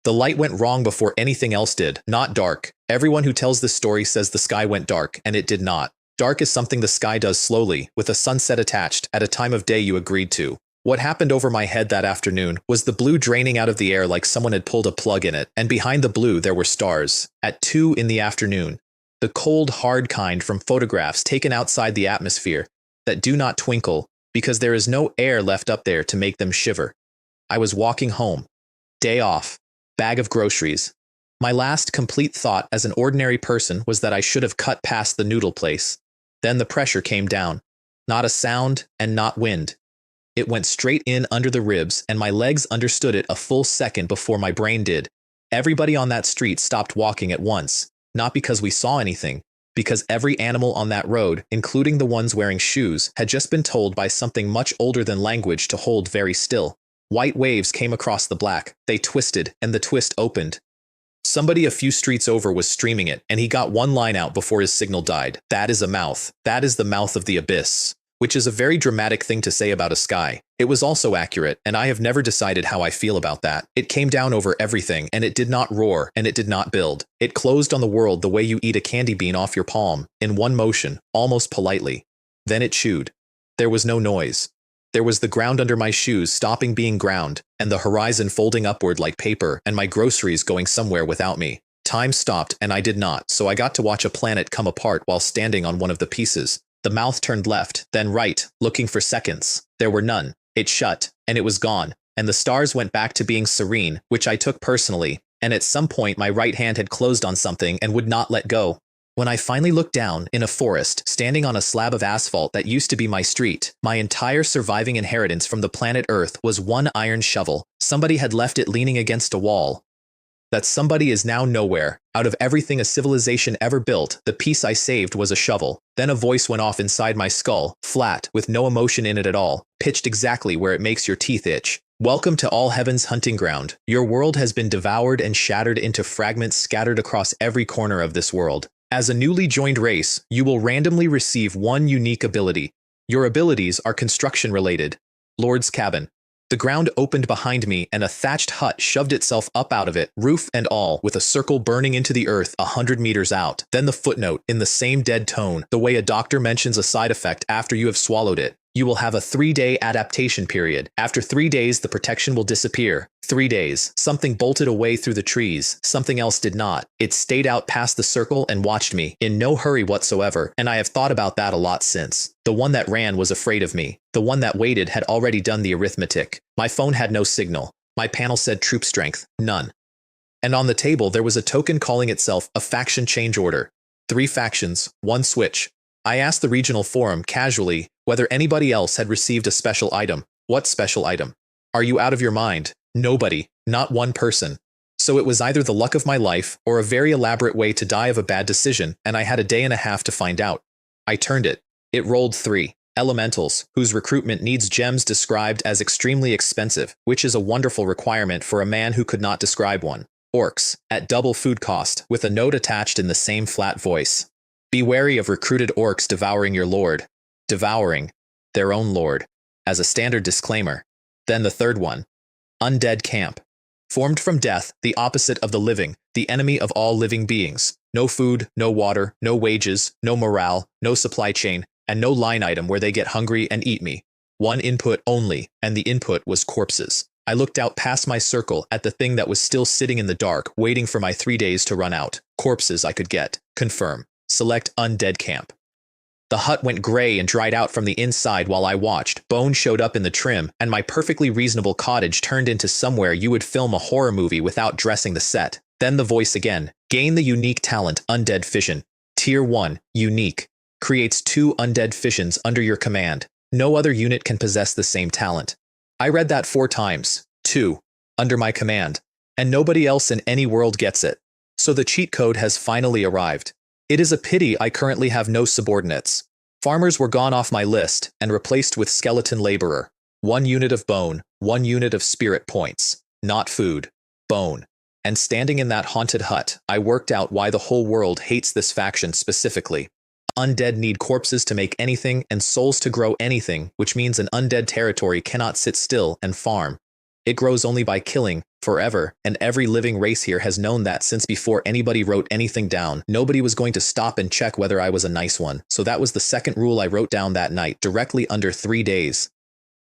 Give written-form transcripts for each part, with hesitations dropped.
The light went wrong before anything else did, not dark. Everyone who tells this story says the sky went dark, and it did not. Dark is something the sky does slowly, with a sunset attached, at a time of day you agreed to. What happened over my head that afternoon was the blue draining out of the air like someone had pulled a plug in it, and behind the blue there were stars. At 2 in the afternoon. The cold, hard kind from photographs taken outside the atmosphere, that do not twinkle, because there is no air left up there to make them shiver. I was walking home. Day off. Bag of groceries. My last complete thought as an ordinary person was that I should have cut past the noodle place. Then the pressure came down. Not a sound and not wind. It went straight in under the ribs, and my legs understood it a full second before my brain did. Everybody on that street stopped walking at once, not because we saw anything, because every animal on that road, including the ones wearing shoes, had just been told by something much older than language to hold very still. White waves came across the black. They twisted, and the twist opened. Somebody a few streets over was streaming it, and he got one line out before his signal died. That is a mouth. That is the mouth of the abyss. Which is a very dramatic thing to say about a sky. It was also accurate, and I have never decided how I feel about that. It came down over everything, and it did not roar, and it did not build. It closed on the world the way you eat a candy bean off your palm, in one motion, almost politely. Then it chewed. There was no noise. There was the ground under my shoes stopping being ground, and the horizon folding upward like paper, and my groceries going somewhere without me. Time stopped, and I did not, so I got to watch a planet come apart while standing on one of the pieces. The mouth turned left, then right, looking for seconds. There were none. It shut, and it was gone, and the stars went back to being serene, which I took personally, and at some point my right hand had closed on something and would not let go. When I finally looked down, in a forest, standing on a slab of asphalt that used to be my street, my entire surviving inheritance from the planet Earth was one iron shovel. Somebody had left it leaning against a wall. That somebody is now nowhere. Out of everything a civilization ever built, the piece I saved was a shovel. Then a voice went off inside my skull, flat, with no emotion in it at all, pitched exactly where it makes your teeth itch. Welcome to all heaven's hunting ground. Your world has been devoured and shattered into fragments scattered across every corner of this world. As a newly joined race, you will randomly receive one unique ability. Your abilities are construction-related. Lord's Cabin. The ground opened behind me, and a thatched hut shoved itself up out of it, roof and all, with a circle burning into the earth 100 meters out. Then the footnote, in the same dead tone, the way a doctor mentions a side effect after you have swallowed it. You will have a 3-day adaptation period. After 3 days, the protection will disappear. 3 days. Something bolted away through the trees. Something else did not. It stayed out past the circle and watched me, in no hurry whatsoever, and I have thought about that a lot since. The one that ran was afraid of me. The one that waited had already done the arithmetic. My phone had no signal. My panel said troop strength, none. And on the table there was a token calling itself a faction change order. 3 factions, 1 switch. I asked the regional forum, casually, whether anybody else had received a special item. What special item? Are you out of your mind? Nobody. Not one person. So it was either the luck of my life, or a very elaborate way to die of a bad decision, and I had a day and a half to find out. I turned it. It rolled 3. Elementals, whose recruitment needs gems described as extremely expensive, which is a wonderful requirement for a man who could not describe one. Orcs, at double food cost, with a note attached in the same flat voice. Be wary of recruited orcs devouring your lord. Devouring their own lord, as a standard disclaimer. Then the third one. Undead camp. Formed from death, the opposite of the living, the enemy of all living beings. No food, no water, no wages, no morale, no supply chain, and no line item where they get hungry and eat me. One input only, and the input was corpses. I looked out past my circle at the thing that was still sitting in the dark, waiting for my 3 days to run out. Corpses I could get. Confirm. Select undead camp. The hut went gray and dried out from the inside while I watched. Bones showed up in the trim, and my perfectly reasonable cottage turned into somewhere you would film a horror movie without dressing the set. Then the voice again. Gain the unique talent, Undead Fission. Tier 1, Unique. Creates 2 undead fissions under your command. No other unit can possess the same talent. I read that 4 times. 2. Under my command. And nobody else in any world gets it. So the cheat code has finally arrived. It is a pity I currently have no subordinates. Farmers were gone off my list and replaced with skeleton laborer. 1 unit of bone, 1 unit of spirit points. Not food. Bone. And standing in that haunted hut, I worked out why the whole world hates this faction specifically. Undead need corpses to make anything and souls to grow anything, which means an undead territory cannot sit still and farm. It grows only by killing, forever, and every living race here has known that since before anybody wrote anything down. Nobody was going to stop and check whether I was a nice one, so that was the second rule I wrote down that night, directly under 3 days.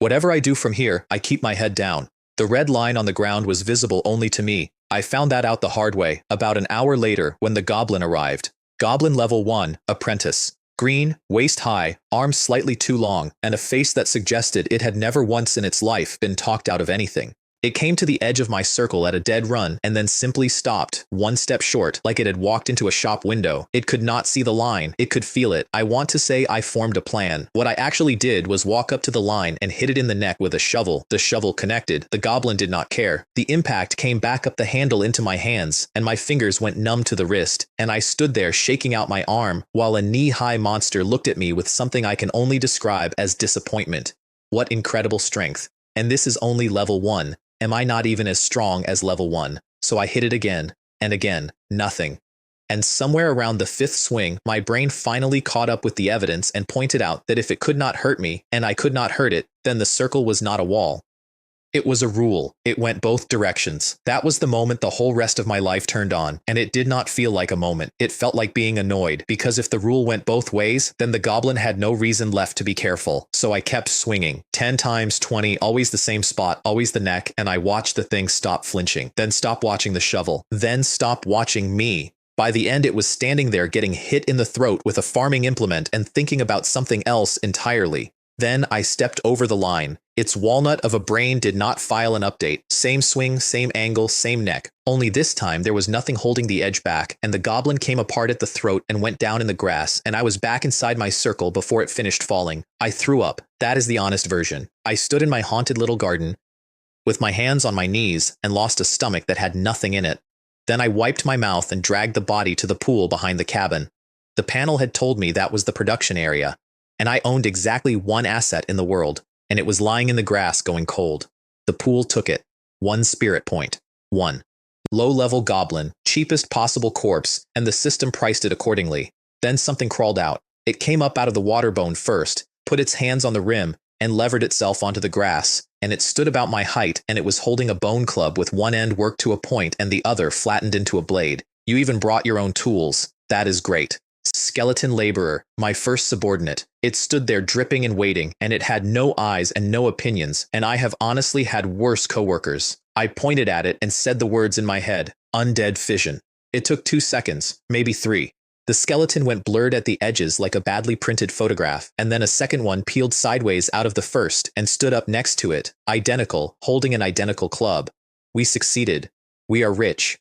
Whatever I do from here, I keep my head down. The red line on the ground was visible only to me. I found that out the hard way, about an hour later when the goblin arrived. Goblin level 1, apprentice. Green, waist high, arms slightly too long, and a face that suggested it had never once in its life been talked out of anything. It came to the edge of my circle at a dead run and then simply stopped, 1 step short, like it had walked into a shop window. It could not see the line, it could feel it. I want to say I formed a plan. What I actually did was walk up to the line and hit it in the neck with a shovel. The shovel connected. The goblin did not care. The impact came back up the handle into my hands, and my fingers went numb to the wrist, and I stood there shaking out my arm, while a knee-high monster looked at me with something I can only describe as disappointment. What incredible strength. And this is only level 1. Am I not even as strong as level 1? So I hit it again, and again, nothing. And somewhere around the 5th swing, my brain finally caught up with the evidence and pointed out that if it could not hurt me, and I could not hurt it, then the circle was not a wall. It was a rule. It went both directions. That was the moment the whole rest of my life turned on, and it did not feel like a moment. It felt like being annoyed, because if the rule went both ways, then the goblin had no reason left to be careful. So I kept swinging. 10 times 20, always the same spot, always the neck, and I watched the thing stop flinching, then stop watching the shovel, then stop watching me. By the end, it was standing there getting hit in the throat with a farming implement and thinking about something else entirely. Then I stepped over the line. Its walnut of a brain did not file an update. Same swing, same angle, same neck. Only this time there was nothing holding the edge back, and the goblin came apart at the throat and went down in the grass, and I was back inside my circle before it finished falling. I threw up. That is the honest version. I stood in my haunted little garden with my hands on my knees and lost a stomach that had nothing in it. Then I wiped my mouth and dragged the body to the pool behind the cabin. The panel had told me that was the production area, and I owned exactly 1 asset in the world, and it was lying in the grass going cold. The pool took it. 1 spirit point. 1. Low-level goblin, cheapest possible corpse, and the system priced it accordingly. Then something crawled out. It came up out of the water bone first, put its hands on the rim, and levered itself onto the grass, and it stood about my height, and it was holding a bone club with one end worked to a point and the other flattened into a blade. You even brought your own tools. That is great. Skeleton laborer, my first subordinate. It stood there dripping and waiting, and it had no eyes and no opinions, and I have honestly had worse coworkers. I pointed at it and said the words in my head, undead fission. It took 2 seconds, maybe 3. The skeleton went blurred at the edges like a badly printed photograph, and then a second one peeled sideways out of the first and stood up next to it, identical, holding an identical club. We succeeded. We are rich.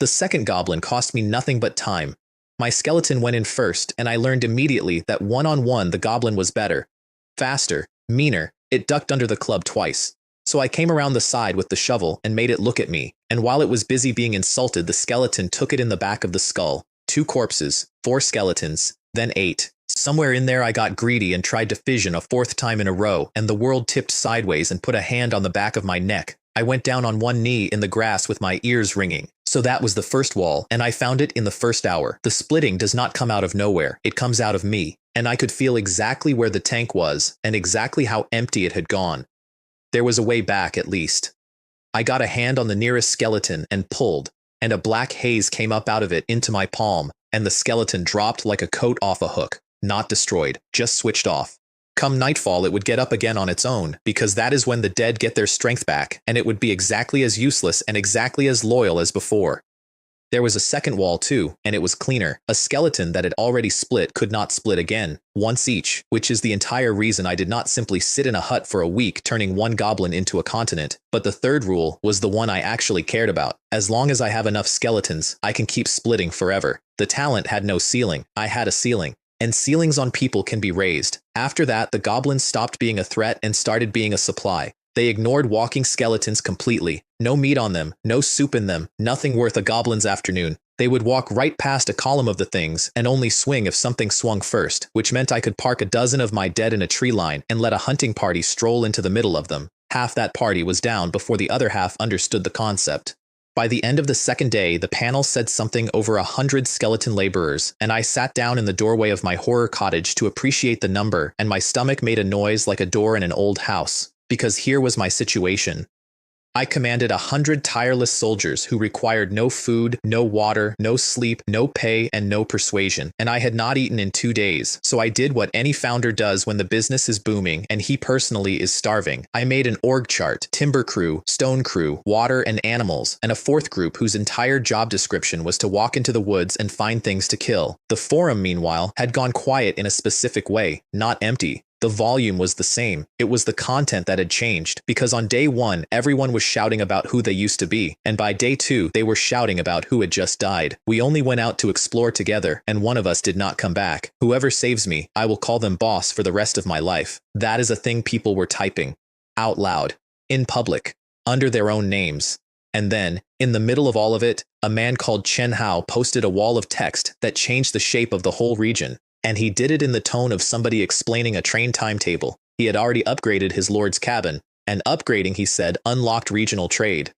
The second goblin cost me nothing but time. My skeleton went in first, and I learned immediately that one-on-one the goblin was better. Faster, meaner. It ducked under the club twice. So I came around the side with the shovel and made it look at me, and while it was busy being insulted, the skeleton took it in the back of the skull. 2 corpses, 4 skeletons, then 8. Somewhere in there I got greedy and tried to fission a 4th time in a row, and the world tipped sideways and put a hand on the back of my neck. I went down on 1 knee in the grass with my ears ringing. So that was the first wall, and I found it in the first hour. The splitting does not come out of nowhere, it comes out of me, and I could feel exactly where the tank was, and exactly how empty it had gone. There was a way back, at least. I got a hand on the nearest skeleton and pulled, and a black haze came up out of it into my palm, and the skeleton dropped like a coat off a hook. Not destroyed, just switched off. Come nightfall it would get up again on its own, because that is when the dead get their strength back, and it would be exactly as useless and exactly as loyal as before. There was a second wall too, and it was cleaner. A skeleton that had already split could not split again, once each, which is the entire reason I did not simply sit in a hut for a week turning 1 goblin into a continent. But the third rule was the one I actually cared about. As long as I have enough skeletons, I can keep splitting forever. The talent had no ceiling. I had a ceiling. And ceilings on people can be raised. After that, the goblins stopped being a threat and started being a supply. They ignored walking skeletons completely. No meat on them, no soup in them, nothing worth a goblin's afternoon. They would walk right past a column of the things and only swing if something swung first, which meant I could park a dozen of my dead in a tree line and let a hunting party stroll into the middle of them. Half that party was down before the other half understood the concept. By the end of the second day, the panel said something over 100 skeleton laborers, and I sat down in the doorway of my horror cottage to appreciate the number, and my stomach made a noise like a door in an old house, because here was my situation. I commanded 100 tireless soldiers who required no food, no water, no sleep, no pay, and no persuasion, and I had not eaten in 2 days, so I did what any founder does when the business is booming and he personally is starving. I made an org chart, timber crew, stone crew, water and animals, and a fourth group whose entire job description was to walk into the woods and find things to kill. The forum, meanwhile, had gone quiet in a specific way, not empty. The volume was the same. It was the content that had changed, because on day 1, everyone was shouting about who they used to be, and by day 2, they were shouting about who had just died. We only went out to explore together, and one of us did not come back. Whoever saves me, I will call them boss for the rest of my life. That is a thing people were typing. Out loud. In public. Under their own names. And then, in the middle of all of it, a man called Chen Hao posted a wall of text that changed the shape of the whole region. And he did it in the tone of somebody explaining a train timetable. He had already upgraded his lord's cabin, and upgrading, he said, unlocked regional trade.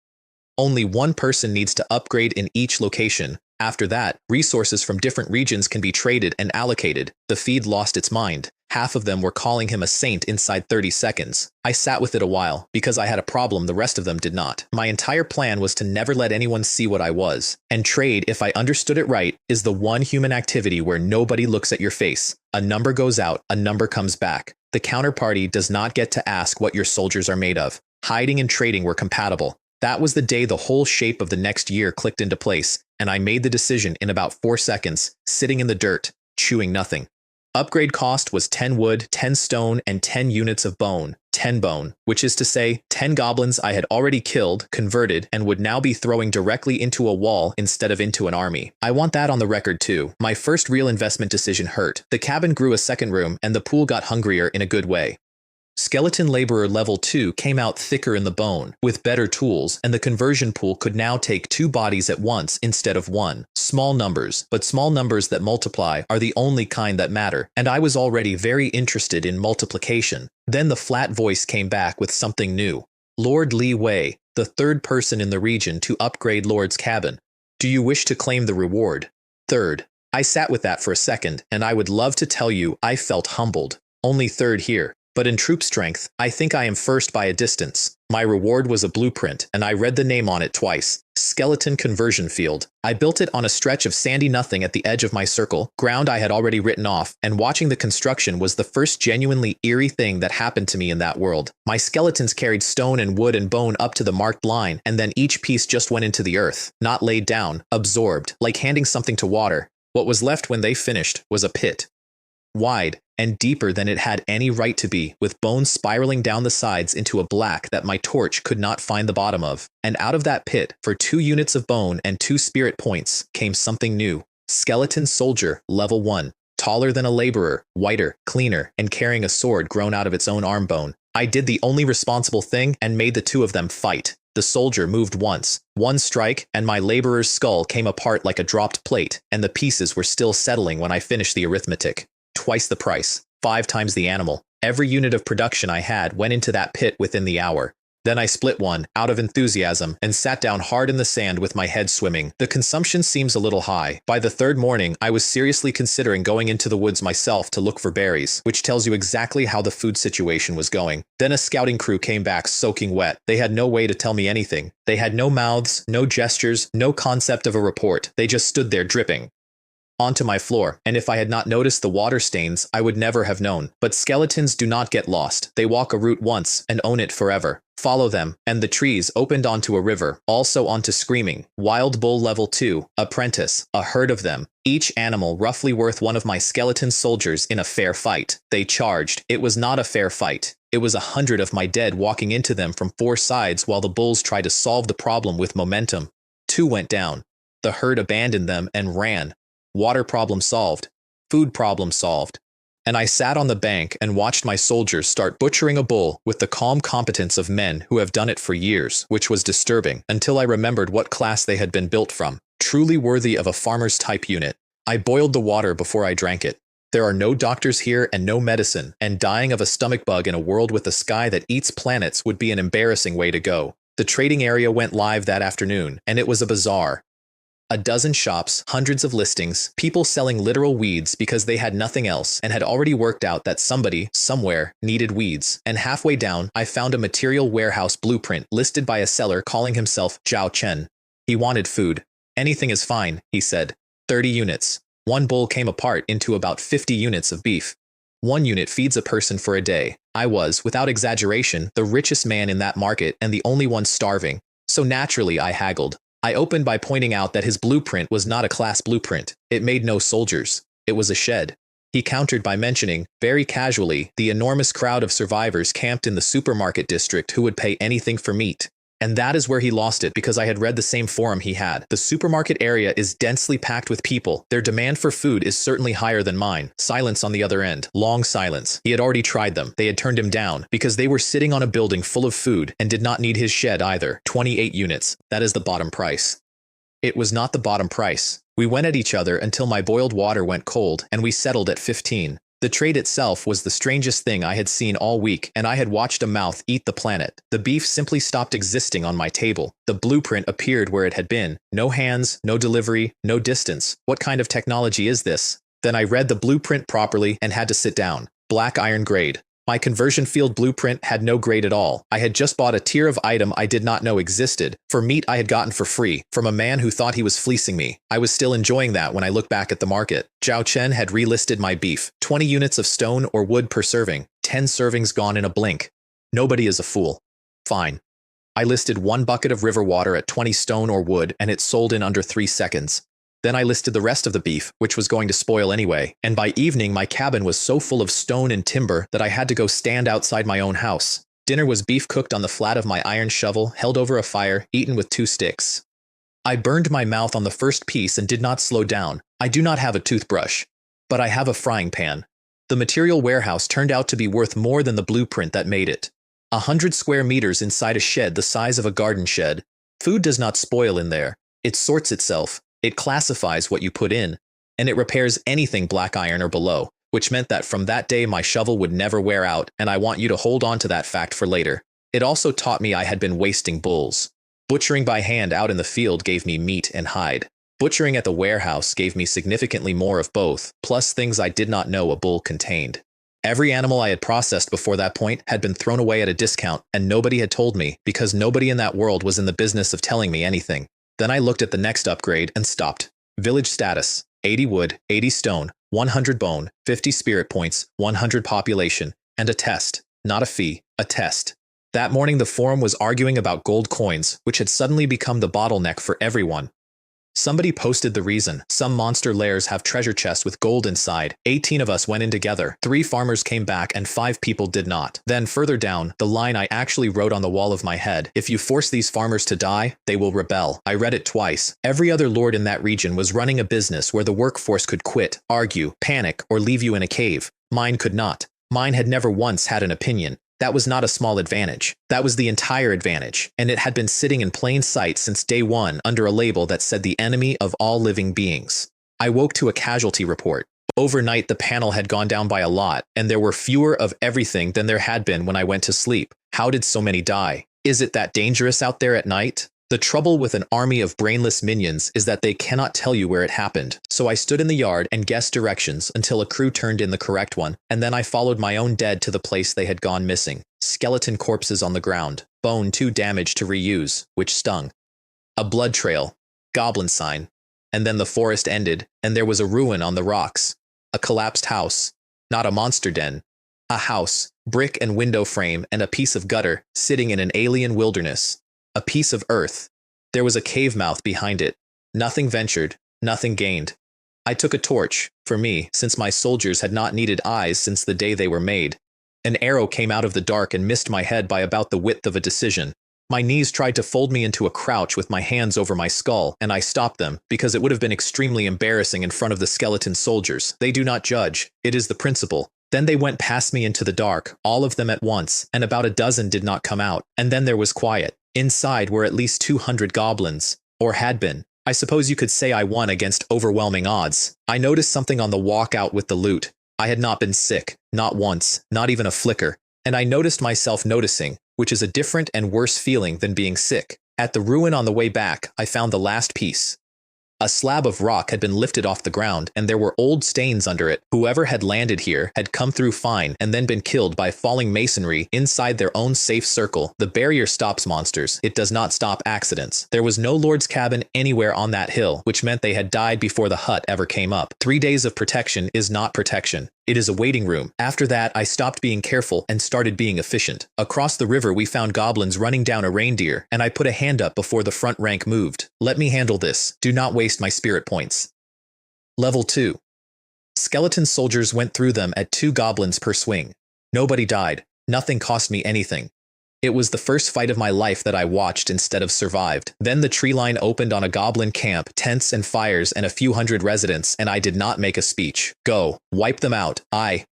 Only one person needs to upgrade in each location. After that, resources from different regions can be traded and allocated. The feed lost its mind. Half of them were calling him a saint inside 30 seconds. I sat with it a while, because I had a problem the rest of them did not. My entire plan was to never let anyone see what I was. And trade, if I understood it right, is the one human activity where nobody looks at your face. A number goes out, a number comes back. The counterparty does not get to ask what your soldiers are made of. Hiding and trading were compatible. That was the day the whole shape of the next year clicked into place, and I made the decision in about 4 seconds, sitting in the dirt, chewing nothing. Upgrade cost was 10 wood, 10 stone, and 10 units of bone. 10 bone, which is to say, 10 goblins I had already killed, converted, and would now be throwing directly into a wall instead of into an army. I want that on the record too. My first real investment decision hurt. The cabin grew a second room, and the pool got hungrier in a good way. Skeleton Laborer Level 2 came out thicker in the bone, with better tools, and the conversion pool could now take 2 bodies at once instead of 1. Small numbers, but small numbers that multiply are the only kind that matter, and I was already very interested in multiplication. Then the flat voice came back with something new. Lord Li Wei, the third person in the region to upgrade Lord's cabin. Do you wish to claim the reward? Third. I sat with that for a second, and I would love to tell you I felt humbled. Only third here. But in troop strength, I think I am first by a distance. My reward was a blueprint, and I read the name on it twice. Skeleton Conversion Field. I built it on a stretch of sandy nothing at the edge of my circle, ground I had already written off, and watching the construction was the first genuinely eerie thing that happened to me in that world. My skeletons carried stone and wood and bone up to the marked line, and then each piece just went into the earth, not laid down, absorbed, like handing something to water. What was left when they finished was a pit. Wide, and deeper than it had any right to be, with bones spiraling down the sides into a black that my torch could not find the bottom of. And out of that pit, for 2 units of bone and 2 spirit points, came something new. Skeleton Soldier, Level 1. Taller than a laborer, whiter, cleaner, and carrying a sword grown out of its own arm bone. I did the only responsible thing and made the 2 of them fight. The soldier moved once. 1 strike, and my laborer's skull came apart like a dropped plate, and the pieces were still settling when I finished the arithmetic. Twice the price, 5 times the animal. Every unit of production I had went into that pit within the hour. Then I split one, out of enthusiasm, and sat down hard in the sand with my head swimming. The consumption seems a little high. By the 3rd morning, I was seriously considering going into the woods myself to look for berries, which tells you exactly how the food situation was going. Then a scouting crew came back soaking wet. They had no way to tell me anything. They had no mouths, no gestures, no concept of a report. They just stood there dripping onto my floor, and if I had not noticed the water stains, I would never have known. But skeletons do not get lost. They walk a route once and own it forever. Follow them, and the trees opened onto a river, also onto Screaming. Wild Bull Level 2, Apprentice, a herd of them, each animal roughly worth one of my skeleton soldiers in a fair fight. They charged. It was not a fair fight. It was 100 of my dead walking into them from 4 sides while the bulls tried to solve the problem with momentum. 2 went down. The herd abandoned them and ran. Water problem solved. Food problem solved. And I sat on the bank and watched my soldiers start butchering a bull with the calm competence of men who have done it for years, which was disturbing, until I remembered what class they had been built from. Truly worthy of a farmer's type unit. I boiled the water before I drank it. There are no doctors here and no medicine, and dying of a stomach bug in a world with a sky that eats planets would be an embarrassing way to go. The trading area went live that afternoon, and it was a bazaar. A dozen shops, hundreds of listings, people selling literal weeds because they had nothing else and had already worked out that somebody, somewhere, needed weeds. And halfway down, I found a material warehouse blueprint listed by a seller calling himself Zhao Chen. He wanted food. Anything is fine, he said. 30 units. One bull came apart into about 50 units of beef. 1 unit feeds a person for a day. I was, without exaggeration, the richest man in that market and the only one starving. So naturally I haggled. I opened by pointing out that his blueprint was not a class blueprint. It made no soldiers. It was a shed. He countered by mentioning, very casually, the enormous crowd of survivors camped in the supermarket district who would pay anything for meat. And that is where he lost it because I had read the same forum he had. The supermarket area is densely packed with people. Their demand for food is certainly higher than mine. Silence on the other end. Long silence. He had already tried them. They had turned him down because they were sitting on a building full of food and did not need his shed either. 28 units. That is the bottom price. It was not the bottom price. We went at each other until my boiled water went cold and we settled at 15. The trade itself was the strangest thing I had seen all week, and I had watched a mouth eat the planet. The beef simply stopped existing on my table. The blueprint appeared where it had been. No hands, no delivery, no distance. What kind of technology is this? Then I read the blueprint properly and had to sit down. Black iron grade. My conversion field blueprint had no grade at all. I had just bought a tier of item I did not know existed. For meat I had gotten for free, from a man who thought he was fleecing me. I was still enjoying that when I looked back at the market. Zhao Chen had relisted my beef. 20 units of stone or wood per serving. 10 servings gone in a blink. Nobody is a fool. Fine. I listed 1 bucket of river water at 20 stone or wood, and it sold in under 3 seconds. Then I listed the rest of the beef, which was going to spoil anyway, and by evening my cabin was so full of stone and timber that I had to go stand outside my own house. Dinner was beef cooked on the flat of my iron shovel, held over a fire, eaten with 2 sticks. I burned my mouth on the first piece and did not slow down. I do not have a toothbrush, but I have a frying pan. The material warehouse turned out to be worth more than the blueprint that made it. 100 square meters inside a shed the size of a garden shed. Food does not spoil in there. It sorts itself. It classifies what you put in, and it repairs anything black iron or below, which meant that from that day my shovel would never wear out, and I want you to hold on to that fact for later. It also taught me I had been wasting bulls. Butchering by hand out in the field gave me meat and hide. Butchering at the warehouse gave me significantly more of both, plus things I did not know a bull contained. Every animal I had processed before that point had been thrown away at a discount, and nobody had told me, because nobody in that world was in the business of telling me anything. Then I looked at the next upgrade and stopped. Village status, 80 wood, 80 stone, 100 bone, 50 spirit points, 100 population, and a test, not a fee, a test. That morning the forum was arguing about gold coins, which had suddenly become the bottleneck for everyone. Somebody posted the reason. Some monster lairs have treasure chests with gold inside. 18 of us went in together. 3 farmers came back and 5 people did not. Then further down, the line I actually wrote on the wall of my head. If you force these farmers to die, they will rebel. I read it twice. Every other lord in that region was running a business where the workforce could quit, argue, panic, or leave you in a cave. Mine could not. Mine had never once had an opinion. That was not a small advantage. That was the entire advantage, and it had been sitting in plain sight since day one under a label that said the enemy of all living beings. I woke to a casualty report. Overnight, the panel had gone down by a lot, and there were fewer of everything than there had been when I went to sleep. How did so many die? Is it that dangerous out there at night? The trouble with an army of brainless minions is that they cannot tell you where it happened. So I stood in the yard and guessed directions until a crew turned in the correct one, and then I followed my own dead to the place they had gone missing. Skeleton corpses on the ground, bone too damaged to reuse, which stung. A blood trail, goblin sign. And then the forest ended, and there was a ruin on the rocks. A collapsed house, not a monster den. A house, brick and window frame and a piece of gutter, sitting in an alien wilderness. A piece of earth. There was a cave mouth behind it. Nothing ventured, nothing gained. I took a torch, for me, since my soldiers had not needed eyes since the day they were made. An arrow came out of the dark and missed my head by about the width of a decision. My knees tried to fold me into a crouch with my hands over my skull, and I stopped them, because it would have been extremely embarrassing in front of the skeleton soldiers. They do not judge. It is the principle. Then they went past me into the dark, all of them at once, and about a dozen did not come out, and then there was quiet. Inside were at least 200 goblins, or had been. I suppose you could say I won against overwhelming odds. I noticed something on the walk out with the loot. I had not been sick, not once, not even a flicker. And I noticed myself noticing, which is a different and worse feeling than being sick. At the ruin on the way back, I found the last piece. A slab of rock had been lifted off the ground, and there were old stains under it. Whoever had landed here had come through fine and then been killed by falling masonry inside their own safe circle. The barrier stops monsters. It does not stop accidents. There was no Lord's cabin anywhere on that hill, which meant they had died before the hut ever came up. 3 days of protection is not protection. It is a waiting room. After that, I stopped being careful and started being efficient. Across the river, we found goblins running down a reindeer, and I put a hand up before the front rank moved. Let me handle this. Do not waste my spirit points. Level 2. Skeleton soldiers went through them at 2 goblins per swing. Nobody died. Nothing cost me anything. It was the first fight of my life that I watched instead of survived. Then the tree line opened on a goblin camp, tents and fires and a few hundred residents, and I did not make a speech. Go. Wipe them out. I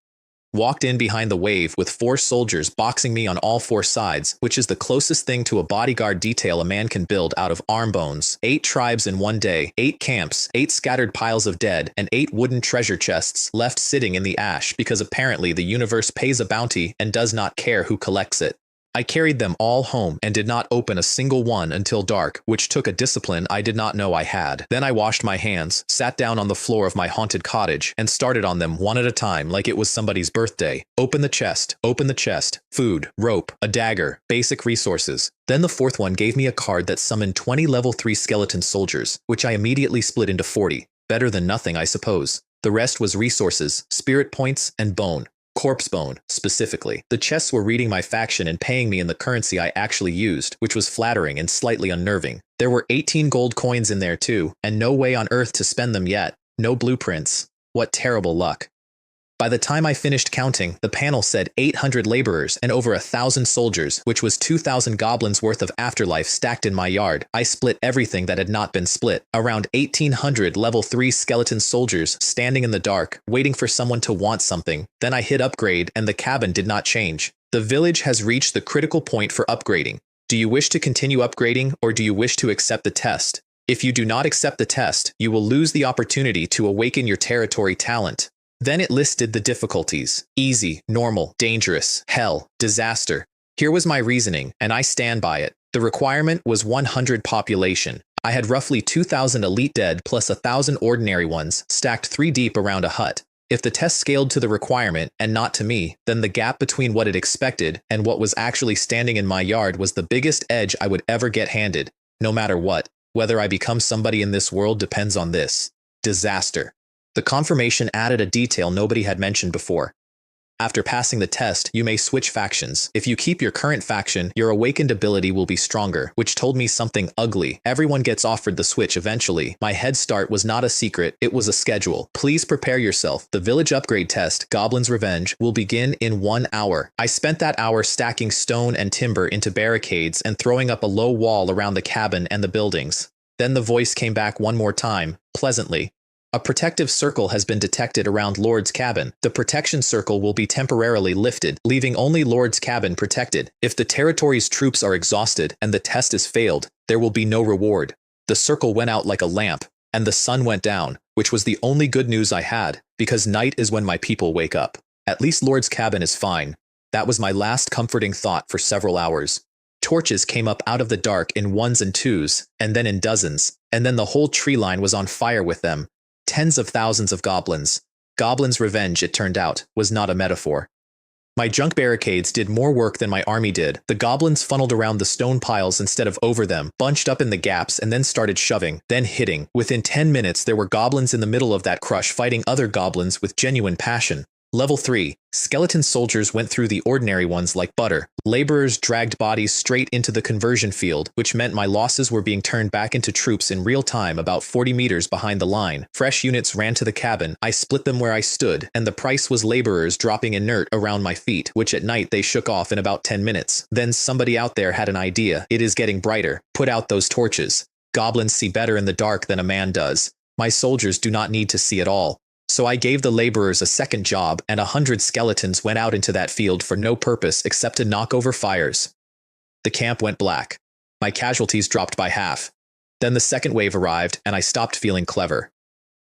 walked in behind the wave with 4 soldiers boxing me on all 4 sides, which is the closest thing to a bodyguard detail a man can build out of arm bones. 8 tribes in one day, 8 camps, 8 scattered piles of dead, and 8 wooden treasure chests left sitting in the ash because apparently the universe pays a bounty and does not care who collects it. I carried them all home and did not open a single one until dark, which took a discipline I did not know I had. Then I washed my hands, sat down on the floor of my haunted cottage, and started on them one at a time like it was somebody's birthday. Open the chest, food, rope, a dagger, basic resources. Then the 4th one gave me a card that summoned 20 level 3 skeleton soldiers, which I immediately split into 40. Better than nothing, I suppose. The rest was resources, spirit points, and bone. Corpse bone, specifically. The chests were reading my faction and paying me in the currency I actually used, which was flattering and slightly unnerving. There were 18 gold coins in there too, and no way on earth to spend them yet. No blueprints. What terrible luck. By the time I finished counting, the panel said 800 laborers and over 1,000 soldiers, which was 2,000 goblins worth of afterlife stacked in my yard. I split everything that had not been split. Around 1,800 level 3 skeleton soldiers standing in the dark, waiting for someone to want something. Then I hit upgrade and the cabin did not change. The village has reached the critical point for upgrading. Do you wish to continue upgrading or do you wish to accept the test? If you do not accept the test, you will lose the opportunity to awaken your territory talent. Then it listed the difficulties: easy, normal, dangerous, hell, disaster. Here was my reasoning, and I stand by it. The requirement was 100 population. I had roughly 2,000 elite dead plus 1,000 ordinary ones stacked 3 deep around a hut. If the test scaled to the requirement and not to me, then the gap between what it expected and what was actually standing in my yard was the biggest edge I would ever get handed. No matter what, whether I become somebody in this world depends on this. Disaster. The confirmation added a detail nobody had mentioned before. After passing the test, you may switch factions. If you keep your current faction, your awakened ability will be stronger, which told me something ugly. Everyone gets offered the switch eventually. My head start was not a secret, it was a schedule. Please prepare yourself. The village upgrade test, Goblin's Revenge, will begin in 1 hour. I spent that hour stacking stone and timber into barricades and throwing up a low wall around the cabin and the buildings. Then the voice came back one more time, pleasantly. A protective circle has been detected around Lord's cabin. The protection circle will be temporarily lifted, leaving only Lord's cabin protected. If the territory's troops are exhausted and the test is failed, there will be no reward. The circle went out like a lamp, and the sun went down, which was the only good news I had, because night is when my people wake up. At least Lord's cabin is fine. That was my last comforting thought for several hours. Torches came up out of the dark in 1s and 2s, and then in dozens, and then the whole tree line was on fire with them. Tens of thousands of goblins. Goblin's Revenge, it turned out, was not a metaphor. My junk barricades did more work than my army did. The goblins funneled around the stone piles instead of over them, bunched up in the gaps and then started shoving, then hitting. Within 10 minutes there were goblins in the middle of that crush fighting other goblins with genuine passion. Level 3. Skeleton soldiers went through the ordinary ones like butter. Laborers dragged bodies straight into the conversion field, which meant my losses were being turned back into troops in real time about 40 meters behind the line. Fresh units ran to the cabin. I split them where I stood, and the price was laborers dropping inert around my feet, which at night they shook off in about 10 minutes. Then somebody out there had an idea. It is getting brighter. Put out those torches. Goblins see better in the dark than a man does. My soldiers do not need to see at all. So I gave the laborers a second job, and 100 skeletons went out into that field for no purpose except to knock over fires. The camp went black. My casualties dropped by half. Then the second wave arrived, and I stopped feeling clever.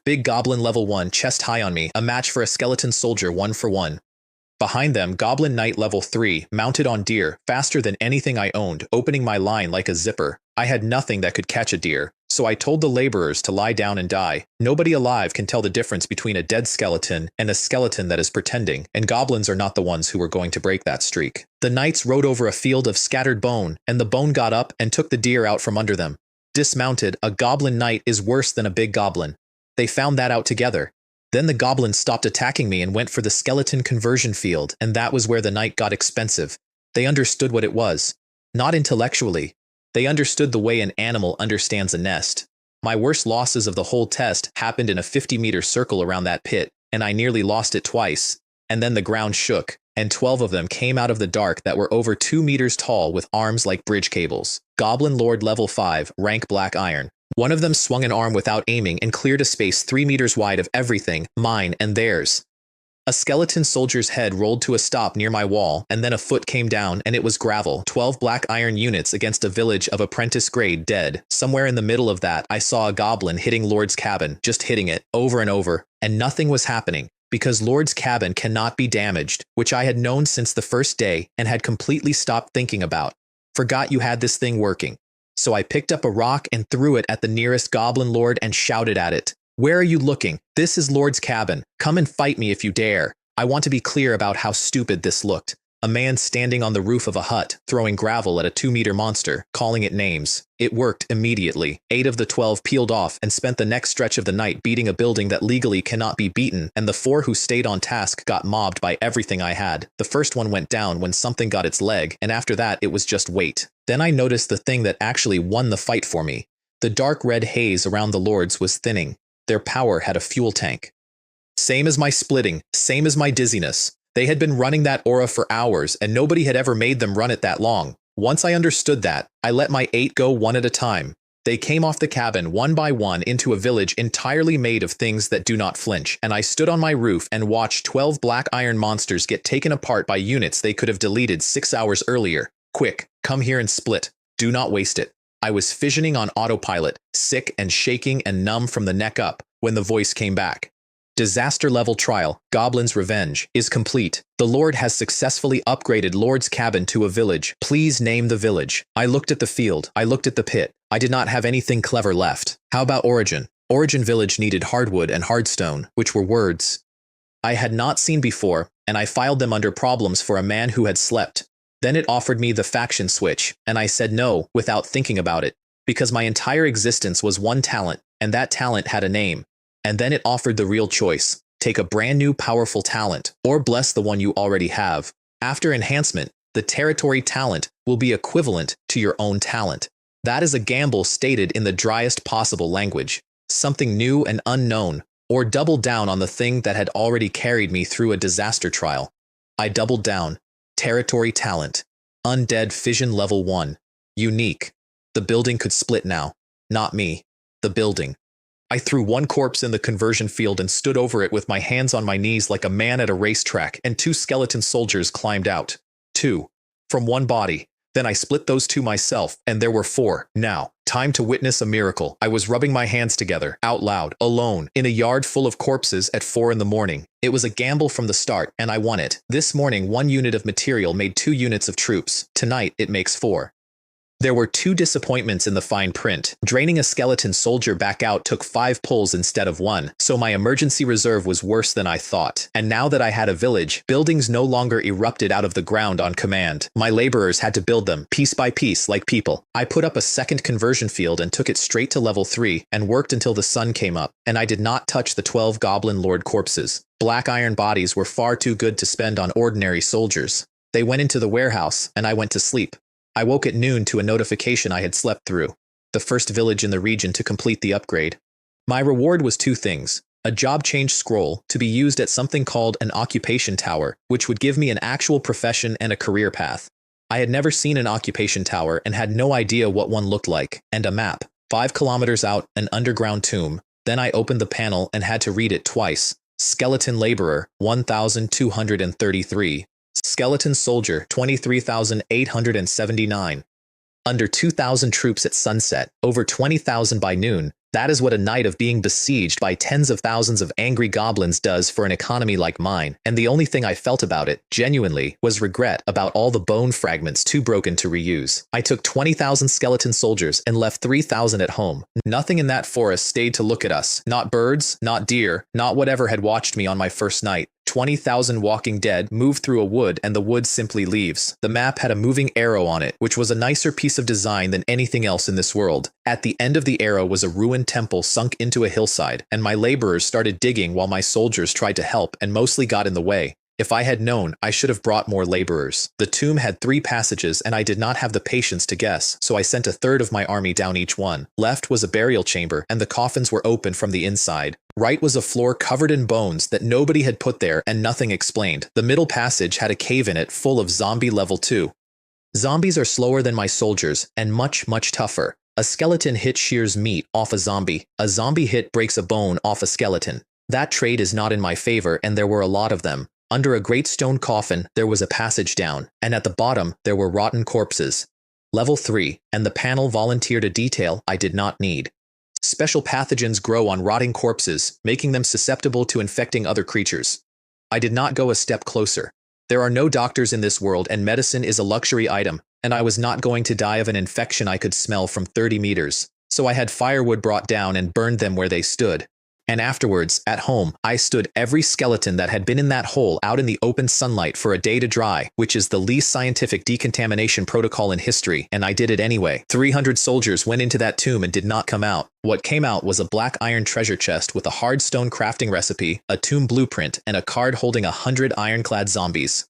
Big Goblin level 1 chest high on me, a match for a skeleton soldier 1 for 1. Behind them, Goblin Knight level 3, mounted on deer, faster than anything I owned, opening my line like a zipper. I had nothing that could catch a deer, so I told the laborers to lie down and die. Nobody alive can tell the difference between a dead skeleton and a skeleton that is pretending, and goblins are not the ones who were going to break that streak. The knights rode over a field of scattered bone, and the bone got up and took the deer out from under them. Dismounted, a goblin knight is worse than a big goblin. They found that out together. Then the goblins stopped attacking me and went for the skeleton conversion field, and that was where the night got expensive. They understood what it was. Not intellectually. They understood the way an animal understands a nest. My worst losses of the whole test happened in a 50-meter circle around that pit, and I nearly lost it twice. And then the ground shook, and 12 of them came out of the dark that were over 2 meters tall with arms like bridge cables. Goblin Lord level 5, rank black iron. One of them swung an arm without aiming and cleared a space 3 meters wide of everything, mine and theirs. A skeleton soldier's head rolled to a stop near my wall, and then a foot came down, and it was gravel. 12 black iron units against a village of apprentice grade dead. Somewhere in the middle of that, I saw a goblin hitting Lord's cabin, just hitting it, over and over, and nothing was happening, because Lord's cabin cannot be damaged, which I had known since the first day and had completely stopped thinking about. Forgot you had this thing working. So I picked up a rock and threw it at the nearest goblin lord and shouted at it. Where are you looking? This is Lord's cabin. Come and fight me if you dare. I want to be clear about how stupid this looked. A man standing on the roof of a hut, throwing gravel at a 2-meter monster, calling it names. It worked immediately. 8 of the 12 peeled off and spent the next stretch of the night beating a building that legally cannot be beaten, and the 4 who stayed on task got mobbed by everything I had. The first one went down when something got its leg, and after that it was just wait. Then I noticed the thing that actually won the fight for me. The dark red haze around the lords was thinning. Their power had a fuel tank. Same as my splitting, same as my dizziness. They had been running that aura for hours, and nobody had ever made them run it that long. Once I understood that, I let my 8 go one at a time. They came off the cabin one by one into a village entirely made of things that do not flinch, and I stood on my roof and watched 12 black iron monsters get taken apart by units they could have deleted 6 hours earlier. Quick, come here and split. Do not waste it. I was fissioning on autopilot, sick and shaking and numb from the neck up, when the voice came back. Disaster level trial, Goblin's Revenge, is complete. The Lord has successfully upgraded Lord's cabin to a village. Please name the village. I looked at the field. I looked at the pit. I did not have anything clever left. How about Origin? Origin Village needed hardwood and hardstone, which were words I had not seen before, and I filed them under problems for a man who had slept. Then it offered me the faction switch, and I said no without thinking about it, because my entire existence was one talent, and that talent had a name. And then it offered the real choice. Take a brand new powerful talent, or bless the one you already have. After enhancement, the territory talent will be equivalent to your own talent. That is a gamble stated in the driest possible language. Something new and unknown, or double down on the thing that had already carried me through a disaster trial. I doubled down. Territory talent. Undead fission level 1. Unique. The building could split now. Not me. The building. I threw 1 corpse in the conversion field and stood over it with my hands on my knees like a man at a racetrack, and 2 skeleton soldiers climbed out. 2. From 1 body. Then I split those 2 myself, and there were 4. Now, time to witness a miracle. I was rubbing my hands together, out loud, alone, in a yard full of corpses at 4 in the morning. It was a gamble from the start, and I won it. This morning, 1 unit of material made 2 units of troops. Tonight, it makes 4. There were 2 disappointments in the fine print. Draining a skeleton soldier back out took 5 pulls instead of 1, so my emergency reserve was worse than I thought. And now that I had a village, buildings no longer erupted out of the ground on command. My laborers had to build them, piece by piece, like people. I put up a second conversion field and took it straight to level 3, and worked until the sun came up, and I did not touch the 12 Goblin Lord corpses. Black iron bodies were far too good to spend on ordinary soldiers. They went into the warehouse, and I went to sleep. I woke at noon to a notification I had slept through. The first village in the region to complete the upgrade. My reward was 2 things. A job change scroll to be used at something called an occupation tower, which would give me an actual profession and a career path. I had never seen an occupation tower and had no idea what one looked like, and a map. 5 kilometers out, an underground tomb. Then I opened the panel and had to read it twice. Skeleton laborer, 1,233. Skeleton soldier, 23,879. Under 2,000 troops at sunset, over 20,000 by noon, That is what a night of being besieged by tens of thousands of angry goblins does for an economy like mine, and the only thing I felt about it, genuinely, was regret about all the bone fragments too broken to reuse. I took 20,000 skeleton soldiers and left 3,000 at home. Nothing in that forest stayed to look at us. Not birds, not deer, not whatever had watched me on my first night. 20,000 walking dead move through a wood and the wood simply leaves. The map had a moving arrow on it, which was a nicer piece of design than anything else in this world. At the end of the arrow was a ruined temple sunk into a hillside, and my laborers started digging while my soldiers tried to help and mostly got in the way. If I had known, I should have brought more laborers. The tomb had 3 passages and I did not have the patience to guess, so I sent a third of my army down each one. Left was a burial chamber and the coffins were open from the inside. Right was a floor covered in bones that nobody had put there and nothing explained. The middle passage had a cave in it full of zombie level 2. Zombies are slower than my soldiers and much, much tougher. A skeleton hit shears meat off a zombie. A zombie hit breaks a bone off a skeleton. That trait is not in my favor and there were a lot of them. Under a great stone coffin, there was a passage down, and at the bottom, there were rotten corpses. Level 3, and the panel volunteered a detail I did not need. Special pathogens grow on rotting corpses, making them susceptible to infecting other creatures. I did not go a step closer. There are no doctors in this world and medicine is a luxury item, and I was not going to die of an infection I could smell from 30 meters. So I had firewood brought down and burned them where they stood. And afterwards, at home, I stood every skeleton that had been in that hole out in the open sunlight for a day to dry, which is the least scientific decontamination protocol in history, and I did it anyway. 300 soldiers went into that tomb and did not come out. What came out was a black iron treasure chest with a hard stone crafting recipe, a tomb blueprint, and a card holding 100 ironclad zombies.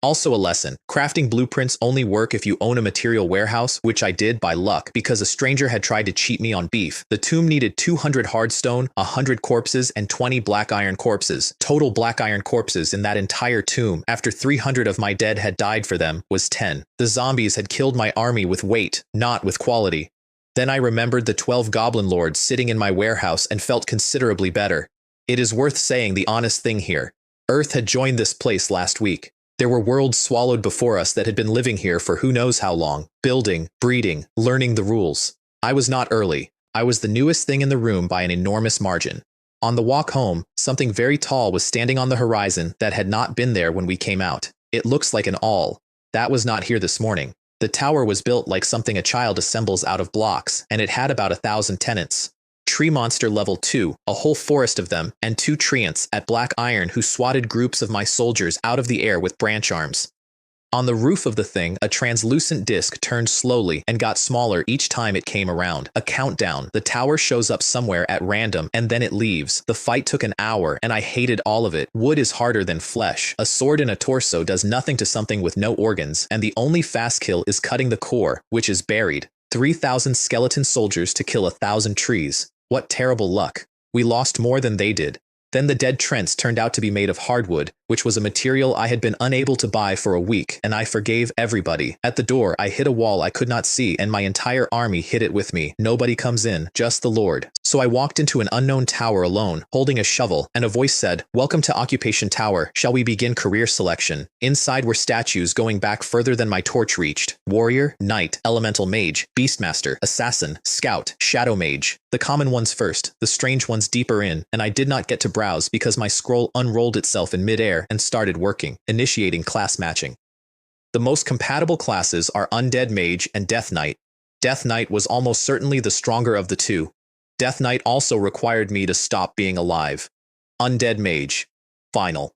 Also a lesson, crafting blueprints only work if you own a material warehouse, which I did by luck because a stranger had tried to cheat me on beef. The tomb needed 200 hardstone, 100 corpses, and 20 black iron corpses. Total black iron corpses in that entire tomb, after 300 of my dead had died for them, was 10. The zombies had killed my army with weight, not with quality. Then I remembered the 12 goblin lords sitting in my warehouse and felt considerably better. It is worth saying the honest thing here. Earth had joined this place last week. There were worlds swallowed before us that had been living here for who knows how long, building, breeding, learning the rules. I was not early. I was the newest thing in the room by an enormous margin. On the walk home, something very tall was standing on the horizon that had not been there when we came out. It looks like an awl. That was not here this morning. The tower was built like something a child assembles out of blocks, and it had about 1,000 tenants. Tree monster level 2, a whole forest of them, and 2 treants at black iron who swatted groups of my soldiers out of the air with branch arms. On the roof of the thing, a translucent disc turned slowly and got smaller each time it came around. A countdown. The tower shows up somewhere at random and then it leaves. The fight took an hour and I hated all of it. Wood is harder than flesh. A sword in a torso does nothing to something with no organs, and the only fast kill is cutting the core, which is buried. 3,000 skeleton soldiers to kill 1,000 trees. What terrible luck. We lost more than they did. Then the dead Trents turned out to be made of hardwood, which was a material I had been unable to buy for a week, and I forgave everybody. At the door, I hit a wall I could not see, and my entire army hit it with me. Nobody comes in, just the Lord. So I walked into an unknown tower alone, holding a shovel, and a voice said, "Welcome to Occupation Tower. Shall we begin career selection?" Inside were statues going back further than my torch reached. Warrior, Knight, Elemental Mage, Beastmaster, Assassin, Scout, Shadow Mage. The common ones first, the strange ones deeper in, and I did not get to browse because my scroll unrolled itself in midair and started working, initiating class matching. The most compatible classes are Undead Mage and Death Knight. Death Knight was almost certainly the stronger of the two. Death Knight also required me to stop being alive. Undead Mage. Final.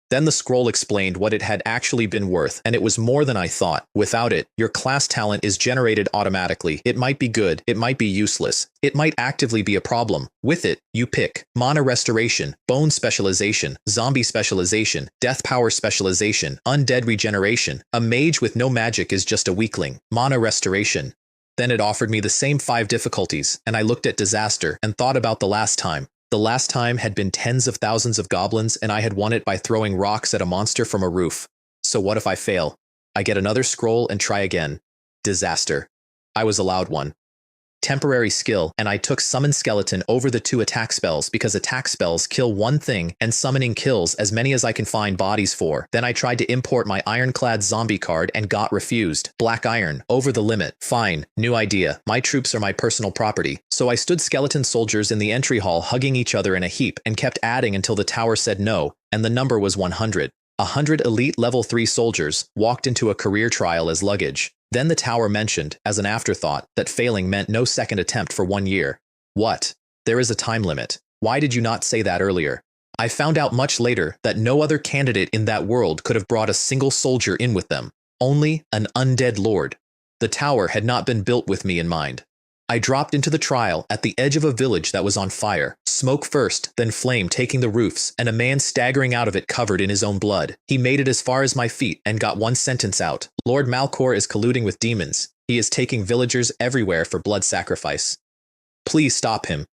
Then the scroll explained what it had actually been worth, and it was more than I thought. Without it, your class talent is generated automatically. It might be good, it might be useless, it might actively be a problem. With it, you pick Mana Restoration, Bone Specialization, Zombie Specialization, Death Power Specialization, Undead Regeneration. A mage with no magic is just a weakling. Mana Restoration. Then it offered me the same 5 difficulties, and I looked at Disaster and thought about the last time. The last time had been tens of thousands of goblins, and I had won it by throwing rocks at a monster from a roof. So what if I fail? I get another scroll and try again. Disaster. I was allowed one. temporary skill, and I took Summon Skeleton over the 2 attack spells because attack spells kill one thing and summoning kills as many as I can find bodies for. Then I tried to import my Ironclad zombie card and got refused. Black Iron, over the limit. Fine, new idea. My troops are my personal property. So I stood skeleton soldiers in the entry hall hugging each other in a heap and kept adding until the tower said no, and the number was 100. 100 elite level 3 soldiers walked into a career trial as luggage. Then the tower mentioned, as an afterthought, that failing meant no second attempt for 1 year. What? There is a time limit. Why did you not say that earlier? I found out much later that no other candidate in that world could have brought a single soldier in with them. Only an undead lord. The tower had not been built with me in mind. I dropped into the trial at the edge of a village that was on fire. Smoke first, then flame taking the roofs, and a man staggering out of it covered in his own blood. He made it as far as my feet and got one sentence out. Lord Malcor is colluding with demons. He is taking villagers everywhere for blood sacrifice. Please stop him.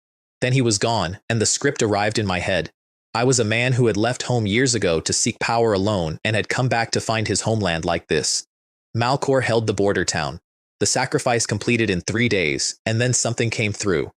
Then he was gone, and the script arrived in my head. I was a man who had left home years ago to seek power alone and had come back to find his homeland like this. Malcor held the border town. The sacrifice completed in 3 days, and then something came through.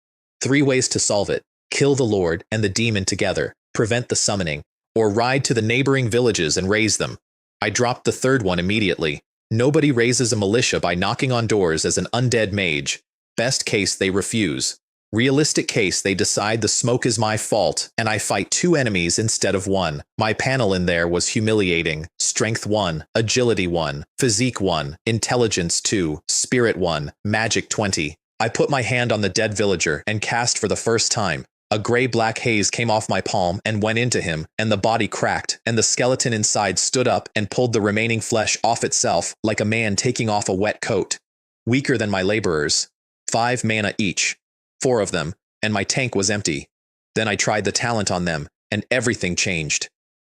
3 ways to solve it: kill the Lord and the demon together, prevent the summoning, or ride to the neighboring villages and raise them. I dropped the third one immediately. Nobody raises a militia by knocking on doors as an undead mage. Best case, they refuse. Realistic case, they decide the smoke is my fault, and I fight 2 enemies instead of 1. My panel in there was humiliating. Strength 1, Agility 1, Physique 1, Intelligence 2, Spirit 1, Magic 20. I put my hand on the dead villager and cast for the first time. A gray-black haze came off my palm and went into him, and the body cracked, and the skeleton inside stood up and pulled the remaining flesh off itself like a man taking off a wet coat. Weaker than my laborers. 5 mana each. 4 of them, and my tank was empty. Then I tried the talent on them, and everything changed.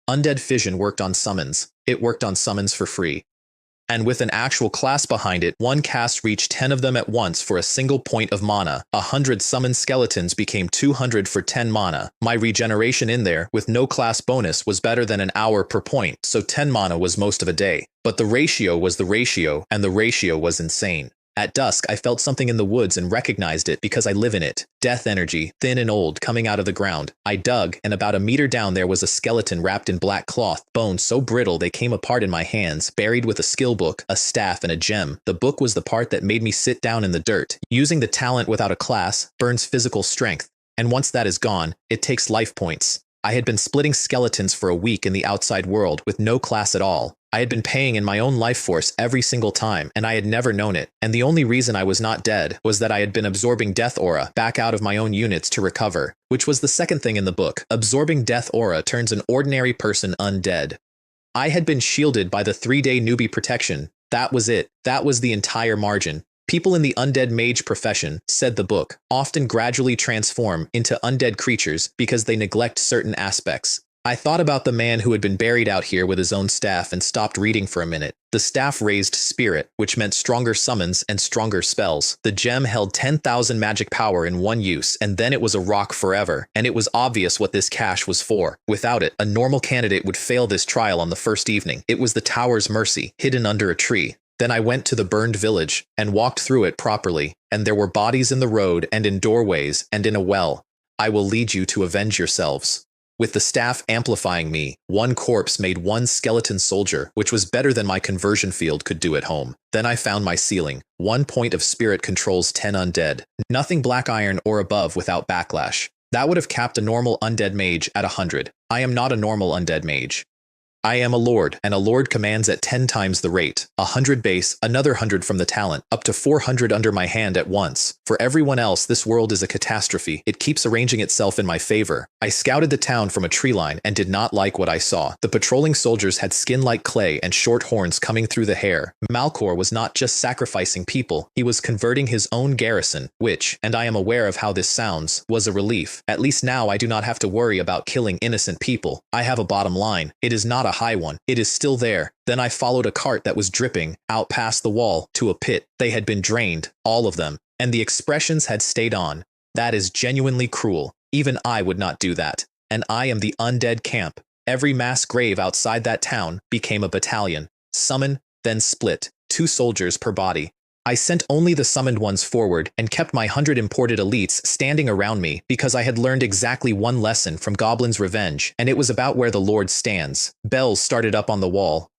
Undead Fission worked on summons. It worked on summons for free. And with an actual class behind it, one cast reached 10 of them at once for a single point of mana. 100 summoned skeletons became 200 for 10 mana. My regeneration in there, with no class bonus, was better than an hour per point, so 10 mana was most of a day. But the ratio was the ratio, and the ratio was insane. At dusk, I felt something in the woods and recognized it because I live in it. Death energy, thin and old, coming out of the ground. I dug, and about a meter down there was a skeleton wrapped in black cloth, bones so brittle they came apart in my hands, buried with a skill book, a staff, and a gem. The book was the part that made me sit down in the dirt. Using the talent without a class burns physical strength, and once that is gone, it takes life points. I had been splitting skeletons for a week in the outside world with no class at all. I had been paying in my own life force every single time, and I had never known it. And the only reason I was not dead was that I had been absorbing death aura back out of my own units to recover, which was the second thing in the book. Absorbing death aura turns an ordinary person undead. I had been shielded by the 3-day newbie protection. That was it. That was the entire margin. People in the undead mage profession, said the book, often gradually transform into undead creatures because they neglect certain aspects. I thought about the man who had been buried out here with his own staff and stopped reading for a minute. The staff raised spirit, which meant stronger summons and stronger spells. The gem held 10,000 magic power in one use, and then it was a rock forever, and it was obvious what this cache was for. Without it, a normal candidate would fail this trial on the first evening. It was the tower's mercy, hidden under a tree. Then I went to the burned village and walked through it properly, and there were bodies in the road and in doorways and in a well. I will lead you to avenge yourselves. With the staff amplifying me, one corpse made one skeleton soldier, which was better than my conversion field could do at home. Then I found my ceiling. 1 point of spirit controls 10 undead. Nothing black iron or above without backlash. That would have capped a normal undead mage at 100. I am not a normal undead mage. I am a lord, and a lord commands at 10 times the rate. 100 base, another 100 from the talent, up to 400 under my hand at once. For everyone else, this world is a catastrophe. It keeps arranging itself in my favor. I scouted the town from a tree line and did not like what I saw. The patrolling soldiers had skin like clay and short horns coming through the hair. Malcor was not just sacrificing people, he was converting his own garrison, which, and I am aware of how this sounds, was a relief. At least now I do not have to worry about killing innocent people. I have a bottom line. It is not a high one. It is still there. Then I followed a cart that was dripping out past the wall to a pit. They had been drained, all of them, and the expressions had stayed on. That is genuinely cruel. Even I would not do that. And I am the undead camp. Every mass grave outside that town became a battalion. Summon, then split. 2 soldiers per body. I sent only the summoned ones forward and kept my 100 imported elites standing around me because I had learned exactly one lesson from Goblin's Revenge, and it was about where the Lord stands. Bells started up on the wall.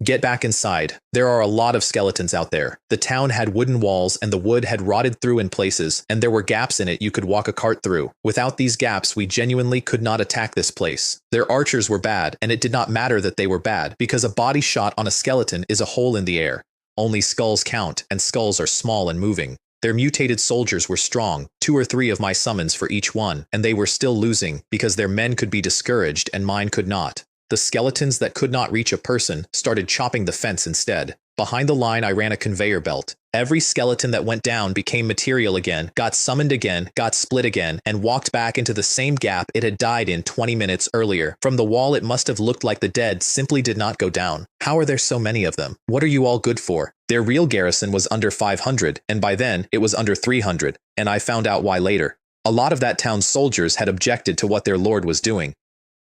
Get back inside. There are a lot of skeletons out there. The town had wooden walls and the wood had rotted through in places, and there were gaps in it you could walk a cart through. Without these gaps, we genuinely could not attack this place. Their archers were bad, and it did not matter that they were bad, because a body shot on a skeleton is a hole in the air. Only skulls count, and skulls are small and moving. Their mutated soldiers were strong, 2 or 3 of my summons for each one, and they were still losing because their men could be discouraged and mine could not. The skeletons that could not reach a person started chopping the fence instead. Behind the line I ran a conveyor belt. Every skeleton that went down became material again, got summoned again, got split again, and walked back into the same gap it had died in 20 minutes earlier. From the wall it must have looked like the dead simply did not go down. How are there so many of them? What are you all good for? Their real garrison was under 500, and by then it was under 300, and I found out why later. A lot of that town's soldiers had objected to what their lord was doing.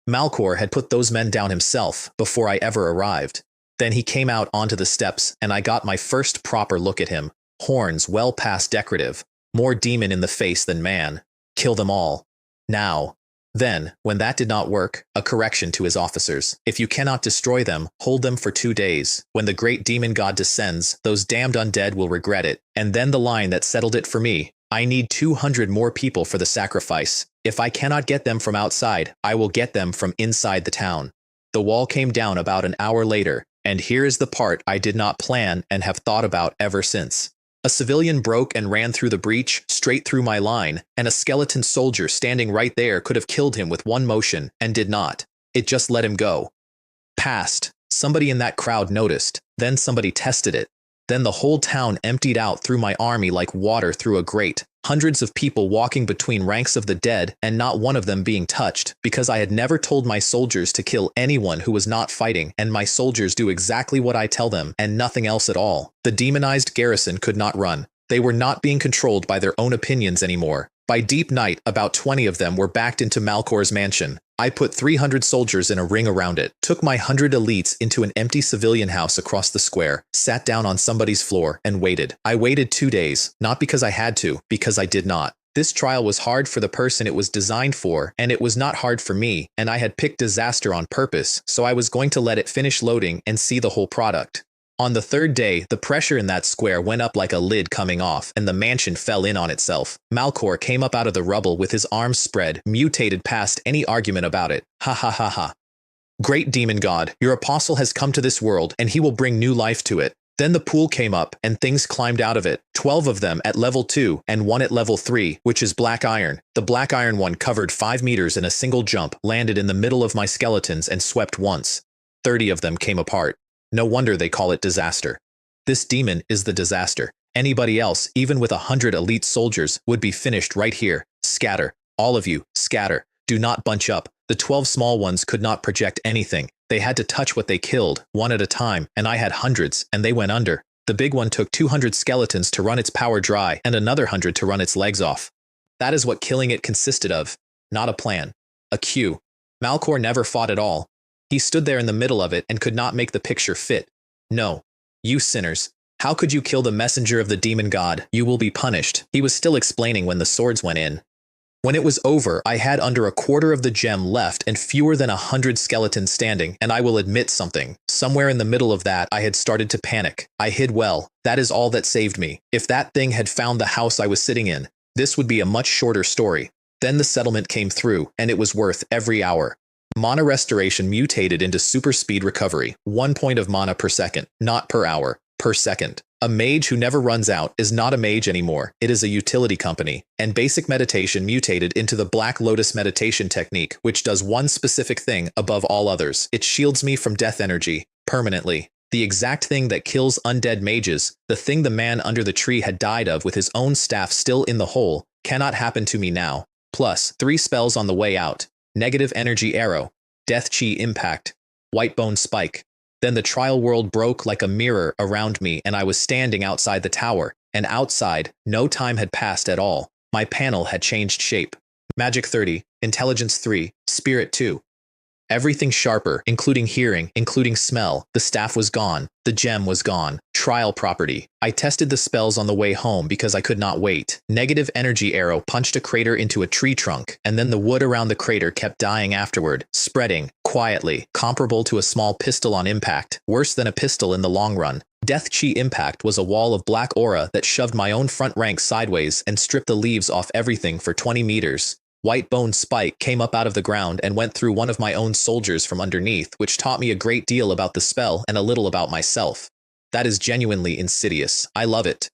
Malkor had put those men down himself before I ever arrived. Then he came out onto the steps, and I got my first proper look at him. Horns well past decorative. More demon in the face than man. Kill them all. Now. Then, when that did not work, a correction to his officers. If you cannot destroy them, hold them for 2 days. When the great demon god descends, those damned undead will regret it. And then the line that settled it for me. I need 200 more people for the sacrifice. If I cannot get them from outside, I will get them from inside the town. The wall came down about an hour later, and here is the part I did not plan and have thought about ever since. A civilian broke and ran through the breach, straight through my line, and a skeleton soldier standing right there could have killed him with one motion, and did not. It just let him go. Passed. Somebody in that crowd noticed. Then somebody tested it. Then the whole town emptied out through my army like water through a grate. Hundreds of people walking between ranks of the dead and not one of them being touched, because I had never told my soldiers to kill anyone who was not fighting, and my soldiers do exactly what I tell them and nothing else at all. The demonized garrison could not run. They were not being controlled by their own opinions anymore. By deep night, about 20 of them were backed into Malkor's mansion. I put 300 soldiers in a ring around it, took my 100 elites into an empty civilian house across the square, sat down on somebody's floor, and waited. I waited 2 days, not because I had to, because I did not. This trial was hard for the person it was designed for, and it was not hard for me, and I had picked disaster on purpose, so I was going to let it finish loading and see the whole product. On the 3rd day, the pressure in that square went up like a lid coming off, and the mansion fell in on itself. Malkor came up out of the rubble with his arms spread, mutated past any argument about it. Ha ha ha ha. Great demon god, your apostle has come to this world, and he will bring new life to it. Then the pool came up, and things climbed out of it. 12 of them at level 2, and 1 at level 3, which is black iron. The black iron one covered 5 meters in a single jump, landed in the middle of my skeletons, and swept once. 30 of them came apart. No wonder they call it disaster. This demon is the disaster. Anybody else, even with 100 elite soldiers, would be finished right here. Scatter. All of you, scatter. Do not bunch up. The 12 small ones could not project anything. They had to touch what they killed, one at a time, and I had hundreds, and they went under. The big one took 200 skeletons to run its power dry, and another 100 to run its legs off. That is what killing it consisted of. Not a plan. A cue. Malkor never fought at all. He stood there in the middle of it and could not make the picture fit. No. You sinners. How could you kill the messenger of the demon god? You will be punished. He was still explaining when the swords went in. When it was over, I had under a quarter of the gem left and fewer than 100 skeletons standing, and I will admit something. Somewhere in the middle of that, I had started to panic. I hid well. That is all that saved me. If that thing had found the house I was sitting in, this would be a much shorter story. Then the settlement came through, and it was worth every hour. Mana restoration mutated into super speed recovery, 1 point of mana per second, not per hour, per second. A mage who never runs out is not a mage anymore, it is a utility company. And basic meditation mutated into the Black Lotus meditation technique, which does one specific thing above all others. It shields me from death energy, permanently. The exact thing that kills undead mages, the thing the man under the tree had died of with his own staff still in the hole, cannot happen to me now. Plus, 3 spells on the way out. Negative energy arrow, death chi impact, white bone spike. Then the trial world broke like a mirror around me and I was standing outside the tower, and outside, no time had passed at all. My panel had changed shape. Magic 30, Intelligence 3, Spirit 2. Everything sharper, including hearing, including smell. The staff was gone. The gem was gone. Trial property. I tested the spells on the way home because I could not wait. Negative energy arrow punched a crater into a tree trunk, and then the wood around the crater kept dying afterward, spreading, quietly, comparable to a small pistol on impact, worse than a pistol in the long run. Death Chi impact was a wall of black aura that shoved my own front rank sideways and stripped the leaves off everything for 20 meters. White Bone Spike came up out of the ground and went through one of my own soldiers from underneath, which taught me a great deal about the spell and a little about myself. That is genuinely insidious. I love it.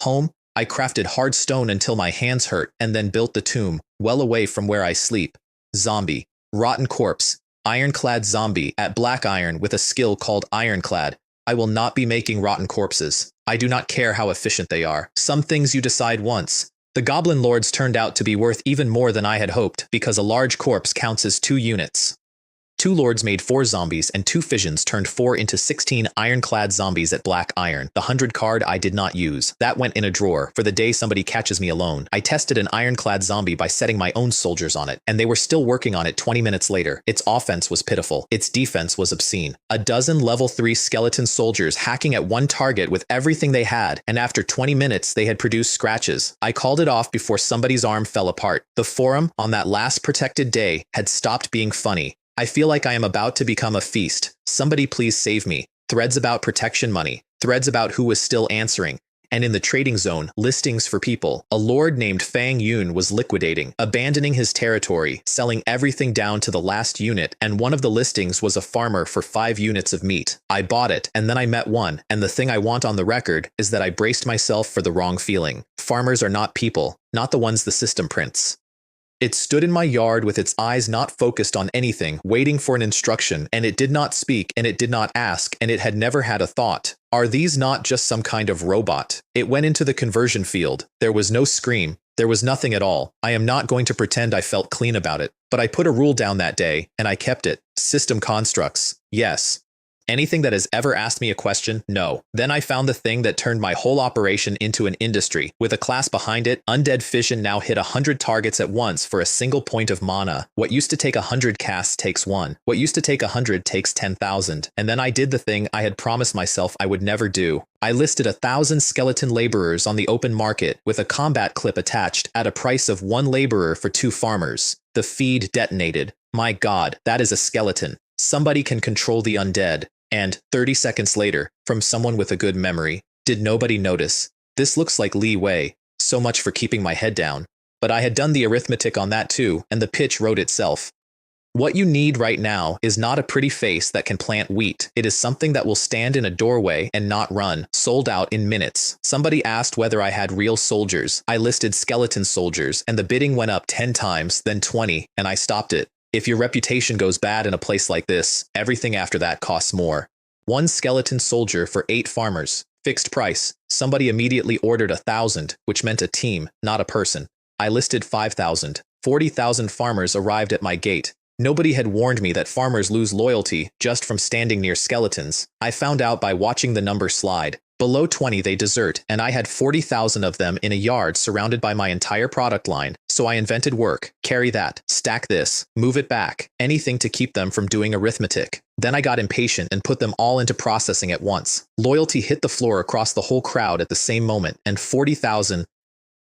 Home, I crafted hard stone until my hands hurt and then built the tomb, well away from where I sleep. Zombie. Rotten corpse. Ironclad zombie at black iron with a skill called Ironclad. I will not be making rotten corpses. I do not care how efficient they are. Some things you decide once. The Goblin Lords turned out to be worth even more than I had hoped, because a large corpse counts as 2 units. 2 lords made 4 zombies, and 2 fissions turned 4 into 16 ironclad zombies at black iron. The 100 card I did not use. That went in a drawer, for the day somebody catches me alone. I tested an ironclad zombie by setting my own soldiers on it, and they were still working on it 20 minutes later. Its offense was pitiful. Its defense was obscene. A dozen level 3 skeleton soldiers hacking at one target with everything they had, and after 20 minutes they had produced scratches. I called it off before somebody's arm fell apart. The forum, on that last protected day, had stopped being funny. I feel like I am about to become a feast. Somebody please save me. Threads about protection money. Threads about who was still answering. And in the trading zone, listings for people. A lord named Fang Yun was liquidating, abandoning his territory, selling everything down to the last unit, and one of the listings was a farmer for 5 units of meat. I bought it, and then I met one, and the thing I want on the record is that I braced myself for the wrong feeling. Farmers are not people, not the ones the system prints. It stood in my yard with its eyes not focused on anything, waiting for an instruction, and it did not speak, and it did not ask, and it had never had a thought. Are these not just some kind of robot? It went into the conversion field. There was no scream. There was nothing at all. I am not going to pretend I felt clean about it, but I put a rule down that day, and I kept it. System constructs. Yes. Anything that has ever asked me a question? No. Then I found the thing that turned my whole operation into an industry. With a class behind it, Undead Fission now hit 100 targets at once for a single point of mana. What used to take 100 casts takes 1. What used to take 100 takes 10,000. And then I did the thing I had promised myself I would never do. I listed 1,000 skeleton laborers on the open market with a combat clip attached at a price of 1 laborer for 2 farmers. The feed detonated. My God, that is a skeleton. Somebody can control the undead. And 30 seconds later, from someone with a good memory, did nobody notice? This looks like Li Wei. So much for keeping my head down. But I had done the arithmetic on that too, and the pitch wrote itself. What you need right now is not a pretty face that can plant wheat. It is something that will stand in a doorway and not run. Sold out in minutes. Somebody asked whether I had real soldiers. I listed skeleton soldiers, and the bidding went up 10 times, then 20, and I stopped it. If your reputation goes bad in a place like this, everything after that costs more. 1 skeleton soldier for 8 farmers. Fixed price. Somebody immediately ordered 1,000, which meant a team, not a person. I listed 5,000. 40,000 farmers arrived at my gate. Nobody had warned me that farmers lose loyalty just from standing near skeletons. I found out by watching the number slide. Below 20 they desert, and I had 40,000 of them in a yard surrounded by my entire product line. So I invented work, carry that, stack this, move it back, anything to keep them from doing arithmetic. Then I got impatient and put them all into processing at once. Loyalty hit the floor across the whole crowd at the same moment, and 40,000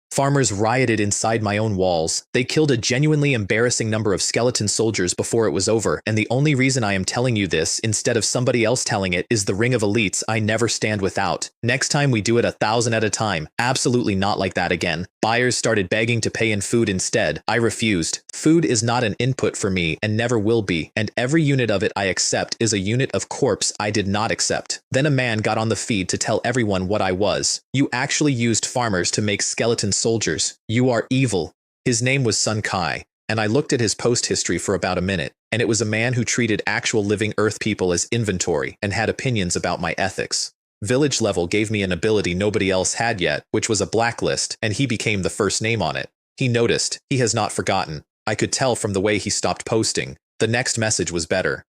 farmers rioted inside my own walls. They killed a genuinely embarrassing number of skeleton soldiers before it was over, and the only reason I am telling you this, instead of somebody else telling it, is the Ring of Elites I never stand without. Next time we do it 1,000 at a time. Absolutely not like that again. Buyers started begging to pay in food instead. I refused. Food is not an input for me and never will be, and every unit of it I accept is a unit of corpse I did not accept. Then a man got on the feed to tell everyone what I was. You actually used farmers to make skeleton soldiers. You are evil. His name was Sun Kai, and I looked at his post history for about a minute, and it was a man who treated actual living Earth people as inventory and had opinions about my ethics. Village level gave me an ability nobody else had yet, which was a blacklist, and he became the first name on it. He noticed. He has not forgotten. I could tell from the way he stopped posting. The next message was better.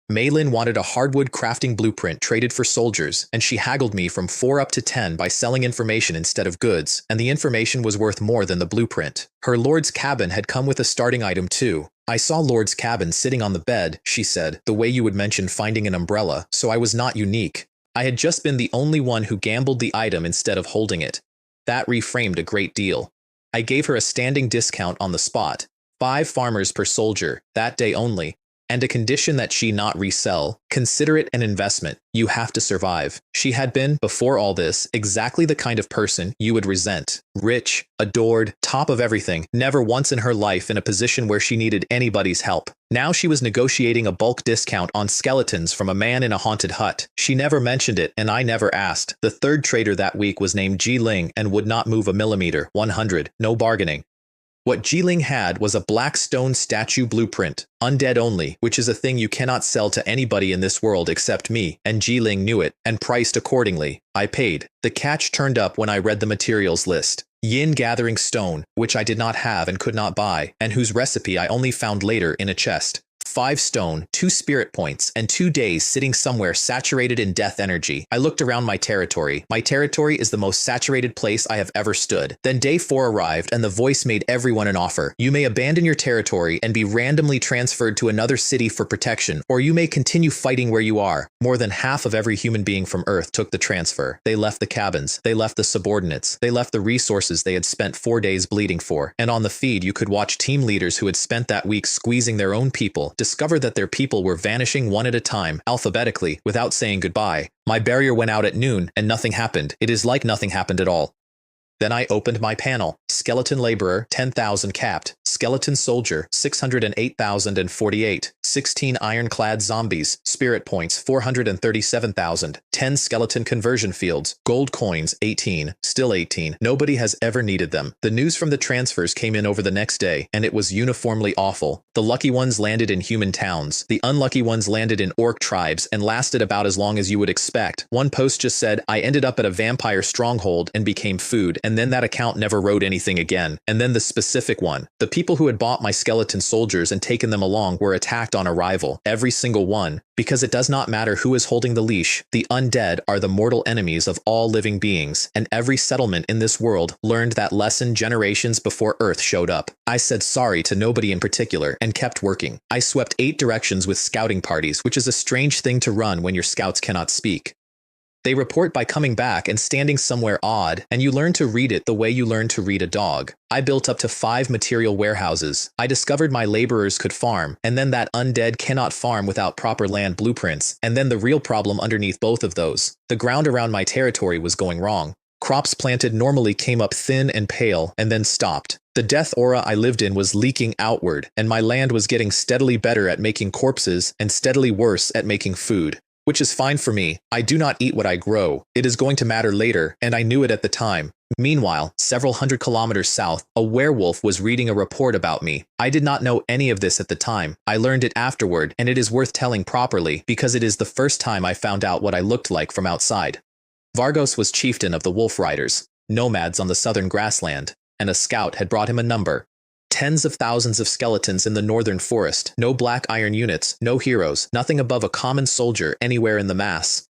Maylin wanted a hardwood crafting blueprint traded for soldiers, and she haggled me from 4 up to 10 by selling information instead of goods, and the information was worth more than the blueprint. Her lord's cabin had come with a starting item too. I saw Lord's cabin sitting on the bed, she said, the way you would mention finding an umbrella, so I was not unique. I had just been the only one who gambled the item instead of holding it. That reframed a great deal. I gave her a standing discount on the spot, 5 farmers per soldier, that day only, and a condition that she not resell. Consider it an investment. You have to survive. She had been, before all this, exactly the kind of person you would resent. Rich, adored, top of everything, never once in her life in a position where she needed anybody's help. Now she was negotiating a bulk discount on skeletons from a man in a haunted hut. She never mentioned it, and I never asked. The third trader that week was named Ji Ling and would not move a millimeter. 100. No bargaining. What Ji Ling had was a black stone statue blueprint, undead only, which is a thing you cannot sell to anybody in this world except me, and Ji Ling knew it, and priced accordingly. I paid. The catch turned up when I read the materials list. Yin gathering stone, which I did not have and could not buy, and whose recipe I only found later in a chest. 5 stone, 2 spirit points, and 2 days sitting somewhere saturated in death energy. I looked around my territory. My territory is the most saturated place I have ever stood. Then day 4 arrived, and the voice made everyone an offer. You may abandon your territory and be randomly transferred to another city for protection, or you may continue fighting where you are. More than half of every human being from Earth took the transfer. They left the cabins. They left the subordinates. They left the resources they had spent 4 days bleeding for. And on the feed, you could watch team leaders who had spent that week squeezing their own people discover that their people were vanishing one at a time, alphabetically, without saying goodbye. My barrier went out at noon, and nothing happened. It is like nothing happened at all. Then I opened my panel. Skeleton laborer, 10,000 capped. Skeleton soldier, 608,048. 16 ironclad zombies. Spirit points, 437,000. 10 skeleton conversion fields. Gold coins, 18. Still 18. Nobody has ever needed them. The news from the transfers came in over the next day, and it was uniformly awful. The lucky ones landed in human towns. The unlucky ones landed in orc tribes and lasted about as long as you would expect. One post just said, I ended up at a vampire stronghold and became food. And then that account never wrote anything again. And then the specific one. The people who had bought my skeleton soldiers and taken them along were attacked on arrival. Every single one. Because it does not matter who is holding the leash. The undead are the mortal enemies of all living beings. And every settlement in this world learned that lesson generations before Earth showed up. I said sorry to nobody in particular and kept working. I swept 8 directions with scouting parties, which is a strange thing to run when your scouts cannot speak. They report by coming back and standing somewhere odd, and you learn to read it the way you learn to read a dog. I built up to 5 material warehouses. I discovered my laborers could farm, and then that undead cannot farm without proper land blueprints, and then the real problem underneath both of those. The ground around my territory was going wrong. Crops planted normally came up thin and pale, and then stopped. The death aura I lived in was leaking outward, and my land was getting steadily better at making corpses and steadily worse at making food. Which is fine for me. I do not eat what I grow. It is going to matter later, and I knew it at the time. Meanwhile, several hundred kilometers south, a werewolf was reading a report about me. I did not know any of this at the time. I learned it afterward, and it is worth telling properly because it is the first time I found out what I looked like from outside. Vargos was chieftain of the Wolf Riders, nomads on the southern grassland, and a scout had brought him a number. Tens of thousands of skeletons in the northern forest, no black iron units, no heroes, nothing above a common soldier anywhere in the mass.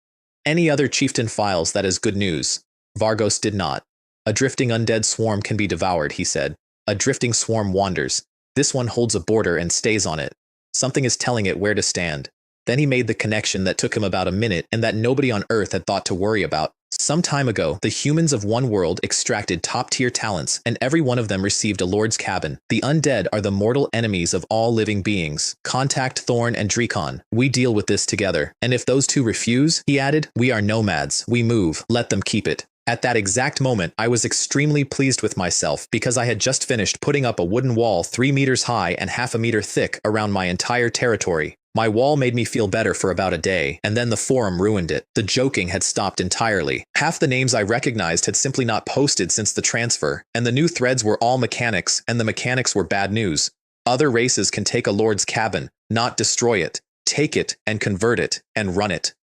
Any other chieftain files that is good news. Vargos did not. A drifting undead swarm can be devoured, he said. A drifting swarm wanders. This one holds a border and stays on it. Something is telling it where to stand. Then he made the connection that took him about a minute and that nobody on Earth had thought to worry about. Some time ago, the humans of one world extracted top-tier talents, and every one of them received a lord's cabin. The undead are the mortal enemies of all living beings. Contact Thorn and Drekon. We deal with this together. And if those two refuse, he added, we are nomads. We move. Let them keep it. At that exact moment, I was extremely pleased with myself because I had just finished putting up a wooden wall 3 meters high and half a meter thick around my entire territory. My wall made me feel better for about a day, and then the forum ruined it. The joking had stopped entirely. Half the names I recognized had simply not posted since the transfer, and the new threads were all mechanics, and the mechanics were bad news. Other races can take a lord's cabin, not destroy it. Take it and convert it and run it.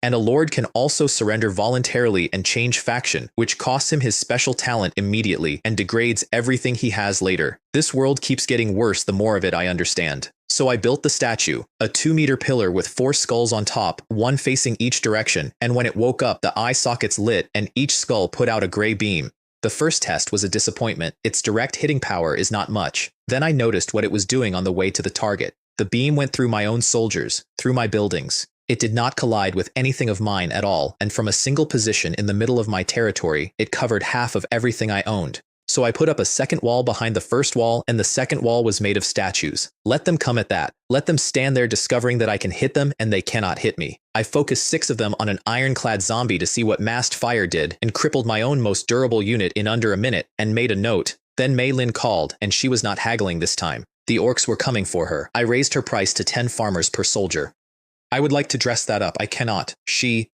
And a lord can also surrender voluntarily and change faction, which costs him his special talent immediately and degrades everything he has later. This world keeps getting worse the more of it I understand. So I built the statue, a 2-meter pillar with 4 skulls on top, one facing each direction, and when it woke up the eye sockets lit and each skull put out a gray beam. The first test was a disappointment. Its direct hitting power is not much. Then I noticed what it was doing on the way to the target. The beam went through my own soldiers, through my buildings. It did not collide with anything of mine at all, and from a single position in the middle of my territory, it covered half of everything I owned. So I put up a second wall behind the first wall, and the second wall was made of statues. Let them come at that. Let them stand there discovering that I can hit them and they cannot hit me. I focused 6 of them on an ironclad zombie to see what massed fire did, and crippled my own most durable unit in under a minute, and made a note. Then Mei Lin called, and she was not haggling this time. The orcs were coming for her. I raised her price to 10 farmers per soldier. I would like to dress that up. I cannot. She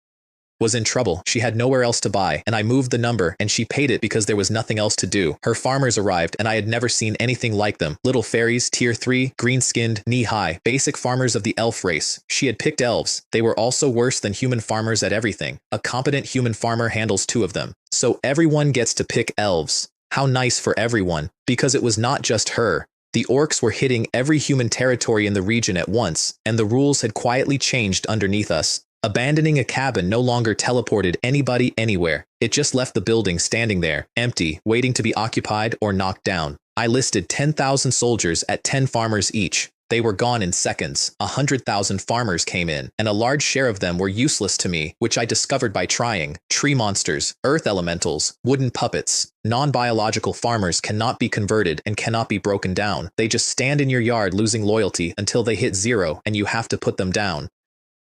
was in trouble. She had nowhere else to buy, and I moved the number, and she paid it because there was nothing else to do. Her farmers arrived, and I had never seen anything like them. Little fairies, tier 3, green-skinned, knee-high, basic farmers of the elf race. She had picked elves. They were also worse than human farmers at everything. A competent human farmer handles 2 of them. So everyone gets to pick elves. How nice for everyone, because it was not just her. The orcs were hitting every human territory in the region at once, and the rules had quietly changed underneath us. Abandoning a cabin no longer teleported anybody anywhere. It just left the building standing there, empty, waiting to be occupied or knocked down. I listed 10,000 soldiers at 10 farmers each. They were gone in seconds. 100,000 farmers came in, and a large share of them were useless to me, which I discovered by trying. Tree monsters, earth elementals, wooden puppets. Non-biological farmers cannot be converted and cannot be broken down. They just stand in your yard losing loyalty until they hit 0, and you have to put them down.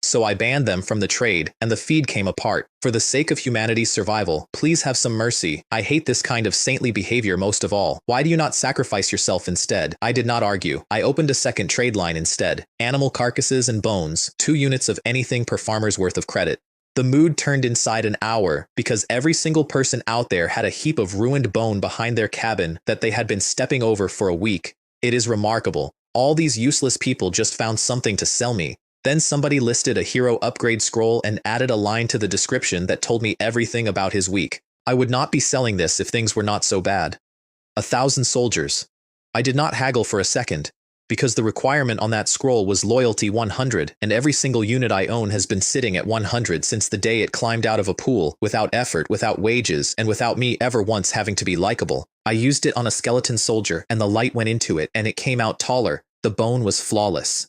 So I banned them from the trade, and the feed came apart. For the sake of humanity's survival, please have some mercy. I hate this kind of saintly behavior most of all. Why do you not sacrifice yourself instead? I did not argue. I opened a second trade line instead. Animal carcasses and bones, 2 units of anything per farmer's worth of credit. The mood turned inside an hour, because every single person out there had a heap of ruined bone behind their cabin that they had been stepping over for a week. It is remarkable. All these useless people just found something to sell me. Then somebody listed a hero upgrade scroll and added a line to the description that told me everything about his week. I would not be selling this if things were not so bad. 1,000 soldiers. I did not haggle for a second, because the requirement on that scroll was loyalty 100, and every single unit I own has been sitting at 100 since the day it climbed out of a pool, without effort, without wages, and without me ever once having to be likable. I used it on a skeleton soldier, and the light went into it, and it came out taller. The bone was flawless.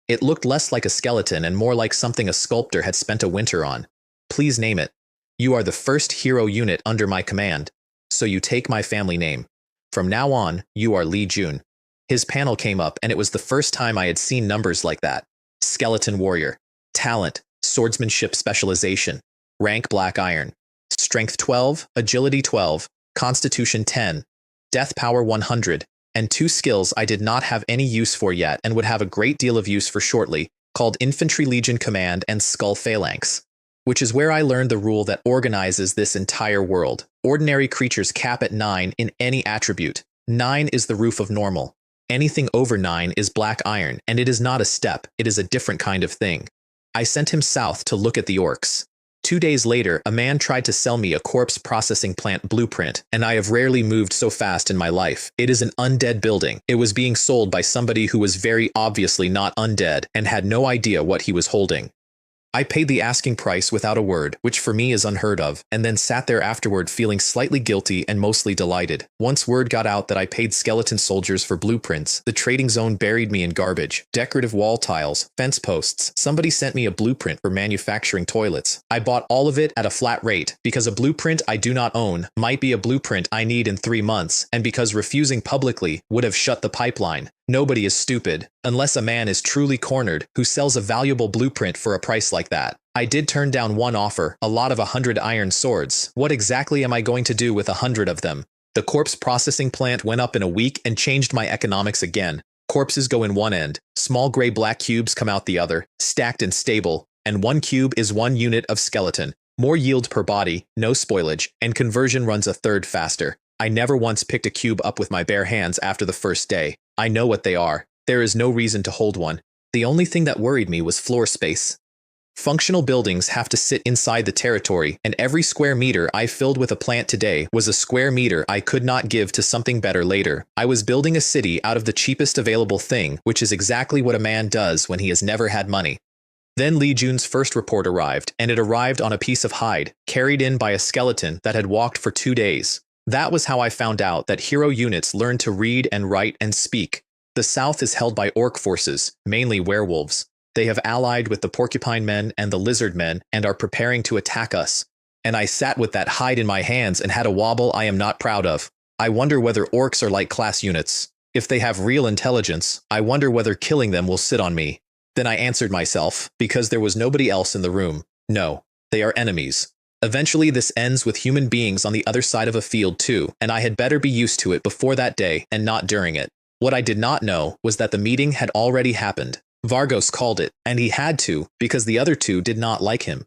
It looked less like a skeleton and more like something a sculptor had spent a winter on. Please name it. You are the first hero unit under my command, so you take my family name. From now on, you are Li Jun. His panel came up, and it was the first time I had seen numbers like that. Skeleton warrior. Talent. Swordsmanship specialization. Rank black iron. Strength 12, agility 12, constitution 10, death power 100. And 2 skills I did not have any use for yet and would have a great deal of use for shortly, called Infantry Legion Command and Skull Phalanx, which is where I learned the rule that organizes this entire world. Ordinary creatures cap at 9 in any attribute. 9 is the roof of normal. Anything over 9 is black iron, and it is not a step, it is a different kind of thing. I sent him south to look at the orcs. 2 days later, a man tried to sell me a corpse processing plant blueprint, and I have rarely moved so fast in my life. It is an undead building. It was being sold by somebody who was very obviously not undead and had no idea what he was holding. I paid the asking price without a word, which for me is unheard of, and then sat there afterward feeling slightly guilty and mostly delighted. Once word got out that I paid skeleton soldiers for blueprints, the trading zone buried me in garbage, decorative wall tiles, fence posts. Somebody sent me a blueprint for manufacturing toilets. I bought all of it at a flat rate, because a blueprint I do not own might be a blueprint I need in 3 months, and because refusing publicly would have shut the pipeline. Nobody is stupid, unless a man is truly cornered, who sells a valuable blueprint for a price like that. I did turn down one offer, a lot of 100 iron swords. What exactly am I going to do with 100 of them? The corpse processing plant went up in a week and changed my economics again. Corpses go in one end, small gray-black cubes come out the other, stacked and stable, and 1 cube is 1 unit of skeleton. More yield per body, no spoilage, and conversion runs a third faster. I never once picked a cube up with my bare hands after the first day. I know what they are. There is no reason to hold one. The only thing that worried me was floor space. Functional buildings have to sit inside the territory, and every square meter I filled with a plant today was a square meter I could not give to something better later. I was building a city out of the cheapest available thing, which is exactly what a man does when he has never had money. Then Li Jun's first report arrived, and it arrived on a piece of hide, carried in by a skeleton that had walked for 2 days. That was how I found out that hero units learn to read and write and speak. The south is held by orc forces, mainly werewolves. They have allied with the porcupine men and the lizard men and are preparing to attack us. And I sat with that hide in my hands and had a wobble I am not proud of. I wonder whether orcs are like class units. If they have real intelligence, I wonder whether killing them will sit on me. Then I answered myself, because there was nobody else in the room. No, they are enemies. Eventually this ends with human beings on the other side of a field too, and I had better be used to it before that day and not during it. What I did not know was that the meeting had already happened. Vargos called it, and he had to, because the other two did not like him.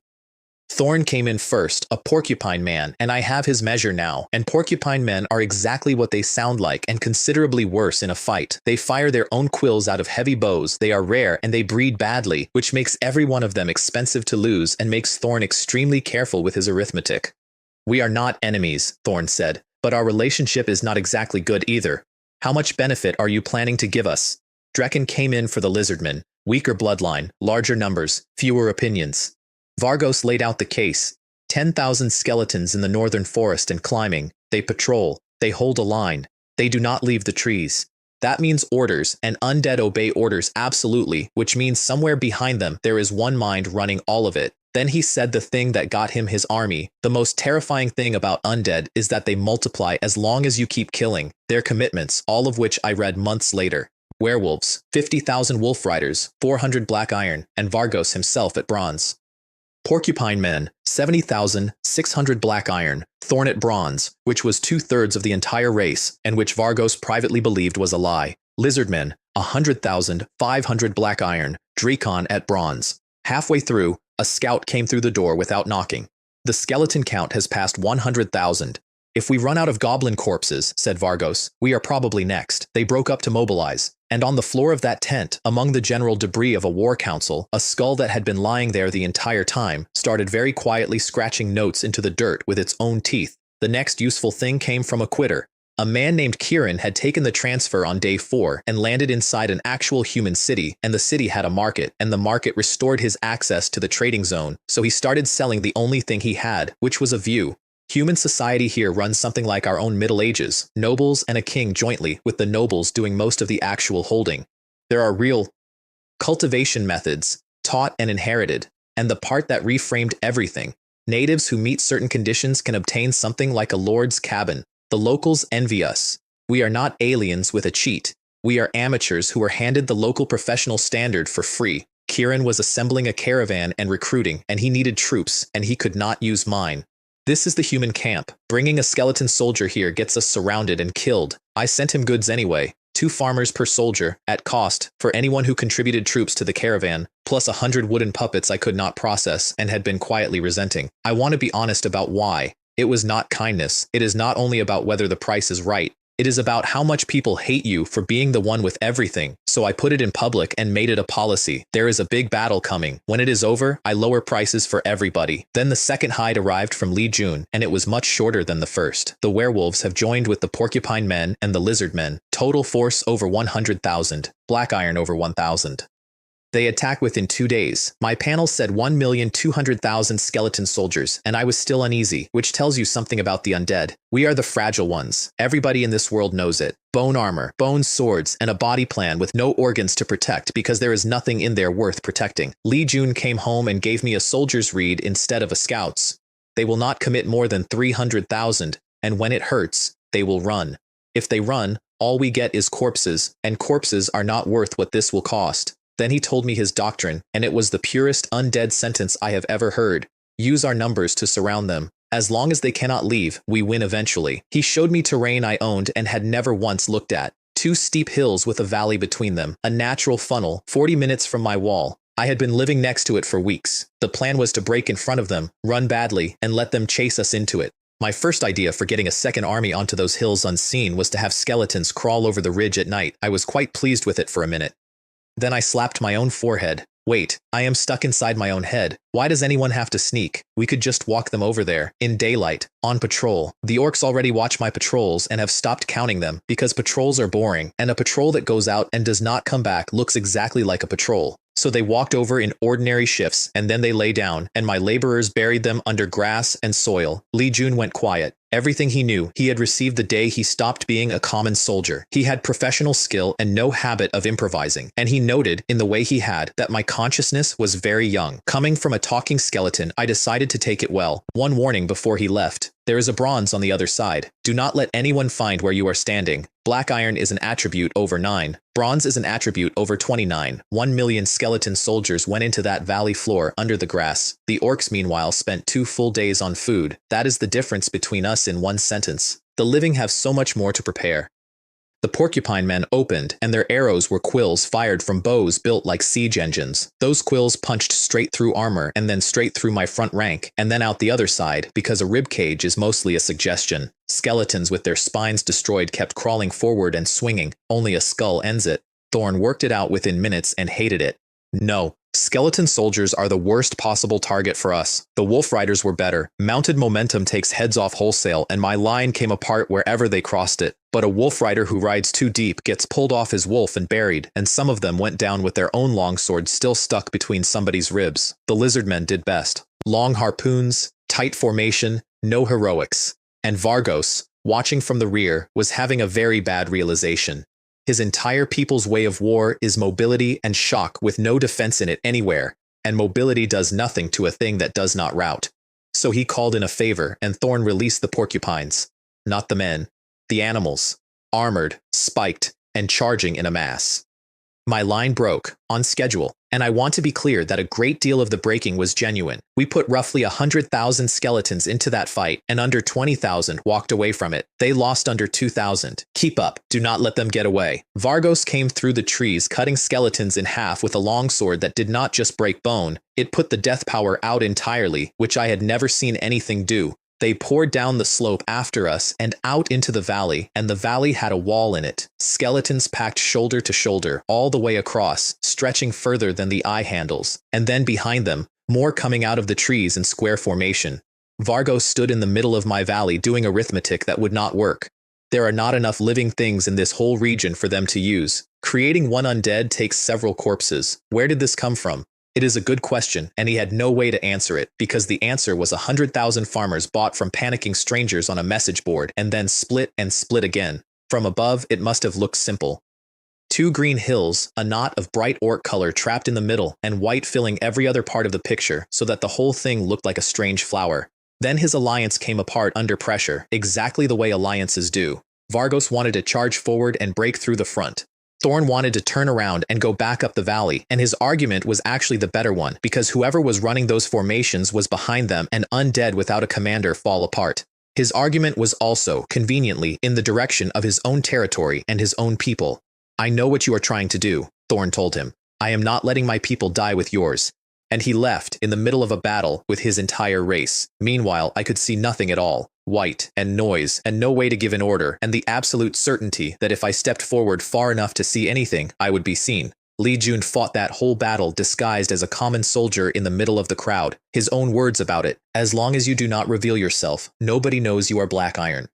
Thorn came in first, a porcupine man, and I have his measure now, and porcupine men are exactly what they sound like and considerably worse in a fight. They fire their own quills out of heavy bows, they are rare, and they breed badly, which makes every one of them expensive to lose and makes Thorn extremely careful with his arithmetic. We are not enemies, Thorn said, but our relationship is not exactly good either. How much benefit are you planning to give us? Drekken came in for the lizardmen, weaker bloodline, larger numbers, fewer opinions. Vargos laid out the case. 10,000 skeletons in the northern forest and climbing. They patrol. They hold a line. They do not leave the trees. That means orders, and undead obey orders absolutely, which means somewhere behind them there is one mind running all of it. Then he said the thing that got him his army. The most terrifying thing about undead is that they multiply as long as you keep killing. Their commitments, all of which I read months later. Werewolves, 50,000 wolf riders, 400 black iron, and Vargos himself at bronze. Porcupine men, 70,600 black iron, Thorn at bronze, which was 2/3 of the entire race, and which Vargos privately believed was a lie. Lizardmen, 100,500 black iron, Drekon at bronze. Halfway through, a scout came through the door without knocking. The skeleton count has passed 100,000. If we run out of goblin corpses, said Vargos, we are probably next. They broke up to mobilize. And on the floor of that tent, among the general debris of a war council, a skull that had been lying there the entire time started very quietly scratching notes into the dirt with its own teeth. The next useful thing came from a quitter. A man named Kieran had taken the transfer on day 4 and landed inside an actual human city, and the city had a market, and the market restored his access to the trading zone, so he started selling the only thing he had, which was a view. Human society here runs something like our own Middle Ages, nobles and a king jointly, with the nobles doing most of the actual holding. There are real cultivation methods, taught and inherited, and the part that reframed everything. Natives who meet certain conditions can obtain something like a lord's cabin. The locals envy us. We are not aliens with a cheat. We are amateurs who were handed the local professional standard for free. Kieran was assembling a caravan and recruiting, and he needed troops, and he could not use mine. This is the human camp. Bringing a skeleton soldier here gets us surrounded and killed. I sent him goods anyway. 2 farmers per soldier, at cost, for anyone who contributed troops to the caravan, plus 100 wooden puppets I could not process and had been quietly resenting. I want to be honest about why. It was not kindness. It is not only about whether the price is right. It is about how much people hate you for being the one with everything. So I put it in public and made it a policy. There is a big battle coming. When it is over, I lower prices for everybody. Then the second hide arrived from Lee Jun, and it was much shorter than the first. The werewolves have joined with the porcupine men and the lizard men. Total force over 100,000. Black iron over 1,000. They attack within 2 days. My panel said 1,200,000 skeleton soldiers, and I was still uneasy, which tells you something about the undead. We are the fragile ones. Everybody in this world knows it. Bone armor, bone swords, and a body plan with no organs to protect because there is nothing in there worth protecting. Lee Jun came home and gave me a soldier's reed instead of a scout's. They will not commit more than 300,000, and when it hurts, they will run. If they run, all we get is corpses, and corpses are not worth what this will cost. Then he told me his doctrine, and it was the purest undead sentence I have ever heard. Use our numbers to surround them. As long as they cannot leave, we win eventually. He showed me terrain I owned and had never once looked at. 2 steep hills with a valley between them, a natural funnel, 40 minutes from my wall. I had been living next to it for weeks. The plan was to break in front of them, run badly, and let them chase us into it. My first idea for getting a second army onto those hills unseen was to have skeletons crawl over the ridge at night. I was quite pleased with it for a minute. Then I slapped my own forehead. Wait, I am stuck inside my own head. Why does anyone have to sneak? We could just walk them over there, in daylight, on patrol. The orcs already watch my patrols and have stopped counting them, because patrols are boring, and a patrol that goes out and does not come back looks exactly like a patrol. So they walked over in ordinary shifts, and then they lay down, and my laborers buried them under grass and soil. Lee Jun went quiet. Everything he knew, he had received the day he stopped being a common soldier. He had professional skill and no habit of improvising, and he noted, in the way he had, that my consciousness was very young. Coming from a talking skeleton, I decided to take it well. One warning before he left. There is a bronze on the other side. Do not let anyone find where you are standing. Black iron is an attribute over 9. Bronze is an attribute over 29. 1 million skeleton soldiers went into that valley floor under the grass. The orcs, meanwhile, spent 2 full days on food. That is the difference between us in one sentence. The living have so much more to prepare. The porcupine men opened, and their arrows were quills fired from bows built like siege engines. Those quills punched straight through armor and then straight through my front rank, and then out the other side, because a rib cage is mostly a suggestion. Skeletons with their spines destroyed kept crawling forward and swinging. Only a skull ends it. Thorn worked it out within minutes and hated it. No. Skeleton soldiers are the worst possible target for us. The wolf riders were better. Mounted momentum takes heads off wholesale, and my line came apart wherever they crossed it. But a wolf rider who rides too deep gets pulled off his wolf and buried, and some of them went down with their own longsword still stuck between somebody's ribs. The lizardmen did best. Long harpoons, tight formation, no heroics. And Vargos, watching from the rear, was having a very bad realization. His entire people's way of war is mobility and shock with no defense in it anywhere, and mobility does nothing to a thing that does not rout. So he called in a favor, and Thorn released the porcupines. Not the men. The animals. Armored, spiked, and charging in a mass. My line broke, on schedule, and I want to be clear that a great deal of the breaking was genuine. We put roughly 100,000 skeletons into that fight, and under 20,000 walked away from it. They lost under 2,000. Keep up. Do not let them get away. Vargos came through the trees, cutting skeletons in half with a longsword that did not just break bone, it put the death power out entirely, which I had never seen anything do. They poured down the slope after us and out into the valley, and the valley had a wall in it. Skeletons packed shoulder to shoulder, all the way across, stretching further than the eye handles. And then behind them, more coming out of the trees in square formation. Vargos stood in the middle of my valley doing arithmetic that would not work. There are not enough living things in this whole region for them to use. Creating one undead takes several corpses. Where did this come from? It is a good question, and he had no way to answer it, because the answer was 100,000 farmers bought from panicking strangers on a message board, and then split and split again. From above, it must have looked simple. 2 green hills, a knot of bright orc color trapped in the middle, and white filling every other part of the picture, so that the whole thing looked like a strange flower. Then his alliance came apart under pressure, exactly the way alliances do. Vargos wanted to charge forward and break through the front. Thorn wanted to turn around and go back up the valley, and his argument was actually the better one, because whoever was running those formations was behind them, and undead without a commander fall apart. His argument was also, conveniently, in the direction of his own territory and his own people. I know what you are trying to do, Thorn told him. I am not letting my people die with yours. And he left, in the middle of a battle, with his entire race. Meanwhile, I could see nothing at all. White, and noise, and no way to give an order, and the absolute certainty that if I stepped forward far enough to see anything, I would be seen. Li Jun fought that whole battle disguised as a common soldier in the middle of the crowd. His own words about it: as long as you do not reveal yourself, nobody knows you are Black Iron.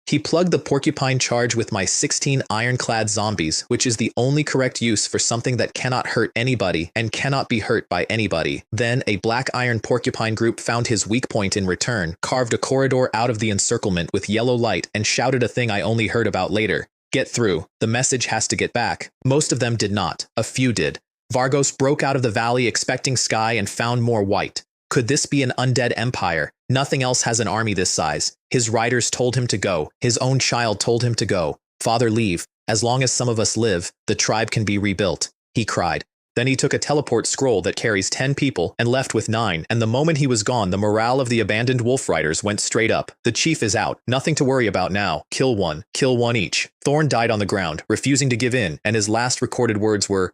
He plugged the porcupine charge with my 16 ironclad zombies, which is the only correct use for something that cannot hurt anybody and cannot be hurt by anybody. Then a Black Iron porcupine group found his weak point in return, carved a corridor out of the encirclement with yellow light, and shouted a thing I only heard about later. Get through. The message has to get back. Most of them did not. A few did. Vargos broke out of the valley expecting sky and found more white. Could this be an undead empire? Nothing else has an army this size. His riders told him to go. His own child told him to go. Father, leave. As long as some of us live, the tribe can be rebuilt. He cried. Then he took a teleport scroll that carries 10 people and left with 9, and the moment he was gone, the morale of the abandoned wolf riders went straight up. The chief is out. Nothing to worry about now. Kill one each. Thorn died on the ground, refusing to give in, and his last recorded words were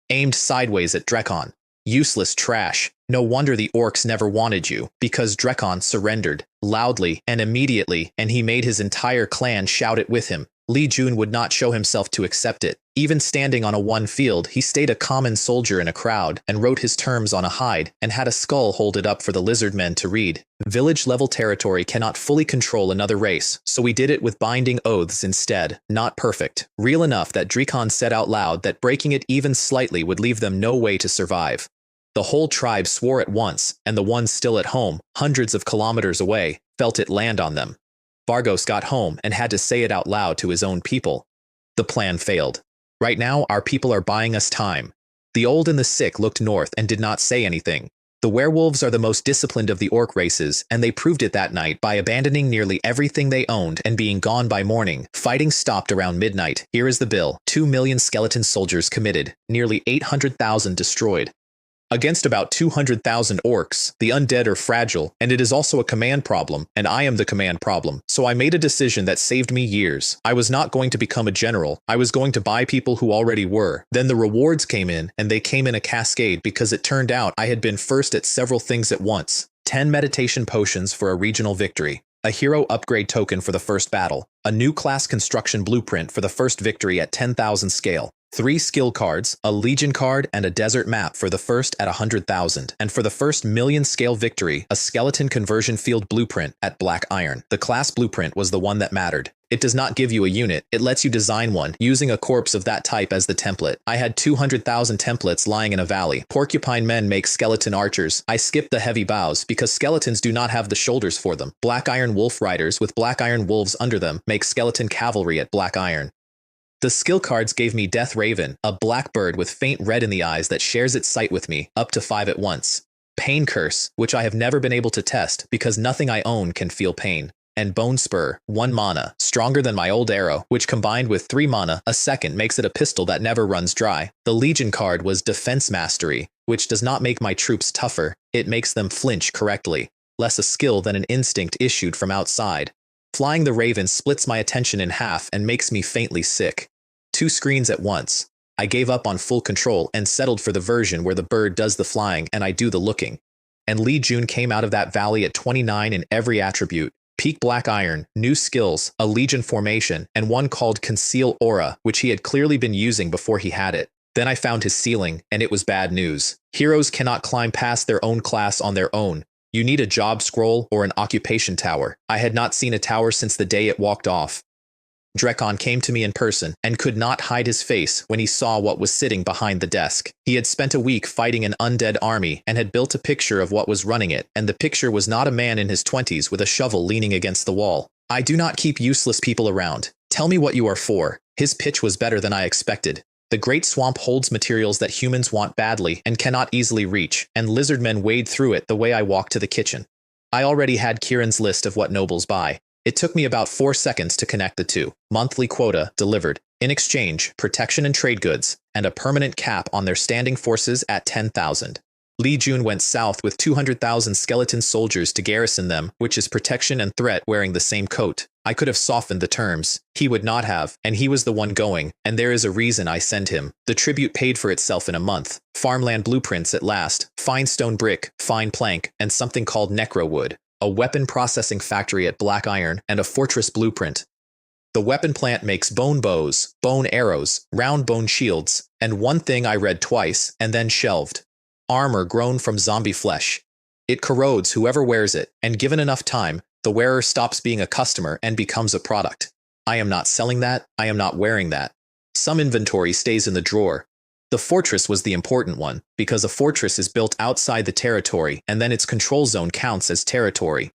aimed sideways at Drekon. Useless trash. No wonder the orcs never wanted you, because Drekon surrendered, loudly and immediately, and he made his entire clan shout it with him. Li Jun would not show himself to accept it. Even standing on a one field, he stayed a common soldier in a crowd, and wrote his terms on a hide, and had a skull hold it up for the lizard men to read. Village-level territory cannot fully control another race, so we did it with binding oaths instead. Not perfect. Real enough that Drekon said out loud that breaking it even slightly would leave them no way to survive. The whole tribe swore at once, and the ones still at home, hundreds of kilometers away, felt it land on them. Vargos got home and had to say it out loud to his own people. The plan failed. Right now, our people are buying us time. The old and the sick looked north and did not say anything. The werewolves are the most disciplined of the orc races, and they proved it that night by abandoning nearly everything they owned and being gone by morning. Fighting stopped around midnight. Here is the bill. 2 million skeleton soldiers committed, nearly 800,000 destroyed. Against about 200,000 orcs, the undead are fragile, and it is also a command problem, and I am the command problem. So I made a decision that saved me years. I was not going to become a general. I was going to buy people who already were. Then the rewards came in, and they came in a cascade because it turned out I had been first at several things at once. 10 meditation potions for a regional victory. A hero upgrade token for the first battle. A new class construction blueprint for the first victory at 10,000 scale. 3 skill cards, a legion card, and a desert map for the first at 100,000. And for the first million scale victory, a skeleton conversion field blueprint at Black Iron. The class blueprint was the one that mattered. It does not give you a unit, it lets you design one, using a corpse of that type as the template. I had 200,000 templates lying in a valley. Porcupine men make skeleton archers. I skipped the heavy bows because skeletons do not have the shoulders for them. Black Iron wolf riders with black iron wolves under them make skeleton cavalry at Black Iron. The skill cards gave me Death Raven, a black bird with faint red in the eyes that shares its sight with me, up to 5 at once. Pain Curse, which I have never been able to test because nothing I own can feel pain. And Bone Spur, 1 mana, stronger than my old arrow, which combined with 3 mana, a second makes it a pistol that never runs dry. The Legion card was Defense Mastery, which does not make my troops tougher, it makes them flinch correctly. Less a skill than an instinct issued from outside. Flying the Raven splits my attention in half and makes me faintly sick. 2 screens at once. I gave up on full control and settled for the version where the bird does the flying and I do the looking. And Lee Jun came out of that valley at 29 in every attribute. Peak Black Iron, new skills, a Legion formation, and one called Conceal Aura, which he had clearly been using before he had it. Then I found his ceiling, and it was bad news. Heroes cannot climb past their own class on their own. You need a job scroll or an occupation tower. I had not seen a tower since the day it walked off. Drekon came to me in person and could not hide his face when he saw what was sitting behind the desk. He had spent a week fighting an undead army and had built a picture of what was running it, and the picture was not a man in his 20s with a shovel leaning against the wall. I do not keep useless people around. Tell me what you are for. His pitch was better than I expected. The Great Swamp holds materials that humans want badly and cannot easily reach, and lizardmen wade through it the way I walk to the kitchen. I already had Kieran's list of what nobles buy. It took me about 4 seconds to connect the two. Monthly quota delivered. In exchange, protection and trade goods, and a permanent cap on their standing forces at 10,000. Lee Jun went south with 200,000 skeleton soldiers to garrison them, which is protection and threat wearing the same coat. I could have softened the terms. He would not have, and he was the one going, and there is a reason I send him. The tribute paid for itself in a month. Farmland blueprints at last. Fine stone brick, fine plank, and something called necrowood. A weapon processing factory at Black Iron, and a fortress blueprint. The weapon plant makes bone bows, bone arrows, round bone shields, and one thing I read twice and then shelved. Armor grown from zombie flesh. It corrodes whoever wears it, and given enough time, the wearer stops being a customer and becomes a product. I am not selling that, I am not wearing that. Some inventory stays in the drawer. The fortress was the important one, because a fortress is built outside the territory and then its control zone counts as territory.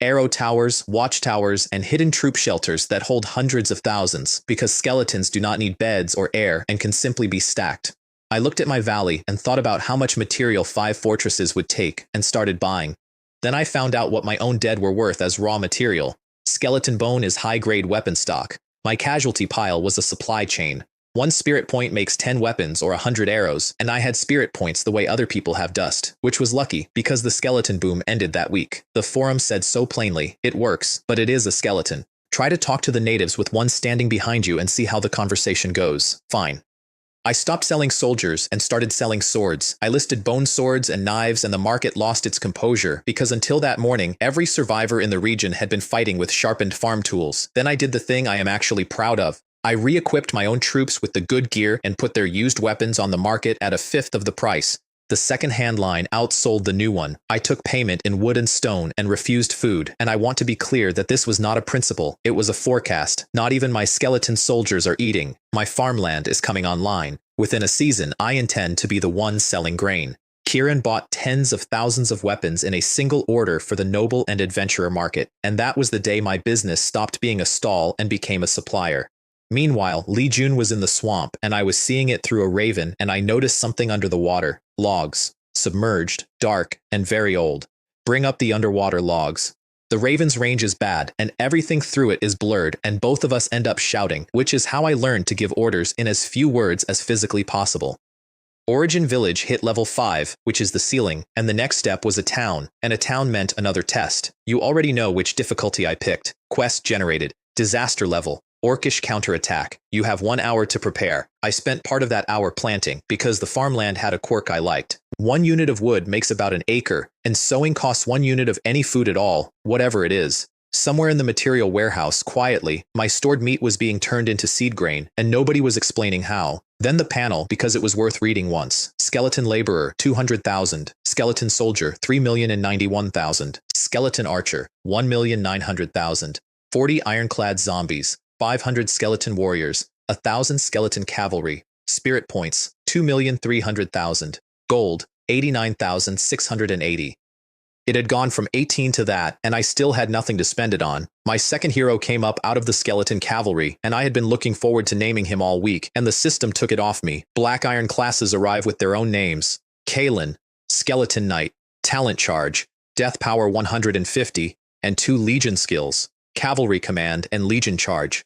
Arrow towers, watchtowers, and hidden troop shelters that hold hundreds of thousands, because skeletons do not need beds or air and can simply be stacked. I looked at my valley and thought about how much material 5 fortresses would take and started buying. Then I found out what my own dead were worth as raw material. Skeleton bone is high-grade weapon stock. My casualty pile was a supply chain. 1 spirit point makes 10 weapons or 100 arrows, and I had spirit points the way other people have dust, which was lucky because the skeleton boom ended that week. The forum said so plainly, it works, but it is a skeleton. Try to talk to the natives with one standing behind you and see how the conversation goes. Fine. I stopped selling soldiers and started selling swords. I listed bone swords and knives, and the market lost its composure because until that morning, every survivor in the region had been fighting with sharpened farm tools. Then I did the thing I am actually proud of. I re-equipped my own troops with the good gear and put their used weapons on the market at 1/5 of the price. The second-hand line outsold the new one. I took payment in wood and stone and refused food, and I want to be clear that this was not a principle, it was a forecast. Not even my skeleton soldiers are eating. My farmland is coming online. Within a season, I intend to be the one selling grain. Kieran bought tens of thousands of weapons in a single order for the noble and adventurer market, and that was the day my business stopped being a stall and became a supplier. Meanwhile, Li Jun was in the swamp, and I was seeing it through a raven, and I noticed something under the water. Logs. Submerged, dark, and very old. Bring up the underwater logs. The raven's range is bad, and everything through it is blurred, and both of us end up shouting, which is how I learned to give orders in as few words as physically possible. Origin Village hit level 5, which is the ceiling, and the next step was a town, and a town meant another test. You already know which difficulty I picked. Quest generated. Disaster level. Orcish counterattack. You have 1 hour to prepare. I spent part of that hour planting, because the farmland had a quirk I liked. 1 unit of wood makes about an acre, and sowing costs 1 unit of any food at all, whatever it is. Somewhere in the material warehouse, quietly, my stored meat was being turned into seed grain, and nobody was explaining how. Then the panel, because it was worth reading once. Skeleton Laborer, 200,000. Skeleton Soldier, 3,091,000. Skeleton Archer, 1,900,000. 40 Ironclad Zombies. 500 Skeleton Warriors, 1,000 Skeleton Cavalry, Spirit Points, 2,300,000, Gold, 89,680. It had gone from 18 to that, and I still had nothing to spend it on. My second hero came up out of the Skeleton Cavalry, and I had been looking forward to naming him all week, and the system took it off me. Black Iron classes arrive with their own names. Kalen, Skeleton Knight, Talent Charge, Death Power 150, and 2 Legion skills, Cavalry Command and Legion Charge.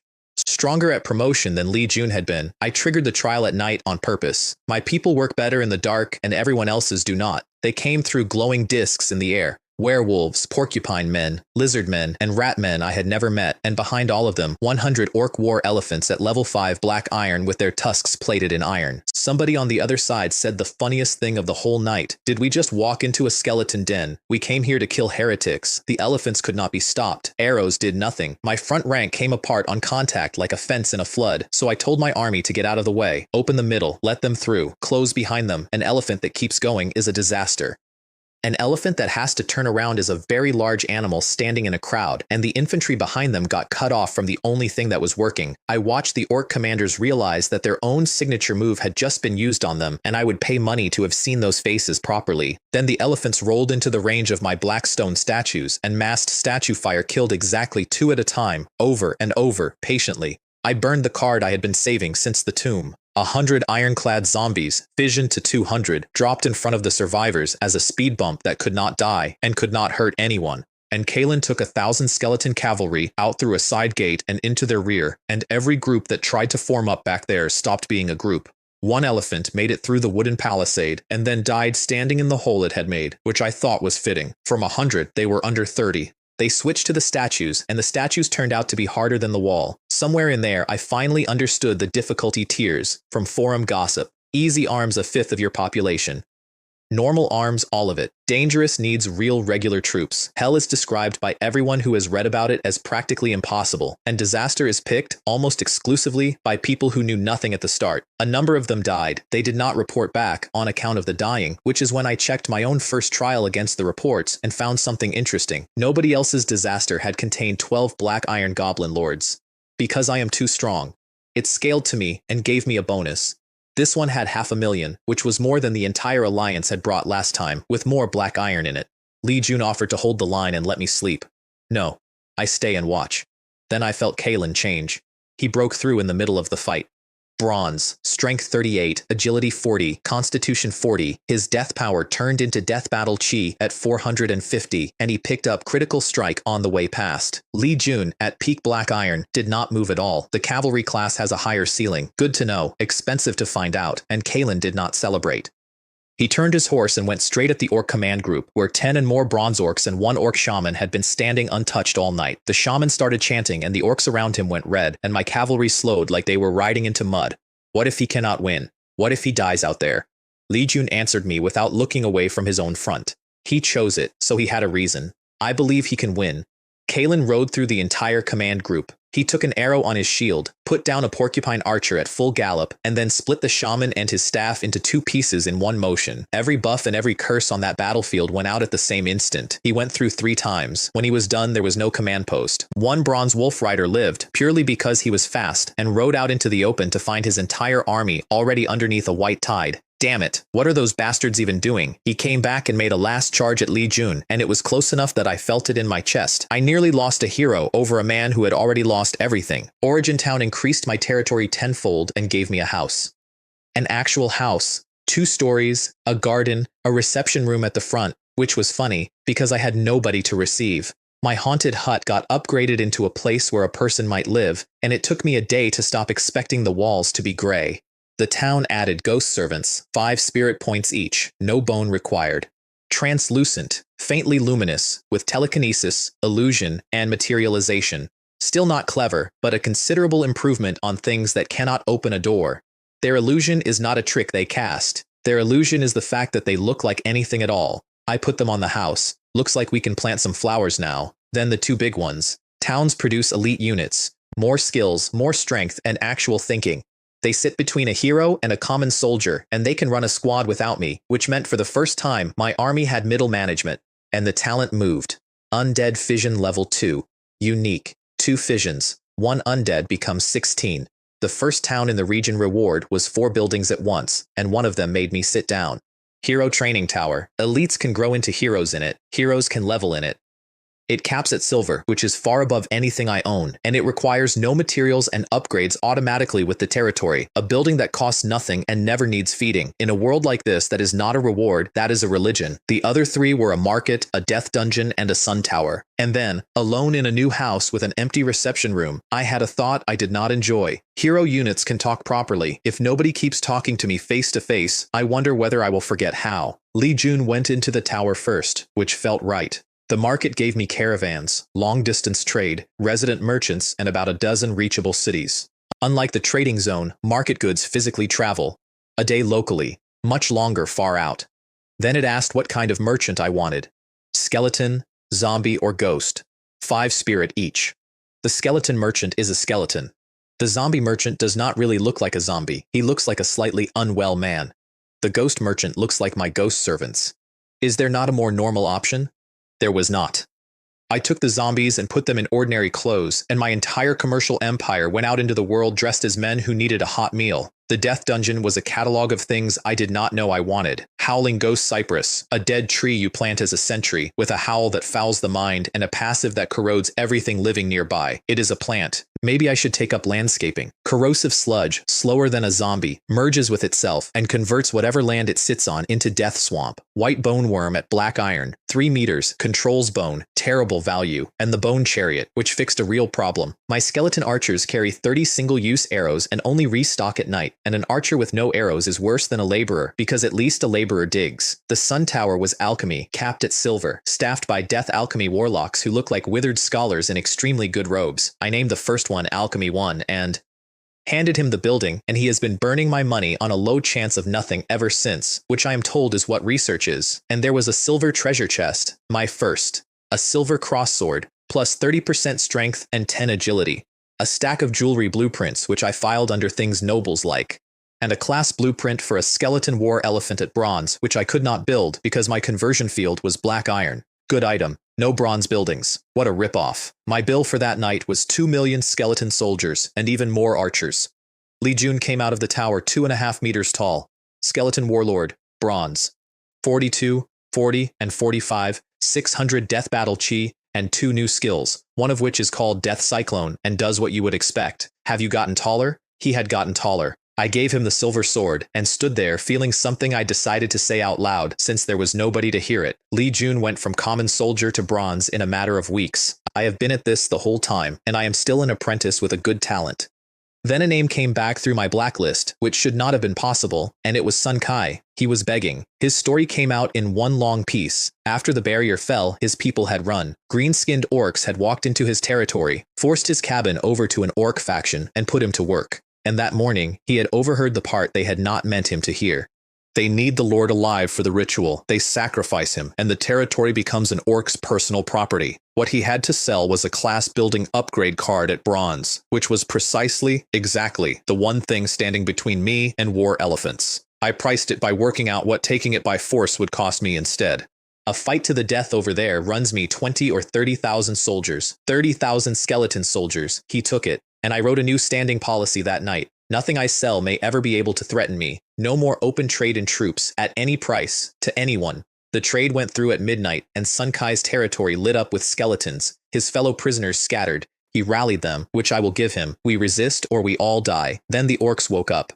Stronger at promotion than Li Jun had been, I triggered the trial at night on purpose. My people work better in the dark, and everyone else's do not. They came through glowing discs in the air. Werewolves, porcupine men, lizard men, and rat men I had never met, and behind all of them, 100 orc war elephants at level 5 black iron with their tusks plated in iron. Somebody on the other side said the funniest thing of the whole night. Did we just walk into a skeleton den? We came here to kill heretics. The elephants could not be stopped. Arrows did nothing. My front rank came apart on contact like a fence in a flood, so I told my army to get out of the way, open the middle, let them through, close behind them. An elephant that keeps going is a disaster. An elephant that has to turn around is a very large animal standing in a crowd, and the infantry behind them got cut off from the only thing that was working. I watched the orc commanders realize that their own signature move had just been used on them, and I would pay money to have seen those faces properly. Then the elephants rolled into the range of my black stone statues, and massed statue fire killed exactly 2 at a time, over and over, patiently. I burned the card I had been saving since the tomb. 100 ironclad zombies, fissioned to 200, dropped in front of the survivors as a speed bump that could not die and could not hurt anyone. And Kalen took 1,000 skeleton cavalry out through a side gate and into their rear, and every group that tried to form up back there stopped being a group. 1 elephant made it through the wooden palisade and then died standing in the hole it had made, which I thought was fitting. From 100, they were under 30. They switched to the statues, and the statues turned out to be harder than the wall. Somewhere in there, I finally understood the difficulty tiers from forum gossip. Easy arms 1/5 of your population. Normal arms, all of it. Dangerous needs real regular troops. Hell is described by everyone who has read about it as practically impossible, and disaster is picked, almost exclusively, by people who knew nothing at the start. A number of them died. They did not report back on account of the dying, which is when I checked my own first trial against the reports and found something interesting. Nobody else's disaster had contained 12 black iron goblin lords. Because I am too strong. It scaled to me and gave me a bonus. This one had 500,000, which was more than the entire alliance had brought last time, with more black iron in it. Li Jun offered to hold the line and let me sleep. No. I stay and watch. Then I felt Kalen change. He broke through in the middle of the fight. Bronze, Strength 38, Agility 40, Constitution 40. His death power turned into Death Battle Chi at 450, and he picked up Critical Strike on the way past. Li Jun, at peak Black Iron, did not move at all. The cavalry class has a higher ceiling. Good to know, expensive to find out, and Kalen did not celebrate. He turned his horse and went straight at the orc command group, where 10 and more bronze orcs and 1 orc shaman had been standing untouched all night. The shaman started chanting and the orcs around him went red, and my cavalry slowed like they were riding into mud. What if he cannot win? What if he dies out there? Li Jun answered me without looking away from his own front. He chose it, so he had a reason. I believe he can win. Kalen rode through the entire command group. He took an arrow on his shield, put down a porcupine archer at full gallop, and then split the shaman and his staff into 2 pieces in one motion. Every buff and every curse on that battlefield went out at the same instant. He went through 3 times. When he was done, there was no command post. 1 bronze wolf rider lived, purely because he was fast, and rode out into the open to find his entire army already underneath a white tide. Damn it, what are those bastards even doing? He came back and made a last charge at Li Jun, and it was close enough that I felt it in my chest. I nearly lost a hero over a man who had already lost everything. Origin Town increased my territory tenfold and gave me a house. An actual house. 2 stories, a garden, a reception room at the front, which was funny, because I had nobody to receive. My haunted hut got upgraded into a place where a person might live, and it took me a day to stop expecting the walls to be gray. The town added ghost servants, 5 spirit points each, no bone required. Translucent, faintly luminous, with telekinesis, illusion, and materialization. Still not clever, but a considerable improvement on things that cannot open a door. Their illusion is not a trick they cast. Their illusion is the fact that they look like anything at all. I put them on the house. Looks like we can plant some flowers now. Then the 2 big ones. Towns produce elite units. More skills, more strength, and actual thinking. They sit between a hero and a common soldier, and they can run a squad without me, which meant for the first time my army had middle management. And the talent moved. Undead Fission Level 2. Unique. 2 fissions. 1 undead becomes 16. The first town in the region reward was 4 buildings at once, and one of them made me sit down. Hero Training Tower. Elites can grow into heroes in it. Heroes can level in it. It caps at silver, which is far above anything I own, and it requires no materials and upgrades automatically with the territory, a building that costs nothing and never needs feeding. In a world like this that is not a reward, that is a religion. The other 3 were a market, a death dungeon, and a sun tower. And then, alone in a new house with an empty reception room, I had a thought I did not enjoy. Hero units can talk properly. If nobody keeps talking to me face to face, I wonder whether I will forget how. Li Jun went into the tower first, which felt right. The market gave me caravans, long-distance trade, resident merchants, and about a dozen reachable cities. Unlike the trading zone, market goods physically travel. A day locally, much longer far out. Then it asked what kind of merchant I wanted. Skeleton, zombie, or ghost. 5 spirit each. The skeleton merchant is a skeleton. The zombie merchant does not really look like a zombie. He looks like a slightly unwell man. The ghost merchant looks like my ghost servants. Is there not a more normal option? There was not. I took the zombies and put them in ordinary clothes, and my entire commercial empire went out into the world dressed as men who needed a hot meal. The death dungeon was a catalog of things I did not know I wanted. Howling ghost cypress, a dead tree you plant as a sentry, with a howl that fouls the mind and a passive that corrodes everything living nearby. It is a plant. Maybe I should take up landscaping. Corrosive sludge, slower than a zombie, merges with itself and converts whatever land it sits on into death swamp. White bone worm at black iron, 3 meters, controls bone, terrible value, and the bone chariot, which fixed a real problem. My skeleton archers carry 30 single-use arrows and only restock at night, and an archer with no arrows is worse than a laborer, because at least a laborer digs. The sun tower was alchemy, capped at silver, staffed by death alchemy warlocks who look like withered scholars in extremely good robes. I named the first one Alchemy 1 and handed him the building, and he has been burning my money on a low chance of nothing ever since, which I am told is what research is. And there was a silver treasure chest, my first. A silver cross sword, plus 30% strength and 10 agility. A stack of jewelry blueprints which I filed under things nobles like. And a class blueprint for a skeleton war elephant at bronze, which I could not build because my conversion field was black iron. Good item. No bronze buildings. What a ripoff. My bill for that night was 2 million skeleton soldiers and even more archers. Li Jun came out of the tower 2.5 meters tall. Skeleton warlord, bronze. 42, 40, and 45, 600 death battle chi, and 2 new skills, one of which is called Death Cyclone and does what you would expect. Have you gotten taller? He had gotten taller. I gave him the silver sword and stood there feeling something I decided to say out loud since there was nobody to hear it. Li Jun went from common soldier to bronze in a matter of weeks. I have been at this the whole time, and I am still an apprentice with a good talent. Then a name came back through my blacklist, which should not have been possible, and it was Sun Kai. He was begging. His story came out in one long piece. After the barrier fell, his people had run. Green-skinned orcs had walked into his territory, forced his cabin over to an orc faction, and put him to work. And that morning, he had overheard the part they had not meant him to hear. They need the Lord alive for the ritual. They sacrifice him, and the territory becomes an orc's personal property. What he had to sell was a class-building upgrade card at bronze, which was exactly, the one thing standing between me and war elephants. I priced it by working out what taking it by force would cost me instead. A fight to the death over there runs me 20 or 30,000 soldiers, 30,000 skeleton soldiers. He took it. And I wrote a new standing policy that night. Nothing I sell may ever be able to threaten me. No more open trade in troops, at any price, to anyone. The trade went through at midnight, and Sun Kai's territory lit up with skeletons, his fellow prisoners scattered. He rallied them, which I will give him. We resist or we all die. Then the orcs woke up.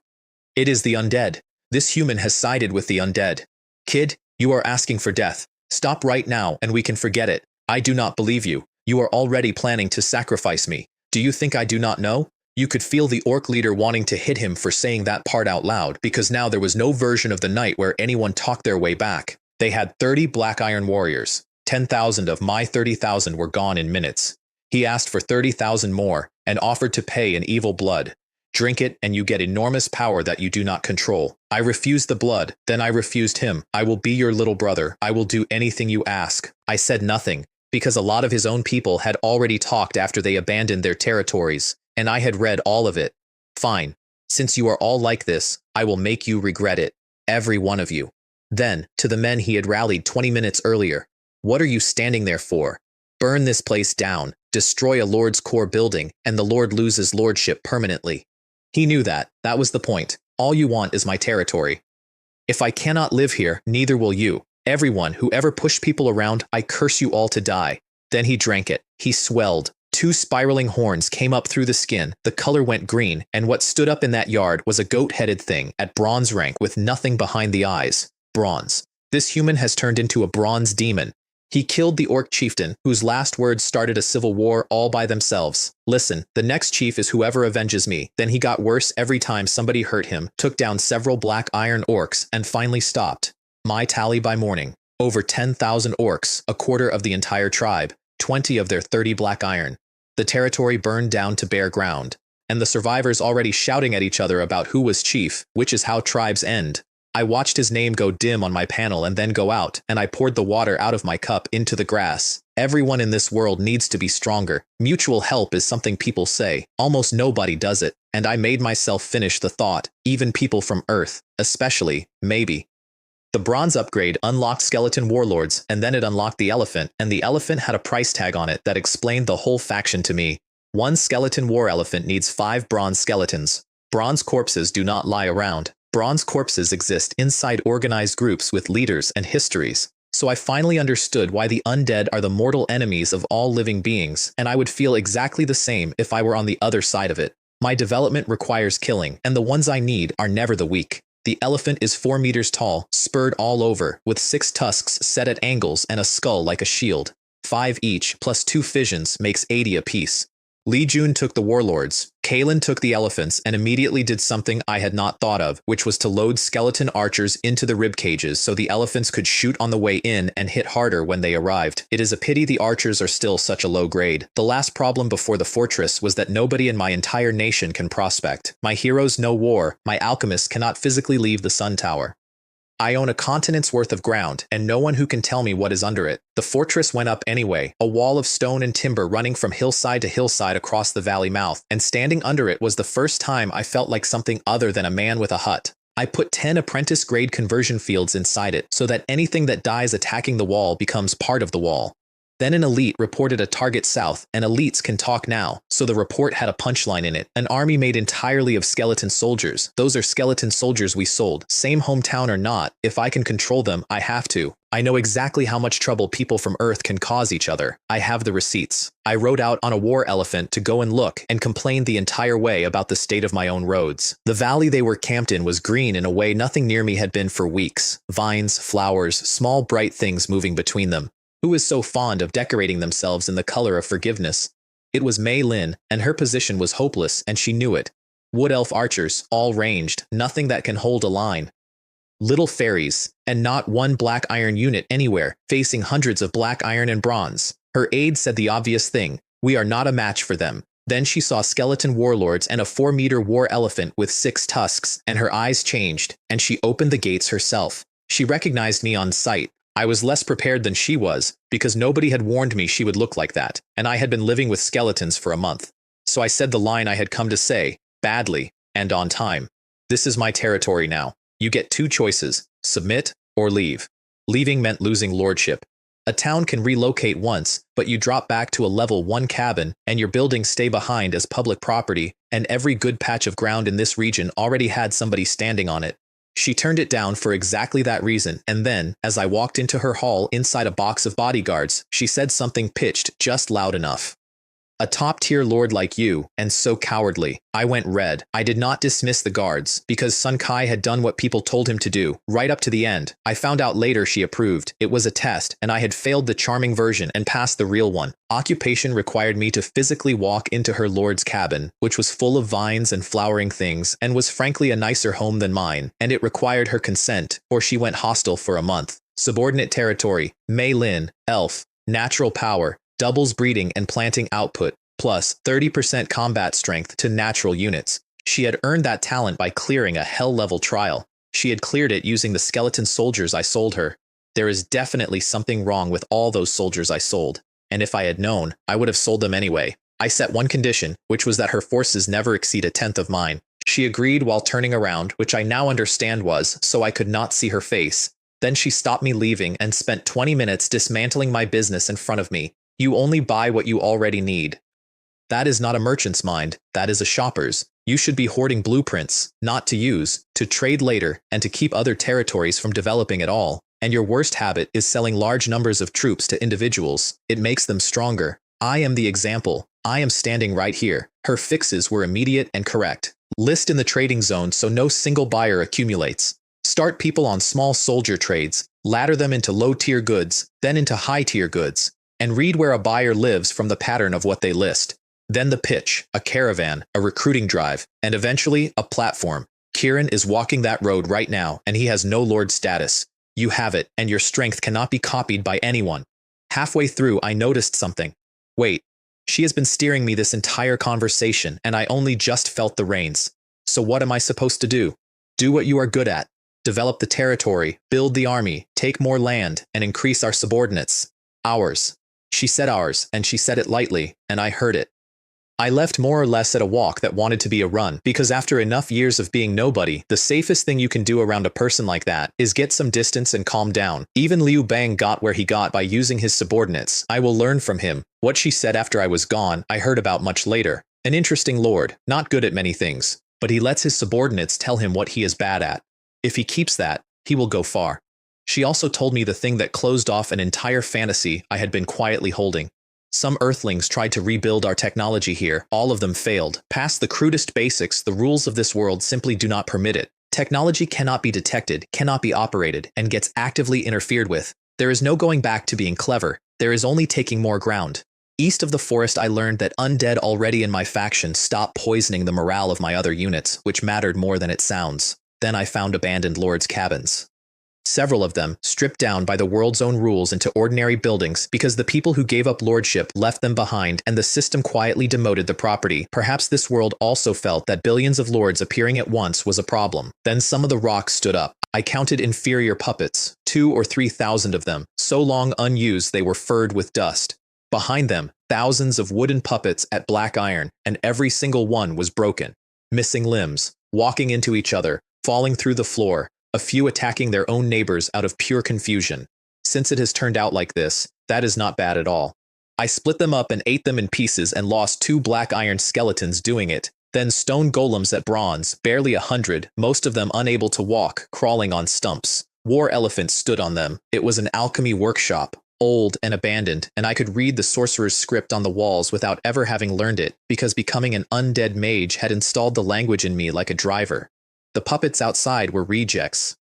It is the undead. This human has sided with the undead. Kid, you are asking for death. Stop right now and we can forget it. I do not believe you. You are already planning to sacrifice me. Do you think I do not know? You could feel the orc leader wanting to hit him for saying that part out loud, because now there was no version of the night where anyone talked their way back. They had 30 Black Iron warriors. 10,000 of my 30,000 were gone in minutes. He asked for 30,000 more and offered to pay in evil blood. Drink it and you get enormous power that you do not control. I refused the blood, then I refused him. I will be your little brother. I will do anything you ask. I said nothing, because a lot of his own people had already talked after they abandoned their territories, and I had read all of it. Fine. Since you are all like this, I will make you regret it. Every one of you. Then, to the men he had rallied 20 minutes earlier. What are you standing there for? Burn this place down, destroy a lord's core building, and the lord loses lordship permanently. He knew that. That was the point. All you want is my territory. If I cannot live here, neither will you. Everyone who ever pushed people around, I curse you all to die. Then he drank it. He swelled. 2 spiraling horns came up through the skin, the color went green, and what stood up in that yard was a goat-headed thing at bronze rank with nothing behind the eyes. Bronze. This human has turned into a bronze demon. He killed the orc chieftain, whose last words started a civil war all by themselves. Listen, the next chief is whoever avenges me. Then he got worse every time somebody hurt him, took down several Black Iron orcs, and finally stopped. My tally by morning. Over 10,000 orcs, a quarter of the entire tribe, 20 of their 30 Black Iron. The territory burned down to bare ground, and the survivors already shouting at each other about who was chief, which is how tribes end. I watched his name go dim on my panel and then go out, and I poured the water out of my cup into the grass. Everyone in this world needs to be stronger. Mutual help is something people say. Almost nobody does it, and I made myself finish the thought, even people from Earth, especially, maybe. The bronze upgrade unlocked skeleton warlords, and then it unlocked the elephant, and the elephant had a price tag on it that explained the whole faction to me. 1 skeleton war elephant needs 5 bronze skeletons. Bronze corpses do not lie around. Bronze corpses exist inside organized groups with leaders and histories. So I finally understood why the undead are the mortal enemies of all living beings, and I would feel exactly the same if I were on the other side of it. My development requires killing, and the ones I need are never the weak. The elephant is 4 meters tall, spurred all over, with 6 tusks set at angles and a skull like a shield. 5 each, plus 2 fissions, makes 80 apiece. Li Jun took the warlords, Kalen took the elephants, and immediately did something I had not thought of, which was to load skeleton archers into the rib cages so the elephants could shoot on the way in and hit harder when they arrived. It is a pity the archers are still such a low grade. The last problem before the fortress was that nobody in my entire nation can prospect. My heroes know war, my alchemists cannot physically leave the sun tower. I own a continent's worth of ground, and no one who can tell me what is under it. The fortress went up anyway, a wall of stone and timber running from hillside to hillside across the valley mouth, and standing under it was the first time I felt like something other than a man with a hut. I put 10 apprentice-grade conversion fields inside it, so that anything that dies attacking the wall becomes part of the wall. Then an elite reported a target south, and elites can talk now, so the report had a punchline in it. An army made entirely of skeleton soldiers. Those are skeleton soldiers we sold. Same hometown or not, if I can control them, I have to. I know exactly how much trouble people from Earth can cause each other. I have the receipts. I rode out on a war elephant to go and look, and complained the entire way about the state of my own roads. The valley they were camped in was green in a way nothing near me had been for weeks. Vines, flowers, small bright things moving between them. Who is so fond of decorating themselves in the color of forgiveness? It was Mei Lin, and her position was hopeless, and she knew it. Wood elf archers, all ranged, nothing that can hold a line. Little fairies, and not one Black Iron unit anywhere, facing hundreds of Black Iron and bronze. Her aide said the obvious thing, we are not a match for them. Then she saw skeleton warlords and a 4-meter war elephant with 6 tusks, and her eyes changed, and she opened the gates herself. She recognized me on sight. I was less prepared than she was, because nobody had warned me she would look like that, and I had been living with skeletons for a month. So I said the line I had come to say, badly, and on time. This is my territory now. You get 2 choices, submit or leave. Leaving meant losing lordship. A town can relocate once, but you drop back to a level 1 cabin, and your buildings stay behind as public property, and every good patch of ground in this region already had somebody standing on it. She turned it down for exactly that reason, and then, as I walked into her hall inside a box of bodyguards, she said something pitched just loud enough. A top-tier lord like you, and so cowardly. I went red. I did not dismiss the guards, because Sun Kai had done what people told him to do, right up to the end. I found out later she approved. It was a test, and I had failed the charming version and passed the real one. Occupation required me to physically walk into her lord's cabin, which was full of vines and flowering things, and was frankly a nicer home than mine, and it required her consent, or she went hostile for a month. Subordinate territory, Mei Lin, elf, natural power, doubles breeding and planting output, plus 30% combat strength to natural units. She had earned that talent by clearing a hell-level trial. She had cleared it using the skeleton soldiers I sold her. There is definitely something wrong with all those soldiers I sold, and if I had known, I would have sold them anyway. I set one condition, which was that her forces never exceed a tenth of mine. She agreed while turning around, which I now understand was so I could not see her face. Then she stopped me leaving and spent 20 minutes dismantling my business in front of me. You only buy what you already need. That is not a merchant's mind, that is a shopper's. You should be hoarding blueprints, not to use, to trade later, and to keep other territories from developing at all. And your worst habit is selling large numbers of troops to individuals. It makes them stronger. I am the example. I am standing right here. Her fixes were immediate and correct. List in the trading zone so no single buyer accumulates. Start people on small soldier trades, ladder them into low-tier goods, then into high-tier goods, and read where a buyer lives from the pattern of what they list. Then the pitch, a caravan, a recruiting drive, and eventually a platform. Kieran is walking that road right now, and he has no lord status. You have it, and your strength cannot be copied by anyone. Halfway through, I noticed something. Wait, she has been steering me this entire conversation, and I only just felt the reins. So what am I supposed to do? Do what you are good at. Develop the territory, build the army, take more land, and increase our subordinates. Ours. She said ours, and she said it lightly, and I heard it. I left more or less at a walk that wanted to be a run, because after enough years of being nobody, the safest thing you can do around a person like that is get some distance and calm down. Even Liu Bang got where he got by using his subordinates. I will learn from him. What she said after I was gone, I heard about much later. An interesting lord, not good at many things, but he lets his subordinates tell him what he is bad at. If he keeps that, he will go far. She also told me the thing that closed off an entire fantasy I had been quietly holding. Some Earthlings tried to rebuild our technology here. All of them failed. Past the crudest basics, the rules of this world simply do not permit it. Technology cannot be detected, cannot be operated, and gets actively interfered with. There is no going back to being clever. There is only taking more ground. East of the forest, I learned that undead already in my faction stopped poisoning the morale of my other units, which mattered more than it sounds. Then I found abandoned lords' cabins. Several of them, stripped down by the world's own rules into ordinary buildings because the people who gave up lordship left them behind and the system quietly demoted the property. Perhaps this world also felt that billions of lords appearing at once was a problem. Then some of the rocks stood up. I counted inferior puppets, 2,000 or 3,000 of them, so long unused they were furred with dust. Behind them, thousands of wooden puppets at black iron, and every single one was broken. Missing limbs, walking into each other, falling through the floor, a few attacking their own neighbors out of pure confusion. Since it has turned out like this, that is not bad at all. I split them up and ate them in pieces and lost 2 black iron skeletons doing it. Then stone golems at bronze, barely 100, most of them unable to walk, crawling on stumps. War elephants stood on them. It was an alchemy workshop, old and abandoned, and I could read the sorcerer's script on the walls without ever having learned it, because becoming an undead mage had installed the language in me like a driver. The puppets outside were rejects.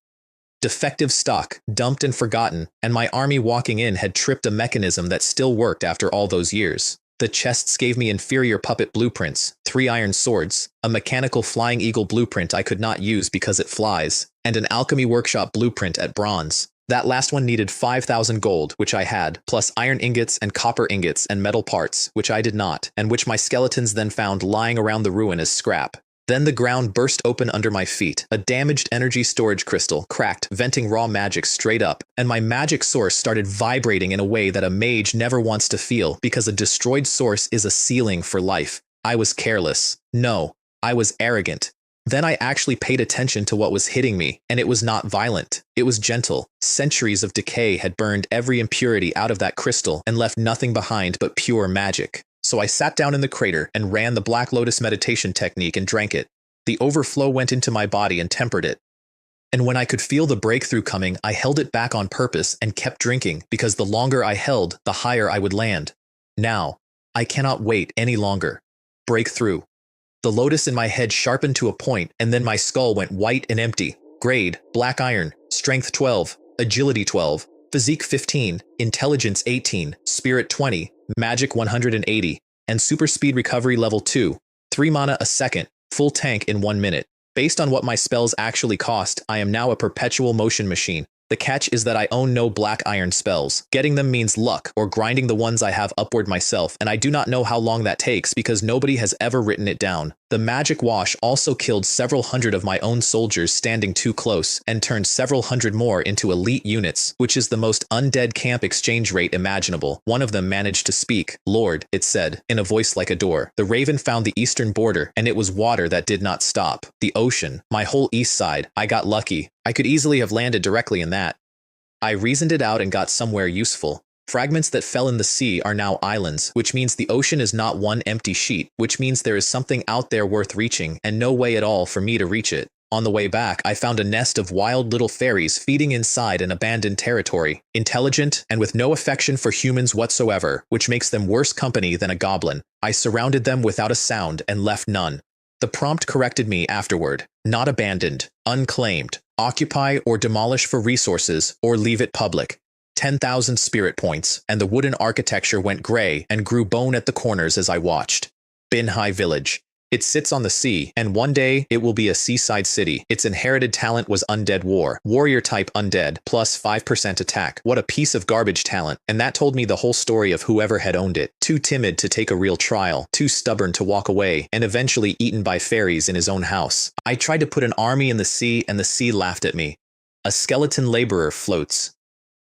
Defective stock, dumped and forgotten, and my army walking in had tripped a mechanism that still worked after all those years. The chests gave me inferior puppet blueprints, 3 iron swords, a mechanical flying eagle blueprint I could not use because it flies, and an alchemy workshop blueprint at bronze. That last one needed 5,000 gold, which I had, plus iron ingots and copper ingots and metal parts, which I did not, and which my skeletons then found lying around the ruin as scrap. Then the ground burst open under my feet. A damaged energy storage crystal cracked, venting raw magic straight up, and my magic source started vibrating in a way that a mage never wants to feel, because a destroyed source is a ceiling for life. I was careless. No, I was arrogant. Then I actually paid attention to what was hitting me, and it was not violent. It was gentle. Centuries of decay had burned every impurity out of that crystal and left nothing behind but pure magic. So I sat down in the crater and ran the Black Lotus meditation technique and drank it. The overflow went into my body and tempered it. And when I could feel the breakthrough coming, I held it back on purpose and kept drinking because the longer I held, the higher I would land. Now, I cannot wait any longer. Breakthrough. The lotus in my head sharpened to a point, and then my skull went white and empty. Grade, black iron, strength 12, agility 12, physique 15, intelligence 18, spirit 20, magic 180, and super speed recovery level 2, 3 mana a second, full tank in 1 minute. Based on what my spells actually cost, I am now a perpetual motion machine. The catch is that I own no black iron spells. Getting them means luck, or grinding the ones I have upward myself, and I do not know how long that takes because nobody has ever written it down. The magic wash also killed several hundred of my own soldiers standing too close, and turned several hundred more into elite units, which is the most undead camp exchange rate imaginable. One of them managed to speak. Lord, it said, in a voice like a door. The Raven found the eastern border, and it was water that did not stop. The ocean, my whole east side. I got lucky. I could easily have landed directly in that. I reasoned it out and got somewhere useful. Fragments that fell in the sea are now islands, which means the ocean is not one empty sheet, which means there is something out there worth reaching, and no way at all for me to reach it. On the way back, I found a nest of wild little fairies feeding inside an abandoned territory, intelligent and with no affection for humans whatsoever, which makes them worse company than a goblin. I surrounded them without a sound and left none. The prompt corrected me afterward. Not abandoned, unclaimed, occupy or demolish for resources, or leave it public. 10,000 spirit points, and the wooden architecture went gray and grew bone at the corners as I watched. Binhai Village. It sits on the sea, and one day it will be a seaside city. Its inherited talent was Undead War. Warrior type undead, plus 5% attack. What a piece of garbage talent. And that told me the whole story of whoever had owned it. Too timid to take a real trial, too stubborn to walk away, and eventually eaten by fairies in his own house. I tried to put an army in the sea, and the sea laughed at me. A skeleton laborer floats.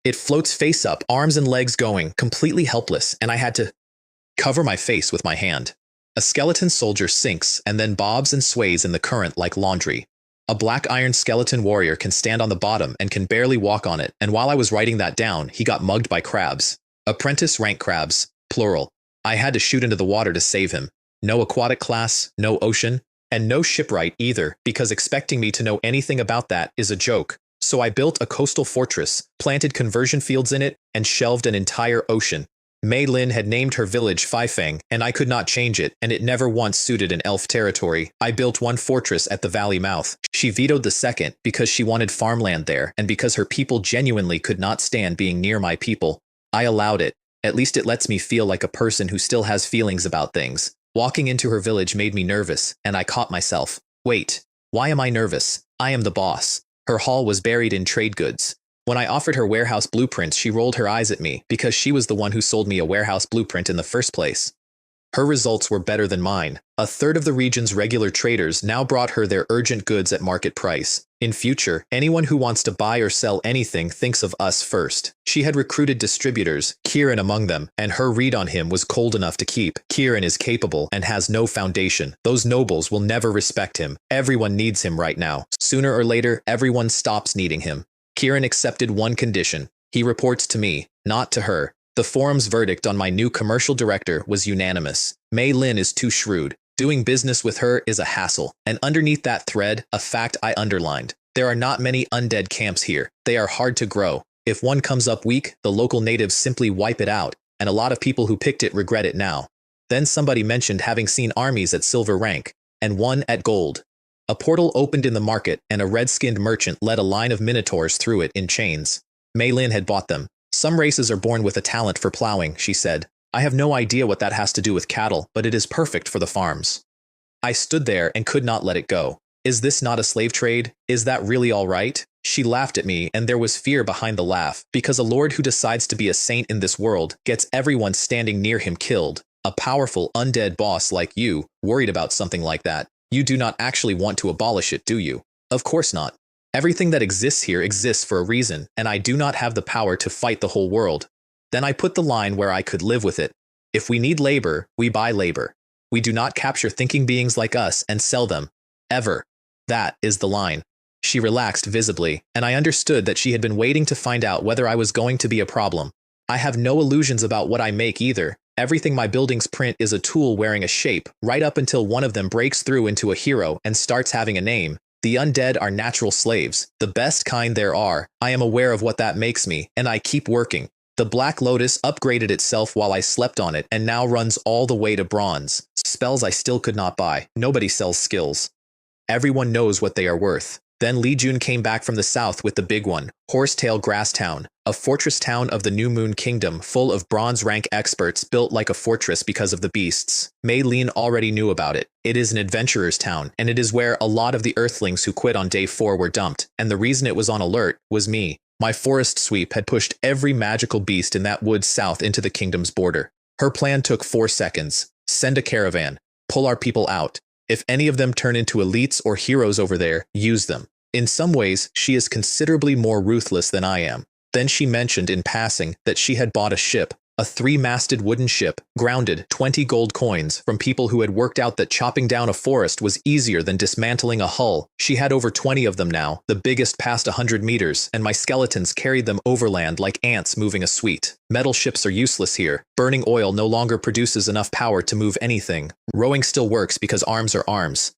It floats face up, arms and legs going, completely helpless, and I had to cover my face with my hand. A skeleton soldier sinks and then bobs and sways in the current like laundry. A black iron skeleton warrior can stand on the bottom and can barely walk on it, and while I was writing that down, he got mugged by crabs. Apprentice rank crabs, plural. I had to shoot into the water to save him. No aquatic class, no ocean, and no shipwright either, because expecting me to know anything about that is a joke. So I built a coastal fortress, planted conversion fields in it, and shelved an entire ocean. Mei Lin had named her village Faifeng, and I could not change it, and it never once suited an elf territory. I built one fortress at the valley mouth. She vetoed the second because she wanted farmland there, and because her people genuinely could not stand being near my people. I allowed it. At least it lets me feel like a person who still has feelings about things. Walking into her village made me nervous, and I caught myself. Wait, why am I nervous? I am the boss. Her hall was buried in trade goods. When I offered her warehouse blueprints, she rolled her eyes at me because she was the one who sold me a warehouse blueprint in the first place. Her results were better than mine. A third of the region's regular traders now brought her their urgent goods at market price. In future, anyone who wants to buy or sell anything thinks of us first. She had recruited distributors, Kieran among them, and her read on him was cold enough to keep. Kieran is capable and has no foundation. Those nobles will never respect him. Everyone needs him right now. Sooner or later, everyone stops needing him. Kieran accepted one condition. He reports to me, not to her. The forum's verdict on my new commercial director was unanimous. Mei Lin is too shrewd. Doing business with her is a hassle. And underneath that thread, a fact I underlined. There are not many undead camps here. They are hard to grow. If one comes up weak, the local natives simply wipe it out, and a lot of people who picked it regret it now. Then somebody mentioned having seen armies at silver rank, and one at gold. A portal opened in the market, and a red-skinned merchant led a line of minotaurs through it in chains. Mei Lin had bought them. Some races are born with a talent for plowing, she said. I have no idea what that has to do with cattle, but it is perfect for the farms. I stood there and could not let it go. Is this not a slave trade? Is that really all right? She laughed at me, and there was fear behind the laugh, because a lord who decides to be a saint in this world gets everyone standing near him killed. A powerful undead boss like you, worried about something like that. You do not actually want to abolish it, do you? Of course not. Everything that exists here exists for a reason, and I do not have the power to fight the whole world. Then I put the line where I could live with it. If we need labor, we buy labor. We do not capture thinking beings like us and sell them. Ever. That is the line. She relaxed visibly, and I understood that she had been waiting to find out whether I was going to be a problem. I have no illusions about what I make either. Everything my buildings print is a tool wearing a shape, right up until one of them breaks through into a hero and starts having a name. The undead are natural slaves, the best kind there are. I am aware of what that makes me, and I keep working. The Black Lotus upgraded itself while I slept on it and now runs all the way to bronze. Spells I still could not buy. Nobody sells skills. Everyone knows what they are worth. Then Li Jun came back from the south with the big one, Horsetail Grass Town, a fortress town of the New Moon Kingdom full of bronze rank experts built like a fortress because of the beasts. Mei Lin already knew about it. It is an adventurer's town, and it is where a lot of the earthlings who quit on day 4 were dumped, and the reason it was on alert was me. My forest sweep had pushed every magical beast in that wood south into the kingdom's border. Her plan took 4 seconds. Send a caravan. Pull our people out. If any of them turn into elites or heroes over there, use them. In some ways, she is considerably more ruthless than I am. Then she mentioned in passing that she had bought a ship, a 3-masted wooden ship, grounded 20 gold coins from people who had worked out that chopping down a forest was easier than dismantling a hull. She had over 20 of them now, the biggest past 100 meters, and my skeletons carried them overland like ants moving a suite. Metal ships are useless here. Burning oil no longer produces enough power to move anything. Rowing still works because arms are arms.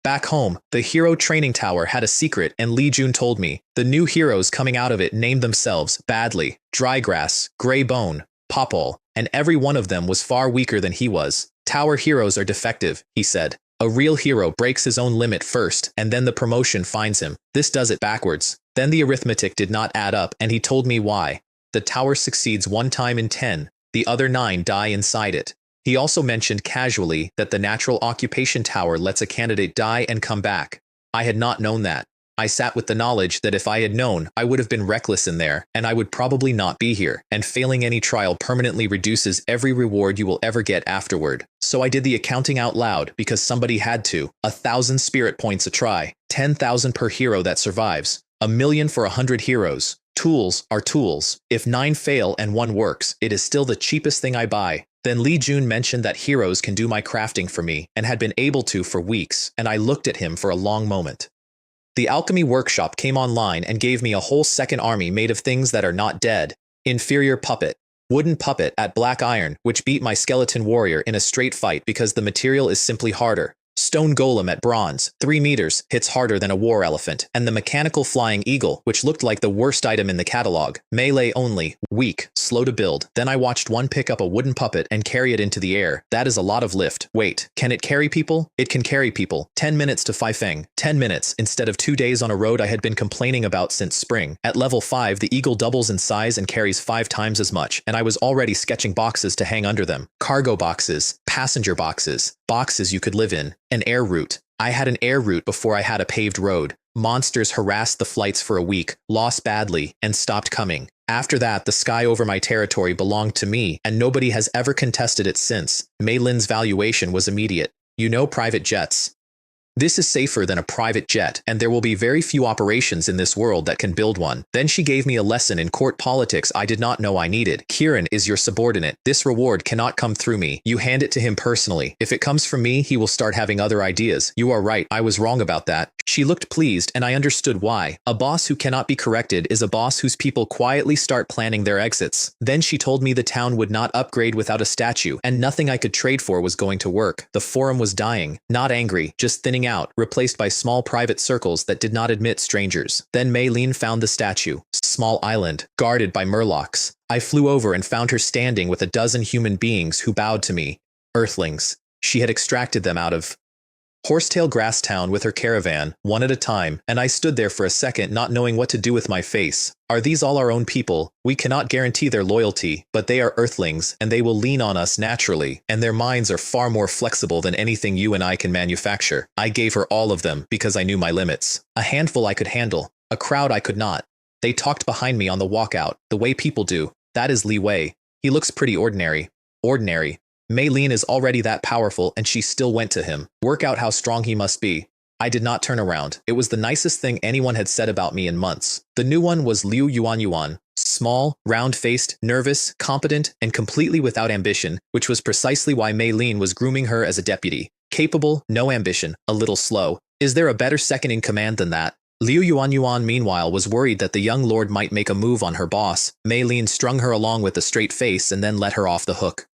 Back home, the Hero Training Tower had a secret, and Li Jun told me. The new heroes coming out of it named themselves Badly, Drygrass, Grey Bone, Popol, and every one of them was far weaker than he was. Tower heroes are defective, he said. A real hero breaks his own limit first, and then the promotion finds him. This does it backwards. Then the arithmetic did not add up, and he told me why. The tower succeeds 1 time in 10, the other 9 die inside it. He also mentioned casually that the natural occupation tower lets a candidate die and come back. I had not known that. I sat with the knowledge that if I had known, I would have been reckless in there, and I would probably not be here, and failing any trial permanently reduces every reward you will ever get afterward. So I did the accounting out loud because somebody had to. 1,000 spirit points a try, 10,000 per hero that survives, 1,000,000 for 100 heroes. Tools are tools. If 9 fail and 1 works, it is still the cheapest thing I buy. Then Li Jun mentioned that heroes can do my crafting for me, and had been able to for weeks, and I looked at him for a long moment. The alchemy workshop came online and gave me a whole second army made of things that are not dead. Inferior puppet. Wooden puppet at black iron, which beat my skeleton warrior in a straight fight because the material is simply harder. Stone golem at bronze, 3 meters, hits harder than a war elephant, and the mechanical flying eagle, which looked like the worst item in the catalog. Melee only, weak, slow to build. Then I watched one pick up a wooden puppet and carry it into the air. That is a lot of lift. Wait, can it carry people? It can carry people. 10 minutes to Faifeng. 10 minutes, instead of 2 days on a road I had been complaining about since spring. At level 5, the eagle doubles in size and carries 5 times as much, and I was already sketching boxes to hang under them. Cargo boxes, passenger boxes, boxes you could live in. An air route. I had an air route before I had a paved road. Monsters harassed the flights for a week, lost badly, and stopped coming. After that, the sky over my territory belonged to me, and nobody has ever contested it since. Mei Lin's valuation was immediate. You know, private jets. This is safer than a private jet, and there will be very few operations in this world that can build one. Then she gave me a lesson in court politics I did not know I needed. Kiran is your subordinate. This reward cannot come through me. You hand it to him personally. If it comes from me, he will start having other ideas. You are right, I was wrong about that. She looked pleased, and I understood why. A boss who cannot be corrected is a boss whose people quietly start planning their exits. Then she told me the town would not upgrade without a statue, and nothing I could trade for was going to work. The forum was dying. Not angry, just thinning out, replaced by small private circles that did not admit strangers. Then Mei Lin found the statue. Small island, guarded by murlocs. I flew over and found her standing with a dozen human beings who bowed to me. Earthlings. She had extracted them out of Horsetail Grass Town with her caravan, one at a time, and I stood there for a second not knowing what to do with my face. Are these all our own people? We cannot guarantee their loyalty, but they are Earthlings, and they will lean on us naturally, and their minds are far more flexible than anything you and I can manufacture. I gave her all of them because I knew my limits. A handful I could handle, a crowd I could not. They talked behind me on the walkout, the way people do. That is Li Wei. He looks pretty ordinary. Ordinary. Mei Lin is already that powerful, and she still went to him. Work out how strong he must be. I did not turn around. It was the nicest thing anyone had said about me in months. The new one was Liu Yuan. Small, round-faced, nervous, competent, and completely without ambition, which was precisely why Mei Lin was grooming her as a deputy. Capable, no ambition, a little slow. Is there a better second in command than that? Liu Yuan meanwhile was worried that the young lord might make a move on her boss. Mei Lin strung her along with a straight face and then let her off the hook.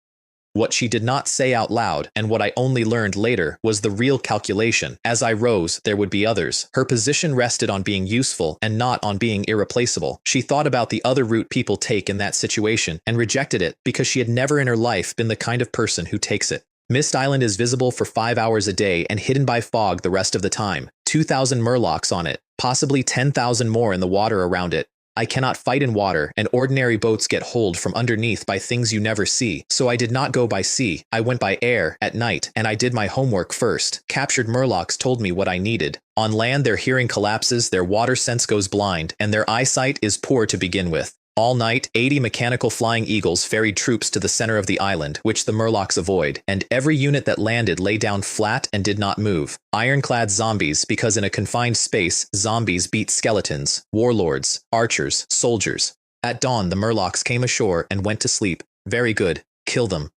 What she did not say out loud, and what I only learned later, was the real calculation. As I rose, there would be others. Her position rested on being useful and not on being irreplaceable. She thought about the other route people take in that situation and rejected it because she had never in her life been the kind of person who takes it. Mist Island is visible for 5 hours a day and hidden by fog the rest of the time. 2,000 murlocs on it, possibly 10,000 more in the water around it. I cannot fight in water, and ordinary boats get holed from underneath by things you never see. So I did not go by sea, I went by air, at night, and I did my homework first. Captured murlocs told me what I needed. On land their hearing collapses, their water sense goes blind, and their eyesight is poor to begin with. All night, 80 mechanical flying eagles ferried troops to the center of the island, which the murlocs avoid, and every unit that landed lay down flat and did not move. Ironclad zombies, because in a confined space, zombies beat skeletons, warlords, archers, soldiers. At dawn, the murlocs came ashore and went to sleep. Very good. Kill them.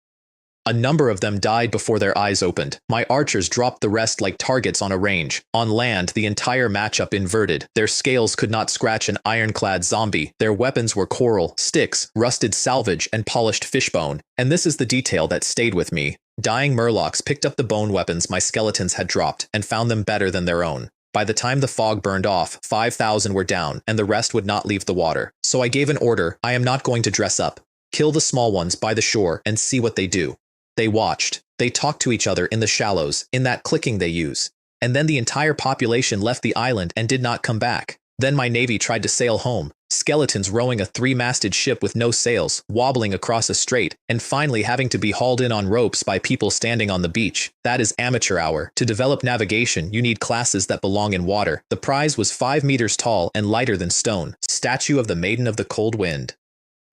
A number of them died before their eyes opened. My archers dropped the rest like targets on a range. On land, the entire matchup inverted. Their scales could not scratch an ironclad zombie. Their weapons were coral, sticks, rusted salvage, and polished fishbone. And this is the detail that stayed with me. Dying murlocs picked up the bone weapons my skeletons had dropped and found them better than their own. By the time the fog burned off, 5,000 were down, and the rest would not leave the water. So I gave an order: I am not going to dress up. Kill the small ones by the shore and see what they do. They watched. They talked to each other in the shallows, in that clicking they use. And then the entire population left the island and did not come back. Then my navy tried to sail home. Skeletons rowing a 3-masted ship with no sails, wobbling across a strait, and finally having to be hauled in on ropes by people standing on the beach. That is amateur hour. To develop navigation, you need classes that belong in water. The prize was 5 meters tall and lighter than stone. Statue of the Maiden of the Cold Wind.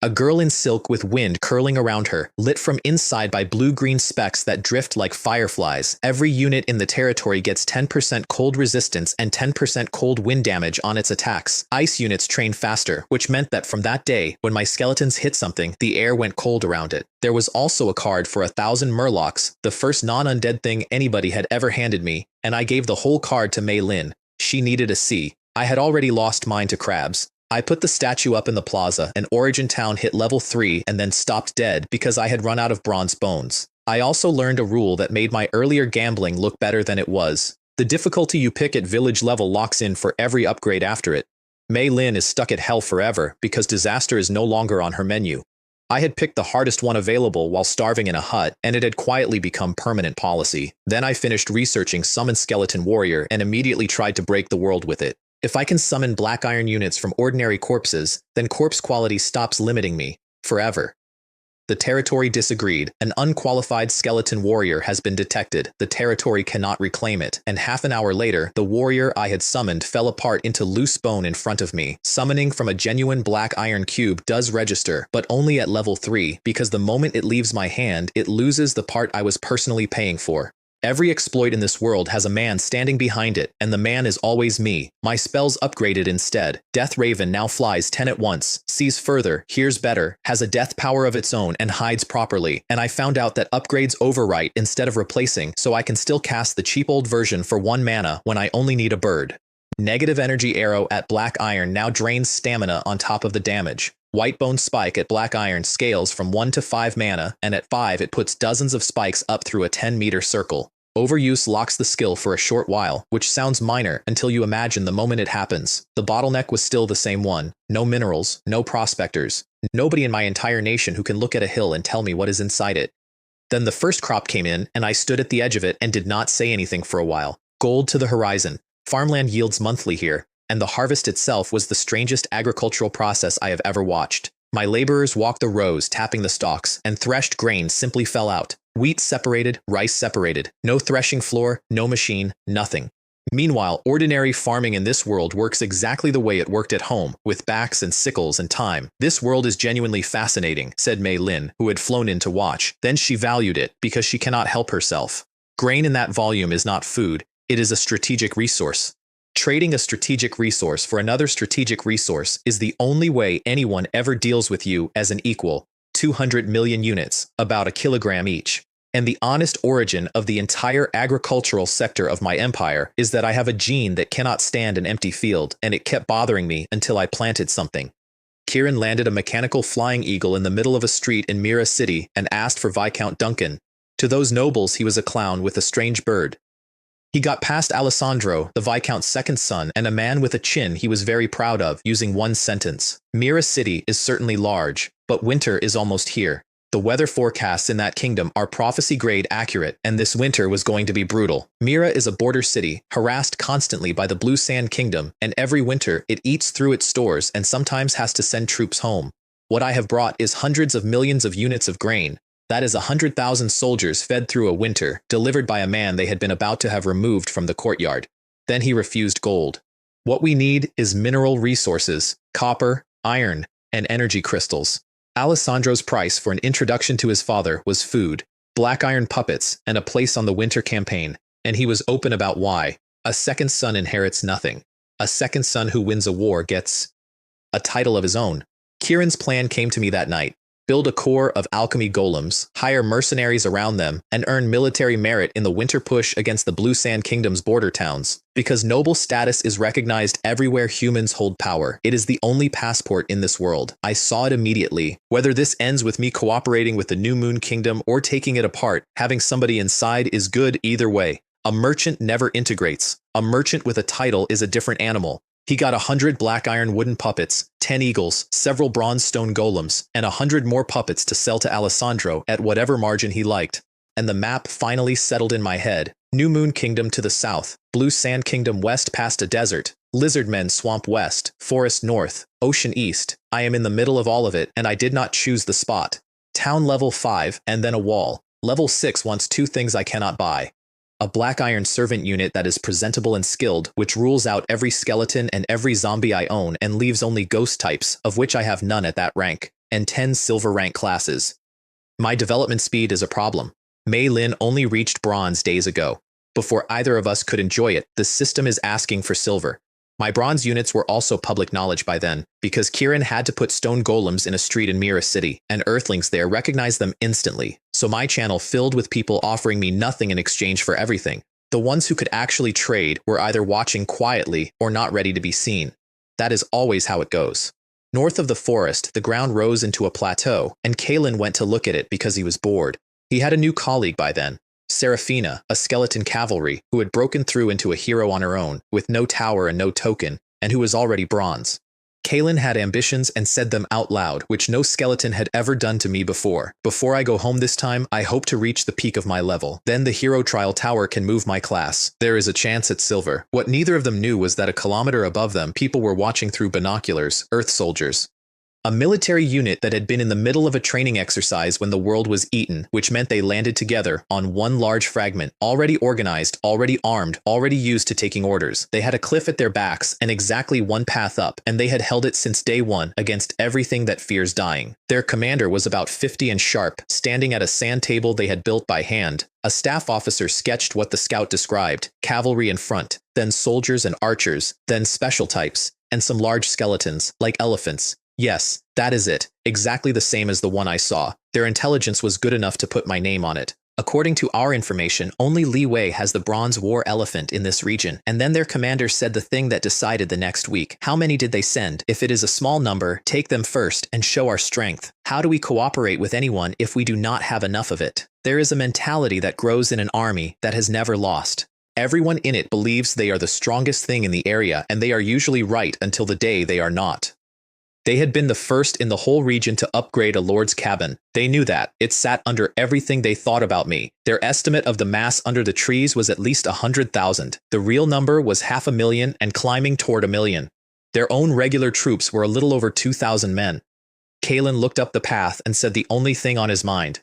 A girl in silk with wind curling around her, lit from inside by blue-green specks that drift like fireflies. Every unit in the territory gets 10% cold resistance and 10% cold wind damage on its attacks. Ice units train faster, which meant that from that day, when my skeletons hit something, the air went cold around it. There was also a card for 1,000 murlocs, the first non-undead thing anybody had ever handed me, and I gave the whole card to Mei Lin. She needed a C. I had already lost mine to crabs. I put the statue up in the plaza, and Origin Town hit level 3 and then stopped dead because I had run out of bronze bones. I also learned a rule that made my earlier gambling look better than it was. The difficulty you pick at village level locks in for every upgrade after it. Mei Lin is stuck at hell forever because disaster is no longer on her menu. I had picked the hardest one available while starving in a hut, and it had quietly become permanent policy. Then I finished researching Summon Skeleton Warrior and immediately tried to break the world with it. If I can summon black iron units from ordinary corpses, then corpse quality stops limiting me. Forever. The territory disagreed. An unqualified skeleton warrior has been detected. The territory cannot reclaim it. And half an hour later, the warrior I had summoned fell apart into loose bone in front of me. Summoning from a genuine black iron cube does register, but only at level 3, because the moment it leaves my hand, it loses the part I was personally paying for. Every exploit in this world has a man standing behind it, and the man is always me. My spells upgraded instead. Death Raven now flies 10 at once, sees further, hears better, has a death power of its own, and hides properly. And I found out that upgrades overwrite instead of replacing, so I can still cast the cheap old version for 1 mana when I only need a bird. Negative energy arrow at black iron now drains stamina on top of the damage. Whitebone spike at black iron scales from 1 to 5 mana, and at 5 it puts dozens of spikes up through a 10-meter circle. Overuse locks the skill for a short while, which sounds minor until you imagine the moment it happens. The bottleneck was still the same one. No minerals, no prospectors. Nobody in my entire nation who can look at a hill and tell me what is inside it. Then the first crop came in, and I stood at the edge of it and did not say anything for a while. Gold to the horizon. Farmland yields monthly here, and the harvest itself was the strangest agricultural process I have ever watched. My laborers walked the rows tapping the stalks, and threshed grain simply fell out. Wheat separated, rice separated. No threshing floor, no machine, nothing. Meanwhile, ordinary farming in this world works exactly the way it worked at home, with backs and sickles and time. This world is genuinely fascinating, said Mei Lin, who had flown in to watch. Then she valued it, because she cannot help herself. Grain in that volume is not food, it is a strategic resource. Trading a strategic resource for another strategic resource is the only way anyone ever deals with you as an equal. 200 million units, about a kilogram each. And the honest origin of the entire agricultural sector of my empire is that I have a gene that cannot stand an empty field, and it kept bothering me until I planted something. Kieran landed a mechanical flying eagle in the middle of a street in Mira City and asked for Viscount Duncan. To those nobles he was a clown with a strange bird. He got past Alessandro, the Viscount's second son, and a man with a chin he was very proud of, using one sentence. Mira City is certainly large, but winter is almost here. The weather forecasts in that kingdom are prophecy-grade accurate, and this winter was going to be brutal. Mira is a border city, harassed constantly by the Blue Sand Kingdom, and every winter it eats through its stores and sometimes has to send troops home. What I have brought is hundreds of millions of units of grain. That is 100,000 soldiers fed through a winter, delivered by a man they had been about to have removed from the courtyard. Then he refused gold. What we need is mineral resources, copper, iron, and energy crystals. Alessandro's price for an introduction to his father was food, black iron puppets, and a place on the winter campaign, and he was open about why. A second son inherits nothing. A second son who wins a war gets a title of his own. Kieran's plan came to me that night. Build a corps of alchemy golems, hire mercenaries around them, and earn military merit in the winter push against the Blue Sand Kingdom's border towns. Because noble status is recognized everywhere humans hold power, it is the only passport in this world. I saw it immediately. Whether this ends with me cooperating with the New Moon Kingdom or taking it apart, having somebody inside is good either way. A merchant never integrates. A merchant with a title is a different animal. He got 100 black iron wooden puppets, 10 eagles, several bronze stone golems, and 100 more puppets to sell to Alessandro at whatever margin he liked. And the map finally settled in my head. New Moon Kingdom to the south, Blue Sand Kingdom west past a desert, Lizardmen Swamp west, Forest north, Ocean east. I am in the middle of all of it, and I did not choose the spot. Town level 5, and then a wall. Level 6 wants 2 things I cannot buy. A black iron servant unit that is presentable and skilled, which rules out every skeleton and every zombie I own and leaves only ghost types, of which I have none at that rank, and 10 silver rank classes. My development speed is a problem. Mei Lin only reached bronze days ago. Before either of us could enjoy it, the system is asking for silver. My bronze units were also public knowledge by then, because Kieran had to put stone golems in a street in Mira City, and earthlings there recognized them instantly. So my channel filled with people offering me nothing in exchange for everything. The ones who could actually trade were either watching quietly or not ready to be seen. That is always how it goes. North of the forest, the ground rose into a plateau, and Kalen went to look at it because he was bored. He had a new colleague by then. Seraphina, a skeleton cavalry, who had broken through into a hero on her own, with no tower and no token, and who was already bronze. Kalen had ambitions and said them out loud, which no skeleton had ever done to me before. Before I go home this time, I hope to reach the peak of my level. Then the hero trial tower can move my class. There is a chance at silver. What neither of them knew was that a kilometer above them, people were watching through binoculars, Earth soldiers. A military unit that had been in the middle of a training exercise when the world was eaten, which meant they landed together on one large fragment, already organized, already armed, already used to taking orders. They had a cliff at their backs and exactly one path up, and they had held it since day one against everything that fears dying. Their commander was about 50 and sharp, standing at a sand table they had built by hand. A staff officer sketched what the scout described, cavalry in front, then soldiers and archers, then special types, and some large skeletons, like elephants. Yes, that is it, exactly the same as the one I saw. Their intelligence was good enough to put my name on it. According to our information, only Li Wei has the bronze war elephant in this region, and then their commander said the thing that decided the next week. How many did they send? If it is a small number, take them first and show our strength. How do we cooperate with anyone if we do not have enough of it? There is a mentality that grows in an army that has never lost. Everyone in it believes they are the strongest thing in the area, and they are usually right until the day they are not. They had been the first in the whole region to upgrade a lord's cabin. They knew that. It sat under everything they thought about me. Their estimate of the mass under the trees was at least 100,000. The real number was 500,000 and climbing toward 1,000,000. Their own regular troops were a little over 2,000 men. Kalen looked up the path and said the only thing on his mind.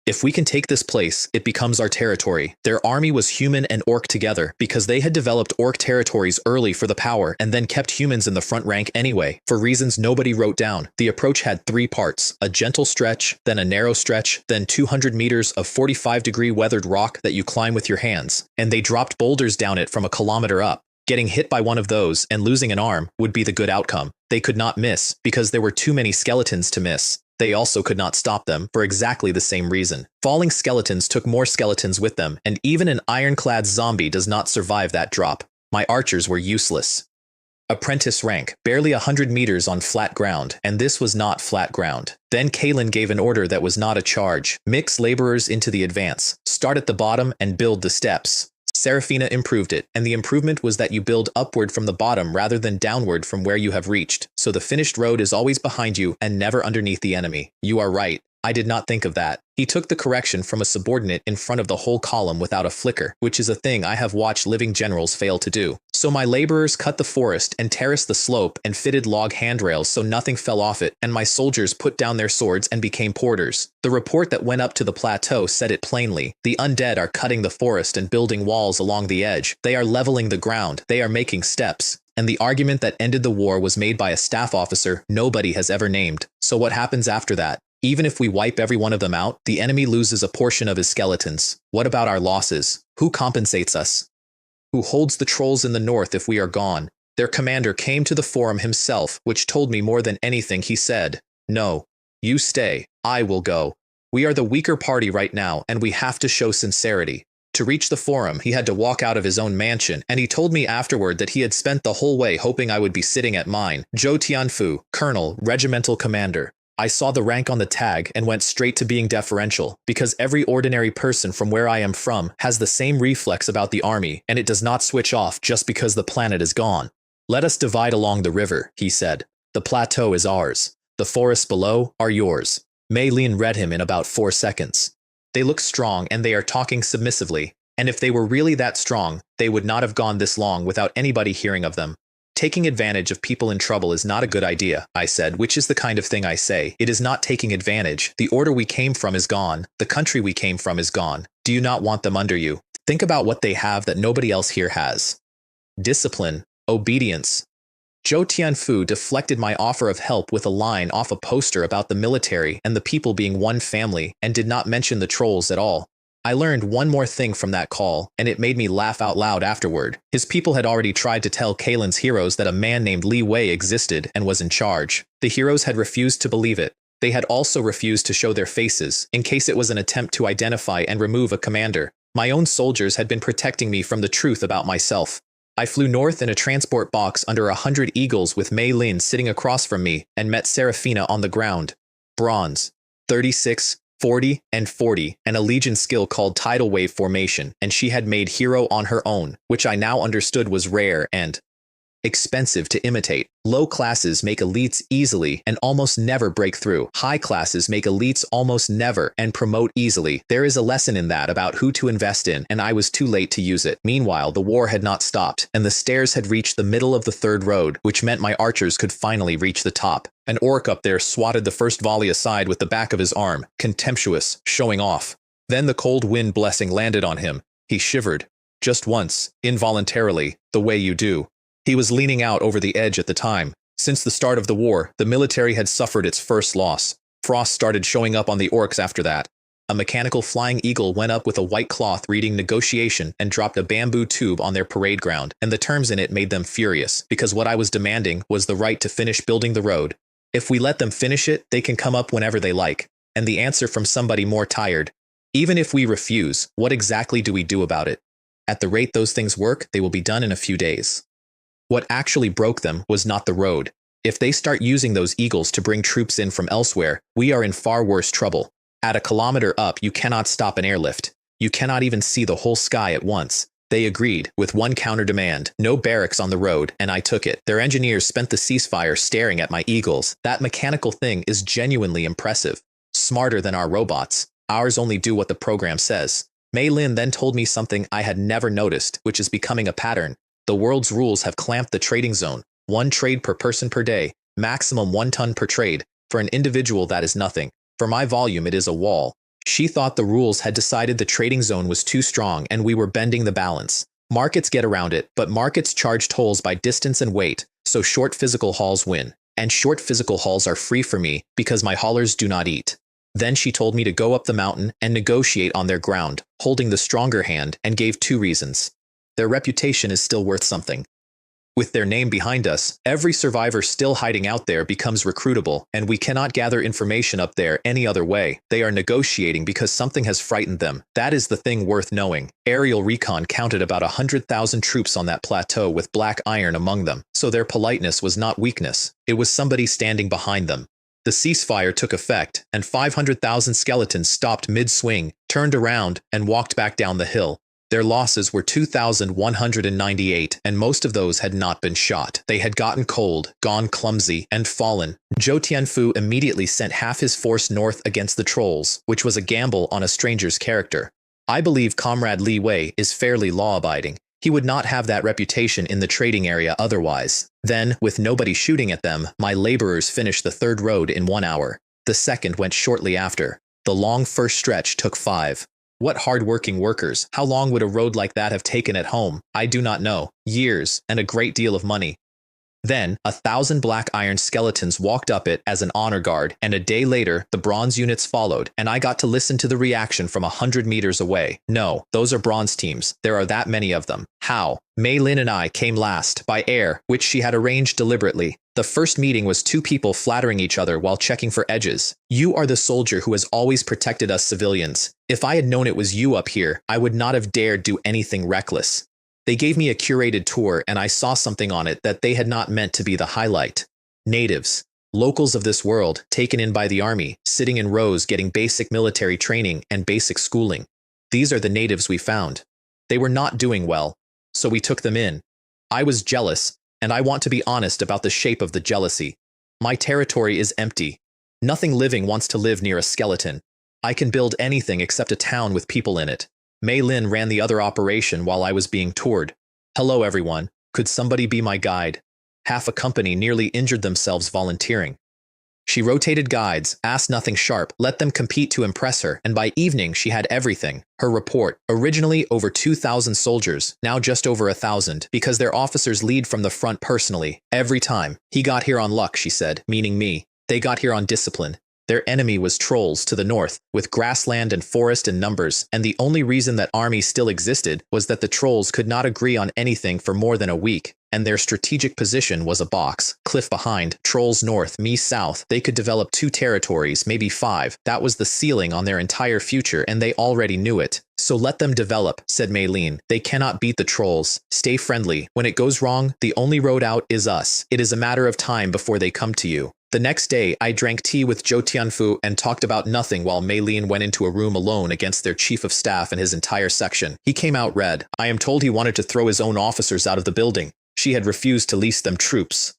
If we can take this place, it becomes our territory. Their army was human and orc together because they had developed orc territories early for the power and then kept humans in the front rank anyway, for reasons nobody wrote down. The approach had 3 parts, a gentle stretch, then a narrow stretch, then 200 meters of 45-degree weathered rock that you climb with your hands, and they dropped boulders down it from a kilometer up. Getting hit by one of those and losing an arm would be the good outcome. They could not miss because there were too many skeletons to miss. They also could not stop them for exactly the same reason. Falling skeletons took more skeletons with them, and even an ironclad zombie does not survive that drop. My archers were useless. Apprentice rank, barely 100 meters on flat ground, and this was not flat ground. Then Kalen gave an order that was not a charge. Mix laborers into the advance. Start at the bottom and build the steps. Serafina improved it, and the improvement was that you build upward from the bottom rather than downward from where you have reached, so the finished road is always behind you and never underneath the enemy. You are right. I did not think of that. He took the correction from a subordinate in front of the whole column without a flicker, which is a thing I have watched living generals fail to do. So my laborers cut the forest and terraced the slope and fitted log handrails so nothing fell off it, and my soldiers put down their swords and became porters. The report that went up to the plateau said it plainly. The undead are cutting the forest and building walls along the edge. They are leveling the ground. They are making steps. And the argument that ended the war was made by a staff officer nobody has ever named. So what happens after that? Even if we wipe every one of them out, the enemy loses a portion of his skeletons. What about our losses? Who compensates us? Who holds the trolls in the north if we are gone? Their commander came to the forum himself, which told me more than anything. He said, "No, you stay. I will go. We are the weaker party right now, and we have to show sincerity." To reach the forum, he had to walk out of his own mansion, and he told me afterward that he had spent the whole way hoping I would be sitting at mine. Zhou Tianfu, Colonel, Regimental Commander. I saw the rank on the tag and went straight to being deferential, because every ordinary person from where I am from has the same reflex about the army, and it does not switch off just because the planet is gone. "Let us divide along the river," he said. "The plateau is ours. The forests below are yours." Mei Lin read him in about 4 seconds. They look strong and they are talking submissively, and if they were really that strong, they would not have gone this long without anybody hearing of them. Taking advantage of people in trouble is not a good idea, I said, which is the kind of thing I say. It is not taking advantage. The order we came from is gone. The country we came from is gone. Do you not want them under you? Think about what they have that nobody else here has. Discipline, obedience. Zhou Tianfu deflected my offer of help with a line off a poster about the military and the people being one family, and did not mention the trolls at all. I learned one more thing from that call, and it made me laugh out loud afterward. His people had already tried to tell Kalen's heroes that a man named Li Wei existed and was in charge. The heroes had refused to believe it. They had also refused to show their faces, in case it was an attempt to identify and remove a commander. My own soldiers had been protecting me from the truth about myself. I flew north in a transport box under 100 eagles with Mei Lin sitting across from me and met Serafina on the ground. Bronze. 36, 40, and 40, and a Legion skill called Tidal Wave Formation, and she had made hero on her own, which I now understood was rare and expensive to imitate. Low classes make elites easily and almost never break through. High classes make elites almost never and promote easily. There is a lesson in that about who to invest in, and I was too late to use it. Meanwhile, the war had not stopped, and the stairs had reached the middle of the third road, which meant my archers could finally reach the top. An orc up there swatted the first volley aside with the back of his arm, contemptuous, showing off. Then the cold wind blessing landed on him. He shivered. Just once, involuntarily, the way you do. He was leaning out over the edge at the time. Since the start of the war, the military had suffered its first loss. Frost started showing up on the orcs after that. A mechanical flying eagle went up with a white cloth reading negotiation and dropped a bamboo tube on their parade ground, and the terms in it made them furious, because what I was demanding was the right to finish building the road. If we let them finish it, they can come up whenever they like. And the answer from somebody more tired. Even if we refuse, what exactly do we do about it? At the rate those things work, they will be done in a few days. What actually broke them was not the road. If they start using those eagles to bring troops in from elsewhere, we are in far worse trouble. At a kilometer up, you cannot stop an airlift. You cannot even see the whole sky at once. They agreed, with one counter-demand, no barracks on the road, and I took it. Their engineers spent the ceasefire staring at my eagles. That mechanical thing is genuinely impressive. Smarter than our robots. Ours only do what the program says. Mei Lin then told me something I had never noticed, which is becoming a pattern. The world's rules have clamped the trading zone. 1 trade per person per day, maximum 1 ton per trade. For an individual, that is nothing. For my volume, it is a wall. She thought the rules had decided the trading zone was too strong and we were bending the balance. Markets get around it, but markets charge tolls by distance and weight, so short physical hauls win. And short physical hauls are free for me because my haulers do not eat. Then she told me to go up the mountain and negotiate on their ground, holding the stronger hand, and gave 2 reasons. Their reputation is still worth something. With their name behind us, every survivor still hiding out there becomes recruitable, and we cannot gather information up there any other way. They are negotiating because something has frightened them. That is the thing worth knowing. Aerial recon counted about 100,000 troops on that plateau with black iron among them, so their politeness was not weakness. It was somebody standing behind them. The ceasefire took effect, and 500,000 skeletons stopped mid-swing, turned around, and walked back down the hill. Their losses were 2,198, and most of those had not been shot. They had gotten cold, gone clumsy, and fallen. Zhou Tianfu immediately sent half his force north against the trolls, which was a gamble on a stranger's character. I believe Comrade Li Wei is fairly law-abiding. He would not have that reputation in the trading area otherwise. Then, with nobody shooting at them, my laborers finished the third road in 1 hour. The second went shortly after. The long first stretch took 5. What hard-working workers! How long would a road like that have taken at home? I do not know. Years, and a great deal of money. Then, 1,000 black iron skeletons walked up it as an honor guard, and a day later, the bronze units followed, and I got to listen to the reaction from 100 meters away. No, those are bronze teams. There are that many of them. How? Mei Lin and I came last, by air, which she had arranged deliberately. The first meeting was 2 people flattering each other while checking for edges. You are the soldier who has always protected us civilians. If I had known it was you up here, I would not have dared do anything reckless. They gave me a curated tour, and I saw something on it that they had not meant to be the highlight. Natives. Locals of this world, taken in by the army, sitting in rows getting basic military training and basic schooling. These are the natives we found. They were not doing well, so we took them in. I was jealous, and I want to be honest about the shape of the jealousy. My territory is empty. Nothing living wants to live near a skeleton. I can build anything except a town with people in it. Mei Lin ran the other operation while I was being toured. Hello everyone, could somebody be my guide? Half a company nearly injured themselves volunteering. She rotated guides, asked nothing sharp, let them compete to impress her, and by evening she had everything. Her report, originally over 2,000 soldiers, now just over 1,000, because their officers lead from the front personally, every time. He got here on luck, she said, meaning me. They got here on discipline. Their enemy was trolls to the north, with grassland and forest in numbers, and the only reason that army still existed was that the trolls could not agree on anything for more than a week, and their strategic position was a box, cliff behind, trolls north, me south. They could develop 2 territories, maybe 5. That was the ceiling on their entire future, and they already knew it. So let them develop, said Mei Lin. They cannot beat the trolls. Stay friendly. When it goes wrong, the only road out is us. It is a matter of time before they come to you. The next day, I drank tea with Zhou Tianfu and talked about nothing while Mei Lin went into a room alone against their chief of staff and his entire section. He came out red. I am told he wanted to throw his own officers out of the building. She had refused to lease them troops.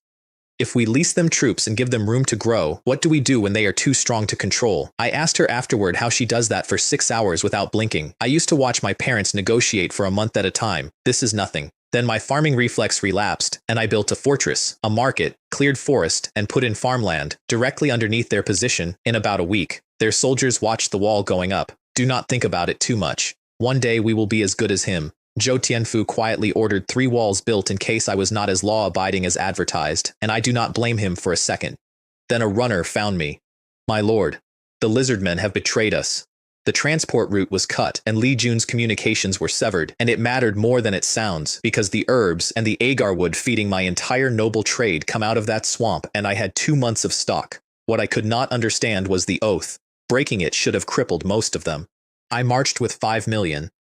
If we lease them troops and give them room to grow, what do we do when they are too strong to control? I asked her afterward how she does that for 6 hours without blinking. I used to watch my parents negotiate for a month at a time. This is nothing. Then my farming reflex relapsed, and I built a fortress, a market, cleared forest, and put in farmland, directly underneath their position, in about a week. Their soldiers watched the wall going up. Do not think about it too much. One day we will be as good as him. Zhou Tianfu quietly ordered 3 walls built in case I was not as law-abiding as advertised, and I do not blame him for a second. Then a runner found me. My lord, the lizardmen have betrayed us. The transport route was cut, and Li Jun's communications were severed, and it mattered more than it sounds, because the herbs and the agar wood feeding my entire noble trade come out of that swamp, and I had 2 months of stock. What I could not understand was the oath. Breaking it should have crippled most of them. I marched with 5 million.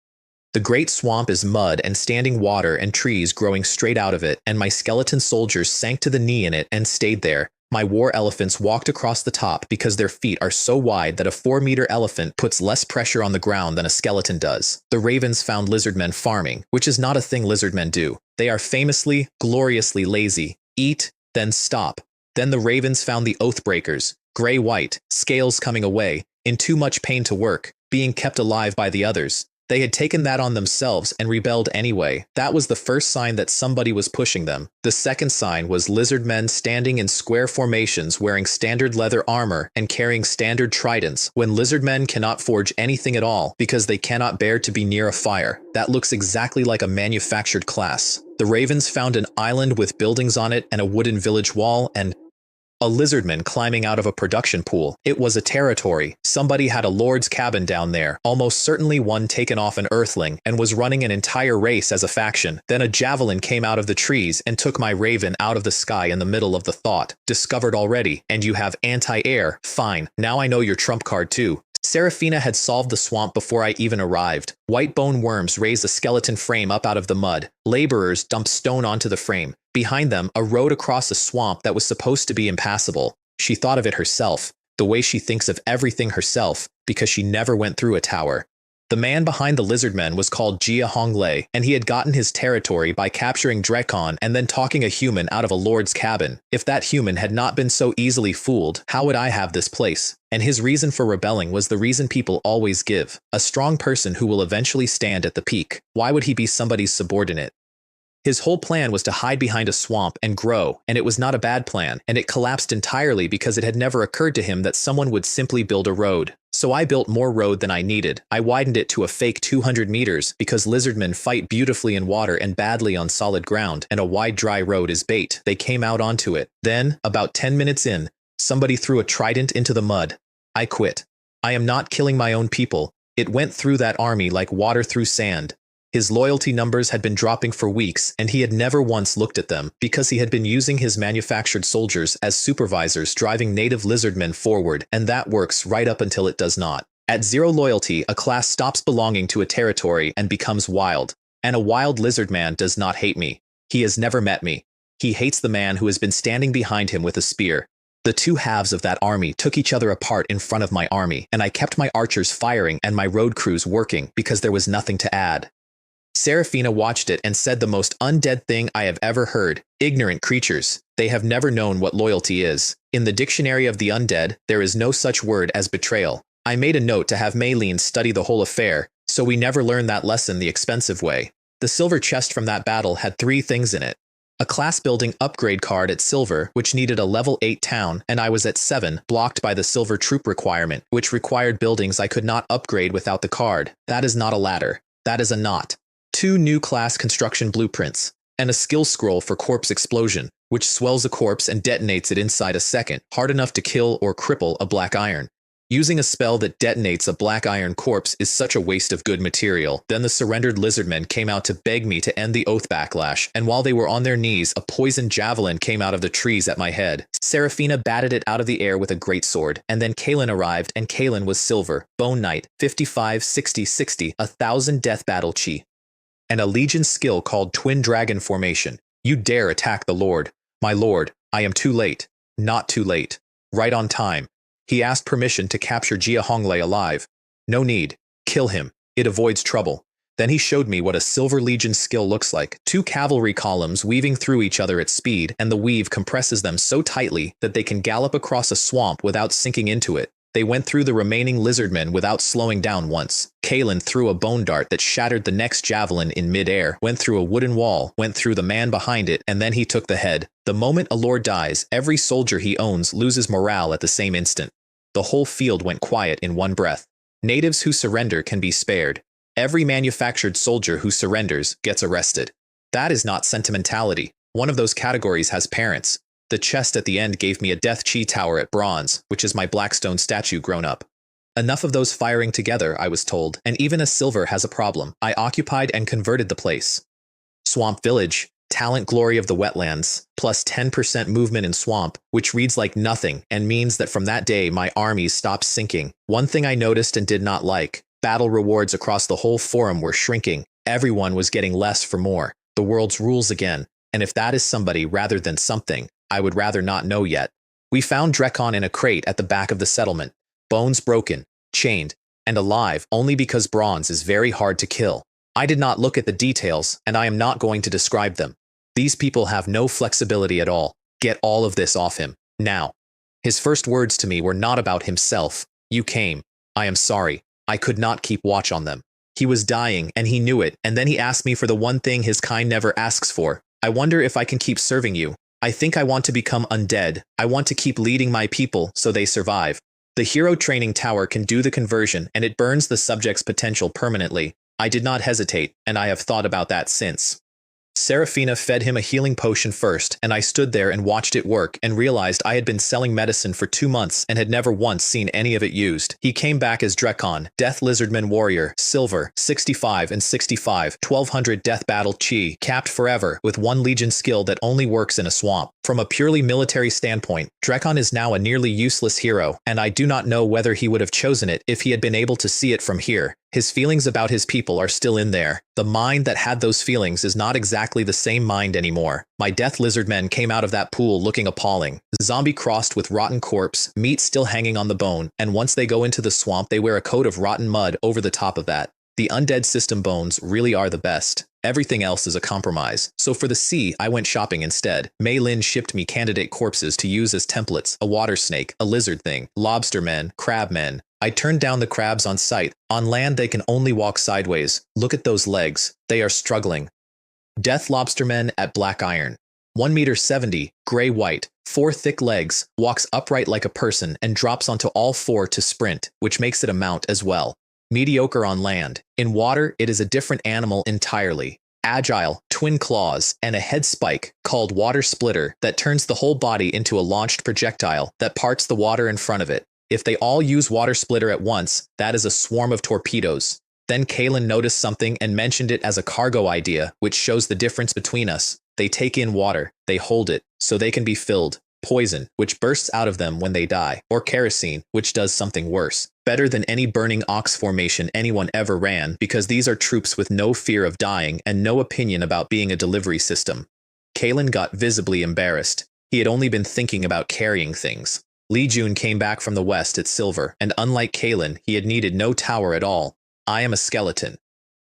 The great swamp is mud and standing water and trees growing straight out of it, and my skeleton soldiers sank to the knee in it and stayed there. My war elephants walked across the top because their feet are so wide that a 4-meter elephant puts less pressure on the ground than a skeleton does. The ravens found lizardmen farming, which is not a thing lizardmen do. They are famously, gloriously lazy. Eat, then stop. Then the ravens found the oath-breakers, gray-white, scales coming away, in too much pain to work, being kept alive by the others. They had taken that on themselves and rebelled anyway. That was the first sign that somebody was pushing them. The second sign was lizard men standing in square formations wearing standard leather armor and carrying standard tridents, when lizard men cannot forge anything at all because they cannot bear to be near a fire. That looks exactly like a manufactured class. The ravens found an island with buildings on it and a wooden village wall, and A lizardman climbing out of a production pool. It was a territory. Somebody had a lord's cabin down there, almost certainly one taken off an earthling, and was running an entire race as a faction. Then a javelin came out of the trees and took my raven out of the sky in the middle of the thought. Discovered already, and you have anti-air. Fine, now I know your trump card too. Seraphina had solved the swamp before I even arrived. White bone worms raised a skeleton frame up out of the mud. Laborers dumped stone onto the frame. Behind them, a road across a swamp that was supposed to be impassable. She thought of it herself, the way she thinks of everything herself, because she never went through a tower. The man behind the lizardmen was called Jia Honglei, and he had gotten his territory by capturing Drekon and then talking a human out of a lord's cabin. If that human had not been so easily fooled, how would I have this place? And his reason for rebelling was the reason people always give: a strong person who will eventually stand at the peak. Why would he be somebody's subordinate? His whole plan was to hide behind a swamp and grow, and it was not a bad plan, and it collapsed entirely because it had never occurred to him that someone would simply build a road. So I built more road than I needed. I widened it to a fake 200 meters because lizardmen fight beautifully in water and badly on solid ground, and a wide dry road is bait. They came out onto it. Then, about 10 minutes in, somebody threw a trident into the mud. I quit. I am not killing my own people. It went through that army like water through sand. His loyalty numbers had been dropping for weeks, and he had never once looked at them, because he had been using his manufactured soldiers as supervisors driving native lizardmen forward, and that works right up until it does not. At zero loyalty, a class stops belonging to a territory and becomes wild. And a wild lizardman does not hate me. He has never met me. He hates the man who has been standing behind him with a spear. The two halves of that army took each other apart in front of my army, and I kept my archers firing and my road crews working because there was nothing to add. Seraphina watched it and said the most undead thing I have ever heard. Ignorant creatures. They have never known what loyalty is. In the dictionary of the undead, there is no such word as betrayal. I made a note to have Maylene study the whole affair, so we never learn that lesson the expensive way. The silver chest from that battle had 3 things in it. A class building upgrade card at silver, which needed a level 8 town, and I was at 7, blocked by the silver troop requirement, which required buildings I could not upgrade without the card. That is not a ladder. That is a knot. 2 new class construction blueprints, and a skill scroll for corpse explosion, which swells a corpse and detonates it inside a second, hard enough to kill or cripple a black iron. Using a spell that detonates a black iron corpse is such a waste of good material. Then the surrendered lizardmen came out to beg me to end the oath backlash, and while they were on their knees, a poisoned javelin came out of the trees at my head. Seraphina batted it out of the air with a greatsword, and then Kalen arrived, and Kalen was silver, Bone Knight, 55, 60, 60, 1,000 death battle chi. And a legion skill called Twin Dragon Formation. You dare attack the Lord. My lord, I am too late. Not too late. Right on time. He asked permission to capture Jia Honglei alive. No need. Kill him. It avoids trouble. Then he showed me what a Silver Legion skill looks like. 2 cavalry columns weaving through each other at speed, and the weave compresses them so tightly that they can gallop across a swamp without sinking into it. They went through the remaining lizardmen without slowing down once. Kalen threw a bone dart that shattered the next javelin in midair, went through a wooden wall, went through the man behind it, and then he took the head. The moment a lord dies, every soldier he owns loses morale at the same instant. The whole field went quiet in one breath. Natives who surrender can be spared. Every manufactured soldier who surrenders gets arrested. That is not sentimentality. One of those categories has parents. The chest at the end gave me a Death Chi tower at bronze, which is my Blackstone statue grown up. Enough of those firing together, I was told, and even a silver has a problem. I occupied and converted the place. Swamp Village, talent glory of the wetlands, plus 10% movement in swamp, which reads like nothing and means that from that day my armies stopped sinking. One thing I noticed and did not like, battle rewards across the whole forum were shrinking. Everyone was getting less for more. The world's rules again, and if that is somebody rather than something, I would rather not know yet. We found Drekon in a crate at the back of the settlement, bones broken, chained, and alive only because bronze is very hard to kill. I did not look at the details, and I am not going to describe them. These people have no flexibility at all. Get all of this off him, now. His first words to me were not about himself. You came. I am sorry. I could not keep watch on them. He was dying, and he knew it, and then he asked me for the one thing his kind never asks for. I wonder if I can keep serving you. I think I want to become undead. I want to keep leading my people so they survive. The hero training tower can do the conversion, and it burns the subject's potential permanently. I did not hesitate, and I have thought about that since. Serafina fed him a healing potion first, and I stood there and watched it work and realized I had been selling medicine for 2 months and had never once seen any of it used. He came back as Drekon, Death Lizardman Warrior, Silver, 65 and 65, 1200 Death Battle Chi, capped forever, with 1 Legion skill that only works in a swamp. From a purely military standpoint, Drekon is now a nearly useless hero, and I do not know whether he would have chosen it if he had been able to see it from here. His feelings about his people are still in there. The mind that had those feelings is not exactly the same mind anymore. My Death Lizard men came out of that pool looking appalling. Zombie crossed with rotten corpse, meat still hanging on the bone, and once they go into the swamp they wear a coat of rotten mud over the top of that. The undead system bones really are the best. Everything else is a compromise. So for the sea, I went shopping instead. Mei Lin shipped me candidate corpses to use as templates, a water snake, a lizard thing, lobster men, crab men. I turned down the crabs on sight. On land they can only walk sideways. Look at those legs. They are struggling. Death lobstermen at black iron. 1.70 meters, gray-white, 4 thick legs, walks upright like a person and drops onto all 4 to sprint, which makes it a mount as well. Mediocre on land. In water, it is a different animal entirely. Agile, twin claws, and a head spike called Water Splitter that turns the whole body into a launched projectile that parts the water in front of it. If they all use Water Splitter at once, that is a swarm of torpedoes. Then Kalen noticed something and mentioned it as a cargo idea, which shows the difference between us. They take in water, they hold it, so they can be filled. Poison, which bursts out of them when they die, or kerosene, which does something worse. Better than any burning ox formation anyone ever ran, because these are troops with no fear of dying and no opinion about being a delivery system. Kalen got visibly embarrassed. He had only been thinking about carrying things. Li Jun came back from the west at silver, and unlike Kalen, he had needed no tower at all. I am a skeleton.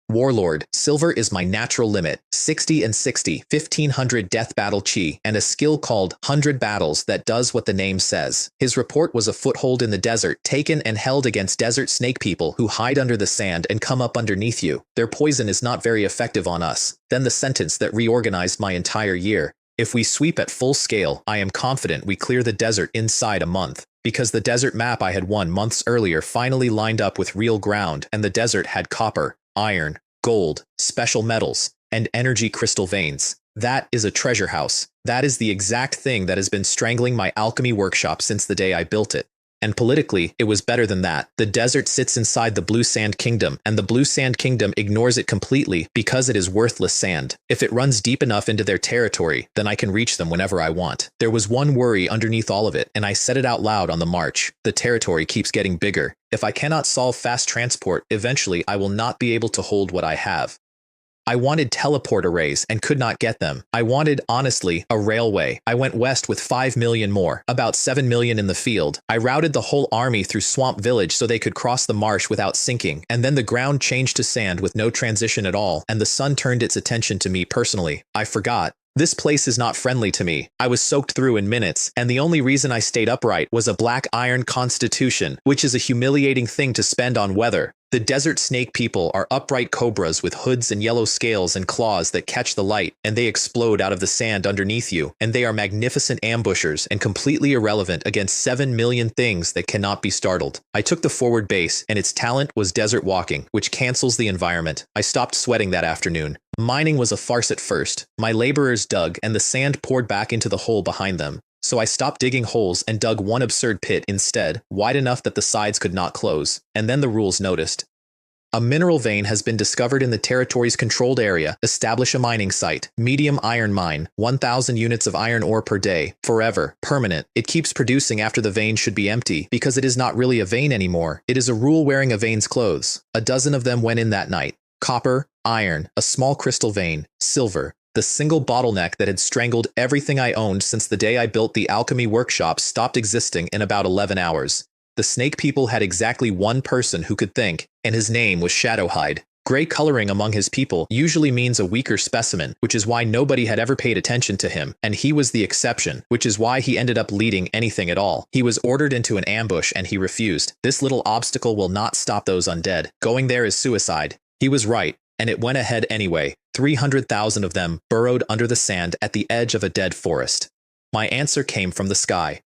Warlord, silver is my natural limit, 60 and 60, 1500 death battle chi, and a skill called 100 battles that does what the name says. His report was a foothold in the desert, taken and held against desert snake people who hide under the sand and come up underneath you. Their poison is not very effective on us. Then the sentence that reorganized my entire year. If we sweep at full scale, I am confident we clear the desert inside a month. Because the desert map I had won months earlier finally lined up with real ground, and the desert had copper, iron, gold, special metals, and energy crystal veins. That is a treasure house. That is the exact thing that has been strangling my alchemy workshop since the day I built it. And politically, it was better than that. The desert sits inside the Blue Sand Kingdom, and the Blue Sand Kingdom ignores it completely because it is worthless sand. If it runs deep enough into their territory, then I can reach them whenever I want. There was one worry underneath all of it, and I said it out loud on the march. The territory keeps getting bigger. If I cannot solve fast transport, eventually I will not be able to hold what I have. I wanted teleport arrays and could not get them. I wanted, honestly, a railway. I went west with 5 million more, about 7 million in the field. I routed the whole army through Swamp Village so they could cross the marsh without sinking, and then the ground changed to sand with no transition at all, and the sun turned its attention to me personally. I forgot. This place is not friendly to me. I was soaked through in minutes, and the only reason I stayed upright was a black iron constitution, which is a humiliating thing to spend on weather. The desert snake people are upright cobras with hoods and yellow scales and claws that catch the light, and they explode out of the sand underneath you, and they are magnificent ambushers and completely irrelevant against 7 million things that cannot be startled. I took the forward base, and its talent was desert walking, which cancels the environment. I stopped sweating that afternoon. Mining was a farce at first. My laborers dug, and the sand poured back into the hole behind them. So I stopped digging holes and dug one absurd pit instead, wide enough that the sides could not close, and then the rules noticed. A mineral vein has been discovered in the territory's controlled area. Establish a mining site. Medium iron mine, 1,000 units of iron ore per day, forever, permanent. It keeps producing after the vein should be empty, because it is not really a vein anymore. It is a rule wearing a vein's clothes. A dozen of them went in that night. Copper, iron, a small crystal vein, silver. The single bottleneck that had strangled everything I owned since the day I built the alchemy workshop stopped existing in about 11 hours. The snake people had exactly one person who could think, and his name was Shadowhide. Gray coloring among his people usually means a weaker specimen, which is why nobody had ever paid attention to him, and he was the exception, which is why he ended up leading anything at all. He was ordered into an ambush and he refused. This little obstacle will not stop those undead. Going there is suicide. He was right, and it went ahead anyway. 300,000 of them burrowed under the sand at the edge of a dead forest. My answer came from the sky.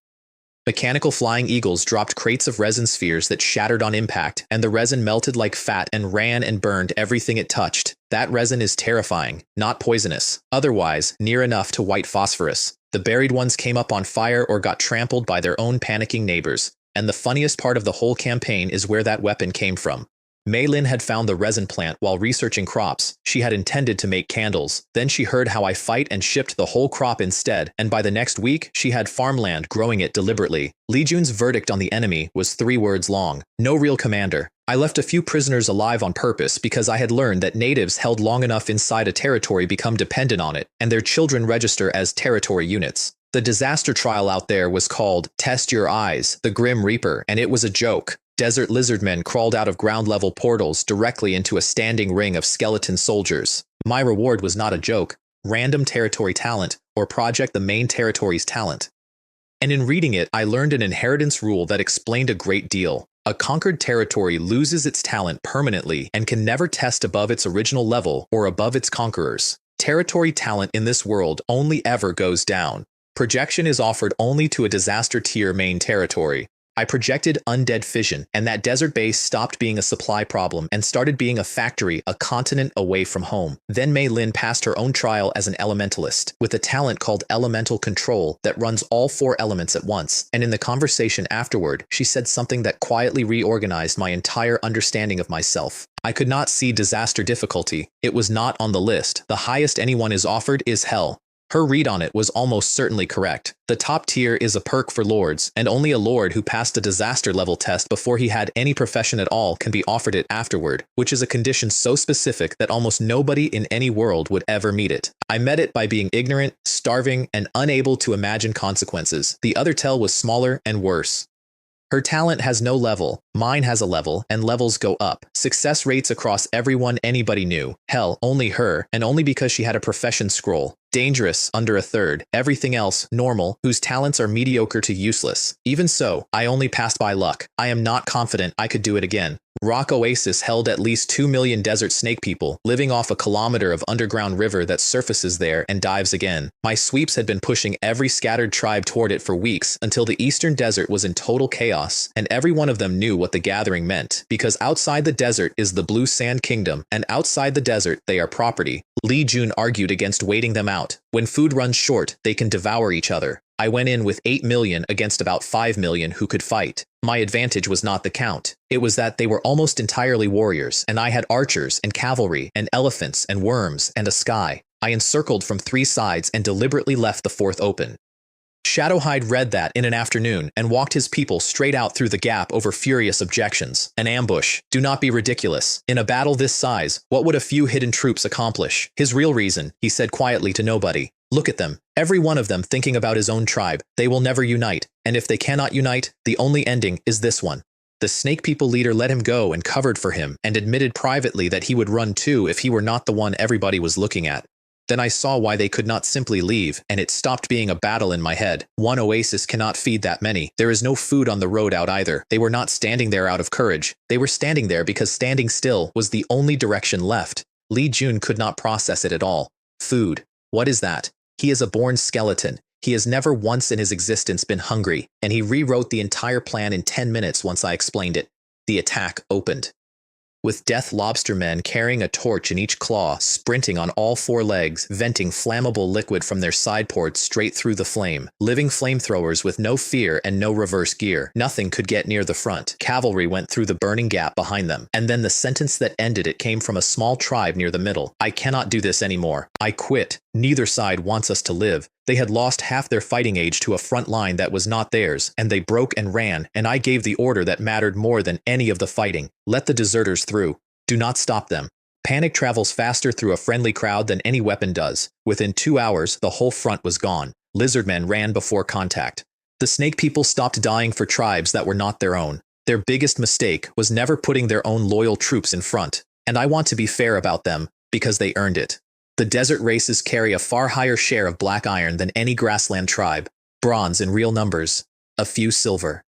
Mechanical flying eagles dropped crates of resin spheres that shattered on impact, and the resin melted like fat and ran and burned everything it touched. That resin is terrifying, not poisonous, otherwise near enough to white phosphorus. The buried ones came up on fire or got trampled by their own panicking neighbors. And the funniest part of the whole campaign is where that weapon came from. Mei Lin had found the resin plant while researching crops. She had intended to make candles. Then she heard how I fight and shipped the whole crop instead, and by the next week, she had farmland growing it deliberately. Li Jun's verdict on the enemy was 3 words long. No real commander. I left a few prisoners alive on purpose because I had learned that natives held long enough inside a territory become dependent on it, and their children register as territory units. The disaster trial out there was called Test Your Eyes, the Grim Reaper, and it was a joke. Desert lizardmen crawled out of ground-level portals directly into a standing ring of skeleton soldiers. My reward was not a joke. Random territory talent, or Project the Main Territory's talent. And in reading it, I learned an inheritance rule that explained a great deal. A conquered territory loses its talent permanently and can never test above its original level or above its conquerors. Territory talent in this world only ever goes down. Projection is offered only to a disaster tier main territory. I projected undead fission, and that desert base stopped being a supply problem and started being a factory a continent away from home. Then Mei Lin passed her own trial as an elementalist, with a talent called Elemental Control that runs all 4 elements at once. And in the conversation afterward, she said something that quietly reorganized my entire understanding of myself. I could not see disaster difficulty. It was not on the list. The highest anyone is offered is hell. Her read on it was almost certainly correct. The top tier is a perk for lords, and only a lord who passed a disaster level test before he had any profession at all can be offered it afterward, which is a condition so specific that almost nobody in any world would ever meet it. I met it by being ignorant, starving, and unable to imagine consequences. The other tell was smaller and worse. Her talent has no level, mine has a level, and levels go up. Success rates across everyone anybody knew. Hell, only her, and only because she had a profession scroll. Dangerous, under a third. Everything else, normal, whose talents are mediocre to useless. Even so, I only passed by luck. I am not confident I could do it again. Rock Oasis held at least 2 million desert snake people, living off a kilometer of underground river that surfaces there and dives again. My sweeps had been pushing every scattered tribe toward it for weeks, until the eastern desert was in total chaos, and every one of them knew what the gathering meant, because outside the desert is the Blue Sand Kingdom, and outside the desert they are property. Li Jun argued against waiting them out. When food runs short, they can devour each other. I went in with 8 million against about 5 million who could fight. My advantage was not the count. It was that they were almost entirely warriors, and I had archers and cavalry and elephants and worms and a sky. I encircled from 3 sides and deliberately left the 4th open. Shadowhide read that in an afternoon and walked his people straight out through the gap over furious objections. An ambush. Do not be ridiculous. In a battle this size, what would a few hidden troops accomplish? His real reason, he said quietly to nobody. Look at them. Every one of them thinking about his own tribe. They will never unite. And if they cannot unite, the only ending is this one. The Snake People leader let him go and covered for him and admitted privately that he would run too if he were not the one everybody was looking at. Then I saw why they could not simply leave, and it stopped being a battle in my head. One oasis cannot feed that many. There is no food on the road out either. They were not standing there out of courage. They were standing there because standing still was the only direction left. Li Jun could not process it at all. Food. What is that? He is a born skeleton. He has never once in his existence been hungry, and he rewrote the entire plan in 10 minutes once I explained it. The attack opened. With death lobstermen carrying a torch in each claw, sprinting on all 4 legs, venting flammable liquid from their side ports straight through the flame. Living flamethrowers with no fear and no reverse gear. Nothing could get near the front. Cavalry went through the burning gap behind them. And then the sentence that ended it came from a small tribe near the middle. I cannot do this anymore. I quit. Neither side wants us to live. They had lost half their fighting age to a front line that was not theirs, and they broke and ran, and I gave the order that mattered more than any of the fighting. Let the deserters through. Do not stop them. Panic travels faster through a friendly crowd than any weapon does. Within 2 hours, the whole front was gone. Lizardmen ran before contact. The Snake People stopped dying for tribes that were not their own. Their biggest mistake was never putting their own loyal troops in front. And I want to be fair about them, because they earned it. The desert races carry a far higher share of black iron than any grassland tribe, bronze in real numbers, a few silver.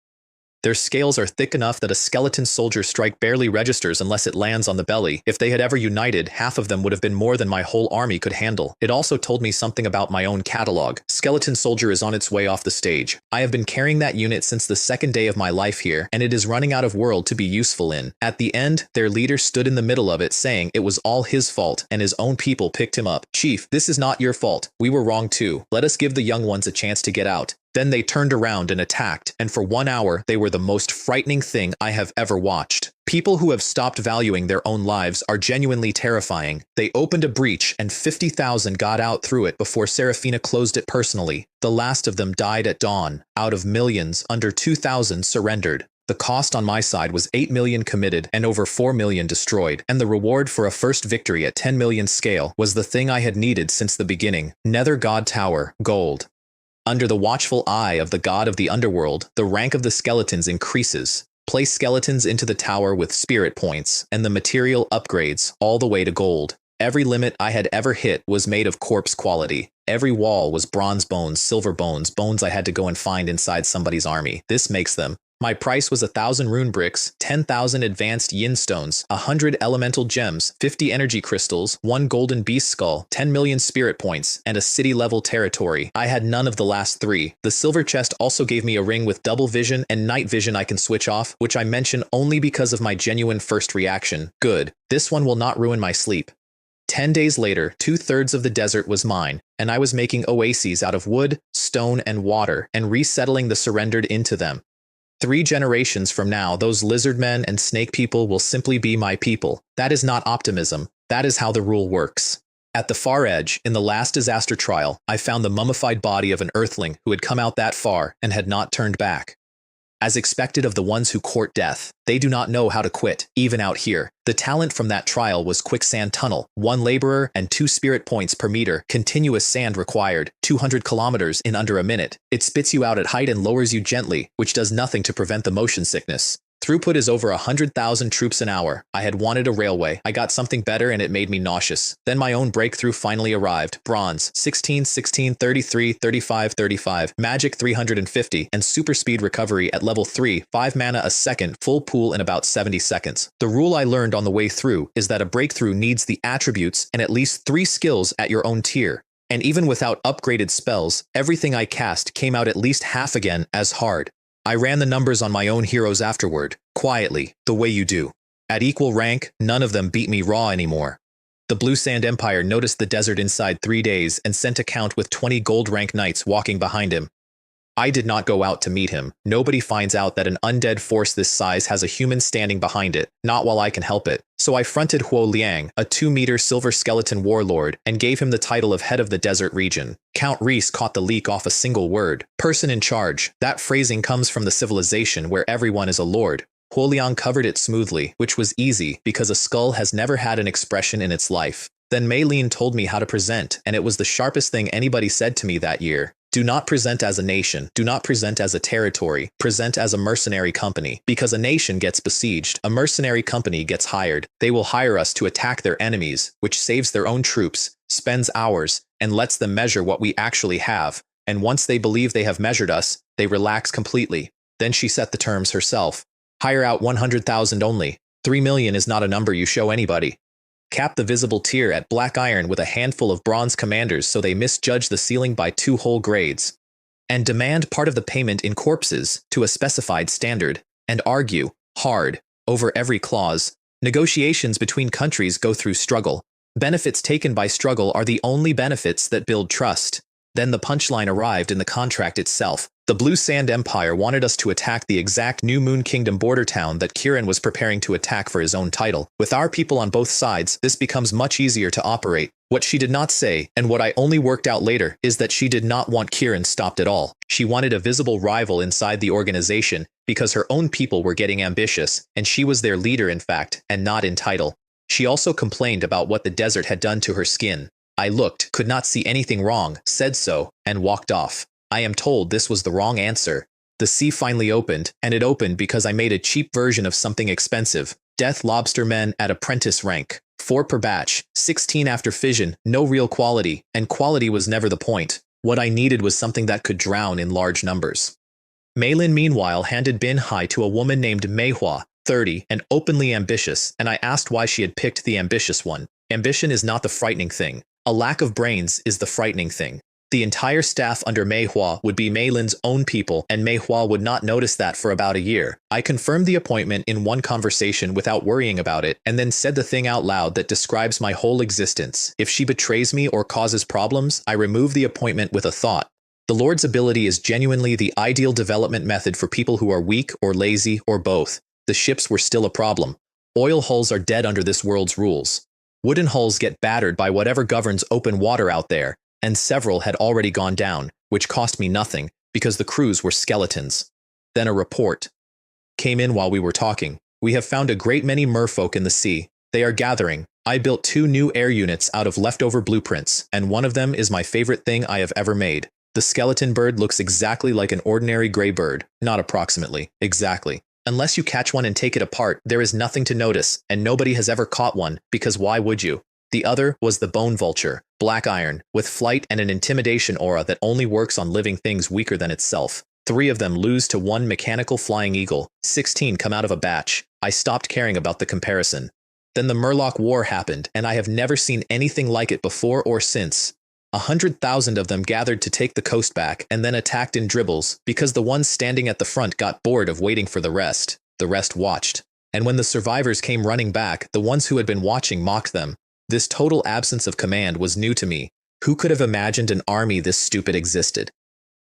Their scales are thick enough that a skeleton soldier strike barely registers unless it lands on the belly. If they had ever united, half of them would have been more than my whole army could handle. It also told me something about my own catalog. Skeleton soldier is on its way off the stage. I have been carrying that unit since the second day of my life here, and it is running out of world to be useful in. At the end, their leader stood in the middle of it saying it was all his fault and his own people picked him up. Chief, this is not your fault. We were wrong too. Let us give the young ones a chance to get out. Then they turned around and attacked, and for 1 hour they were the most frightening thing I have ever watched. People who have stopped valuing their own lives are genuinely terrifying. They opened a breach and 50,000 got out through it before Serafina closed it personally. The last of them died at dawn. Out of millions, under 2,000 surrendered. The cost on my side was 8 million committed and over 4 million destroyed, and the reward for a first victory at 10 million scale was the thing I had needed since the beginning. Nether God Tower, gold. Under the watchful eye of the god of the underworld, the rank of the skeletons increases. Place skeletons into the tower with spirit points, and the material upgrades all the way to gold. Every limit I had ever hit was made of corpse quality. Every wall was bronze bones, silver bones, bones I had to go and find inside somebody's army. This makes them. My price was 1,000 rune bricks, 10,000 advanced yin stones, 100 elemental gems, 50 energy crystals, 1 golden beast skull, 10 million spirit points, and a city-level territory. I had none of the last 3. The silver chest also gave me a ring with double vision and night vision I can switch off, which I mention only because of my genuine first reaction. Good. This one will not ruin my sleep. 10 days later, 2/3 of the desert was mine, and I was making oases out of wood, stone, and water, and resettling the surrendered into them. 3 generations from now, those lizard men and snake people will simply be my people. That is not optimism. That is how the rule works. At the far edge, in the last disaster trial, I found the mummified body of an earthling who had come out that far and had not turned back. As expected of the ones who court death, they do not know how to quit, even out here. The talent from that trial was quicksand tunnel, 1 laborer and 2 spirit points per meter, continuous sand required, 200 kilometers in under a minute. It spits you out at height and lowers you gently, which does nothing to prevent the motion sickness. Throughput is over 100,000 troops an hour. I had wanted a railway. I got something better and it made me nauseous. Then my own breakthrough finally arrived. Bronze, 16, 16, 33, 35, 35, magic 350, and super speed recovery at level 3, 5 mana a second, full pool in about 70 seconds. The rule I learned on the way through is that a breakthrough needs the attributes and at least 3 skills at your own tier. And even without upgraded spells, everything I cast came out at least half again as hard. I ran the numbers on my own heroes afterward, quietly, the way you do. At equal rank, none of them beat me raw anymore. The Blue Sand Empire noticed the desert inside 3 days and sent a count with 20 gold rank knights walking behind him. I did not go out to meet him. Nobody finds out that an undead force this size has a human standing behind it, not while I can help it. So I fronted Huo Liang, a 2-meter silver skeleton warlord, and gave him the title of head of the desert region. Count Reese caught the leak off a single word. Person in charge. That phrasing comes from the civilization where everyone is a lord. Huo Liang covered it smoothly, which was easy because a skull has never had an expression in its life. Then Mei Lin told me how to present, and it was the sharpest thing anybody said to me that year. Do not present as a nation. Do not present as a territory. Present as a mercenary company. Because a nation gets besieged, a mercenary company gets hired. They will hire us to attack their enemies, which saves their own troops, spends hours, and lets them measure what we actually have. And once they believe they have measured us, they relax completely. Then she set the terms herself. Hire out 100,000 only. 3 million is not a number you show anybody. Cap the visible tier at black iron with a handful of bronze commanders so they misjudge the ceiling by 2 whole grades. And demand part of the payment in corpses to a specified standard. And argue, hard, over every clause. Negotiations between countries go through struggle. Benefits taken by struggle are the only benefits that build trust. Then the punchline arrived in the contract itself. The Blue Sand Empire wanted us to attack the exact New Moon Kingdom border town that Kirin was preparing to attack for his own title. With our people on both sides, this becomes much easier to operate. What she did not say, and what I only worked out later, is that she did not want Kirin stopped at all. She wanted a visible rival inside the organization because her own people were getting ambitious, and she was their leader in fact, and not in title. She also complained about what the desert had done to her skin. I looked, could not see anything wrong, said so, and walked off. I am told this was the wrong answer. The sea finally opened, and it opened because I made a cheap version of something expensive. Death Lobster Men at apprentice rank. 4 per batch, 16 after fission, no real quality, and quality was never the point. What I needed was something that could drown in large numbers. Meilin meanwhile handed Bin Hai to a woman named Meihua, 30, and openly ambitious, and I asked why she had picked the ambitious one. Ambition is not the frightening thing. A lack of brains is the frightening thing. The entire staff under Meihua would be Meilin's own people, and Meihua would not notice that for about a year. I confirmed the appointment in one conversation without worrying about it, and then said the thing out loud that describes my whole existence. If she betrays me or causes problems, I remove the appointment with a thought. The Lord's ability is genuinely the ideal development method for people who are weak or lazy or both. The ships were still a problem. Oil hulls are dead under this world's rules. Wooden hulls get battered by whatever governs open water out there, and several had already gone down, which cost me nothing, because the crews were skeletons. Then a report came in while we were talking. We have found a great many merfolk in the sea. They are gathering. I built 2 new air units out of leftover blueprints, and one of them is my favorite thing I have ever made. The skeleton bird looks exactly like an ordinary gray bird. Not approximately, exactly. Unless you catch one and take it apart, there is nothing to notice, and nobody has ever caught one, because why would you? The other was the bone vulture, black iron, with flight and an intimidation aura that only works on living things weaker than itself. 3 of them lose to 1 mechanical flying eagle. 16 come out of a batch. I stopped caring about the comparison. Then the Murloc War happened, and I have never seen anything like it before or since. 100,000 of them gathered to take the coast back and then attacked in dribbles because the ones standing at the front got bored of waiting for the rest. The rest watched. And when the survivors came running back, the ones who had been watching mocked them. This total absence of command was new to me. Who could have imagined an army this stupid existed?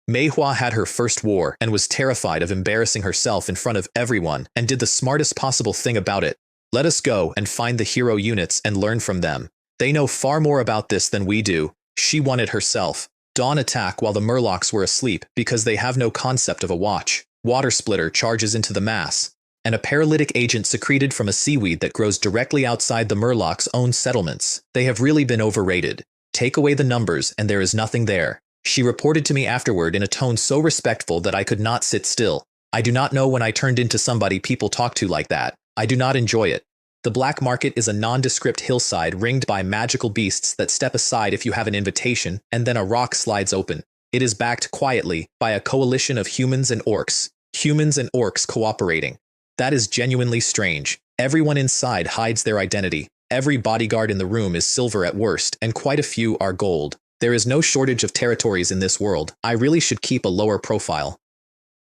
Meihua had her first war and was terrified of embarrassing herself in front of everyone and did the smartest possible thing about it. Let us go and find the hero units and learn from them. They know far more about this than we do. She won it herself. Dawn attack while the Murlocs were asleep because they have no concept of a watch. Water splitter charges into the mass, and a paralytic agent secreted from a seaweed that grows directly outside the Murlocs' own settlements. They have really been overrated. Take away the numbers and there is nothing there. She reported to me afterward in a tone so respectful that I could not sit still. I do not know when I turned into somebody people talk to like that. I do not enjoy it. The black market is a nondescript hillside ringed by magical beasts that step aside if you have an invitation, and then a rock slides open. It is backed quietly by a coalition of humans and orcs. Humans and orcs cooperating. That is genuinely strange. Everyone inside hides their identity. Every bodyguard in the room is silver at worst, and quite a few are gold. There is no shortage of territories in this world. I really should keep a lower profile.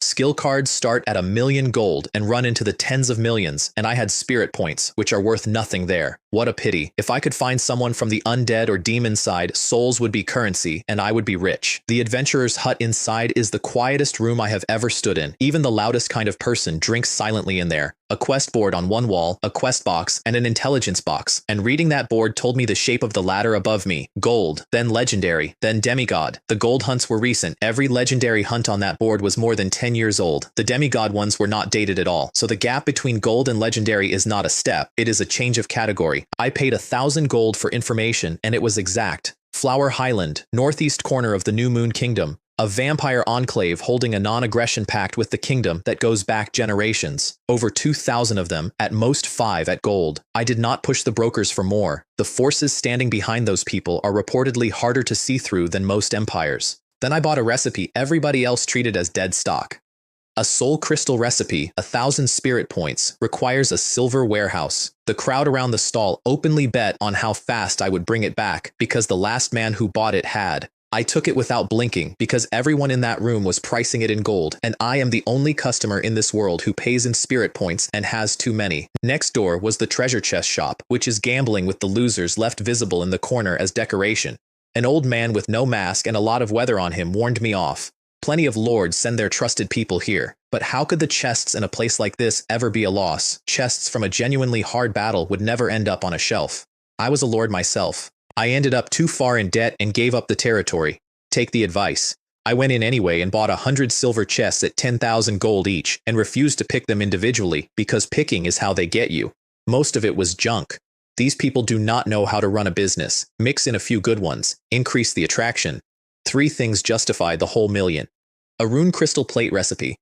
Skill cards start at 1,000,000 gold and run into the tens of millions, and I had spirit points, which are worth nothing there. What a pity. If I could find someone from the undead or demon side, souls would be currency, and I would be rich. The adventurer's hut inside is the quietest room I have ever stood in. Even the loudest kind of person drinks silently in there. A quest board on one wall, a quest box, and an intelligence box, and reading that board told me the shape of the ladder above me. Gold, then legendary, then demigod. The gold hunts were recent. Every legendary hunt on that board was more than 10 years old. The demigod ones were not dated at all, so the gap between gold and legendary is not a step, it is a change of category. I paid 1,000 gold for information, and it was exact. Flower Highland, northeast corner of the New Moon Kingdom. A vampire enclave holding a non-aggression pact with the kingdom that goes back generations. Over 2,000 of them, at most 5 at gold. I did not push the brokers for more. The forces standing behind those people are reportedly harder to see through than most empires. Then I bought a recipe everybody else treated as dead stock. A soul crystal recipe, 1,000 spirit points, requires a silver warehouse. The crowd around the stall openly bet on how fast I would bring it back because the last man who bought it had. I took it without blinking because everyone in that room was pricing it in gold, and I am the only customer in this world who pays in spirit points and has too many. Next door was the treasure chest shop, which is gambling with the losers left visible in the corner as decoration. An old man with no mask and a lot of weather on him warned me off. Plenty of lords send their trusted people here, but how could the chests in a place like this ever be a loss? Chests from a genuinely hard battle would never end up on a shelf. I was a lord myself. I ended up too far in debt and gave up the territory. Take the advice. I went in anyway and bought 100 silver chests at 10,000 gold each and refused to pick them individually because picking is how they get you. Most of it was junk. These people do not know how to run a business. Mix in a few good ones. Increase the attraction. 3 things justify the whole million. A rune crystal plate recipe.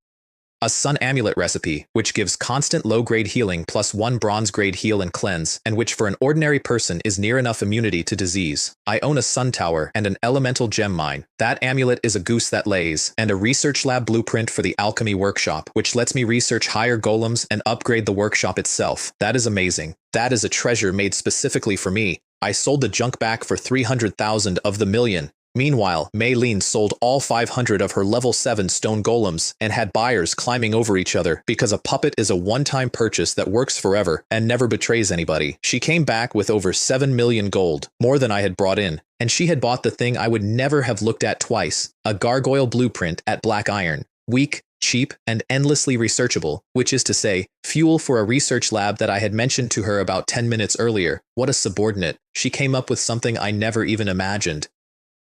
A sun amulet recipe, which gives constant low-grade healing plus 1 bronze-grade heal and cleanse, and which for an ordinary person is near enough immunity to disease. I own a sun tower and an elemental gem mine. That amulet is a goose that lays, and a research lab blueprint for the alchemy workshop, which lets me research higher golems and upgrade the workshop itself. That is amazing. That is a treasure made specifically for me. I sold the junk back for 300,000 of the million. Meanwhile, Mei Lin sold all 500 of her level 7 stone golems and had buyers climbing over each other because a puppet is a one-time purchase that works forever and never betrays anybody. She came back with over 7 million gold, more than I had brought in, and she had bought the thing I would never have looked at twice, a gargoyle blueprint at Black Iron. Weak, cheap, and endlessly researchable, which is to say, fuel for a research lab that I had mentioned to her about 10 minutes earlier. What a subordinate. She came up with something I never even imagined.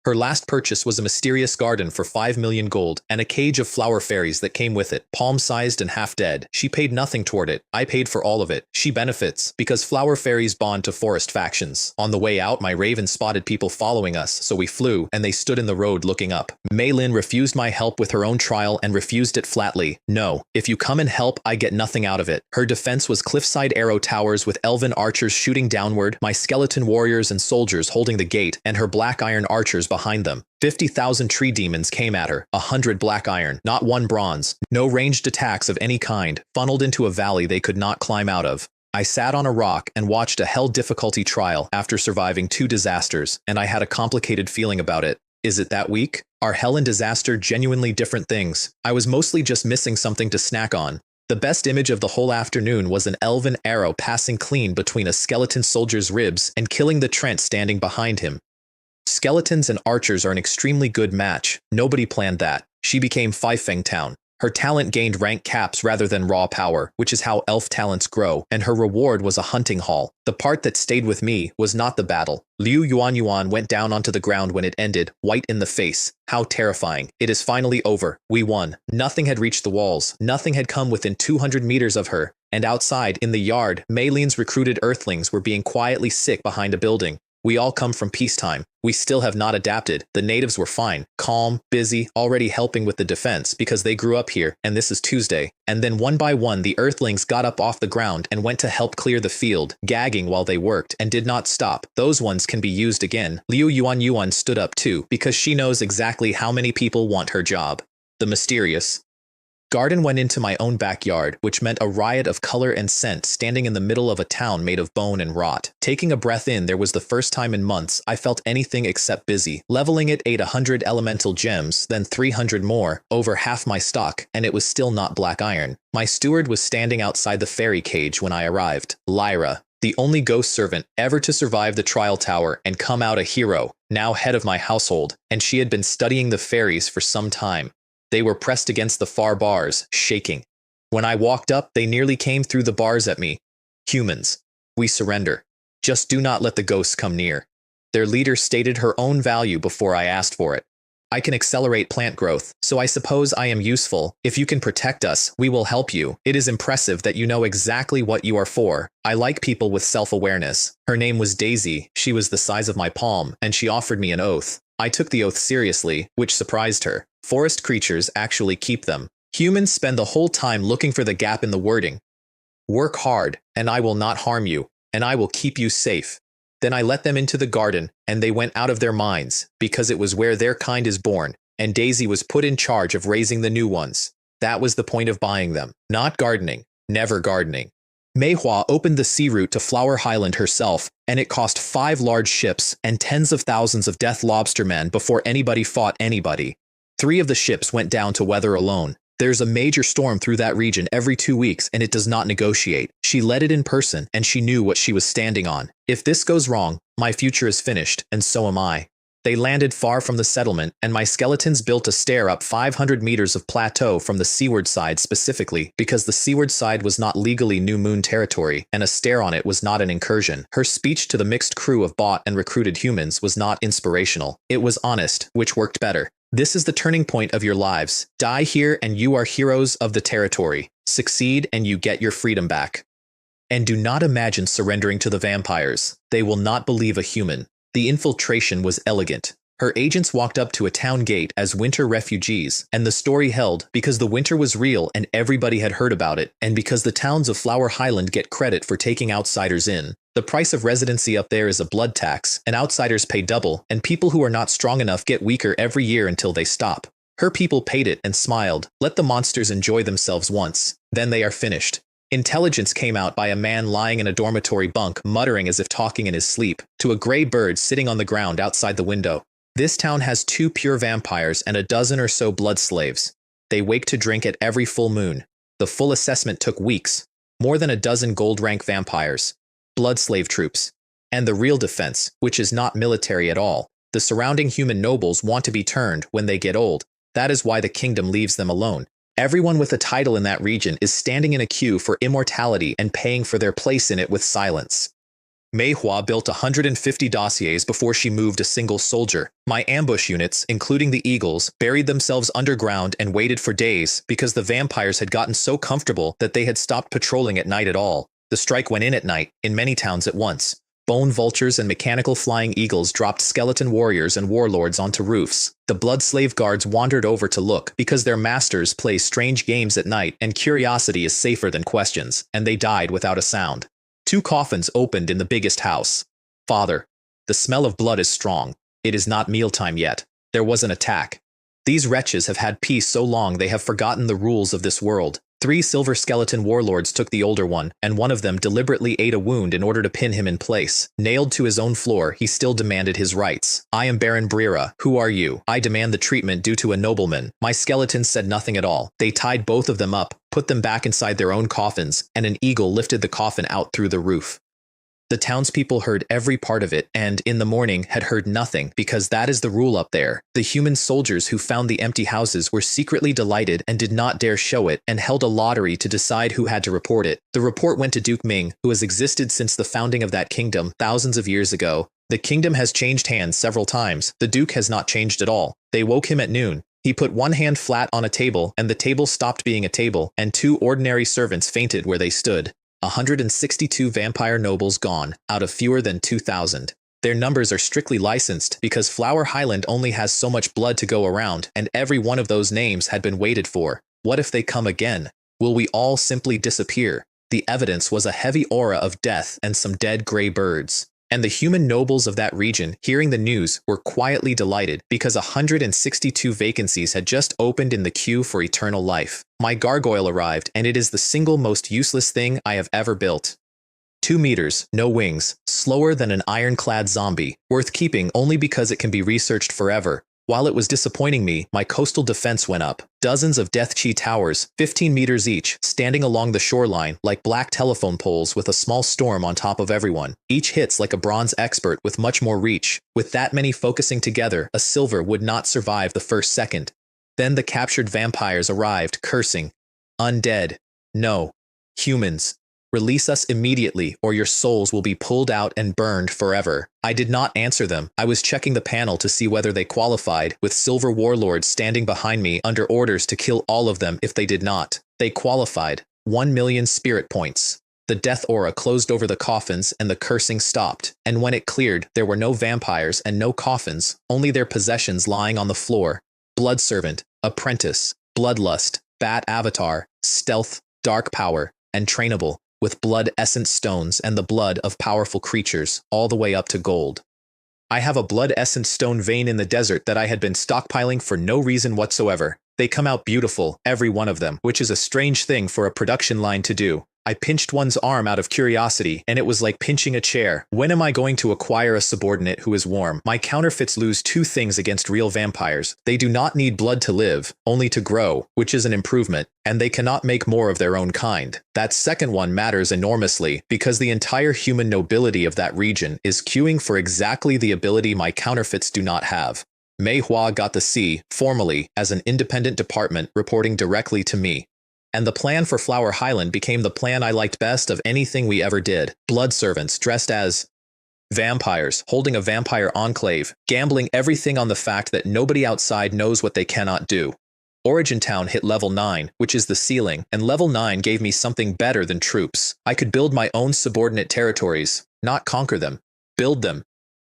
Her last purchase was a mysterious garden for 5 million gold and a cage of flower fairies that came with it, palm-sized and half-dead. She paid nothing toward it. I paid for all of it. She benefits, because flower fairies bond to forest factions. On the way out, my raven spotted people following us, so we flew, and they stood in the road looking up. Mei Lin refused my help with her own trial and refused it flatly. No, if you come and help, I get nothing out of it. Her defense was cliffside arrow towers with elven archers shooting downward, my skeleton warriors and soldiers holding the gate, and her black iron archers behind them. 50,000 tree demons came at her, 100 black iron, not 1 bronze, no ranged attacks of any kind, funneled into a valley they could not climb out of. I sat on a rock and watched a hell difficulty trial after surviving 2 disasters, and I had a complicated feeling about it. Is it that weak? Are hell and disaster genuinely different things? I was mostly just missing something to snack on. The best image of the whole afternoon was an elven arrow passing clean between a skeleton soldier's ribs and killing the Trent standing behind him. Skeletons and archers are an extremely good match. Nobody planned that. She became Fifeng Town. Her talent gained rank caps rather than raw power, which is how elf talents grow, and her reward was a hunting hall. The part that stayed with me was not the battle. Liu Yuanyuan went down onto the ground when it ended, white in the face. How terrifying. It is finally over. We won. Nothing had reached the walls. Nothing had come within 200 meters of her. And outside, in the yard, Mei Lin's recruited earthlings were being quietly sick behind a building. We all come from peacetime. We still have not adapted. The natives were fine, calm, busy, already helping with the defense because they grew up here, and this is Tuesday. And then one by one the earthlings got up off the ground and went to help clear the field, gagging while they worked, and did not stop. Those ones can be used again. Liu Yuanyuan stood up too, because she knows exactly how many people want her job. The mysterious garden went into my own backyard, which meant a riot of color and scent standing in the middle of a town made of bone and rot. Taking a breath in, there was the first time in months I felt anything except busy. Leveling it ate 100 elemental gems, then 300 more, over half my stock, and it was still not black iron. My steward was standing outside the fairy cage when I arrived. Lyra, the only ghost servant ever to survive the trial tower and come out a hero, now head of my household, and she had been studying the fairies for some time. They were pressed against the far bars, shaking. When I walked up, they nearly came through the bars at me. Humans, we surrender. Just do not let the ghosts come near. Their leader stated her own value before I asked for it. I can accelerate plant growth, so I suppose I am useful. If you can protect us, we will help you. It is impressive that you know exactly what you are for. I like people with self-awareness. Her name was Daisy. She was the size of my palm, and she offered me an oath. I took the oath seriously, which surprised her. Forest creatures actually keep them. Humans spend the whole time looking for the gap in the wording. Work hard, and I will not harm you, and I will keep you safe. Then I let them into the garden, and they went out of their minds, because it was where their kind is born, and Daisy was put in charge of raising the new ones. That was the point of buying them. Not gardening. Never gardening. Mei Hua opened the sea route to Flower Highland herself, and it cost 5 large ships and tens of thousands of death lobstermen before anybody fought anybody. 3 of the ships went down to weather alone. There's a major storm through that region every 2 weeks, and it does not negotiate. She led it in person, and she knew what she was standing on. If this goes wrong, my future is finished, and so am I. They landed far from the settlement, and my skeletons built a stair up 500 meters of plateau from the seaward side specifically, because the seaward side was not legally New Moon territory, and a stair on it was not an incursion. Her speech to the mixed crew of bought and recruited humans was not inspirational. It was honest, which worked better. This is the turning point of your lives. Die here and you are heroes of the territory. Succeed and you get your freedom back. And do not imagine surrendering to the vampires. They will not believe a human. The infiltration was elegant. Her agents walked up to a town gate as winter refugees, and the story held because the winter was real and everybody had heard about it, and because the towns of Flower Highland get credit for taking outsiders in. The price of residency up there is a blood tax, and outsiders pay double, and people who are not strong enough get weaker every year until they stop. Her people paid it and smiled. Let the monsters enjoy themselves once, then they are finished. Intelligence came out by a man lying in a dormitory bunk muttering as if talking in his sleep, to a gray bird sitting on the ground outside the window. This town has 2 pure vampires and a dozen or so blood slaves. They wake to drink at every full moon. The full assessment took weeks. More than a dozen gold-rank vampires. Blood slave troops. And the real defense, which is not military at all. The surrounding human nobles want to be turned when they get old. That is why the kingdom leaves them alone. Everyone with a title in that region is standing in a queue for immortality and paying for their place in it with silence. Mei Hua built 150 dossiers before she moved a single soldier. My ambush units, including the Eagles, buried themselves underground and waited for days because the vampires had gotten so comfortable that they had stopped patrolling at night at all. The strike went in at night, in many towns at once. Bone vultures and mechanical flying eagles dropped skeleton warriors and warlords onto roofs. The blood slave guards wandered over to look because their masters play strange games at night and curiosity is safer than questions, and they died without a sound. 2 coffins opened in the biggest house. Father, the smell of blood is strong. It is not mealtime yet. There was an attack. These wretches have had peace so long they have forgotten the rules of this world. 3 silver skeleton warlords took the older one, and one of them deliberately ate a wound in order to pin him in place. Nailed to his own floor, he still demanded his rights. I am Baron Brira. Who are you? I demand the treatment due to a nobleman. My skeletons said nothing at all. They tied both of them up, put them back inside their own coffins, and an eagle lifted the coffin out through the roof. The townspeople heard every part of it and, in the morning, had heard nothing because that is the rule up there. The human soldiers who found the empty houses were secretly delighted and did not dare show it and held a lottery to decide who had to report it. The report went to Duke Ming, who has existed since the founding of that kingdom thousands of years ago. The kingdom has changed hands several times. The Duke has not changed at all. They woke him at noon. He put one hand flat on a table, and the table stopped being a table, and 2 ordinary servants fainted where they stood. 162 vampire nobles gone, out of fewer than 2,000. Their numbers are strictly licensed because Flower Highland only has so much blood to go around, and every one of those names had been waited for. What if they come again? Will we all simply disappear? The evidence was a heavy aura of death and some dead gray birds. And the human nobles of that region, hearing the news, were quietly delighted because 162 vacancies had just opened in the queue for eternal life. My gargoyle arrived, and it is the single most useless thing I have ever built. 2 meters, no wings, slower than an ironclad zombie, worth keeping only because it can be researched forever. While it was disappointing me, my coastal defense went up. Dozens of Death Chi towers, 15 meters each, standing along the shoreline like black telephone poles with a small storm on top of everyone. Each hits like a bronze expert with much more reach. With that many focusing together, a silver would not survive the first second. Then the captured vampires arrived, cursing. Undead. No. Humans. Release us immediately, or your souls will be pulled out and burned forever. I did not answer them. I was checking the panel to see whether they qualified, with silver warlords standing behind me under orders to kill all of them if they did not. They qualified. 1 million spirit points. The death aura closed over the coffins and the cursing stopped, and when it cleared, there were no vampires and no coffins, only their possessions lying on the floor. Blood servant, apprentice, bloodlust, bat avatar, stealth, dark power, and trainable, with blood essence stones and the blood of powerful creatures, all the way up to gold. I have a blood essence stone vein in the desert that I had been stockpiling for no reason whatsoever. They come out beautiful, every one of them, which is a strange thing for a production line to do. I pinched one's arm out of curiosity, and it was like pinching a chair. When am I going to acquire a subordinate who is warm? My counterfeits lose 2 things against real vampires. They do not need blood to live, only to grow, which is an improvement, and they cannot make more of their own kind. That second one matters enormously, because the entire human nobility of that region is queuing for exactly the ability my counterfeits do not have. Mei Hua got the C, formally, as an independent department reporting directly to me. And the plan for Flower Highland became the plan I liked best of anything we ever did. Blood servants dressed as vampires, holding a vampire enclave, gambling everything on the fact that nobody outside knows what they cannot do. Origin Town hit level 9, which is the ceiling, and level 9 gave me something better than troops. I could build my own subordinate territories, not conquer them. Build them.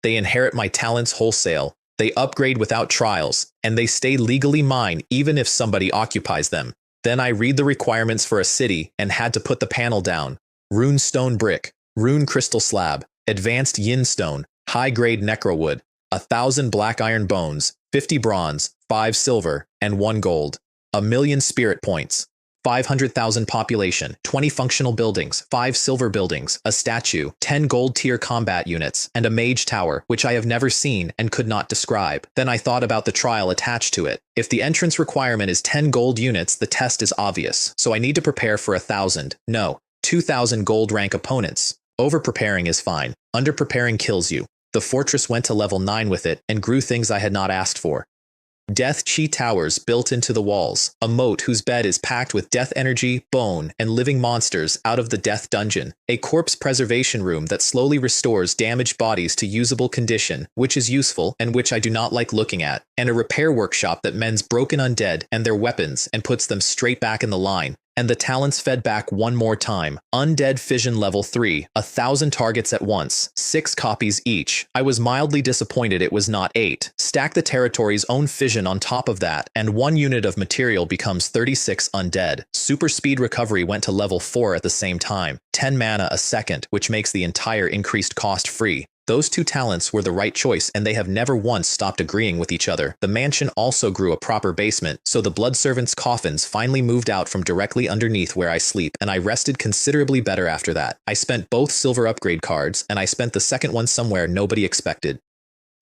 They inherit my talents wholesale. They upgrade without trials, and they stay legally mine even if somebody occupies them. Then I read the requirements for a city and had to put the panel down. Rune stone brick, rune crystal slab, advanced yin stone, high-grade necrowood, 1,000 black iron bones, 50 bronze, 5 silver, and 1 gold. 1,000,000 spirit points. 500,000 population, 20 functional buildings, 5 silver buildings, a statue, 10 gold tier combat units, and a mage tower, which I have never seen and could not describe. Then I thought about the trial attached to it. If the entrance requirement is 10 gold units, the test is obvious, so I need to prepare for 1,000, no, 2,000 gold rank opponents. Over-preparing is fine. Under-preparing kills you. The fortress went to level 9 with it and grew things I had not asked for. Death Chi towers built into the walls, a moat whose bed is packed with death energy, bone, and living monsters out of the death dungeon, a corpse preservation room that slowly restores damaged bodies to usable condition, which is useful and which I do not like looking at, and a repair workshop that mends broken undead and their weapons and puts them straight back in the line. And the talents fed back one more time. Undead Fission level 3, 1,000 targets at once, 6 copies each. I was mildly disappointed it was not 8. Stack the territory's own fission on top of that, and 1 unit of material becomes 36 undead. Super speed recovery went to level 4 at the same time, 10 mana a second, which makes the entire increased cost free. Those 2 talents were the right choice, and they have never once stopped agreeing with each other. The mansion also grew a proper basement, so the blood servants' coffins finally moved out from directly underneath where I sleep, and I rested considerably better after that. I spent both silver upgrade cards, and I spent the second one somewhere nobody expected.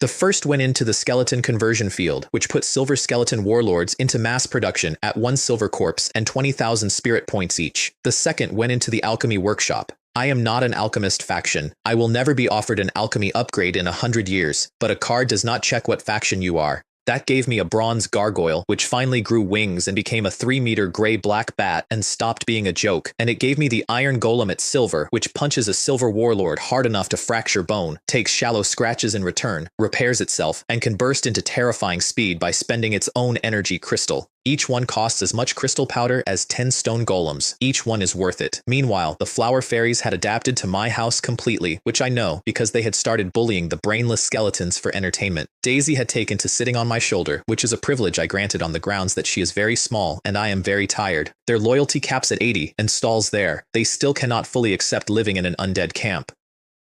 The first went into the skeleton conversion field, which put silver skeleton warlords into mass production at 1 silver corpse and 20,000 spirit points each. The second went into the alchemy workshop. I am not an alchemist faction. I will never be offered an alchemy upgrade in 100 years, but a card does not check what faction you are. That gave me a bronze gargoyle, which finally grew wings and became a 3-meter gray-black bat and stopped being a joke, and it gave me the iron golem at silver, which punches a silver warlord hard enough to fracture bone, takes shallow scratches in return, repairs itself, and can burst into terrifying speed by spending its own energy crystal. Each one costs as much crystal powder as 10 stone golems. Each one is worth it. Meanwhile, the flower fairies had adapted to my house completely, which I know because they had started bullying the brainless skeletons for entertainment. Daisy had taken to sitting on my shoulder, which is a privilege I granted on the grounds that she is very small and I am very tired. Their loyalty caps at 80 and stalls there. They still cannot fully accept living in an undead camp.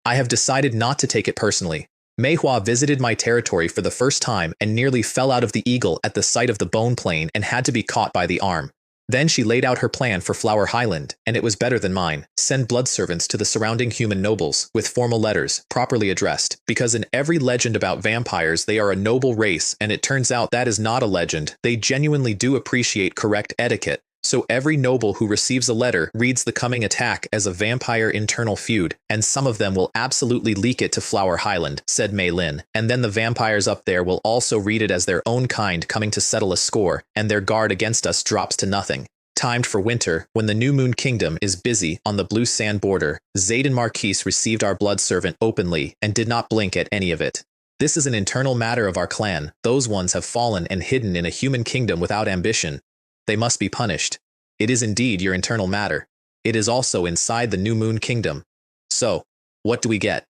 I have decided not to take it personally. Mei Hua visited my territory for the first time and nearly fell out of the eagle at the sight of the bone plane and had to be caught by the arm. Then she laid out her plan for Flower Highland, and it was better than mine. Send blood servants to the surrounding human nobles, with formal letters, properly addressed, because in every legend about vampires they are a noble race, and it turns out that is not a legend. They genuinely do appreciate correct etiquette. So every noble who receives a letter reads the coming attack as a vampire internal feud, and some of them will absolutely leak it to Flower Highland, said Mei Lin, and then the vampires up there will also read it as their own kind coming to settle a score, and their guard against us drops to nothing. Timed for winter, when the New Moon Kingdom is busy on the blue sand border, Zayden Marquise received our blood servant openly and did not blink at any of it. This is an internal matter of our clan. Those ones have fallen and hidden in a human kingdom without ambition. They must be punished. It is indeed your internal matter. It is also inside the New Moon Kingdom. So, what do we get?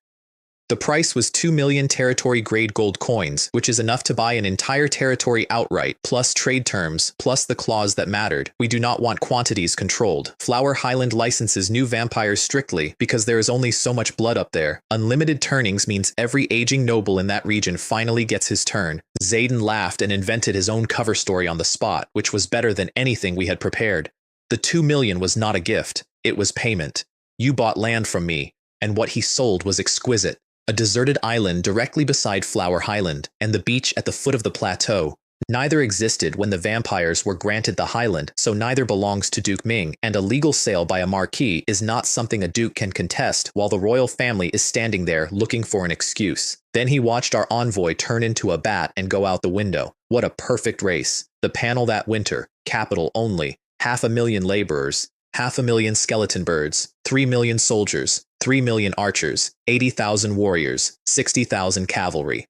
The price was 2 million territory-grade gold coins, which is enough to buy an entire territory outright, plus trade terms, plus the clause that mattered. We do not want quantities controlled. Flower Highland licenses new vampires strictly, because there is only so much blood up there. Unlimited turnings means every aging noble in that region finally gets his turn. Zayden laughed and invented his own cover story on the spot, which was better than anything we had prepared. The 2 million was not a gift, it was payment. You bought land from me, and what he sold was exquisite. A deserted island directly beside Flower Highland, and the beach at the foot of the plateau. Neither existed when the vampires were granted the highland, so neither belongs to Duke Ming, and a legal sale by a marquis is not something a duke can contest while the royal family is standing there looking for an excuse. Then he watched our envoy turn into a bat and go out the window. What a perfect race. The panel that winter, capital only, 500,000 laborers, 500,000 skeleton birds, 3 million soldiers, 3 million archers, 80,000 warriors, 60,000 cavalry,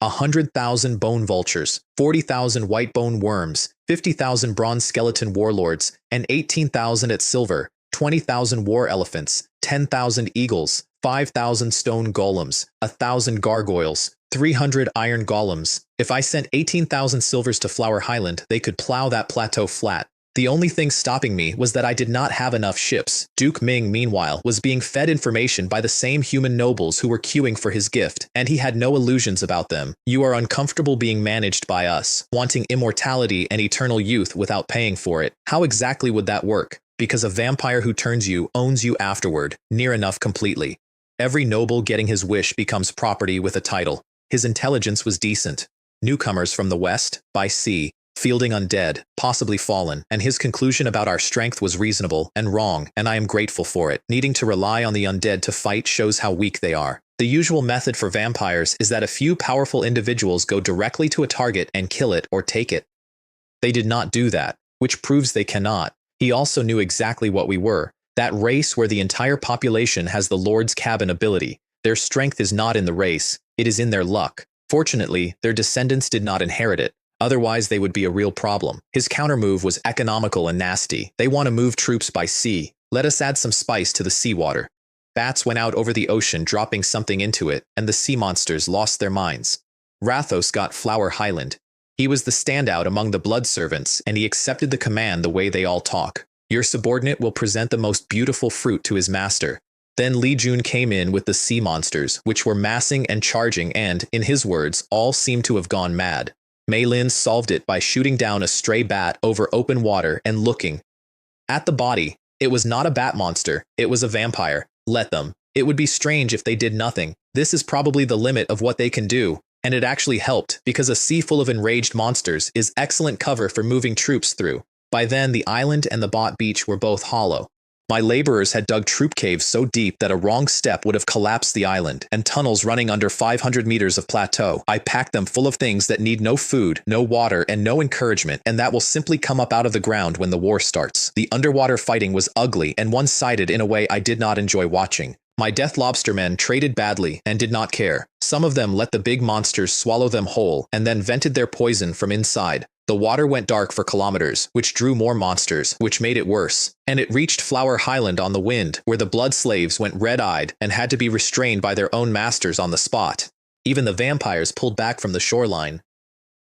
100,000 bone vultures, 40,000 white bone worms, 50,000 bronze skeleton warlords, and 18,000 at silver, 20,000 war elephants, 10,000 eagles, 5,000 stone golems, 1,000 gargoyles, 300 iron golems. If I sent 18,000 silvers to Flower Highland, they could plow that plateau flat. The only thing stopping me was that I did not have enough ships. Duke Ming, meanwhile, was being fed information by the same human nobles who were queuing for his gift, and he had no illusions about them. You are uncomfortable being managed by us, wanting immortality and eternal youth without paying for it. How exactly would that work? Because a vampire who turns you owns you afterward, near enough completely. Every noble getting his wish becomes property with a title. His intelligence was decent. Newcomers from the west, by sea, fielding undead, possibly fallen, and his conclusion about our strength was reasonable and wrong, and I am grateful for it. Needing to rely on the undead to fight shows how weak they are. The usual method for vampires is that a few powerful individuals go directly to a target and kill it or take it. They did not do that, which proves they cannot. He also knew exactly what we were, that race where the entire population has the Lord's Cabin ability. Their strength is not in the race, it is in their luck. Fortunately, their descendants did not inherit it. Otherwise, they would be a real problem. His countermove was economical and nasty. They want to move troops by sea. Let us add some spice to the seawater. Bats went out over the ocean dropping something into it, and the sea monsters lost their minds. Rathos got Flower Highland. He was the standout among the blood servants, and he accepted the command the way they all talk. Your subordinate will present the most beautiful fruit to his master. Then Li Jun came in with the sea monsters, which were massing and charging and, in his words, all seemed to have gone mad. Mei Lin solved it by shooting down a stray bat over open water and looking at the body. It was not a bat monster, it was a vampire. Let them. It would be strange if they did nothing. This is probably the limit of what they can do, and it actually helped, because a sea full of enraged monsters is excellent cover for moving troops through. By then, the island and the bot beach were both hollow. My laborers had dug troop caves so deep that a wrong step would have collapsed the island, and tunnels running under 500 meters of plateau. I packed them full of things that need no food, no water, and no encouragement, and that will simply come up out of the ground when the war starts. The underwater fighting was ugly and one-sided in a way I did not enjoy watching. My Death Lobstermen traded badly and did not care. Some of them let the big monsters swallow them whole and then vented their poison from inside. The water went dark for kilometers, which drew more monsters, which made it worse. And it reached Flower Highland on the wind, where the blood slaves went red-eyed and had to be restrained by their own masters on the spot. Even the vampires pulled back from the shoreline.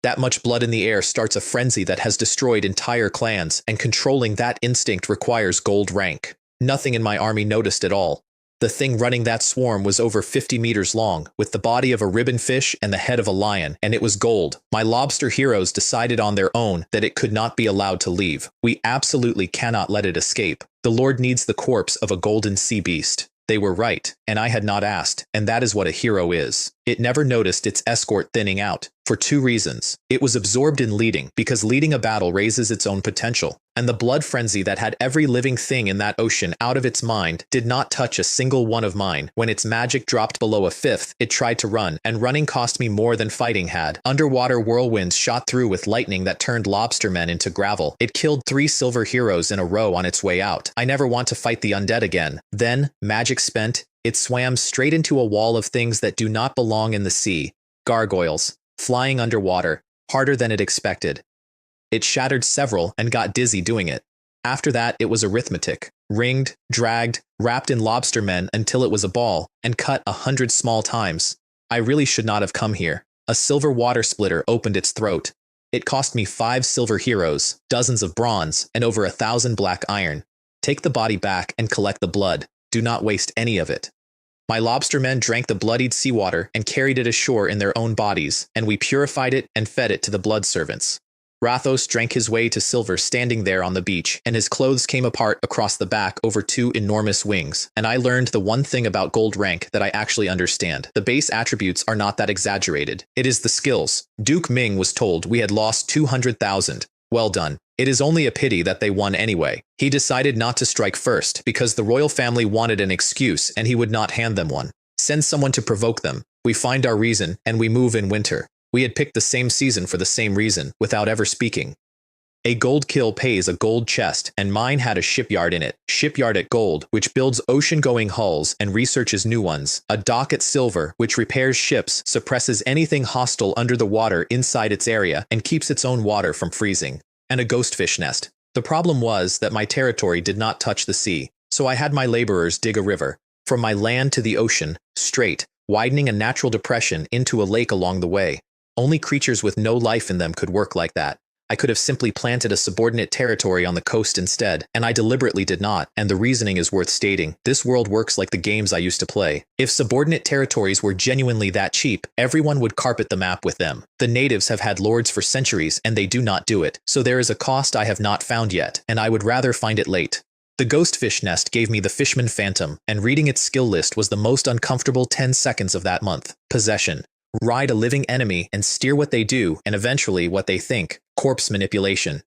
That much blood in the air starts a frenzy that has destroyed entire clans, and controlling that instinct requires gold rank. Nothing in my army noticed at all. The thing running that swarm was over 50 meters long, with the body of a ribbon fish and the head of a lion, and it was gold. My lobster heroes decided on their own that it could not be allowed to leave. We absolutely cannot let it escape. The Lord needs the corpse of a golden sea beast. They were right, and I had not asked, and that is what a hero is. It never noticed its escort thinning out, for two reasons. It was absorbed in leading, because leading a battle raises its own potential, and the blood frenzy that had every living thing in that ocean out of its mind did not touch a single one of mine. When its magic dropped below a fifth, it tried to run, and running cost me more than fighting had. Underwater whirlwinds shot through with lightning that turned lobstermen into gravel. It killed 3 silver heroes in a row on its way out. I never want to fight the undead again. Then, magic spent, it swam straight into a wall of things that do not belong in the sea. Gargoyles, flying underwater, harder than it expected. It shattered several and got dizzy doing it. After that, it was arithmetic. Ringed, dragged, wrapped in lobstermen until it was a ball, and cut 100 small times. I really should not have come here. A silver water splitter opened its throat. It cost me 5 silver heroes, dozens of bronze, and over 1,000 black iron. Take the body back and collect the blood. Do not waste any of it. My lobstermen drank the bloodied seawater and carried it ashore in their own bodies, and we purified it and fed it to the blood servants. Rathos drank his way to silver standing there on the beach, and his clothes came apart across the back over 2 enormous wings, and I learned the one thing about gold rank that I actually understand. The base attributes are not that exaggerated. It is the skills. Duke Ming was told we had lost 200,000. Well done. It is only a pity that they won anyway. He decided not to strike first, because the royal family wanted an excuse and he would not hand them one. Send someone to provoke them. We find our reason, and we move in winter. We had picked the same season for the same reason, without ever speaking. A gold kill pays a gold chest, and mine had a shipyard in it. Shipyard at Gold, which builds ocean-going hulls and researches new ones. A dock at Silver, which repairs ships, suppresses anything hostile under the water inside its area, and keeps its own water from freezing. And a ghostfish nest. The problem was that my territory did not touch the sea, so I had my laborers dig a river, from my land to the ocean, straight, widening a natural depression into a lake along the way. Only creatures with no life in them could work like that. I could have simply planted a subordinate territory on the coast instead, and I deliberately did not, and the reasoning is worth stating. This world works like the games I used to play. If subordinate territories were genuinely that cheap, everyone would carpet the map with them. The natives have had lords for centuries, and they do not do it, so there is a cost I have not found yet, and I would rather find it late. The ghost fish nest gave me the Fishman Phantom, and reading its skill list was the most uncomfortable 10 seconds of that month. Possession. Ride a living enemy and steer what they do and eventually what they think. Corpse manipulation.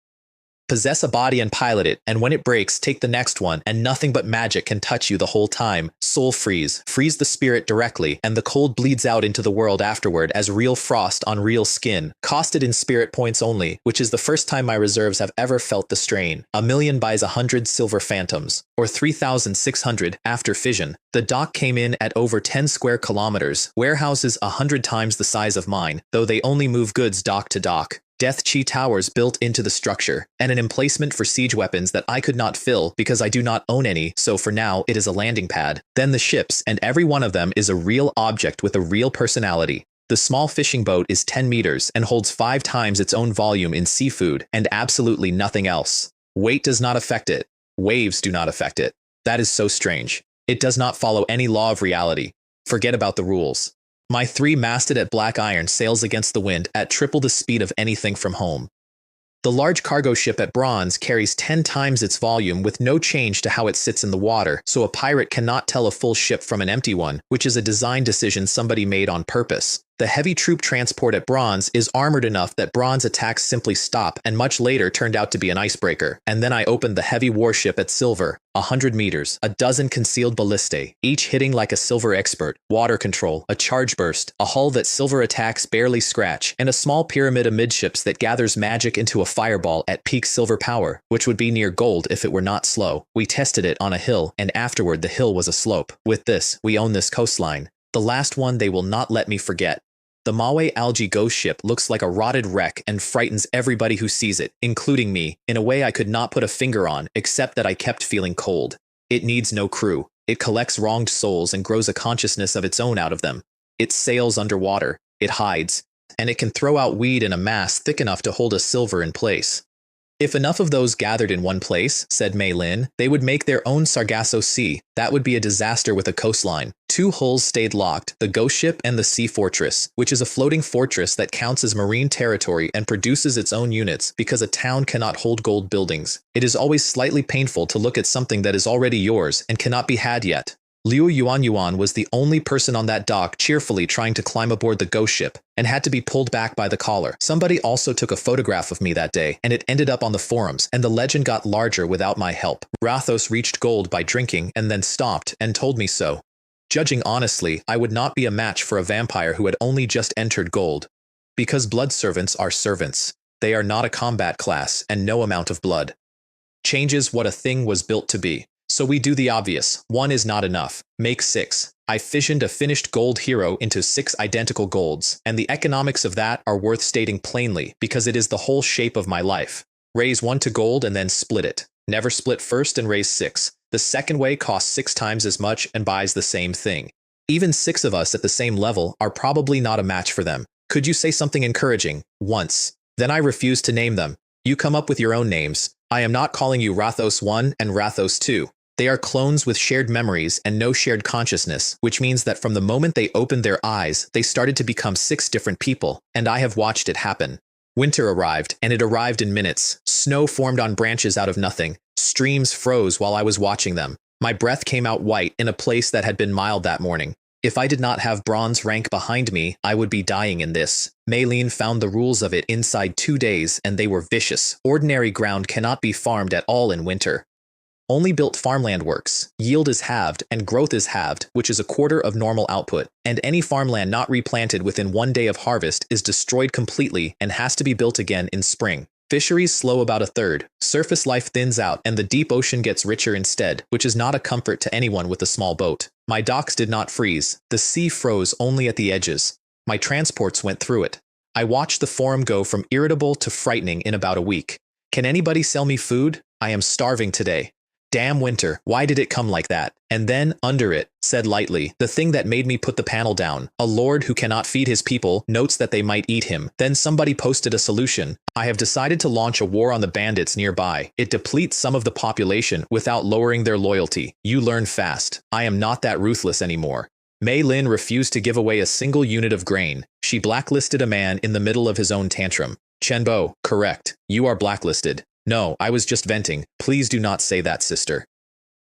Possess a body and pilot it, and when it breaks, take the next one, and nothing but magic can touch you the whole time. Soul freeze. Freeze the spirit directly, and the cold bleeds out into the world afterward as real frost on real skin. Costed in spirit points only, which is the first time my reserves have ever felt the strain. 1,000,000 buys 100 silver phantoms, or 3,600 after fission. The dock came in at over 10 square kilometers, warehouses 100 times the size of mine, though they only move goods dock to dock. Death Chi towers built into the structure, and an emplacement for siege weapons that I could not fill because I do not own any, so for now it is a landing pad. Then the ships, and every one of them is a real object with a real personality. The small fishing boat is 10 meters and holds 5 times its own volume in seafood and absolutely nothing else. Weight does not affect it. Waves do not affect it. That is so strange. It does not follow any law of reality. Forget about the rules. My 3-masted at black iron sails against the wind at triple the speed of anything from home. The large cargo ship at bronze carries 10 times its volume with no change to how it sits in the water, so a pirate cannot tell a full ship from an empty one, which is a design decision somebody made on purpose. The heavy troop transport at bronze is armored enough that bronze attacks simply stop and much later turned out to be an icebreaker. And then I opened the heavy warship at silver, 100 meters, a dozen concealed ballistae, each hitting like a silver expert, water control, a charge burst, a hull that silver attacks barely scratch, and a small pyramid amidships that gathers magic into a fireball at peak silver power, which would be near gold if it were not slow. We tested it on a hill, and afterward the hill was a slope. With this, we own this coastline. The last one they will not let me forget. The Maui algae ghost ship looks like a rotted wreck and frightens everybody who sees it, including me, in a way I could not put a finger on, except that I kept feeling cold. It needs no crew. It collects wronged souls and grows a consciousness of its own out of them. It sails underwater. It hides. And it can throw out weed in a mass thick enough to hold a silver in place. If enough of those gathered in one place, said Mei Lin, they would make their own Sargasso Sea. That would be a disaster with a coastline. 2 hulls stayed locked, the ghost ship and the sea fortress, which is a floating fortress that counts as marine territory and produces its own units because a town cannot hold gold buildings. It is always slightly painful to look at something that is already yours and cannot be had yet. Liu Yuan was the only person on that dock cheerfully trying to climb aboard the ghost ship and had to be pulled back by the collar. Somebody also took a photograph of me that day, and it ended up on the forums, and the legend got larger without my help. Rathos reached gold by drinking and then stopped and told me so. Judging honestly, I would not be a match for a vampire who had only just entered gold. Because blood servants are servants. They are not a combat class, and no amount of blood changes what a thing was built to be. So we do the obvious. 1 is not enough. Make 6. I fissioned a finished gold hero into 6 identical golds, and the economics of that are worth stating plainly because it is the whole shape of my life. Raise 1 to gold and then split it. Never split first and raise 6. The second way costs 6 times as much and buys the same thing. Even 6 of us at the same level are probably not a match for them. Could you say something encouraging? Once. Then I refuse to name them. You come up with your own names. I am not calling you Rathos 1 and Rathos 2. They are clones with shared memories and no shared consciousness, which means that from the moment they opened their eyes, they started to become 6 different people, and I have watched it happen. Winter arrived, and it arrived in minutes. Snow formed on branches out of nothing. Streams froze while I was watching them. My breath came out white in a place that had been mild that morning. If I did not have bronze rank behind me, I would be dying in this. Mei Lin found the rules of it inside 2 days, and they were vicious. Ordinary ground cannot be farmed at all in winter. Only built farmland works. Yield is halved and growth is halved, which is a quarter of normal output, and any farmland not replanted within 1 day of harvest is destroyed completely and has to be built again in spring. Fisheries slow about a third, surface life thins out, and the deep ocean gets richer instead, which is not a comfort to anyone with a small boat. My docks did not freeze. The sea froze only at the edges. My transports went through it. I watched the forum go from irritable to frightening in about a week. Can anybody sell me food? I am starving today. Damn winter, why did it come like that? And then, under it, said lightly, the thing that made me put the panel down. A lord who cannot feed his people notes that they might eat him. Then somebody posted a solution. I have decided to launch a war on the bandits nearby. It depletes some of the population without lowering their loyalty. You learn fast. I am not that ruthless anymore. Mei Lin refused to give away a single unit of grain. She blacklisted a man in the middle of his own tantrum. Chen Bo, correct. You are blacklisted. No, I was just venting. Please do not say that, sister.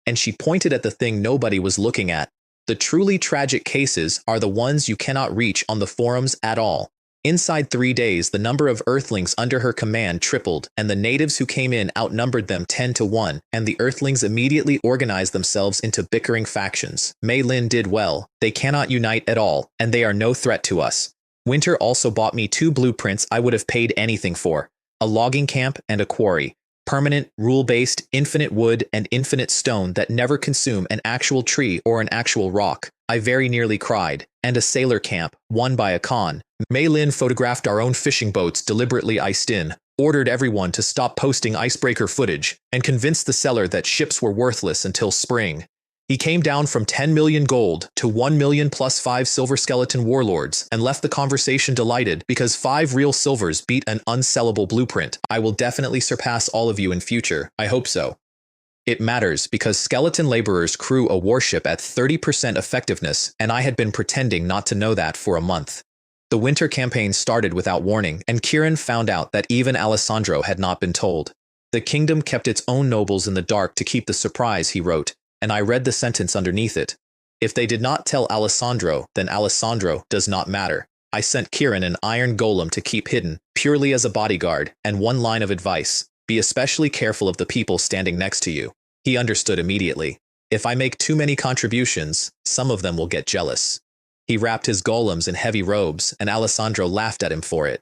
And she pointed at the thing nobody was looking at. The truly tragic cases are the ones you cannot reach on the forums at all. Inside 3 days, the number of Earthlings under her command tripled, and the natives who came in outnumbered them 10 to 1, and the Earthlings immediately organized themselves into bickering factions. Mei Lin did well. They cannot unite at all, and they are no threat to us. Winter also bought me 2 blueprints I would have paid anything for. A logging camp and a quarry. Permanent, rule-based, infinite wood and infinite stone that never consume an actual tree or an actual rock. I very nearly cried. And a sailor camp, won by a Khan. Mei Lin photographed our own fishing boats deliberately iced in, ordered everyone to stop posting icebreaker footage, and convinced the seller that ships were worthless until spring. He came down from 10 million gold to 1 million plus 5 silver skeleton warlords and left the conversation delighted because 5 real silvers beat an unsellable blueprint. I will definitely surpass all of you in future. I hope so. It matters because skeleton laborers crew a warship at 30% effectiveness, and I had been pretending not to know that for a month. The winter campaign started without warning, and Kirin found out that even Alessandro had not been told. The kingdom kept its own nobles in the dark to keep the surprise, he wrote. And I read the sentence underneath it. If they did not tell Alessandro, then Alessandro does not matter. I sent Kirin an iron golem to keep hidden, purely as a bodyguard, and one line of advice. Be especially careful of the people standing next to you. He understood immediately. If I make too many contributions, some of them will get jealous. He wrapped his golems in heavy robes, and Alessandro laughed at him for it.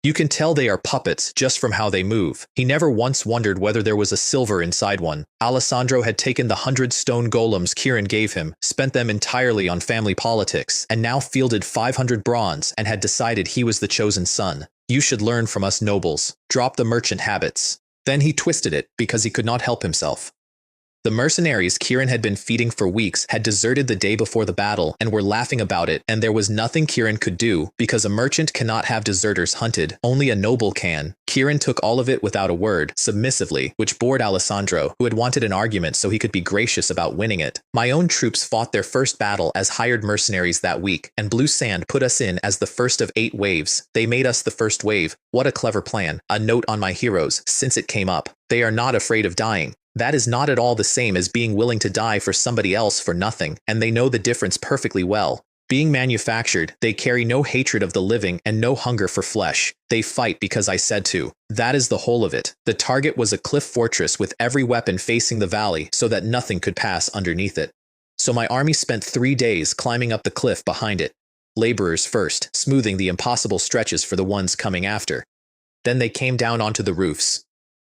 You can tell they are puppets just from how they move. He never once wondered whether there was a silver inside one. Alessandro had taken the 100 stone golems Kirin gave him, spent them entirely on family politics, and now fielded 500 bronze and had decided he was the chosen son. You should learn from us nobles. Drop the merchant habits. Then he twisted it because he could not help himself. The mercenaries Kirin had been feeding for weeks had deserted the day before the battle and were laughing about it, and there was nothing Kirin could do because a merchant cannot have deserters hunted, only a noble can. Kirin took all of it without a word, submissively, which bored Alessandro, who had wanted an argument so he could be gracious about winning it. My own troops fought their first battle as hired mercenaries that week, and Blue Sand put us in as the first of 8 waves. They made us the first wave. What a clever plan. A note on my heroes, since it came up. They are not afraid of dying. That is not at all the same as being willing to die for somebody else for nothing, and they know the difference perfectly well. Being manufactured, they carry no hatred of the living and no hunger for flesh. They fight because I said to. That is the whole of it. The target was a cliff fortress with every weapon facing the valley so that nothing could pass underneath it. So my army spent 3 days climbing up the cliff behind it. Laborers first, smoothing the impossible stretches for the ones coming after. Then they came down onto the roofs.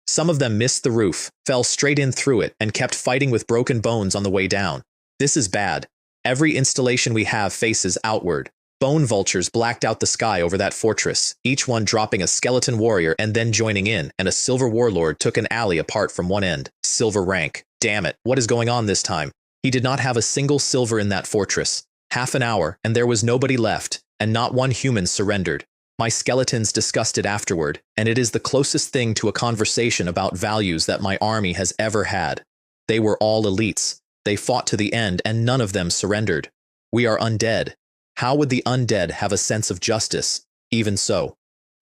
Some of them missed the roof, fell straight in through it, and kept fighting with broken bones on the way down. This is bad. Every installation we have faces outward. Bone vultures blacked out the sky over that fortress, each one dropping a skeleton warrior and then joining in, and a silver warlord took an alley apart from one end. Silver rank. Damn it, what is going on this time? He did not have a single silver in that fortress. Half an hour, and there was nobody left, and not one human surrendered. My skeletons discussed it afterward, and it is the closest thing to a conversation about values that my army has ever had. They were all elites. They fought to the end, and none of them surrendered. We are undead. How would the undead have a sense of justice? Even so.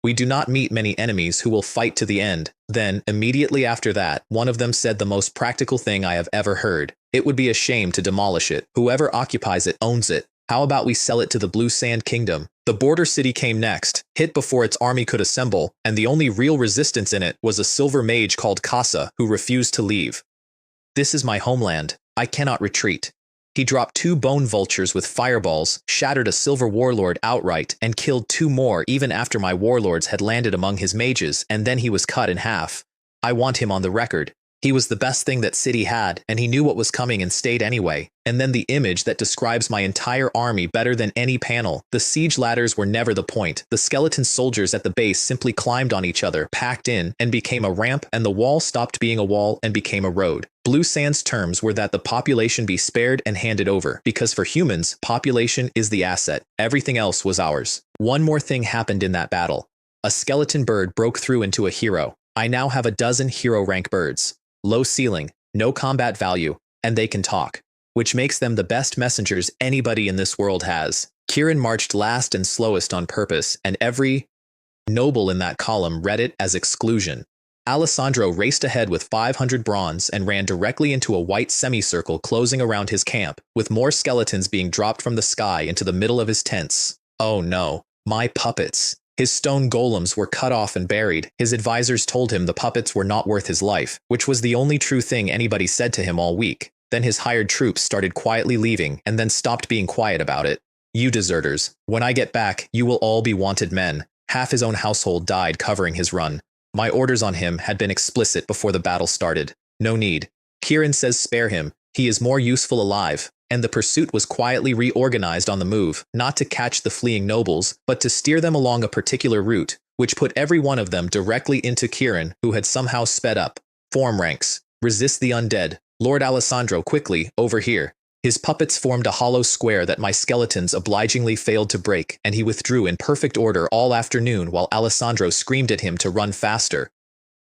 We do not meet many enemies who will fight to the end. Then, immediately after that, one of them said the most practical thing I have ever heard. It would be a shame to demolish it. Whoever occupies it owns it. How about we sell it to the Blue Sand Kingdom? The border city came next, hit before its army could assemble, and the only real resistance in it was a silver mage called Casa who refused to leave. This is my homeland. I cannot retreat. He dropped 2 bone vultures with fireballs, shattered a silver warlord outright, and killed 2 more even after my warlords had landed among his mages, and then he was cut in half. I want him on the record. He was the best thing that city had, and he knew what was coming and stayed anyway. And then the image that describes my entire army better than any panel. The siege ladders were never the point. The skeleton soldiers at the base simply climbed on each other, packed in, and became a ramp, and the wall stopped being a wall and became a road. Blue Sand's terms were that the population be spared and handed over, because for humans, population is the asset. Everything else was ours. One more thing happened in that battle. A skeleton bird broke through into a hero. I now have a dozen hero rank birds. Low ceiling, no combat value, and they can talk, which makes them the best messengers anybody in this world has. Kieran marched last and slowest on purpose, and every noble in that column read it as exclusion. Alessandro raced ahead with 500 bronze and ran directly into a white semicircle closing around his camp, with more skeletons being dropped from the sky into the middle of his tents. Oh no, my puppets. His stone golems were cut off and buried. His advisors told him the puppets were not worth his life, which was the only true thing anybody said to him all week. Then his hired troops started quietly leaving and then stopped being quiet about it. You deserters, when I get back, you will all be wanted men. Half his own household died covering his run. My orders on him had been explicit before the battle started. No need. Kieran says spare him. He is more useful alive. And the pursuit was quietly reorganized on the move, not to catch the fleeing nobles, but to steer them along a particular route, which put every one of them directly into Kieran, who had somehow sped up. Form ranks. Resist the undead. Lord Alessandro, quickly, over here. His puppets formed a hollow square that my skeletons obligingly failed to break, and he withdrew in perfect order all afternoon while Alessandro screamed at him to run faster.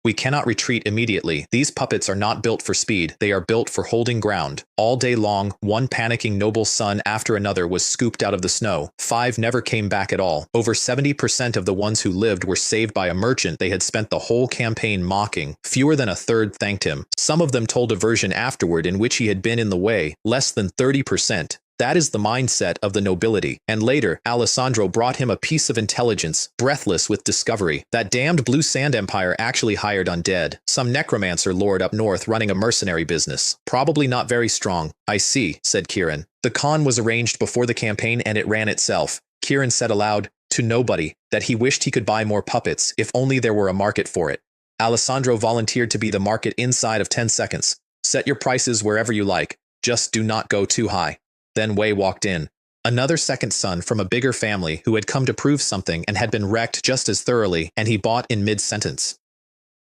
We cannot retreat immediately. These puppets are not built for speed, they are built for holding ground. All day long, one panicking noble son after another was scooped out of the snow. 5 never came back at all. Over 70% of the ones who lived were saved by a merchant they had spent the whole campaign mocking. Fewer than a third thanked him. Some of them told a version afterward in which he had been in the way. Less than 30%. That is the mindset of the nobility. And later, Alessandro brought him a piece of intelligence, breathless with discovery. That damned Blue Sand Empire actually hired undead. Some necromancer lord up north running a mercenary business. Probably not very strong. I see, said Kieran. The con was arranged before the campaign and it ran itself. Kieran said aloud, to nobody, that he wished he could buy more puppets if only there were a market for it. Alessandro volunteered to be the market inside of 10 seconds. Set your prices wherever you like. Just do not go too high. Then Wei walked in. Another second son from a bigger family who had come to prove something and had been wrecked just as thoroughly, and he bought in mid-sentence.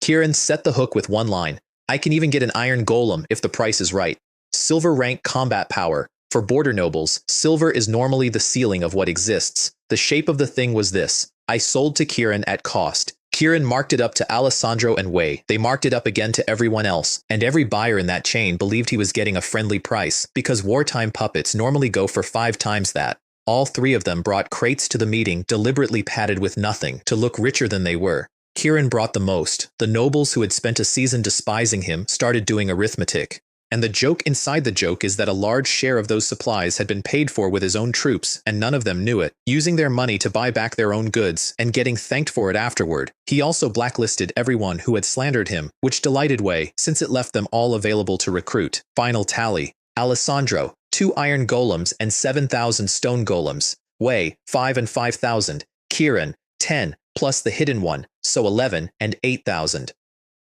Kieran set the hook with one line. I can even get an iron golem if the price is right. Silver rank combat power. For border nobles, silver is normally the ceiling of what exists. The shape of the thing was this. I sold to Kieran at cost. Kieran marked it up to Alessandro and Wei. They marked it up again to everyone else, and every buyer in that chain believed he was getting a friendly price, because wartime puppets normally go for 5 times that. All 3 of them brought crates to the meeting, deliberately padded with nothing, to look richer than they were. Kieran brought the most. The nobles who had spent a season despising him started doing arithmetic. And the joke inside the joke is that a large share of those supplies had been paid for with his own troops, and none of them knew it, using their money to buy back their own goods, and getting thanked for it afterward. He also blacklisted everyone who had slandered him, which delighted Wei, since it left them all available to recruit. Final tally. Alessandro, 2 iron golems and 7,000 stone golems. Wei, 5 and 5,000. Kieran, 10, plus the hidden one, so 11 and 8,000.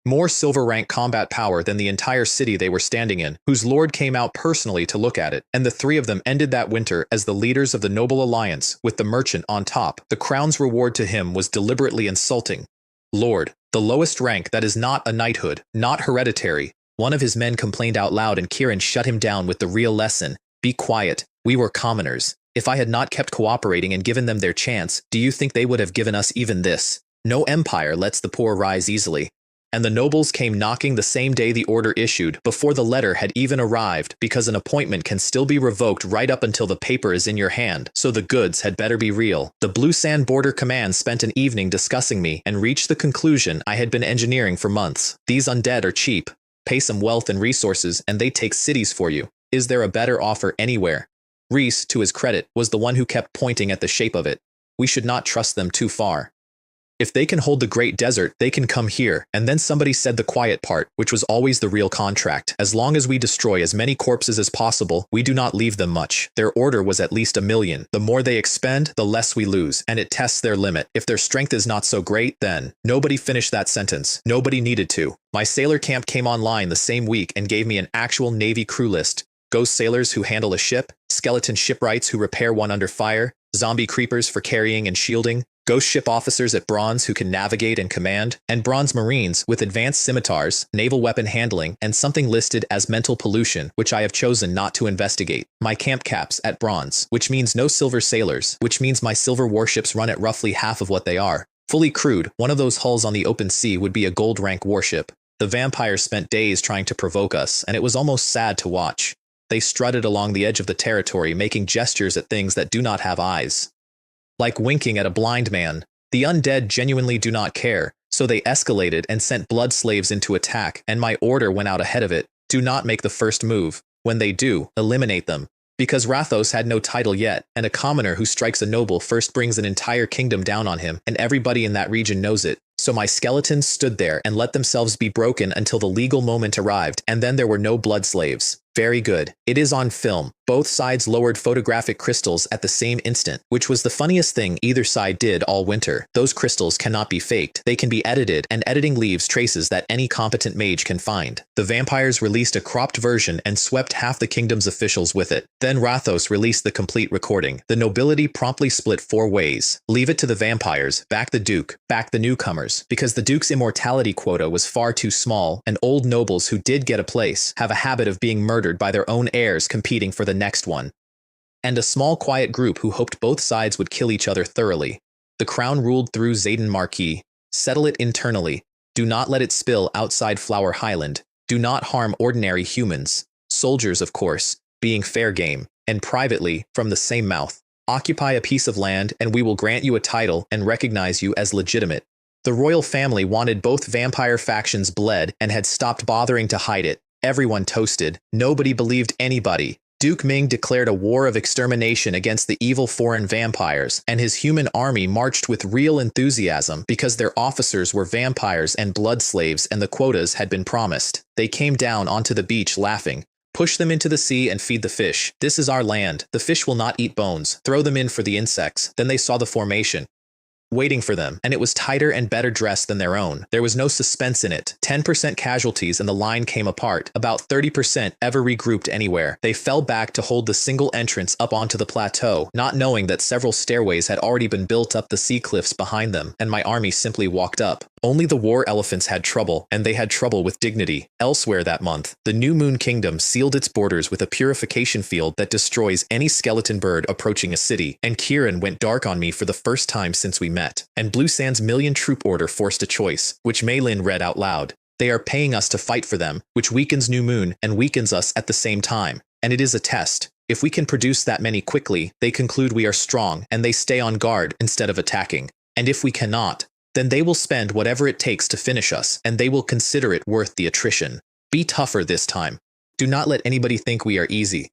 More silver rank combat power than the entire city they were standing in, whose lord came out personally to look at it, and the 3 of them ended that winter as the leaders of the noble alliance, with the merchant on top. The crown's reward to him was deliberately insulting. Lord, the lowest rank that is not a knighthood, not hereditary. One of his men complained out loud and Kieran shut him down with the real lesson. Be quiet, we were commoners. If I had not kept cooperating and given them their chance, do you think they would have given us even this? No empire lets the poor rise easily. And the nobles came knocking the same day the order issued, before the letter had even arrived, because an appointment can still be revoked right up until the paper is in your hand, so the goods had better be real. The Blue Sand Border Command spent an evening discussing me and reached the conclusion I had been engineering for months. These undead are cheap. Pay some wealth and resources and they take cities for you. Is there a better offer anywhere? Reese, to his credit, was the one who kept pointing at the shape of it. We should not trust them too far. If they can hold the Great Desert, they can come here. And then somebody said the quiet part, which was always the real contract. As long as we destroy as many corpses as possible, we do not leave them much. Their order was at least 1 million. The more they expend, the less we lose, and it tests their limit. If their strength is not so great, then nobody finished that sentence. Nobody needed to. My sailor camp came online the same week and gave me an actual Navy crew list. ghost sailors who handle a ship, skeleton shipwrights who repair one under fire, zombie creepers for carrying and shielding, ghost ship officers at bronze who can navigate and command, and bronze marines with advanced scimitars, naval weapon handling, and something listed as mental pollution, which I have chosen not to investigate. My camp caps at bronze, which means no silver sailors, which means my silver warships run at roughly half of what they are. Fully crewed, one of those hulls on the open sea would be a gold rank warship. The vampires spent days trying to provoke us, and it was almost sad to watch. They strutted along the edge of the territory, making gestures at things that do not have eyes. Like winking at a blind man. The undead genuinely do not care, so they escalated and sent blood slaves into attack, and my order went out ahead of it. Do not make the first move. When they do, eliminate them. Because Rathos had no title yet, and a commoner who strikes a noble first brings an entire kingdom down on him, and everybody in that region knows it. So my skeletons stood there and let themselves be broken until the legal moment arrived, and then there were no blood slaves. Very good. It is on film. Both sides lowered photographic crystals at the same instant, which was the funniest thing either side did all winter. Those crystals cannot be faked. They can be edited, and editing leaves traces that any competent mage can find. The vampires released a cropped version and swept half the kingdom's officials with it. Then Rathos released the complete recording. The nobility promptly split 4 ways. Leave it to the vampires, back the duke, back the newcomers, because the duke's immortality quota was far too small, and old nobles who did get a place have a habit of being murdered by their own heirs competing for the next one. And a small quiet group who hoped both sides would kill each other thoroughly. The crown ruled through Xaden Marquis. Settle it internally. Do not let it spill outside Flower Highland. Do not harm ordinary humans. Soldiers, of course, being fair game, and privately, from the same mouth. Occupy a piece of land and we will grant you a title and recognize you as legitimate. The royal family wanted both vampire factions bled and had stopped bothering to hide it. Everyone toasted. Nobody believed anybody. Duke Ming declared a war of extermination against the evil foreign vampires, and his human army marched with real enthusiasm because their officers were vampires and blood slaves and the quotas had been promised. They came down onto the beach laughing. Push them into the sea and feed the fish. This is our land. The fish will not eat bones. Throw them in for the insects. Then they saw the formation waiting for them, and it was tighter and better dressed than their own. There was no suspense in it. 10% casualties and the line came apart. About 30% ever regrouped anywhere. They fell back to hold the single entrance up onto the plateau, not knowing that several stairways had already been built up the sea cliffs behind them, and my army simply walked up. Only the war elephants had trouble, and they had trouble with dignity. Elsewhere that month, the New Moon Kingdom sealed its borders with a purification field that destroys any skeleton bird approaching a city, and Kieran went dark on me for the first time since we met. And Blue Sand's million troop order forced a choice, which Maylin read out loud. They are paying us to fight for them, which weakens New Moon and weakens us at the same time. And it is a test. If we can produce that many quickly, they conclude we are strong, and they stay on guard instead of attacking. And if we cannot, then they will spend whatever it takes to finish us, and they will consider it worth the attrition. Be tougher this time. Do not let anybody think we are easy.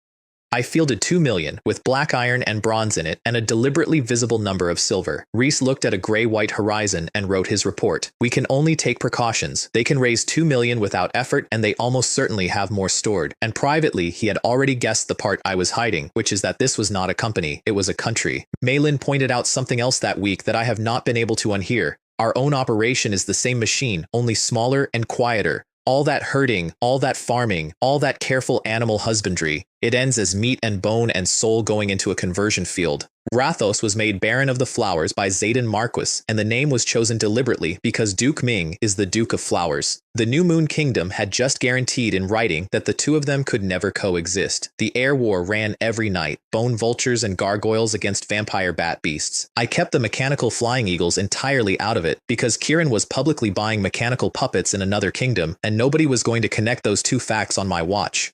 I fielded 2 million, with black iron and bronze in it, and a deliberately visible number of silver. Reese looked at a gray-white horizon and wrote his report. We can only take precautions. They can raise 2 million without effort, and they almost certainly have more stored. And privately, he had already guessed the part I was hiding, which is that this was not a company, it was a country. Maylin pointed out something else that week that I have not been able to unhear. Our own operation is the same machine, only smaller and quieter. All that herding, all that farming, all that careful animal husbandry, it ends as meat and bone and soul going into a conversion field. Rathos was made Baron of the Flowers by Xaden Marquis, and the name was chosen deliberately because Duke Ming is the Duke of Flowers. The New Moon Kingdom had just guaranteed in writing that the two of them could never coexist. The air war ran every night, bone vultures and gargoyles against vampire bat beasts. I kept the mechanical flying eagles entirely out of it because Kieran was publicly buying mechanical puppets in another kingdom, and nobody was going to connect those two facts on my watch.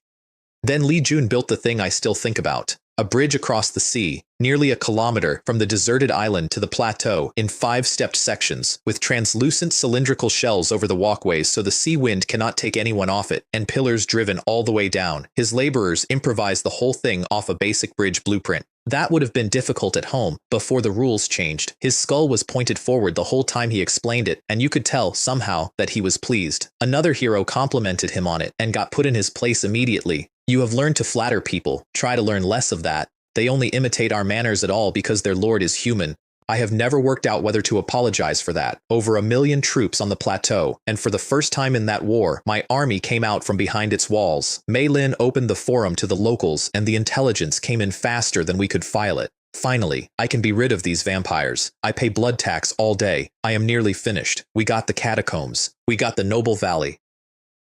Then Li Jun built the thing I still think about. A bridge across the sea, nearly a kilometer from the deserted island to the plateau in 5-stepped sections, with translucent cylindrical shells over the walkways so the sea wind cannot take anyone off it, and pillars driven all the way down. His laborers improvised the whole thing off a basic bridge blueprint. That would have been difficult at home, before the rules changed. His skull was pointed forward the whole time he explained it, and you could tell, somehow, that he was pleased. Another hero complimented him on it, and got put in his place immediately. You have learned to flatter people. Try to learn less of that. They only imitate our manners at all because their lord is human. I have never worked out whether to apologize for that. Over 1,000,000 troops on the plateau, and for the first time in that war, my army came out from behind its walls. Mei Lin opened the forum to the locals, and the intelligence came in faster than we could file it. Finally, I can be rid of these vampires. I pay blood tax all day. I am nearly finished. We got the catacombs. We got the Noble Valley.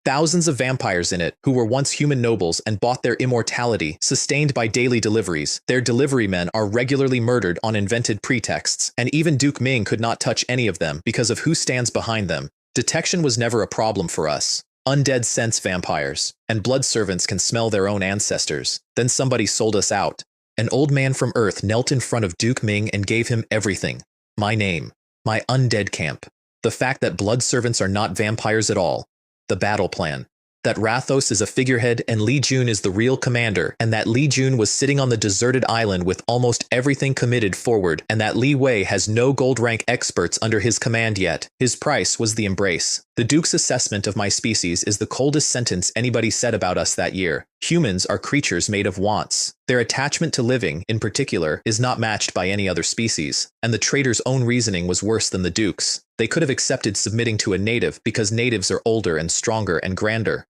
Thousands of vampires in it, who were once human nobles and bought their immortality, sustained by daily deliveries. Their delivery men are regularly murdered on invented pretexts, and even Duke Ming could not touch any of them because of who stands behind them. Detection was never a problem for us. Undead sense vampires, and blood servants can smell their own ancestors. Then somebody sold us out. An old man from Earth knelt in front of Duke Ming and gave him everything. My name. My undead camp. The fact that blood servants are not vampires at all. The battle plan. That Rathos is a figurehead and Li Jun is the real commander, and that Li Jun was sitting on the deserted island with almost everything committed forward, and that Li Wei has no gold rank experts under his command yet. His price was the embrace. The Duke's assessment of my species is the coldest sentence anybody said about us that year. Humans are creatures made of wants. Their attachment to living, in particular, is not matched by any other species, and the traitor's own reasoning was worse than the Duke's. They could have accepted submitting to a native because natives are older and stronger and grander.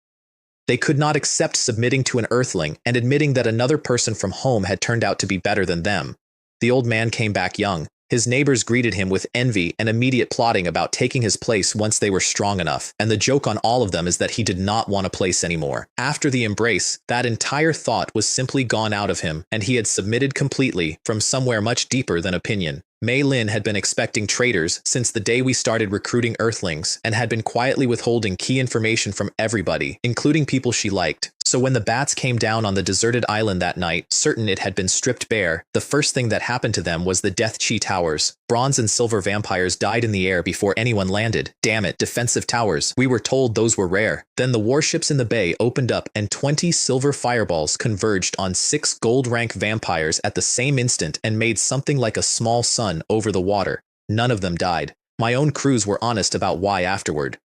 They could not accept submitting to an earthling and admitting that another person from home had turned out to be better than them. The old man came back young. His neighbors greeted him with envy and immediate plotting about taking his place once they were strong enough, and the joke on all of them is that he did not want a place anymore. After the embrace, that entire thought was simply gone out of him, and he had submitted completely from somewhere much deeper than opinion. Mei Lin had been expecting traitors since the day we started recruiting Earthlings, and had been quietly withholding key information from everybody, including people she liked. So when the bats came down on the deserted island that night, certain it had been stripped bare, the first thing that happened to them was the Death Chi Towers. Bronze and silver vampires died in the air before anyone landed. Damn it, defensive towers. We were told those were rare. Then the warships in the bay opened up and 20 silver fireballs converged on 6 gold rank vampires at the same instant and made something like a small sun over the water. None of them died. My own crews were honest about why afterward.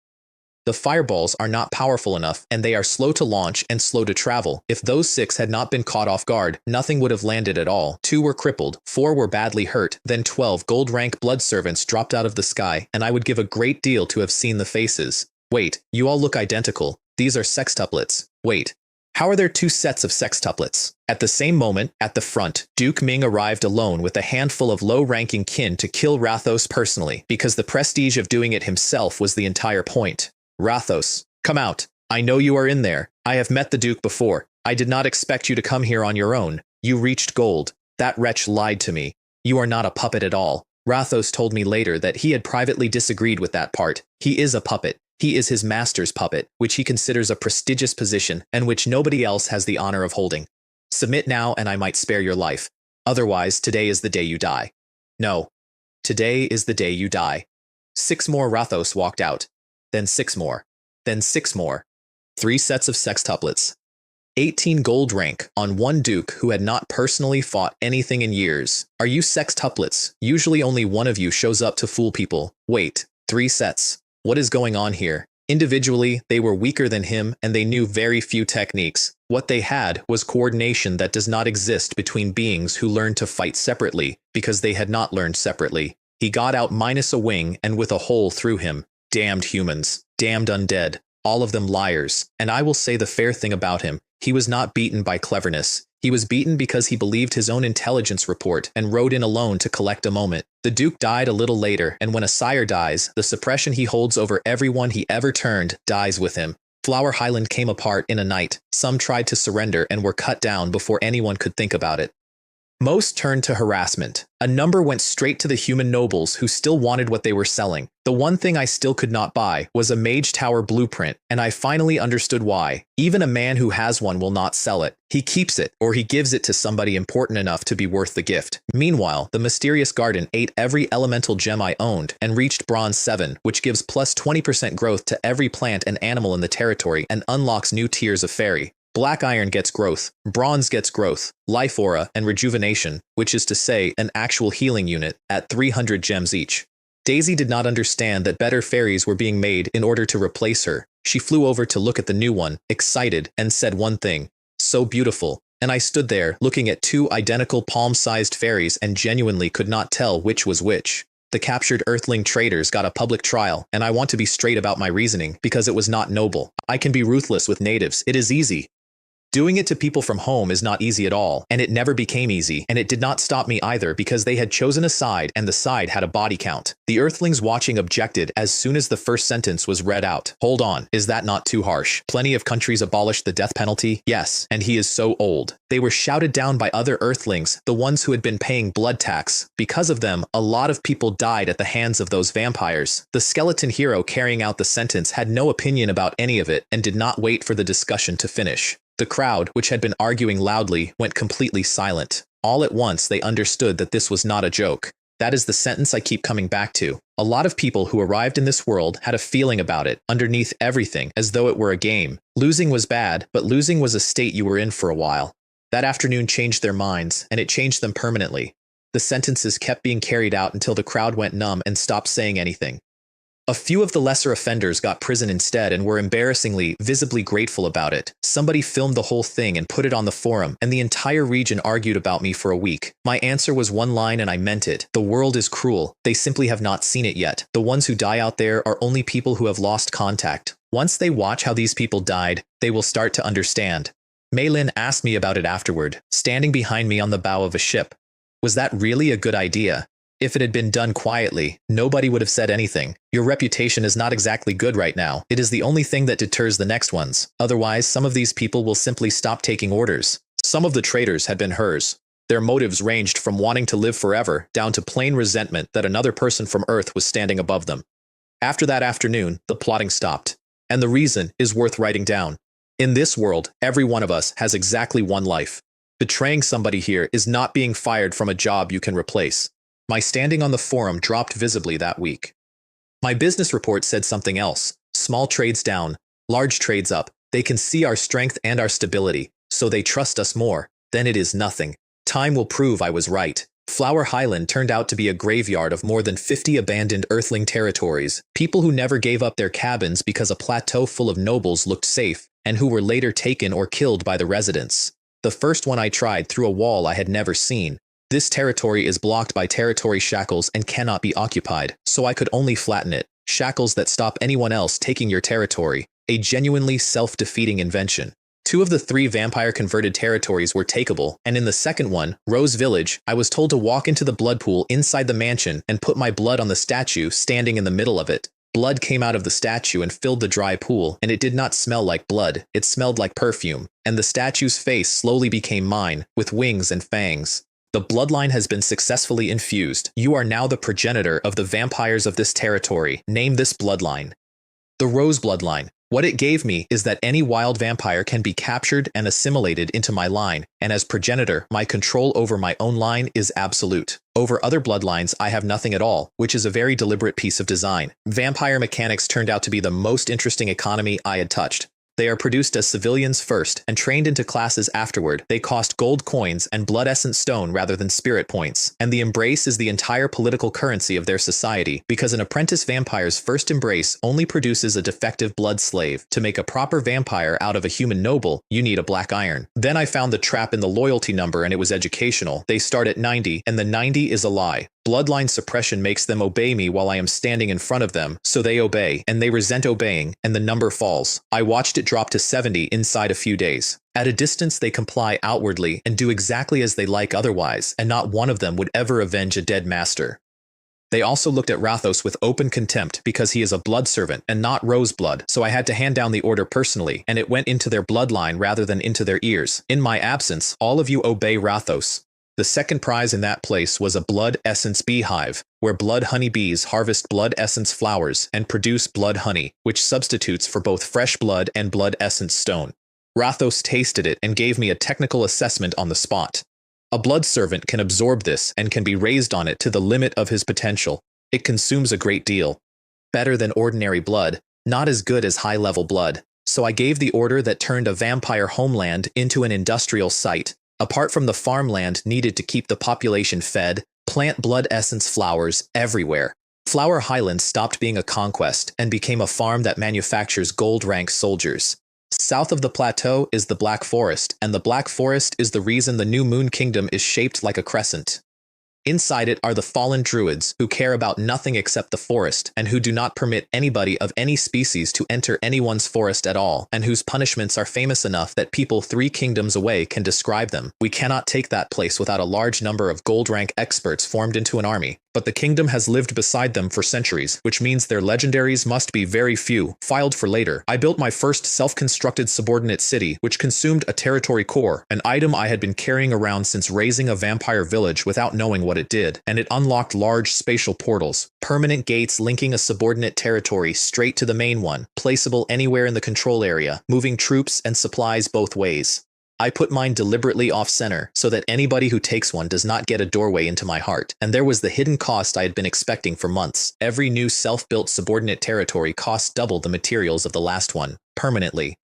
The fireballs are not powerful enough, and they are slow to launch and slow to travel. If those 6 had not been caught off guard, nothing would have landed at all. 2 were crippled, 4 were badly hurt, then 12 gold rank blood servants dropped out of the sky, and I would give a great deal to have seen the faces. Wait, you all look identical. These are sextuplets. Wait. How are there 2 sets of sextuplets? At the same moment, at the front, Duke Ming arrived alone with a handful of low-ranking kin to kill Rathos personally, because the prestige of doing it himself was the entire point. Rathos, come out. I know you are in there. I have met the Duke before. I did not expect you to come here on your own. You reached gold. That wretch lied to me. You are not a puppet at all. Rathos told me later that he had privately disagreed with that part. He is a puppet. He is his master's puppet, which he considers a prestigious position and which nobody else has the honor of holding. Submit now and I might spare your life. Otherwise, today is the day you die. No. Today is the day you die. 6 more Rathos walked out. Then 6 more. Then 6 more. 3 sets of sextuplets. 18 gold rank on 1 Duke who had not personally fought anything in years. Are you sextuplets? Usually only one of you shows up to fool people. Wait, 3 sets. What is going on here? Individually, they were weaker than him and they knew very few techniques. What they had was coordination that does not exist between beings who learned to fight separately because they had not learned separately. He got out minus a wing and with a hole through him. Damned humans. Damned undead. All of them liars. And I will say the fair thing about him. He was not beaten by cleverness. He was beaten because he believed his own intelligence report and rode in alone to collect a moment. The Duke died a little later, and when a sire dies, the suppression he holds over everyone he ever turned dies with him. Flower Highland came apart in a night. Some tried to surrender and were cut down before anyone could think about it. Most turned to harassment. A number went straight to the human nobles who still wanted what they were selling. The one thing I still could not buy was a Mage Tower blueprint, and I finally understood why. Even a man who has one will not sell it. He keeps it, or he gives it to somebody important enough to be worth the gift. Meanwhile, the mysterious garden ate every elemental gem I owned and reached Bronze 7, which gives plus 20% growth to every plant and animal in the territory and unlocks new tiers of fairy. Black Iron gets growth, Bronze gets growth, Life Aura, and Rejuvenation, which is to say an actual healing unit, at 300 gems each. Daisy did not understand that better fairies were being made in order to replace her. She flew over to look at the new one, excited, and said one thing. So beautiful. And I stood there, looking at two identical palm-sized fairies and genuinely could not tell which was which. The captured Earthling traitors got a public trial, and I want to be straight about my reasoning, because it was not noble. I can be ruthless with natives, it is easy. Doing it to people from home is not easy at all, and it never became easy, and it did not stop me either because they had chosen a side and the side had a body count. The Earthlings watching objected as soon as the first sentence was read out. Hold on, is that not too harsh? Plenty of countries abolished the death penalty? Yes, and he is so old. They were shouted down by other Earthlings, the ones who had been paying blood tax. Because of them, a lot of people died at the hands of those vampires. The skeleton hero carrying out the sentence had no opinion about any of it and did not wait for the discussion to finish. The crowd, which had been arguing loudly, went completely silent. All at once, they understood that this was not a joke. That is the sentence I keep coming back to. A lot of people who arrived in this world had a feeling about it, underneath everything, as though it were a game. Losing was bad, but losing was a state you were in for a while. That afternoon changed their minds, and it changed them permanently. The sentences kept being carried out until the crowd went numb and stopped saying anything. A few of the lesser offenders got prison instead and were embarrassingly, visibly grateful about it. Somebody filmed the whole thing and put it on the forum, and the entire region argued about me for a week. My answer was one line and I meant it. The world is cruel. They simply have not seen it yet. The ones who die out there are only people who have lost contact. Once they watch how these people died, they will start to understand. Mei Lin asked me about it afterward, standing behind me on the bow of a ship. Was that really a good idea? If it had been done quietly, nobody would have said anything. Your reputation is not exactly good right now. It is the only thing that deters the next ones. Otherwise, some of these people will simply stop taking orders. Some of the traitors had been hers. Their motives ranged from wanting to live forever down to plain resentment that another person from Earth was standing above them. After that afternoon, the plotting stopped. And the reason is worth writing down. In this world, every one of us has exactly one life. Betraying somebody here is not being fired from a job you can replace. My standing on the forum dropped visibly that week. My business report said something else. Small trades down, large trades up. They can see our strength and our stability, so they trust us more. Then it is nothing. Time will prove I was right. Flower Highland turned out to be a graveyard of more than 50 abandoned Earthling territories, people who never gave up their cabins because a plateau full of nobles looked safe, and who were later taken or killed by the residents. The first one I tried through a wall I had never seen. This territory is blocked by territory shackles and cannot be occupied, so I could only flatten it. Shackles that stop anyone else taking your territory. A genuinely self-defeating invention. 2 of the 3 vampire-converted territories were takeable, and in the second one, Rose Village, I was told to walk into the blood pool inside the mansion and put my blood on the statue standing in the middle of it. Blood came out of the statue and filled the dry pool, and it did not smell like blood, it smelled like perfume, and the statue's face slowly became mine, with wings and fangs. The bloodline has been successfully infused. You are now the progenitor of the vampires of this territory. Name this bloodline. The Rose bloodline. What it gave me is that any wild vampire can be captured and assimilated into my line, and as progenitor, my control over my own line is absolute. Over other bloodlines, I have nothing at all, which is a very deliberate piece of design. Vampire mechanics turned out to be the most interesting economy I had touched. They are produced as civilians first and trained into classes afterward. They cost gold coins and blood essence stone rather than spirit points. And the embrace is the entire political currency of their society, because an apprentice vampire's first embrace only produces a defective blood slave. To make a proper vampire out of a human noble, you need a black iron. Then I found the trap in the loyalty number and it was educational. They start at 90, and the 90 is a lie. Bloodline suppression makes them obey me while I am standing in front of them, so they obey, and they resent obeying, and the number falls. I watched it drop to 70 inside a few days. At a distance they comply outwardly and do exactly as they like otherwise, and not one of them would ever avenge a dead master. They also looked at Rathos with open contempt because he is a blood servant and not Roseblood, so I had to hand down the order personally, and it went into their bloodline rather than into their ears. In my absence, all of you obey Rathos. The second prize in that place was a blood essence beehive, where blood honeybees harvest blood essence flowers and produce blood honey, which substitutes for both fresh blood and blood essence stone. Rathos tasted it and gave me a technical assessment on the spot. A blood servant can absorb this and can be raised on it to the limit of his potential. It consumes a great deal. Better than ordinary blood, not as good as high-level blood. So I gave the order that turned a vampire homeland into an industrial site. Apart from the farmland needed to keep the population fed, plant blood essence flowers everywhere. Flower Highland stopped being a conquest and became a farm that manufactures gold-rank soldiers. South of the plateau is the Black Forest, and the Black Forest is the reason the New Moon Kingdom is shaped like a crescent. Inside it are the fallen druids, who care about nothing except the forest, and who do not permit anybody of any species to enter anyone's forest at all, and whose punishments are famous enough that people 3 kingdoms away can describe them. We cannot take that place without a large number of gold rank experts formed into an army. But the kingdom has lived beside them for centuries, which means their legendaries must be very few, filed for later. I built my first self-constructed subordinate city, which consumed a territory core, an item I had been carrying around since raising a vampire village without knowing what it did, and it unlocked large spatial portals, permanent gates linking a subordinate territory straight to the main one, placeable anywhere in the control area, moving troops and supplies both ways. I put mine deliberately off-center, so that anybody who takes one does not get a doorway into my heart, and there was the hidden cost I had been expecting for months. Every new self-built subordinate territory costs double the materials of the last one, permanently.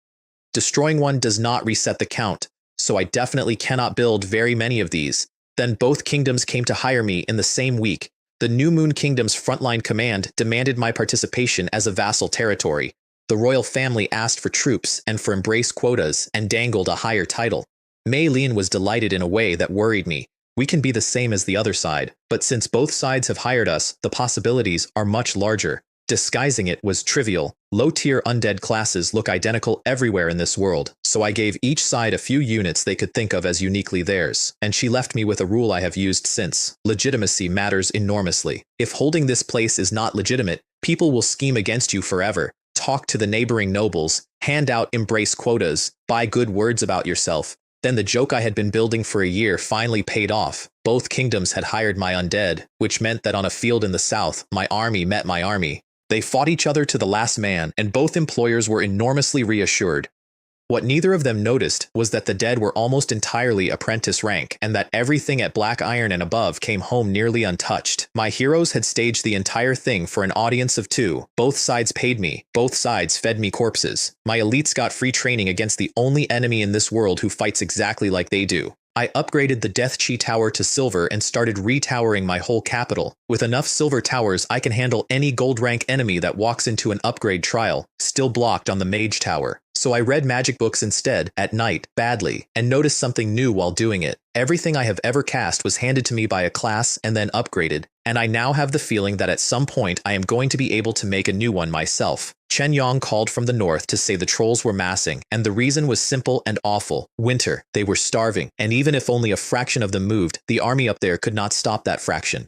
Destroying one does not reset the count, so I definitely cannot build very many of these. Then both kingdoms came to hire me in the same week. The New Moon Kingdom's frontline command demanded my participation as a vassal territory. The royal family asked for troops and for embrace quotas and dangled a higher title. Mei Lin was delighted in a way that worried me. We can be the same as the other side, but since both sides have hired us, the possibilities are much larger. Disguising it was trivial. Low-tier undead classes look identical everywhere in this world, so I gave each side a few units they could think of as uniquely theirs, and she left me with a rule I have used since. Legitimacy matters enormously. If holding this place is not legitimate, people will scheme against you forever. Talk to the neighboring nobles, hand out embrace quotas, buy good words about yourself. Then the joke I had been building for a year finally paid off. Both kingdoms had hired my undead, which meant that on a field in the south, my army met my army. They fought each other to the last man, and both employers were enormously reassured. What neither of them noticed was that the dead were almost entirely apprentice rank, and that everything at Black Iron and above came home nearly untouched. My heroes had staged the entire thing for an audience of 2. Both sides paid me. Both sides fed me corpses. My elites got free training against the only enemy in this world who fights exactly like they do. I upgraded the Death Chi Tower to silver and started retowering my whole capital. With enough silver towers, I can handle any gold rank enemy that walks into an upgrade trial, still blocked on the Mage Tower. So I read magic books instead, at night, badly, and noticed something new while doing it. Everything I have ever cast was handed to me by a class and then upgraded, and I now have the feeling that at some point I am going to be able to make a new one myself. Chen Yong called from the north to say the trolls were massing, and the reason was simple and awful. Winter. They were starving, and even if only a fraction of them moved, the army up there could not stop that fraction.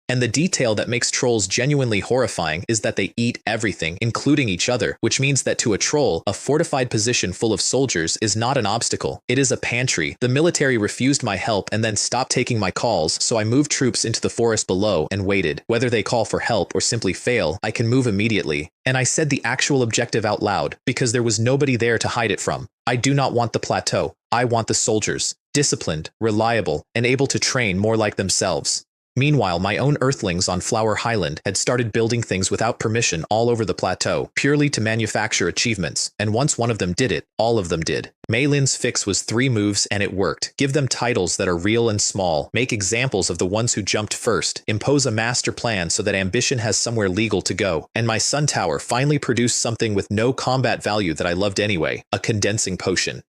And the detail that makes trolls genuinely horrifying is that they eat everything, including each other, which means that to a troll, a fortified position full of soldiers is not an obstacle. It is a pantry. The military refused my help and then stopped taking my calls, so I moved troops into the forest below and waited. Whether they call for help or simply fail, I can move immediately. And I said the actual objective out loud, because there was nobody there to hide it from. I do not want the plateau. I want the soldiers. Disciplined, reliable, and able to train more like themselves. Meanwhile, my own Earthlings on Flower Highland had started building things without permission all over the plateau, purely to manufacture achievements, and once one of them did it, all of them did. Mei Lin's fix was 3 moves and it worked. Give them titles that are real and small, make examples of the ones who jumped first, impose a master plan so that ambition has somewhere legal to go, and my Sun Tower finally produced something with no combat value that I loved anyway, a condensing potion.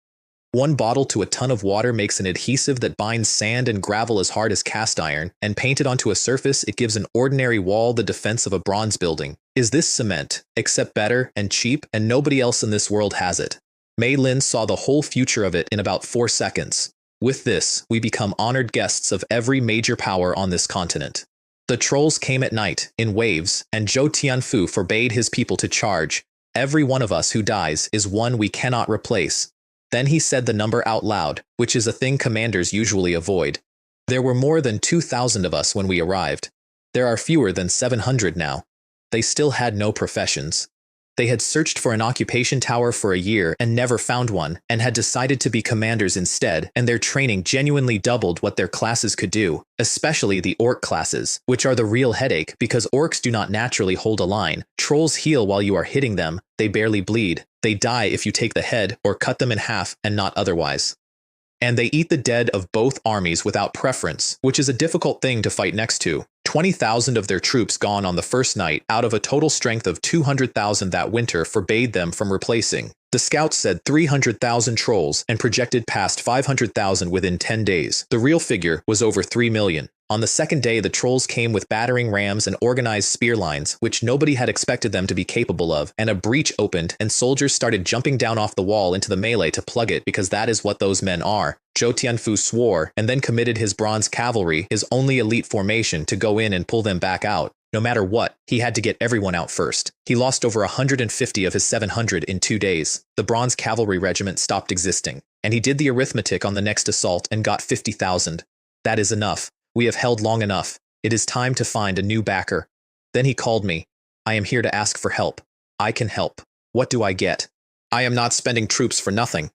1 bottle to a ton of water makes an adhesive that binds sand and gravel as hard as cast iron, and painted onto a surface it gives an ordinary wall the defense of a bronze building. Is this cement? Except better and cheap, and nobody else in this world has it. Mei Lin saw the whole future of it in about 4 seconds. With this, we become honored guests of every major power on this continent. The trolls came at night, in waves, and Zhou Tianfu forbade his people to charge. Every one of us who dies is one we cannot replace. Then he said the number out loud, which is a thing commanders usually avoid. There were more than 2,000 of us when we arrived. There are fewer than 700 now. They still had no professions. They had searched for an occupation tower for a year and never found one, and had decided to be commanders instead, and their training genuinely doubled what their classes could do, especially the orc classes, which are the real headache because orcs do not naturally hold a line. Trolls heal while you are hitting them, they barely bleed. They die if you take the head or cut them in half and not otherwise. And they eat the dead of both armies without preference, which is a difficult thing to fight next to. 20,000 of their troops gone on the first night out of a total strength of 200,000 that winter forbade them from replacing. The scouts said 300,000 trolls and projected past 500,000 within 10 days. The real figure was over 3 million. On the second day, the trolls came with battering rams and organized spear lines, which nobody had expected them to be capable of, and a breach opened and soldiers started jumping down off the wall into the melee to plug it because that is what those men are. Zhou Tianfu swore and then committed his bronze cavalry, his only elite formation, to go in and pull them back out. No matter what, he had to get everyone out first. He lost over 150 of his 700 in 2 days. The bronze cavalry regiment stopped existing, and he did the arithmetic on the next assault and got 50,000. That is enough. We have held long enough. It is time to find a new backer. Then he called me. I am here to ask for help. I can help. What do I get? I am not spending troops for nothing.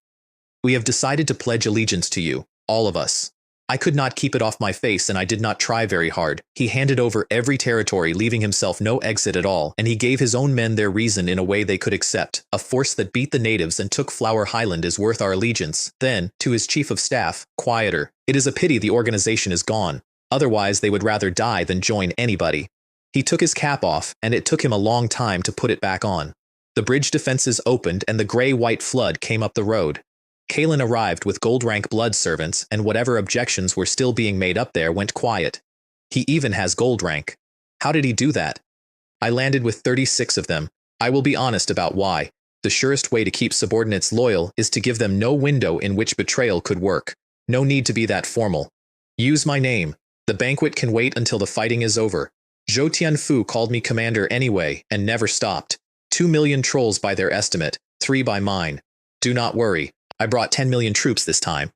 We have decided to pledge allegiance to you, all of us. I could not keep it off my face and I did not try very hard. He handed over every territory, leaving himself no exit at all, and he gave his own men their reason in a way they could accept. A force that beat the natives and took Flower Highland is worth our allegiance. Then, to his chief of staff, quieter. It is a pity the organization is gone. Otherwise, they would rather die than join anybody. He took his cap off, and it took him a long time to put it back on. The bridge defenses opened and the gray-white flood came up the road. Kalen arrived with gold rank blood servants, and whatever objections were still being made up there went quiet. He even has gold rank. How did he do that? I landed with 36 of them. I will be honest about why. The surest way to keep subordinates loyal is to give them no window in which betrayal could work. No need to be that formal. Use my name. The banquet can wait until the fighting is over. Zhou Tianfu called me commander anyway, and never stopped. 2 million trolls by their estimate, 3 by mine. Do not worry. I brought 10 million troops this time.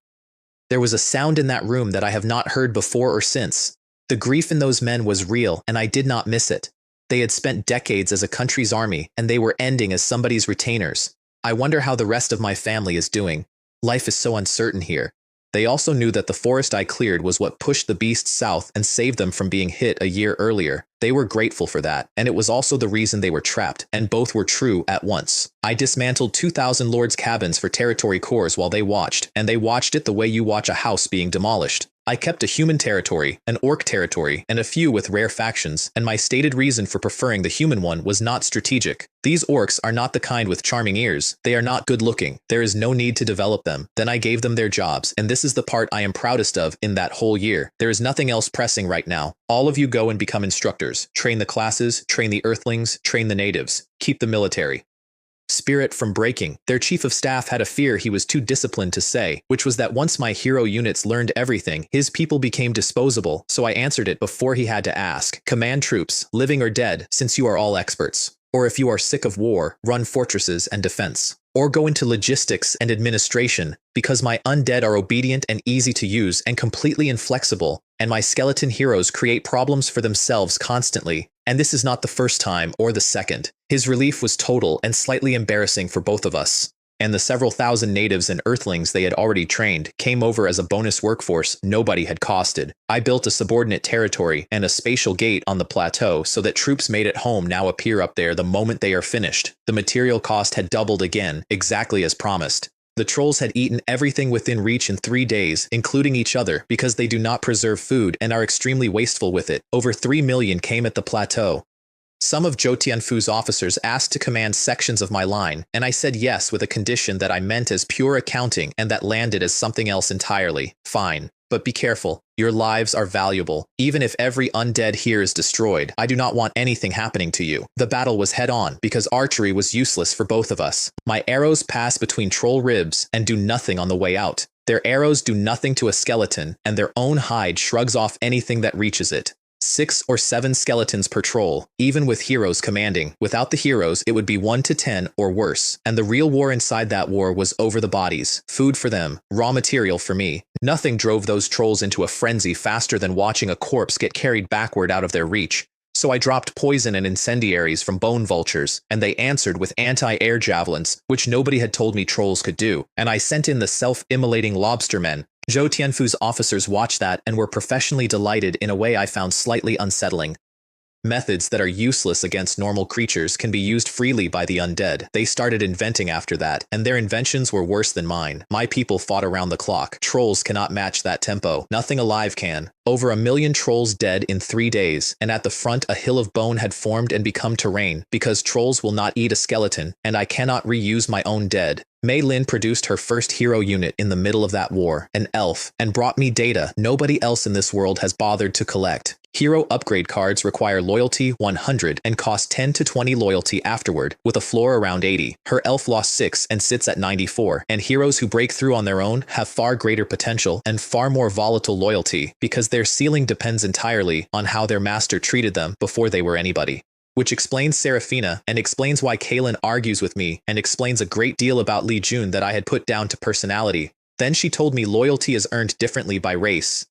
There was a sound in that room that I have not heard before or since. The grief in those men was real, and I did not miss it. They had spent decades as a country's army, and they were ending as somebody's retainers. I wonder how the rest of my family is doing. Life is so uncertain here. They also knew that the forest I cleared was what pushed the beasts south and saved them from being hit a year earlier. They were grateful for that, and it was also the reason they were trapped, and both were true at once. I dismantled 2,000 lords' cabins for territory cores while they watched, and they watched it the way you watch a house being demolished. I kept a human territory, an orc territory, and a few with rare factions, and my stated reason for preferring the human one was not strategic. These orcs are not the kind with charming ears. They are not good looking. There is no need to develop them. Then I gave them their jobs, and this is the part I am proudest of in that whole year. There is nothing else pressing right now. All of you go and become instructors. Train the classes, train the earthlings, train the natives. Keep the military spirit from breaking. Their chief of staff had a fear he was too disciplined to say, which was that once my hero units learned everything, his people became disposable, so I answered it before he had to ask. Command troops, living or dead, since you are all experts. Or if you are sick of war, run fortresses and defense. Or go into logistics and administration, because my undead are obedient and easy to use and completely inflexible, and my skeleton heroes create problems for themselves constantly. And this is not the first time or the second. His relief was total and slightly embarrassing for both of us. And the several thousand natives and earthlings they had already trained came over as a bonus workforce nobody had costed. I built a subordinate territory and a spatial gate on the plateau so that troops made at home now appear up there the moment they are finished. The material cost had doubled again, exactly as promised. The trolls had eaten everything within reach in 3 days, including each other, because they do not preserve food and are extremely wasteful with it. Over 3 million came at the plateau. Some of Zhou Tianfu's officers asked to command sections of my line, and I said yes with a condition that I meant as pure accounting and that landed as something else entirely. Fine. But be careful. Your lives are valuable. Even if every undead here is destroyed, I do not want anything happening to you. The battle was head-on, because archery was useless for both of us. My arrows pass between troll ribs and do nothing on the way out. Their arrows do nothing to a skeleton, and their own hide shrugs off anything that reaches it. 6 or 7 skeletons per troll, even with heroes commanding. Without the heroes, it would be 1 to 10 or worse. And the real war inside that war was over the bodies. Food for them, raw material for me. Nothing drove those trolls into a frenzy faster than watching a corpse get carried backward out of their reach. So I dropped poison and incendiaries from bone vultures, and they answered with anti-air javelins, which nobody had told me trolls could do. And I sent in the self-immolating lobstermen. Zhou Tianfu's officers watched that and were professionally delighted in a way I found slightly unsettling. Methods that are useless against normal creatures can be used freely by the undead. They started inventing after that, and their inventions were worse than mine. My people fought around the clock. Trolls cannot match that tempo. Nothing alive can. Over 1 million trolls dead in 3 days, and at the front a hill of bone had formed and become terrain, because trolls will not eat a skeleton, and I cannot reuse my own dead. Mei Lin produced her first hero unit in the middle of that war, an elf, and brought me data nobody else in this world has bothered to collect. Hero upgrade cards require loyalty 100 and cost 10 to 20 loyalty afterward, with a floor around 80. Her elf lost 6 and sits at 94, and heroes who break through on their own have far greater potential and far more volatile loyalty, because their ceiling depends entirely on how their master treated them before they were anybody. Which explains Seraphina, and explains why Kaylin argues with me, and explains a great deal about Li Jun that I had put down to personality. Then she told me loyalty is earned differently by race.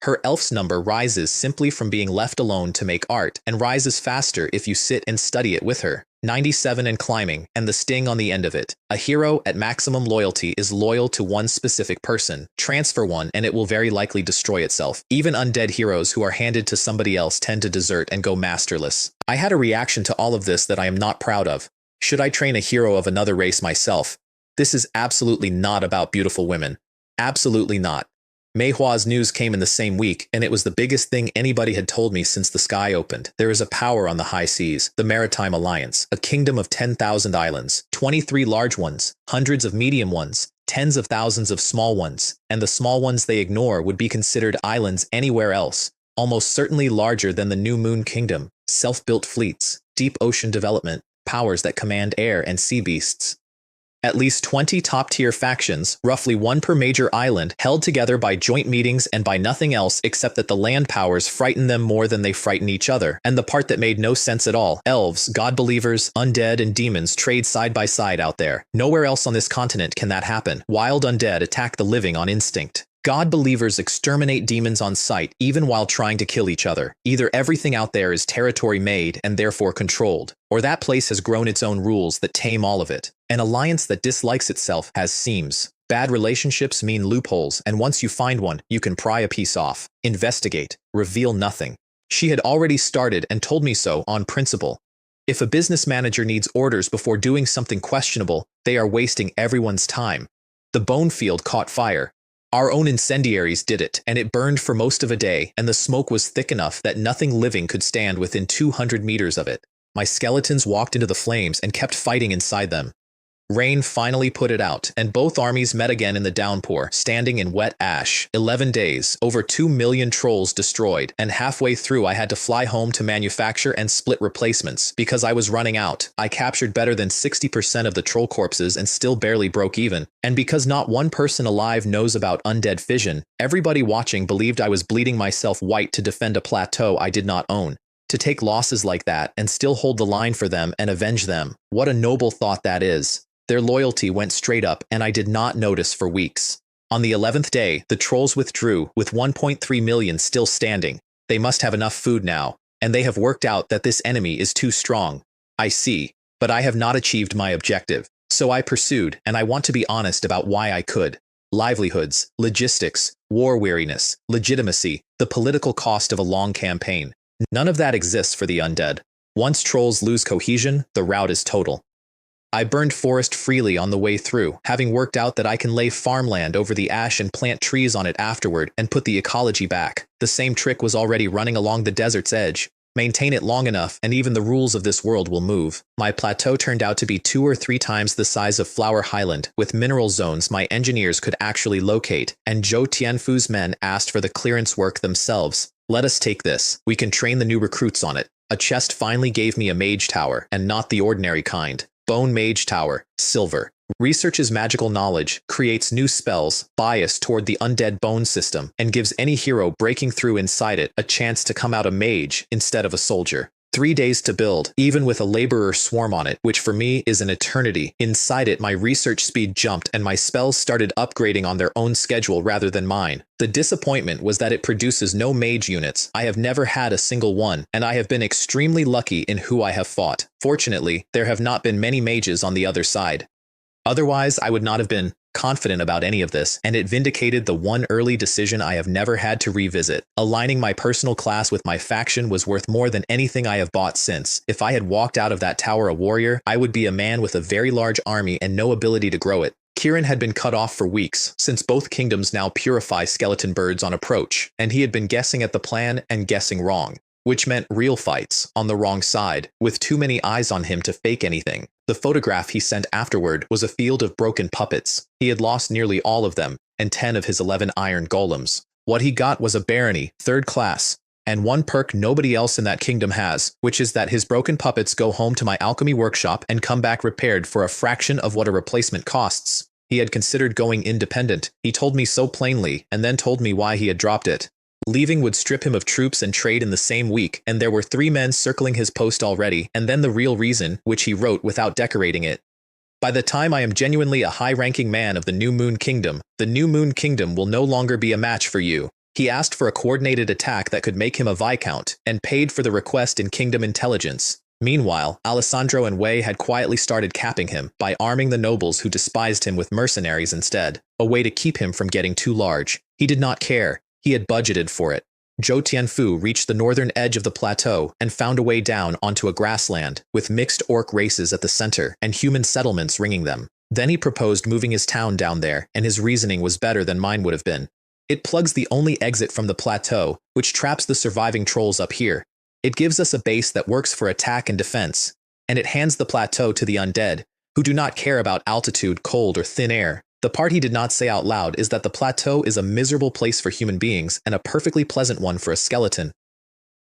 Her elf's number rises simply from being left alone to make art, and rises faster if you sit and study it with her. 97 and climbing, and the sting on the end of it. A hero at maximum loyalty is loyal to one specific person. Transfer one and it will very likely destroy itself. Even undead heroes who are handed to somebody else tend to desert and go masterless. I had a reaction to all of this that I am not proud of. Should I train a hero of another race myself? This is absolutely not about beautiful women. Absolutely not. Mei Hua's news came in the same week, and it was the biggest thing anybody had told me since the sky opened. There is a power on the high seas, the Maritime Alliance, a kingdom of 10,000 islands, 23 large ones, hundreds of medium ones, tens of thousands of small ones, and the small ones they ignore would be considered islands anywhere else, almost certainly larger than the New Moon Kingdom, self-built fleets, deep ocean development, powers that command air and sea beasts. At least 20 top-tier factions, roughly one per major island, held together by joint meetings and by nothing else except that the land powers frighten them more than they frighten each other. And the part that made no sense at all, elves, god-believers, undead, and demons trade side by side out there. Nowhere else on this continent can that happen. Wild undead attack the living on instinct. God-believers exterminate demons on sight even while trying to kill each other. Either everything out there is territory made and therefore controlled, or that place has grown its own rules that tame all of it. An alliance that dislikes itself has seams. Bad relationships mean loopholes, and once you find one, you can pry a piece off. Investigate. Reveal nothing. She had already started and told me so on principle. If a business manager needs orders before doing something questionable, they are wasting everyone's time. The bone field caught fire. Our own incendiaries did it, and it burned for most of a day, and the smoke was thick enough that nothing living could stand within 200 meters of it. My skeletons walked into the flames and kept fighting inside them. Rain finally put it out, and both armies met again in the downpour, standing in wet ash. 11 days, over 2 million trolls destroyed, and halfway through I had to fly home to manufacture and split replacements, because I was running out. I captured better than 60% of the troll corpses and still barely broke even. And because not one person alive knows about undead fission, everybody watching believed I was bleeding myself white to defend a plateau I did not own. To take losses like that and still hold the line for them and avenge them, what a noble thought that is. Their loyalty went straight up, and I did not notice for weeks. On the 11th day, the trolls withdrew, with 1.3 million still standing. They must have enough food now, and they have worked out that this enemy is too strong. I see, but I have not achieved my objective. So I pursued, and I want to be honest about why I could. Livelihoods, logistics, war weariness, legitimacy, the political cost of a long campaign. None of that exists for the undead. Once trolls lose cohesion, the rout is total. I burned forest freely on the way through, having worked out that I can lay farmland over the ash and plant trees on it afterward and put the ecology back. The same trick was already running along the desert's edge. Maintain it long enough, and even the rules of this world will move. My plateau turned out to be 2 or 3 times the size of Flower Highland, with mineral zones my engineers could actually locate, and Zhou Tianfu's men asked for the clearance work themselves. Let us take this. We can train the new recruits on it. A chest finally gave me a mage tower, and not the ordinary kind. Bone Mage Tower, silver. Researches magical knowledge, creates new spells, biased toward the undead bone system, and gives any hero breaking through inside it a chance to come out a mage instead of a soldier. 3 days to build, even with a laborer swarm on it, which for me is an eternity. Inside it, my research speed jumped and my spells started upgrading on their own schedule rather than mine. The disappointment was that it produces no mage units. I have never had a single one, and I have been extremely lucky in who I have fought. Fortunately, there have not been many mages on the other side. Otherwise, I would not have been confident about any of this, and it vindicated the one early decision I have never had to revisit. Aligning my personal class with my faction was worth more than anything I have bought since. If I had walked out of that tower a warrior, I would be a man with a very large army and no ability to grow it. Kieran had been cut off for weeks, since both kingdoms now purify skeleton birds on approach, and he had been guessing at the plan and guessing wrong, which meant real fights, on the wrong side, with too many eyes on him to fake anything. The photograph he sent afterward was a field of broken puppets. He had lost nearly all of them, and 10 of his 11 iron golems. What he got was a barony, 3rd class, and one perk nobody else in that kingdom has, which is that his broken puppets go home to my alchemy workshop and come back repaired for a fraction of what a replacement costs. He had considered going independent. He told me so plainly, and then told me why he had dropped it. Leaving would strip him of troops and trade in the same week, and there were 3 men circling his post already, and then the real reason, which he wrote without decorating it. By the time I am genuinely a high-ranking man of the New Moon Kingdom, the New Moon Kingdom will no longer be a match for you. He asked for a coordinated attack that could make him a Viscount, and paid for the request in Kingdom Intelligence. Meanwhile, Alessandro and Wei had quietly started capping him by arming the nobles who despised him with mercenaries instead, a way to keep him from getting too large. He did not care. He had budgeted for it. Zhou Tianfu reached the northern edge of the plateau and found a way down onto a grassland, with mixed orc races at the center and human settlements ringing them. Then he proposed moving his town down there, and his reasoning was better than mine would have been. It plugs the only exit from the plateau, which traps the surviving trolls up here. It gives us a base that works for attack and defense, and it hands the plateau to the undead, who do not care about altitude, cold, or thin air. The part he did not say out loud is that the plateau is a miserable place for human beings and a perfectly pleasant one for a skeleton.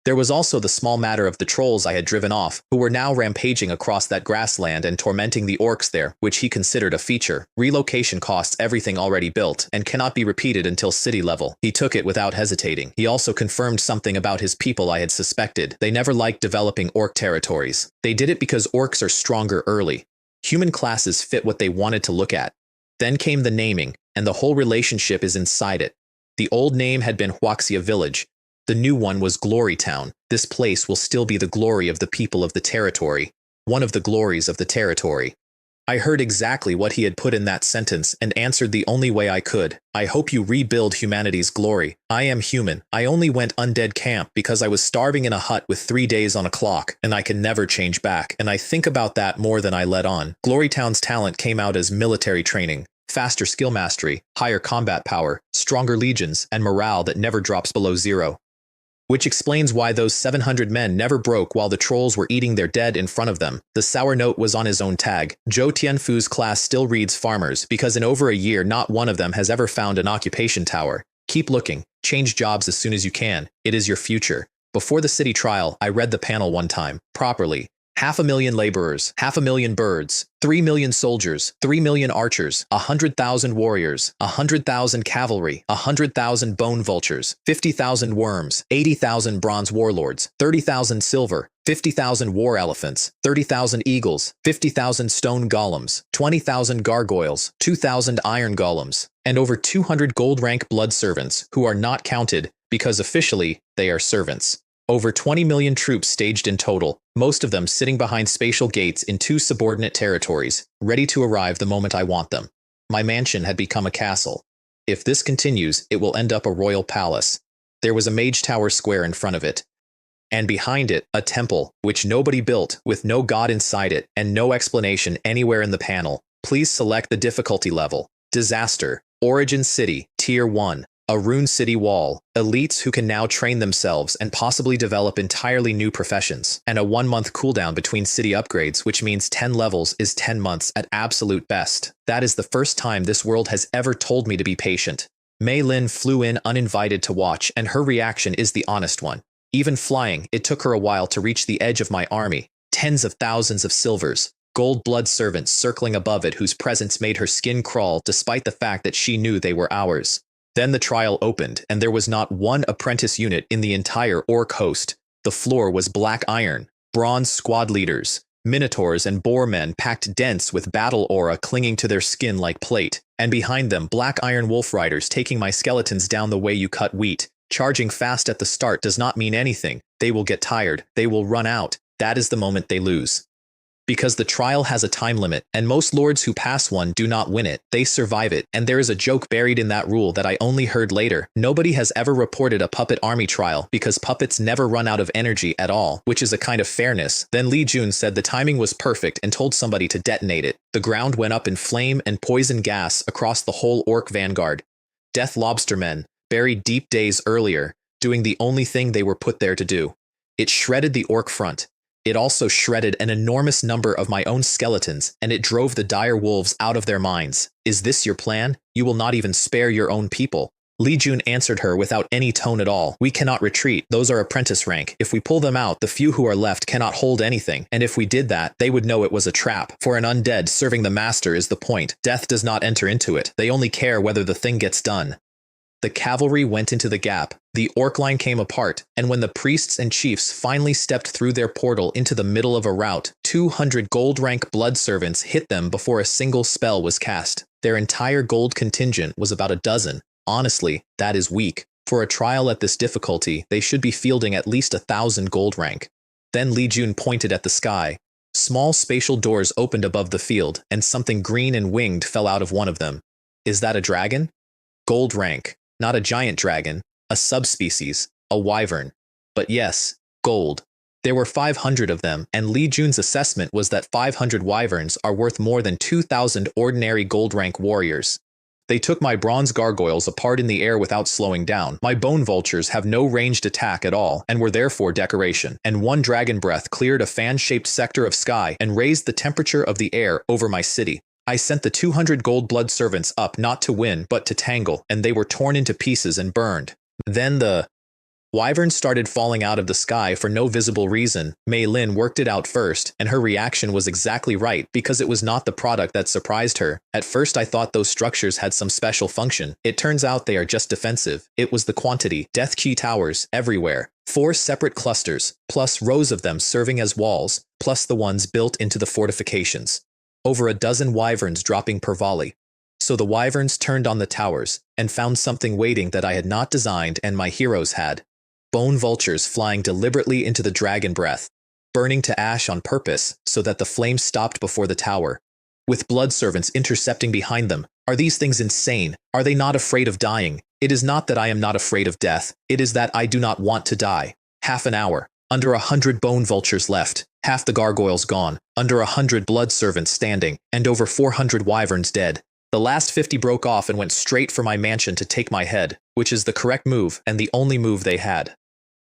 There was also the small matter of the trolls I had driven off, who were now rampaging across that grassland and tormenting the orcs there, which he considered a feature. Relocation costs everything already built, and cannot be repeated until city level. He took it without hesitating. He also confirmed something about his people I had suspected. They never liked developing orc territories. They did it because orcs are stronger early. Human classes fit what they wanted to look at. Then came the naming, and the whole relationship is inside it. The old name had been Huaxia Village. The new one was Glory Town. This place will still be the glory of the people of the territory. One of the glories of the territory. I heard exactly what he had put in that sentence and answered the only way I could. I hope you rebuild humanity's glory. I am human. I only went undead camp because I was starving in a hut with 3 days on a clock, and I can never change back. And I think about that more than I let on. Glory Town's talent came out as military training, faster skill mastery, higher combat power, stronger legions, and morale that never drops below 0. Which explains why those 700 men never broke while the trolls were eating their dead in front of them. The sour note was on his own tag. Zhou Tianfu's class still reads farmers, because in over a year not one of them has ever found an occupation tower. Keep looking. Change jobs as soon as you can. It is your future. Before the city trial, I read the panel one time, properly. 500,000 laborers, 500,000 birds, 3 million soldiers, 3 million archers, 100,000 warriors, 100,000 cavalry, 100,000 bone vultures, 50,000 worms, 80,000 bronze warlords, 30,000 silver, 50,000 war elephants, 30,000 eagles, 50,000 stone golems, 20,000 gargoyles, 2,000 iron golems, and over 200 gold rank blood servants who are not counted because officially they are servants. Over 20 million troops staged in total, most of them sitting behind spatial gates in 2 subordinate territories, ready to arrive the moment I want them. My mansion had become a castle. If this continues, it will end up a royal palace. There was a mage tower square in front of it. And behind it, a temple, which nobody built, with no god inside it, and no explanation anywhere in the panel. Please select the difficulty level. Disaster. Origin City, Tier 1. A rune city wall, elites who can now train themselves and possibly develop entirely new professions, and a 1-month cooldown between city upgrades, which means 10 levels is 10 months at absolute best. That is the first time this world has ever told me to be patient. Mei Lin flew in uninvited to watch, and her reaction is the honest one. Even flying, it took her a while to reach the edge of my army. Tens of thousands of silvers, gold blood servants circling above it whose presence made her skin crawl despite the fact that she knew they were ours. Then the trial opened, and there was not one apprentice unit in the entire orc host. The floor was black iron, bronze squad leaders, minotaurs and boar men packed dense with battle aura clinging to their skin like plate, and behind them black iron wolf riders taking my skeletons down the way you cut wheat. Charging fast at the start does not mean anything. They will get tired. They will run out. That is the moment they lose. Because the trial has a time limit, and most lords who pass one do not win it, they survive it, and there is a joke buried in that rule that I only heard later. Nobody has ever reported a puppet army trial because puppets never run out of energy at all, which is a kind of fairness. Then Li Jun said the timing was perfect and told somebody to detonate it. The ground went up in flame and poison gas across the whole orc vanguard. Death lobstermen, buried deep days earlier, doing the only thing they were put there to do. It shredded the orc front. It also shredded an enormous number of my own skeletons, and it drove the dire wolves out of their minds. Is this your plan? You will not even spare your own people. Li Jun answered her without any tone at all. We cannot retreat. Those are apprentice rank. If we pull them out, the few who are left cannot hold anything. And if we did that, they would know it was a trap. For an undead, serving the master is the point. Death does not enter into it. They only care whether the thing gets done. The cavalry went into the gap, the orc line came apart, and when the priests and chiefs finally stepped through their portal into the middle of a rout, 200 gold rank blood servants hit them before a single spell was cast. Their entire gold contingent was about a dozen. Honestly, that is weak. For a trial at this difficulty, they should be fielding at least 1,000 gold rank. Then Li Jun pointed at the sky. Small spatial doors opened above the field, and something green and winged fell out of one of them. Is that a dragon? Gold rank. Not a giant dragon, a subspecies, a wyvern. But yes, gold. There were 500 of them, and Li Jun's assessment was that 500 wyverns are worth more than 2,000 ordinary gold rank warriors. They took my bronze gargoyles apart in the air without slowing down. My bone vultures have no ranged attack at all, and were therefore decoration. And one dragon breath cleared a fan-shaped sector of sky and raised the temperature of the air over my city. I sent the 200 gold blood servants up not to win, but to tangle, and they were torn into pieces and burned. Then the wyverns started falling out of the sky for no visible reason. Mei Lin worked it out first, and her reaction was exactly right because it was not the product that surprised her. At first I thought those structures had some special function. It turns out they are just defensive. It was the quantity. Death Key towers, everywhere. 4 separate clusters, plus rows of them serving as walls, plus the ones built into the fortifications. Over a dozen wyverns dropping per volley. So the wyverns turned on the towers, and found something waiting that I had not designed and my heroes had. Bone vultures flying deliberately into the dragon breath, burning to ash on purpose so that the flames stopped before the tower. With blood servants intercepting behind them. Are these things insane? Are they not afraid of dying? It is not that I am not afraid of death, it is that I do not want to die. Half an hour. Under 100 bone vultures left, half the gargoyles gone, under 100 blood servants standing, and over 400 wyverns dead. The last 50 broke off and went straight for my mansion to take my head, which is the correct move and the only move they had.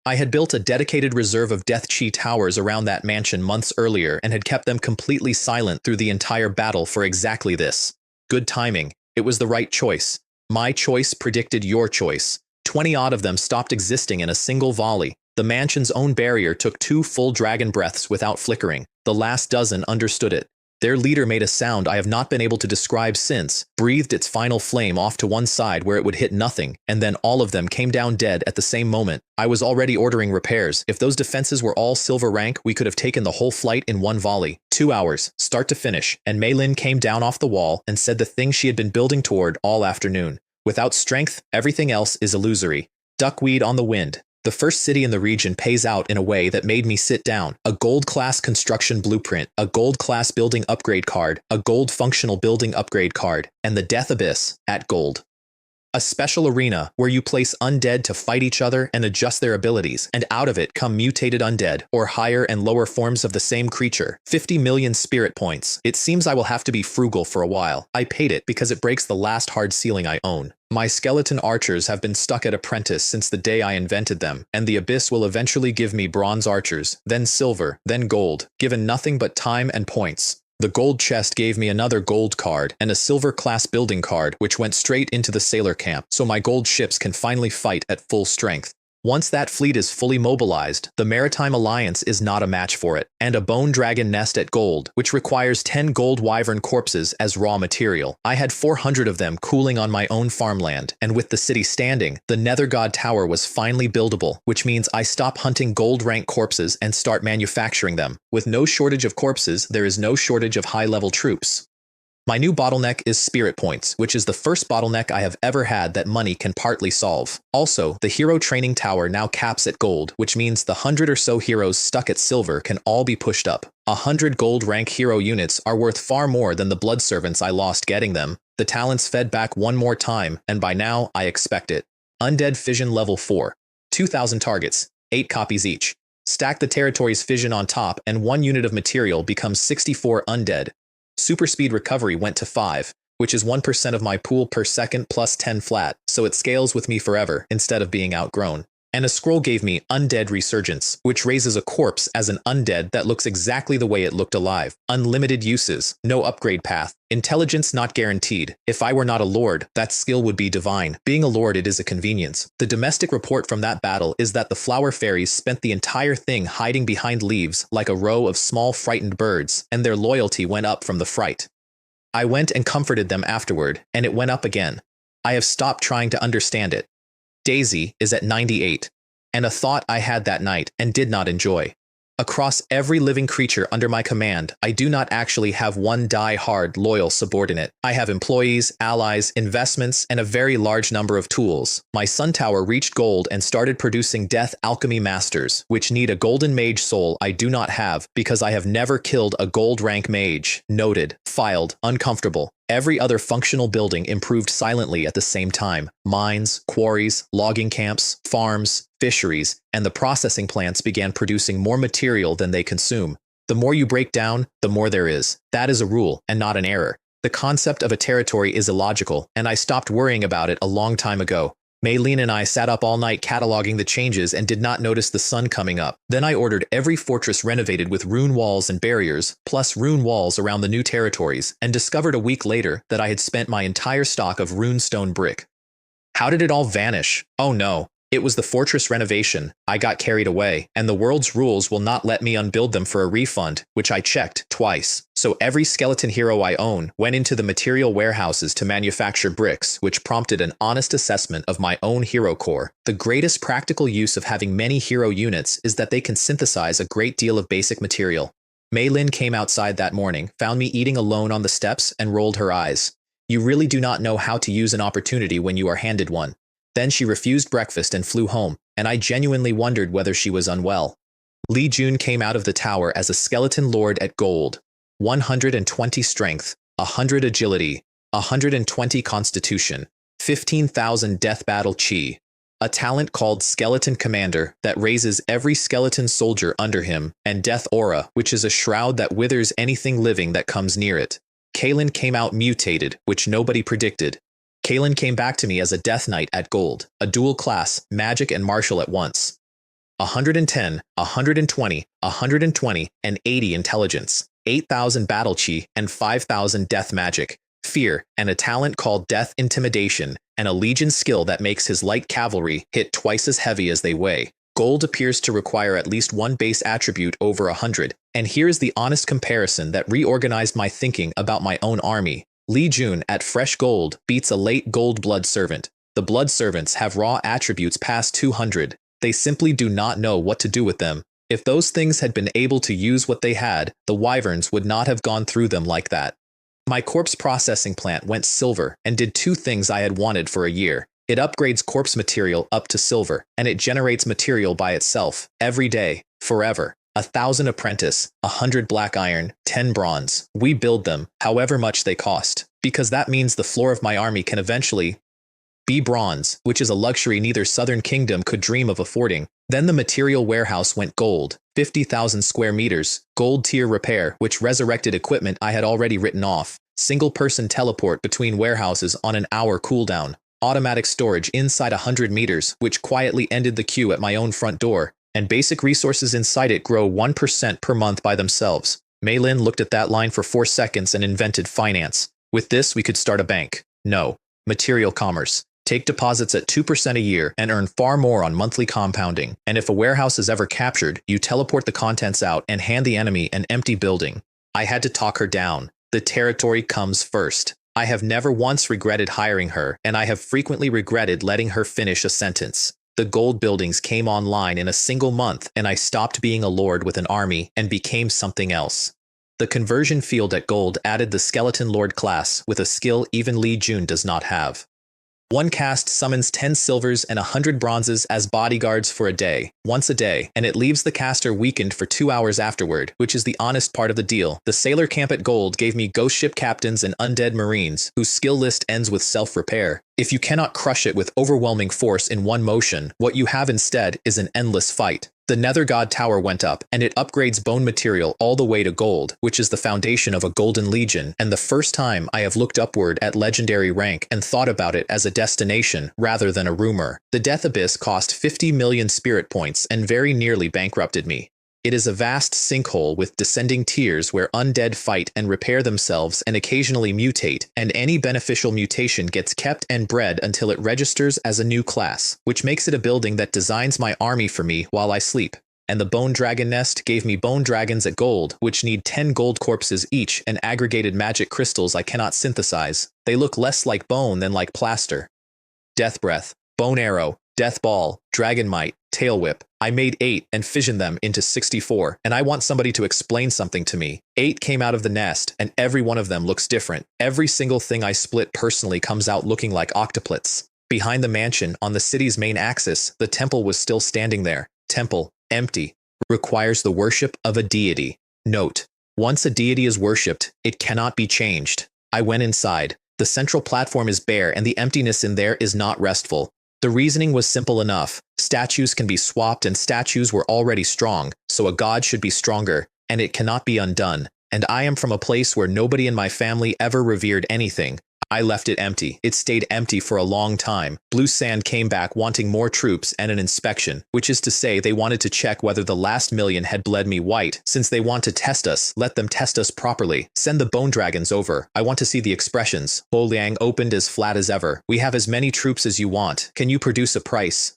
I had built a dedicated reserve of Death Chi towers around that mansion months earlier and had kept them completely silent through the entire battle for exactly this. Good timing. It was the right choice. My choice predicted your choice. 20-odd of them stopped existing in a single volley. The mansion's own barrier took 2 full dragon breaths without flickering. The last dozen understood it. Their leader made a sound I have not been able to describe since, breathed its final flame off to one side where it would hit nothing, and then all of them came down dead at the same moment. I was already ordering repairs. If those defenses were all silver rank, we could have taken the whole flight in one volley. 2 hours, start to finish, and Mei Lin came down off the wall and said the thing she had been building toward all afternoon. Without strength, everything else is illusory. Duckweed on the wind. The first city in the region pays out in a way that made me sit down. A gold-class construction blueprint, a gold-class building upgrade card, a gold functional building upgrade card, and the Death Abyss at gold. A special arena where you place undead to fight each other and adjust their abilities, and out of it come mutated undead, or higher and lower forms of the same creature. 50 million spirit points. It seems I will have to be frugal for a while. I paid it because it breaks the last hard ceiling I own. My skeleton archers have been stuck at apprentice since the day I invented them, and the Abyss will eventually give me bronze archers, then silver, then gold, given nothing but time and points. The gold chest gave me another gold card and a silver class building card which went straight into the sailor camp, so my gold ships can finally fight at full strength. Once that fleet is fully mobilized, the Maritime Alliance is not a match for it, and a bone dragon nest at gold, which requires 10 gold wyvern corpses as raw material. I had 400 of them cooling on my own farmland, and with the city standing, the Nether God Tower was finally buildable, which means I stop hunting gold rank corpses and start manufacturing them. With no shortage of corpses, there is no shortage of high-level troops. My new bottleneck is spirit points, which is the first bottleneck I have ever had that money can partly solve. Also, the hero training tower now caps at gold, which means the 100 or so heroes stuck at silver can all be pushed up. 100 gold rank hero units are worth far more than the blood servants I lost getting them. The talents fed back one more time, and by now I expect it. Undead Fission level 4. 2,000 targets, 8 copies each. Stack the territory's fission on top and 1 unit of material becomes 64 undead. Super speed recovery went to 5, which is 1% of my pool per second plus 10 flat, so it scales with me forever instead of being outgrown. And a scroll gave me Undead Resurgence, which raises a corpse as an undead that looks exactly the way it looked alive. Unlimited uses, no upgrade path. Intelligence not guaranteed. If I were not a lord, that skill would be divine. Being a lord, it is a convenience. The domestic report from that battle is that the flower fairies spent the entire thing hiding behind leaves like a row of small frightened birds, and their loyalty went up from the fright. I went and comforted them afterward, and it went up again. I have stopped trying to understand it. Daisy is at 98, and a thought I had that night and did not enjoy. Across every living creature under my command, I do not actually have one die-hard, loyal subordinate. I have employees, allies, investments, and a very large number of tools. My sun tower reached gold and started producing death alchemy masters, which need a golden mage soul I do not have because I have never killed a gold rank mage. Noted, filed, uncomfortable. Every other functional building improved silently at the same time. Mines, quarries, logging camps, farms, fisheries, and the processing plants began producing more material than they consume. The more you break down, the more there is. That is a rule, and not an error. The concept of a territory is illogical, and I stopped worrying about it a long time ago. Maylene and I sat up all night cataloging the changes and did not notice the sun coming up. Then I ordered every fortress renovated with rune walls and barriers, plus rune walls around the new territories, and discovered a week later that I had spent my entire stock of runestone brick. How did it all vanish? Oh no. It was the fortress renovation. I got carried away, and the world's rules will not let me unbuild them for a refund, which I checked twice. So every skeleton hero I own went into the material warehouses to manufacture bricks, which prompted an honest assessment of my own hero core. The greatest practical use of having many hero units is that they can synthesize a great deal of basic material. Maylin came outside that morning, found me eating alone on the steps, and rolled her eyes. You really do not know how to use an opportunity when you are handed one. Then she refused breakfast and flew home, and I genuinely wondered whether she was unwell. Li Jun came out of the tower as a skeleton lord at gold. 120 strength, 100 agility, 120 constitution, 15,000 death battle chi. A talent called Skeleton Commander that raises every skeleton soldier under him, and Death Aura, which is a shroud that withers anything living that comes near it. Kalen came out mutated, which nobody predicted. Kalen came back to me as a Death Knight at gold, a dual class, magic and martial at once. 110, 120, 120, and 80 intelligence, 8,000 battle chi, and 5,000 death magic, fear, and a talent called Death Intimidation, and a legion skill that makes his light cavalry hit twice as heavy as they weigh. Gold appears to require at least one base attribute over 100, and here's the honest comparison that reorganized my thinking about my own army. Li Jun at fresh gold beats a late gold blood servant. The blood servants have raw attributes past 200. They simply do not know what to do with them. If those things had been able to use what they had, the wyverns would not have gone through them like that. My corpse processing plant went silver and did 2 things I had wanted for a year. It upgrades corpse material up to silver, and it generates material by itself, every day, forever. 1,000 apprentice, 100 black iron, 10 bronze. We build them, however much they cost, because that means the floor of my army can eventually be bronze, which is a luxury neither Southern Kingdom could dream of affording. Then the material warehouse went gold, 50,000 square meters, gold tier repair, which resurrected equipment I had already written off, single-person teleport between warehouses on an hour cooldown, automatic storage inside 100 meters, which quietly ended the queue at my own front door, and basic resources inside it grow 1% per month by themselves. Maylin looked at that line for 4 seconds and invented finance. With this, we could start a bank. No. Material commerce. Take deposits at 2% a year and earn far more on monthly compounding. And if a warehouse is ever captured, you teleport the contents out and hand the enemy an empty building. I had to talk her down. The territory comes first. I have never once regretted hiring her, and I have frequently regretted letting her finish a sentence. The gold buildings came online in a single month, and I stopped being a lord with an army and became something else. The conversion field at gold added the Skeleton Lord class with a skill even Li Jun does not have. One cast summons 10 silvers and 100 bronzes as bodyguards for a day, once a day, and it leaves the caster weakened for 2 hours afterward, which is the honest part of the deal. The sailor camp at gold gave me ghost ship captains and undead marines, whose skill list ends with self-repair. If you cannot crush it with overwhelming force in one motion, what you have instead is an endless fight. The Nether God Tower went up, and it upgrades bone material all the way to gold, which is the foundation of a Golden Legion, and the first time I have looked upward at legendary rank and thought about it as a destination rather than a rumor. The Death Abyss cost 50 million spirit points and very nearly bankrupted me. It is a vast sinkhole with descending tiers where undead fight and repair themselves and occasionally mutate, and any beneficial mutation gets kept and bred until it registers as a new class, which makes it a building that designs my army for me while I sleep. And the Bone Dragon Nest gave me bone dragons at gold, which need 10 gold corpses each and aggregated magic crystals I cannot synthesize. They look less like bone than like plaster. Death Breath, Bone Arrow, Death Ball, Dragon Might, Tail Whip. I made 8 and fissioned them into 64, and I want somebody to explain something to me. 8 came out of the nest, and every one of them looks different. Every single thing I split personally comes out looking like octoplets. Behind the mansion, on the city's main axis, the temple was still standing there. Temple, empty. Requires the worship of a deity. Note: once a deity is worshipped, it cannot be changed. I went inside. The central platform is bare, and the emptiness in there is not restful. The reasoning was simple enough. Statues can be swapped, and statues were already strong, so a god should be stronger, and it cannot be undone. And I am from a place where nobody in my family ever revered anything. I left it empty. It stayed empty for a long time. Blue Sand came back wanting more troops and an inspection, which is to say they wanted to check whether the last million had bled me white. Since they want to test us, let them test us properly. Send the bone dragons over. I want to see the expressions. Bo Liang opened as flat as ever. We have as many troops as you want. Can you produce a price?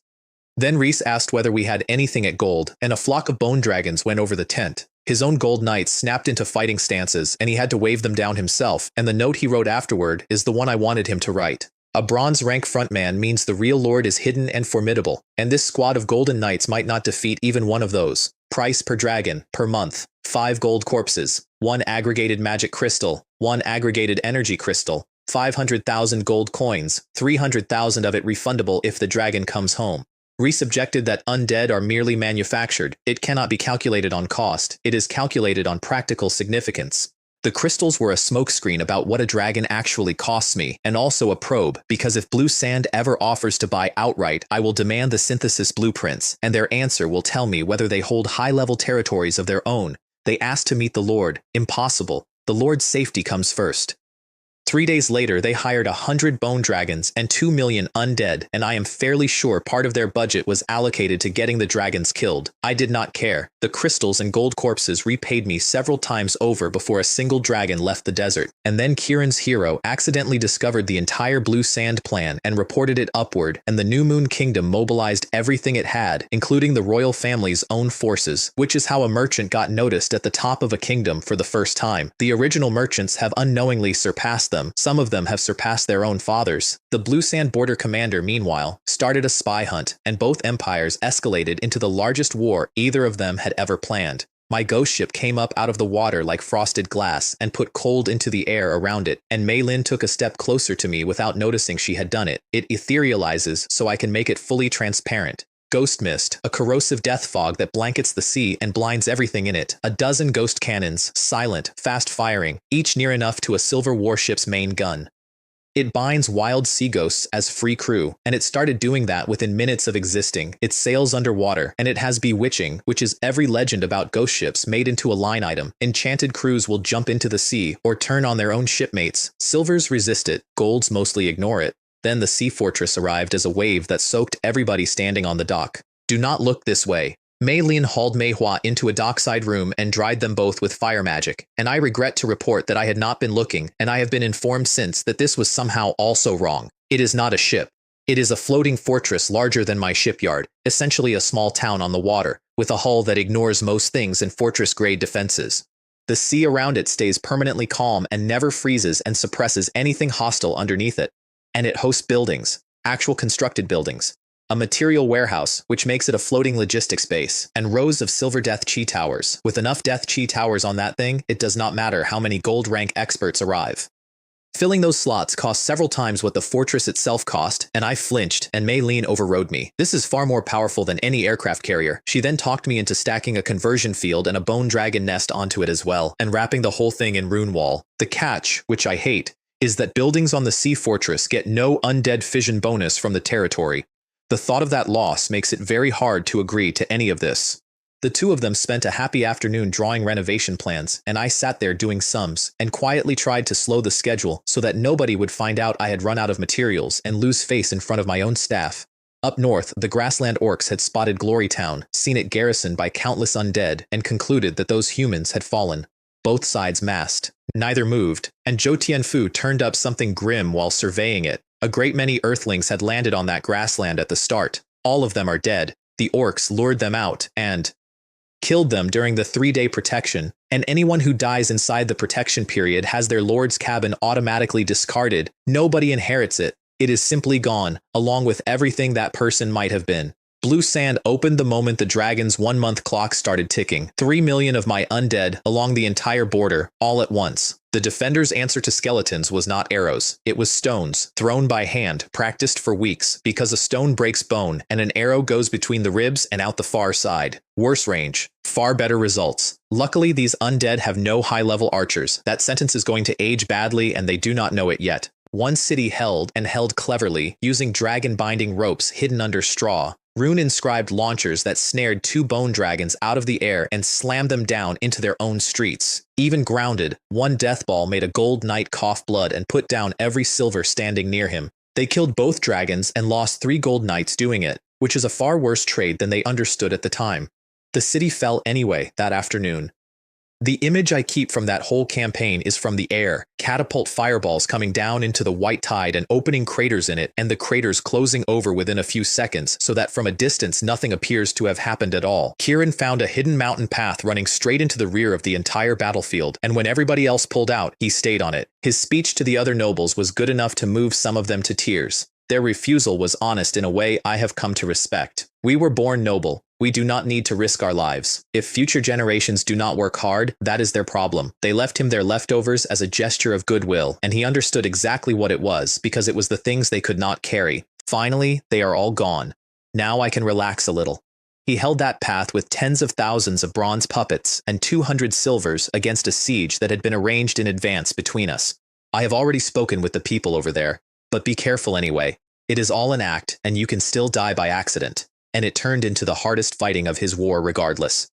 Then Reese asked whether we had anything at gold, and a flock of bone dragons went over the tent. His own gold knights snapped into fighting stances, and he had to wave them down himself, and the note he wrote afterward is the one I wanted him to write. A bronze rank frontman means the real lord is hidden and formidable, and this squad of golden knights might not defeat even one of those. Price per dragon, per month, 5 gold corpses, 1 aggregated magic crystal, 1 aggregated energy crystal, 500,000 gold coins, 300,000 of it refundable if the dragon comes home. Reese objected that undead are merely manufactured. It cannot be calculated on cost. It is calculated on practical significance. The crystals were a smokescreen about what a dragon actually costs me, and also a probe, because if Blue Sand ever offers to buy outright, I will demand the synthesis blueprints, and their answer will tell me whether they hold high-level territories of their own. They asked to meet the Lord. Impossible. The Lord's safety comes first. 3 days later, they hired 100 bone dragons and 2 million undead, and I am fairly sure part of their budget was allocated to getting the dragons killed. I did not care. The crystals and gold corpses repaid me several times over before a single dragon left the desert. And then Kieran's hero accidentally discovered the entire Blue Sand plan and reported it upward, and the New Moon Kingdom mobilized everything it had, including the royal family's own forces, which is how a merchant got noticed at the top of a kingdom for the first time. The original merchants have unknowingly surpassed them. Some of them have surpassed their own fathers. The Blue Sand border commander, meanwhile, started a spy hunt, and both empires escalated into the largest war either of them had ever planned. My ghost ship came up out of the water like frosted glass and put cold into the air around it, and Mei Lin took a step closer to me without noticing she had done it. It etherealizes so I can make it fully transparent. Ghost mist, a corrosive death fog that blankets the sea and blinds everything in it. A dozen ghost cannons, silent, fast-firing, each near enough to a silver warship's main gun. It binds wild sea ghosts as free crew, and it started doing that within minutes of existing. It sails underwater, and it has bewitching, which is every legend about ghost ships made into a line item. Enchanted crews will jump into the sea or turn on their own shipmates. Silvers resist it, golds mostly ignore it. Then the sea fortress arrived as a wave that soaked everybody standing on the dock. Do not look this way. Mei Lin hauled Mei Hua into a dockside room and dried them both with fire magic, and I regret to report that I had not been looking, and I have been informed since that this was somehow also wrong. It is not a ship. It is a floating fortress larger than my shipyard, essentially a small town on the water, with a hull that ignores most things and fortress-grade defenses. The sea around it stays permanently calm and never freezes and suppresses anything hostile underneath it. And it hosts buildings, actual constructed buildings. a material warehouse, which makes it a floating logistics base, and rows of silver Death Chi towers. With enough Death Chi towers on that thing, it does not matter how many gold rank experts arrive. Filling those slots cost several times what the fortress itself cost, and I flinched, and Mei Lin overrode me. This is far more powerful than any aircraft carrier. She then talked me into stacking a conversion field and a bone dragon nest onto it as well, and wrapping the whole thing in rune wall. The catch, which I hate, is that buildings on the sea fortress get no undead fission bonus from the territory. The thought of that loss makes it very hard to agree to any of this. The two of them spent a happy afternoon drawing renovation plans, and I sat there doing sums, and quietly tried to slow the schedule so that nobody would find out I had run out of materials and lose face in front of my own staff. Up north, the grassland orcs had spotted Glory Town, seen it garrisoned by countless undead, and concluded that those humans had fallen. Both sides massed. Neither moved, and Zhou Tianfu turned up something grim while surveying it. A great many earthlings had landed on that grassland at the start. All of them are dead. The orcs lured them out and killed them during the 3-day protection, and anyone who dies inside the protection period has their lord's cabin automatically discarded. Nobody inherits it. It is simply gone, along with everything that person might have been. Blue Sand opened the moment the dragon's 1-month clock started ticking. 3 million of my undead along the entire border, all at once. The defender's answer to skeletons was not arrows. It was stones, thrown by hand, practiced for weeks, because a stone breaks bone and an arrow goes between the ribs and out the far side. Worse range, far better results. Luckily, these undead have no high-level archers. That sentence is going to age badly and they do not know it yet. One city held cleverly, using dragon-binding ropes hidden under straw. Rune-inscribed launchers that snared 2 bone dragons out of the air and slammed them down into their own streets. Even grounded, one death ball made a gold knight cough blood and put down every silver standing near him. They killed both dragons and lost 3 gold knights doing it, which is a far worse trade than they understood at the time. The city fell anyway that afternoon. The image I keep from that whole campaign is from the air, catapult fireballs coming down into the white tide and opening craters in it, and the craters closing over within a few seconds so that from a distance nothing appears to have happened at all. Kieran found a hidden mountain path running straight into the rear of the entire battlefield, and when everybody else pulled out, he stayed on it. His speech to the other nobles was good enough to move some of them to tears. Their refusal was honest in a way I have come to respect. We were born noble. We do not need to risk our lives. If future generations do not work hard, that is their problem. They left him their leftovers as a gesture of goodwill, and he understood exactly what it was, because it was the things they could not carry. Finally, they are all gone. Now I can relax a little. He held that path with tens of thousands of bronze puppets and 200 silvers against a siege that had been arranged in advance between us. I have already spoken with the people over there, but be careful anyway. It is all an act, and you can still die by accident. And it turned into the hardest fighting of his war regardless.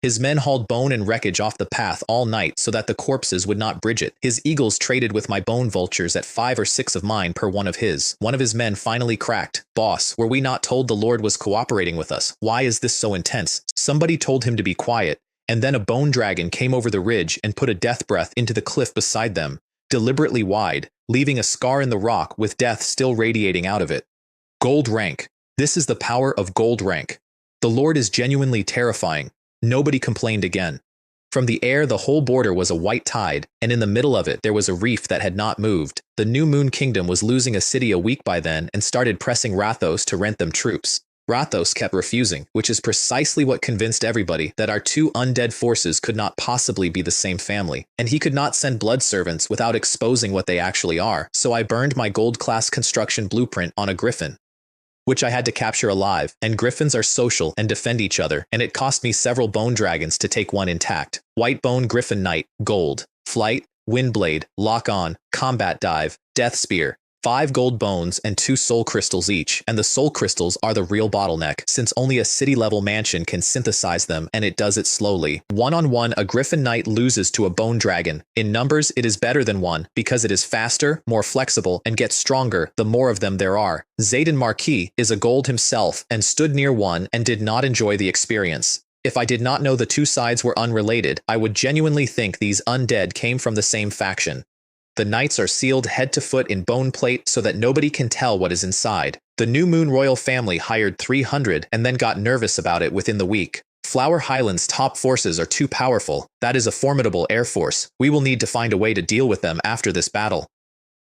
His men hauled bone and wreckage off the path all night so that the corpses would not bridge it. His eagles traded with my bone vultures at 5 or 6 of mine per one of his. One of his men finally cracked. "Boss, were we not told the Lord was cooperating with us? Why is this so intense?" Somebody told him to be quiet, and then a bone dragon came over the ridge and put a death breath into the cliff beside them, deliberately wide, leaving a scar in the rock with death still radiating out of it. Gold rank. This is the power of gold rank. The Lord is genuinely terrifying. Nobody complained again. From the air, the whole border was a white tide, and in the middle of it there was a reef that had not moved. The New Moon Kingdom was losing a city a week by then and started pressing Rathos to rent them troops. Rathos kept refusing, which is precisely what convinced everybody that our 2 undead forces could not possibly be the same family, and he could not send blood servants without exposing what they actually are. So I burned my gold-class construction blueprint on a griffin, which I had to capture alive, and griffins are social and defend each other, and it cost me several bone dragons to take one intact. White bone griffin knight, gold. Flight, windblade, lock on, combat dive, death spear. 5 gold bones and 2 soul crystals each, and the soul crystals are the real bottleneck, since only a city-level mansion can synthesize them, and it does it slowly. One-on-one, a griffin knight loses to a bone dragon. In numbers, it is better than 1, because it is faster, more flexible, and gets stronger the more of them there are. Zayden Marquis is a gold himself, and stood near one and did not enjoy the experience. If I did not know the 2 sides were unrelated, I would genuinely think these undead came from the same faction. The knights are sealed head to foot in bone plate so that nobody can tell what is inside. The New Moon royal family hired 300 and then got nervous about it within the week. Flower Highland's top forces are too powerful. That is a formidable air force. We will need to find a way to deal with them after this battle.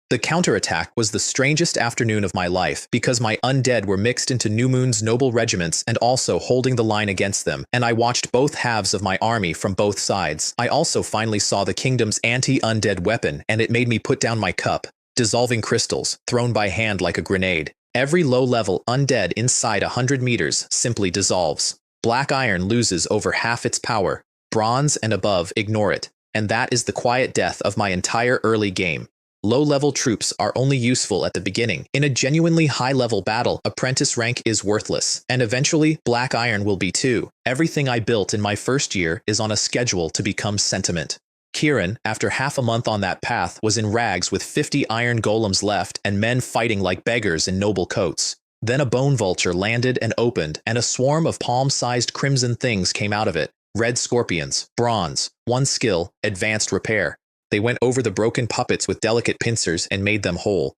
The counterattack was the strangest afternoon of my life because my undead were mixed into New Moon's noble regiments and also holding the line against them, and I watched both halves of my army from both sides. I also finally saw the kingdom's anti-undead weapon, and it made me put down my cup. Dissolving crystals, thrown by hand like a grenade. Every low-level undead inside 100 meters simply dissolves. Black iron loses over half its power. Bronze and above ignore it, and that is the quiet death of my entire early game. Low-level troops are only useful at the beginning. In a genuinely high-level battle, apprentice rank is worthless, and eventually, black iron will be too. Everything I built in my first year is on a schedule to become sentiment. Kieran, after half a month on that path, was in rags with 50 iron golems left and men fighting like beggars in noble coats. Then a bone vulture landed and opened, and a swarm of palm-sized crimson things came out of it. Red scorpions, bronze, 1 skill, advanced repair. They went over the broken puppets with delicate pincers and made them whole.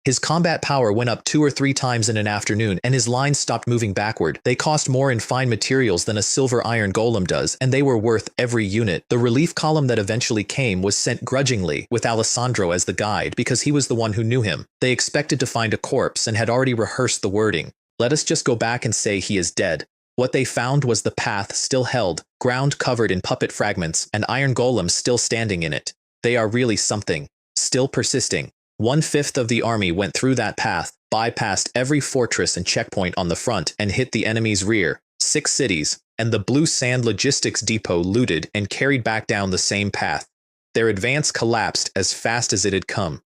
His combat power went up 2 or 3 times in an afternoon, and his lines stopped moving backward. They cost more in fine materials than a silver iron golem does, and they were worth every unit. The relief column that eventually came was sent grudgingly, with Alessandro as the guide, because he was the one who knew him. They expected to find a corpse and had already rehearsed the wording. Let us just go back and say he is dead. What they found was the path still held, ground covered in puppet fragments, and iron golems still standing in it. They are really something, still persisting. 1/5 of the army went through that path, bypassed every fortress and checkpoint on the front, and hit the enemy's rear. 6 cities, and the Blue Sand Logistics Depot looted and carried back down the same path. Their advance collapsed as fast as it had come.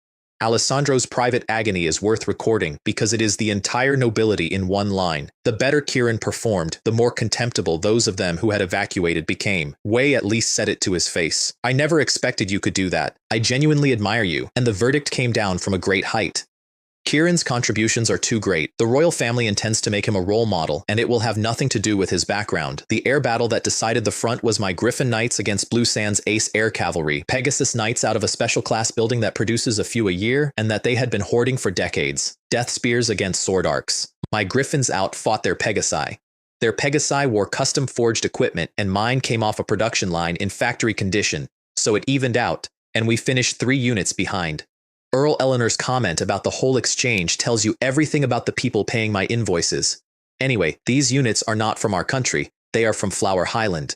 Alessandro's private agony is worth recording because it is the entire nobility in one line. The better Kieran performed, the more contemptible those of them who had evacuated became. Wei at least said it to his face. I never expected you could do that. I genuinely admire you, and the verdict came down from a great height. Kieran's contributions are too great. The royal family intends to make him a role model, and it will have nothing to do with his background. The air battle that decided the front was my Griffin Knights against Blue Sands Ace Air Cavalry, Pegasus Knights out of a special class building that produces a few a year, and that they had been hoarding for decades. Death Spears against Sword Arcs. My Griffins outfought their Pegasi. Their Pegasi wore custom-forged equipment, and mine came off a production line in factory condition, so it evened out, and we finished 3 units behind. Earl Eleanor's comment about the whole exchange tells you everything about the people paying my invoices. Anyway, these units are not from our country, they are from Flower Highland.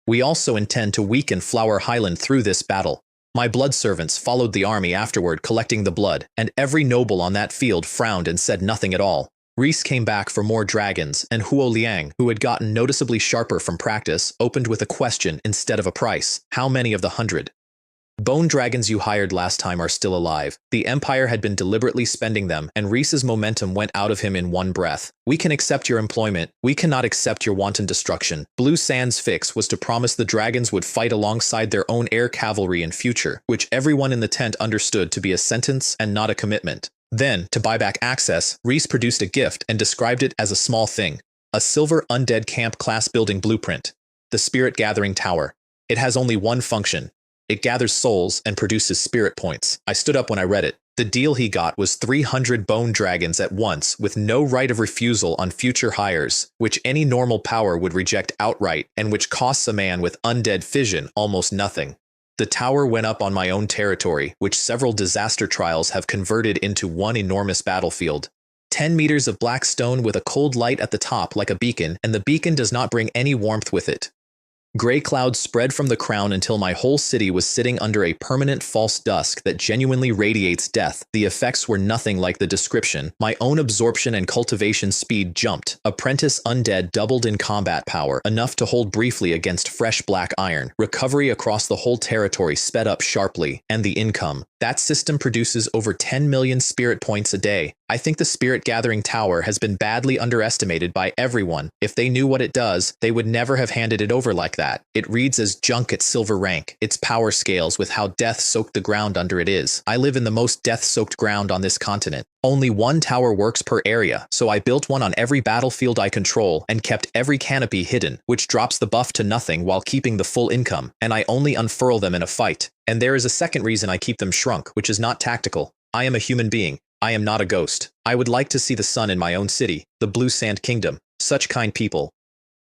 We also intend to weaken Flower Highland through this battle. My blood servants followed the army afterward collecting the blood, and every noble on that field frowned and said nothing at all. Reese came back for more dragons, and Huo Liang, who had gotten noticeably sharper from practice, opened with a question instead of a price. How many of the 100 bone dragons you hired last time are still alive? The Empire had been deliberately spending them, and Reese's momentum went out of him in one breath. We can accept your employment. We cannot accept your wanton destruction. Blue Sand's fix was to promise the dragons would fight alongside their own air cavalry in future, which everyone in the tent understood to be a sentence and not a commitment. Then, to buy back access, Reese produced a gift and described it as a small thing. A silver undead camp class building blueprint. The Spirit Gathering Tower. It has only one function. It gathers souls and produces spirit points. I stood up when I read it. The deal he got was 300 bone dragons at once with no right of refusal on future hires, which any normal power would reject outright and which costs a man with undead fission almost nothing. The tower went up on my own territory, which several disaster trials have converted into one enormous battlefield. 10 meters of black stone with a cold light at the top like a beacon, and the beacon does not bring any warmth with it. Gray clouds spread from the crown until my whole city was sitting under a permanent false dusk that genuinely radiates death. The effects were nothing like the description. My own absorption and cultivation speed jumped. Apprentice Undead doubled in combat power, enough to hold briefly against fresh black iron. Recovery across the whole territory sped up sharply, and the income. That system produces over 10 million spirit points a day. I think the Spirit Gathering Tower has been badly underestimated by everyone. If they knew what it does, they would never have handed it over like that. It reads as junk at silver rank. Its power scales with how death-soaked the ground under it is. I live in the most death-soaked ground on this continent. Only one tower works per area, so I built one on every battlefield I control and kept every canopy hidden, which drops the buff to nothing while keeping the full income, and I only unfurl them in a fight. And there is a second reason I keep them shrunk, which is not tactical. I am a human being. I am not a ghost. I would like to see the sun in my own city, the Blue Sand Kingdom. Such kind people.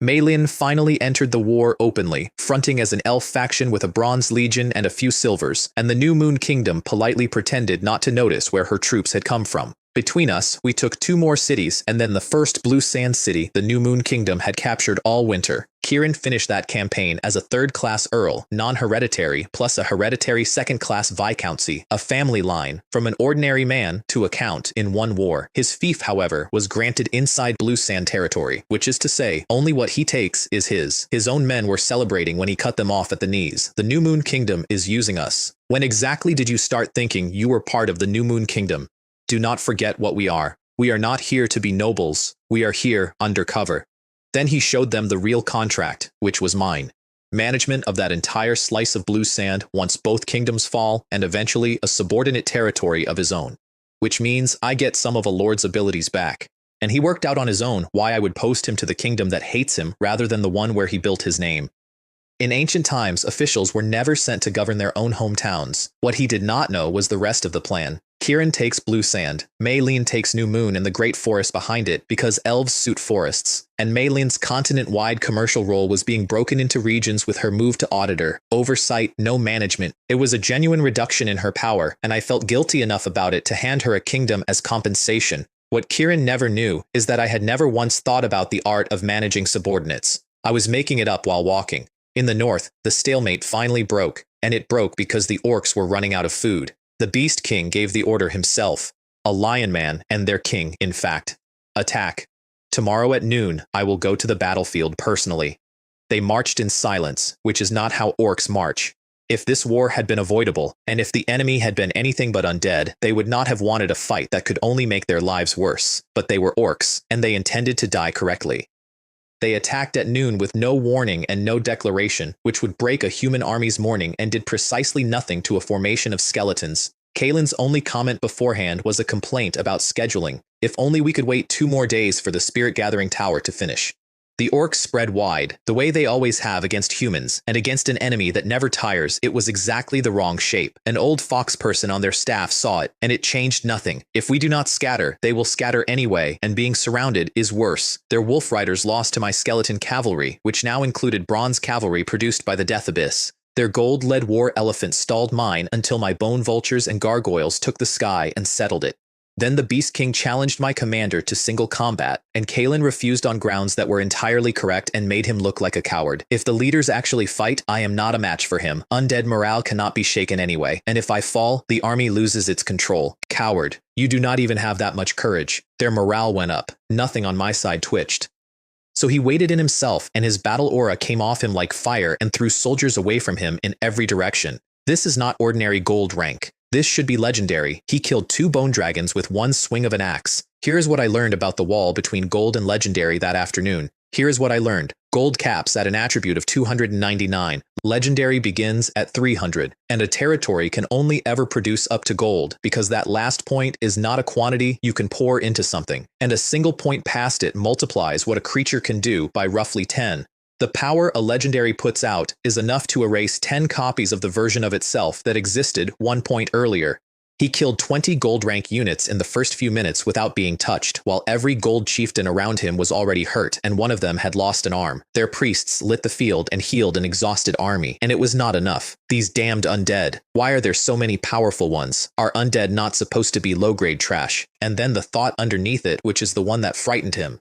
Maelin finally entered the war openly, fronting as an elf faction with a bronze legion and a few silvers, and the New Moon Kingdom politely pretended not to notice where her troops had come from. Between us, we took 2 more cities, and then the first Blue Sand city the New Moon Kingdom had captured all winter. Kieran finished that campaign as a 3rd-class Earl, non-hereditary, plus a hereditary 2nd-class Viscountcy, a family line, from an ordinary man to a count in one war. His fief, however, was granted inside Blue Sand territory, which is to say, only what he takes is his. His own men were celebrating when he cut them off at the knees. The New Moon Kingdom is using us. When exactly did you start thinking you were part of the New Moon Kingdom? Do not forget what we are. We are not here to be nobles. We are here undercover. Then he showed them the real contract, which was mine. Management of that entire slice of blue sand once both kingdoms fall, and eventually a subordinate territory of his own. Which means I get some of a lord's abilities back. And he worked out on his own why I would post him to the kingdom that hates him rather than the one where he built his name. In ancient times, officials were never sent to govern their own hometowns. What he did not know was the rest of the plan. Kieran takes Blue Sand, Maelin takes New Moon and the Great Forest behind it because elves suit forests, and Maelin's continent-wide commercial role was being broken into regions with her move to auditor, oversight, no management. It was a genuine reduction in her power, and I felt guilty enough about it to hand her a kingdom as compensation. What Kieran never knew is that I had never once thought about the art of managing subordinates. I was making it up while walking. In the north, the stalemate finally broke, and it broke because the orcs were running out of food. The Beast King gave the order himself, a lion man and their king, in fact. Attack. Tomorrow at noon, I will go to the battlefield personally. They marched in silence, which is not how orcs march. If this war had been avoidable, and if the enemy had been anything but undead, they would not have wanted a fight that could only make their lives worse. But they were orcs, and they intended to die correctly. They attacked at noon with no warning and no declaration, which would break a human army's morning and did precisely nothing to a formation of skeletons. Kaelin's only comment beforehand was a complaint about scheduling. If only we could wait 2 more days for the Spirit Gathering Tower to finish. The orcs spread wide, the way they always have against humans, and against an enemy that never tires. It was exactly the wrong shape. An old fox person on their staff saw it, and it changed nothing. If we do not scatter, they will scatter anyway, and being surrounded is worse. Their wolf riders lost to my skeleton cavalry, which now included bronze cavalry produced by the Death Abyss. Their gold-led war elephants stalled mine until my bone vultures and gargoyles took the sky and settled it. Then the Beast King challenged my commander to single combat, and Kaelin refused on grounds that were entirely correct and made him look like a coward. If the leaders actually fight, I am not a match for him. Undead morale cannot be shaken anyway, and if I fall, the army loses its control. Coward. You do not even have that much courage. Their morale went up. Nothing on my side twitched. So he waited in himself, and his battle aura came off him like fire and threw soldiers away from him in every direction. This is not ordinary gold rank. This should be legendary. He killed 2 bone dragons with 1 swing of an axe. Here is what I learned about the wall between gold and legendary that afternoon. Here is what I learned. Gold caps at an attribute of 299. Legendary begins at 300. And a territory can only ever produce up to gold because that last point is not a quantity you can pour into something. And a single point past it multiplies what a creature can do by roughly 10. The power a legendary puts out is enough to erase 10 copies of the version of itself that existed 1 point earlier. He killed 20 gold rank units in the first few minutes without being touched, while every gold chieftain around him was already hurt and one of them had lost an arm. Their priests lit the field and healed an exhausted army, and it was not enough. These damned undead. Why are there so many powerful ones? Are undead not supposed to be low-grade trash? And then the thought underneath it, which is the one that frightened him.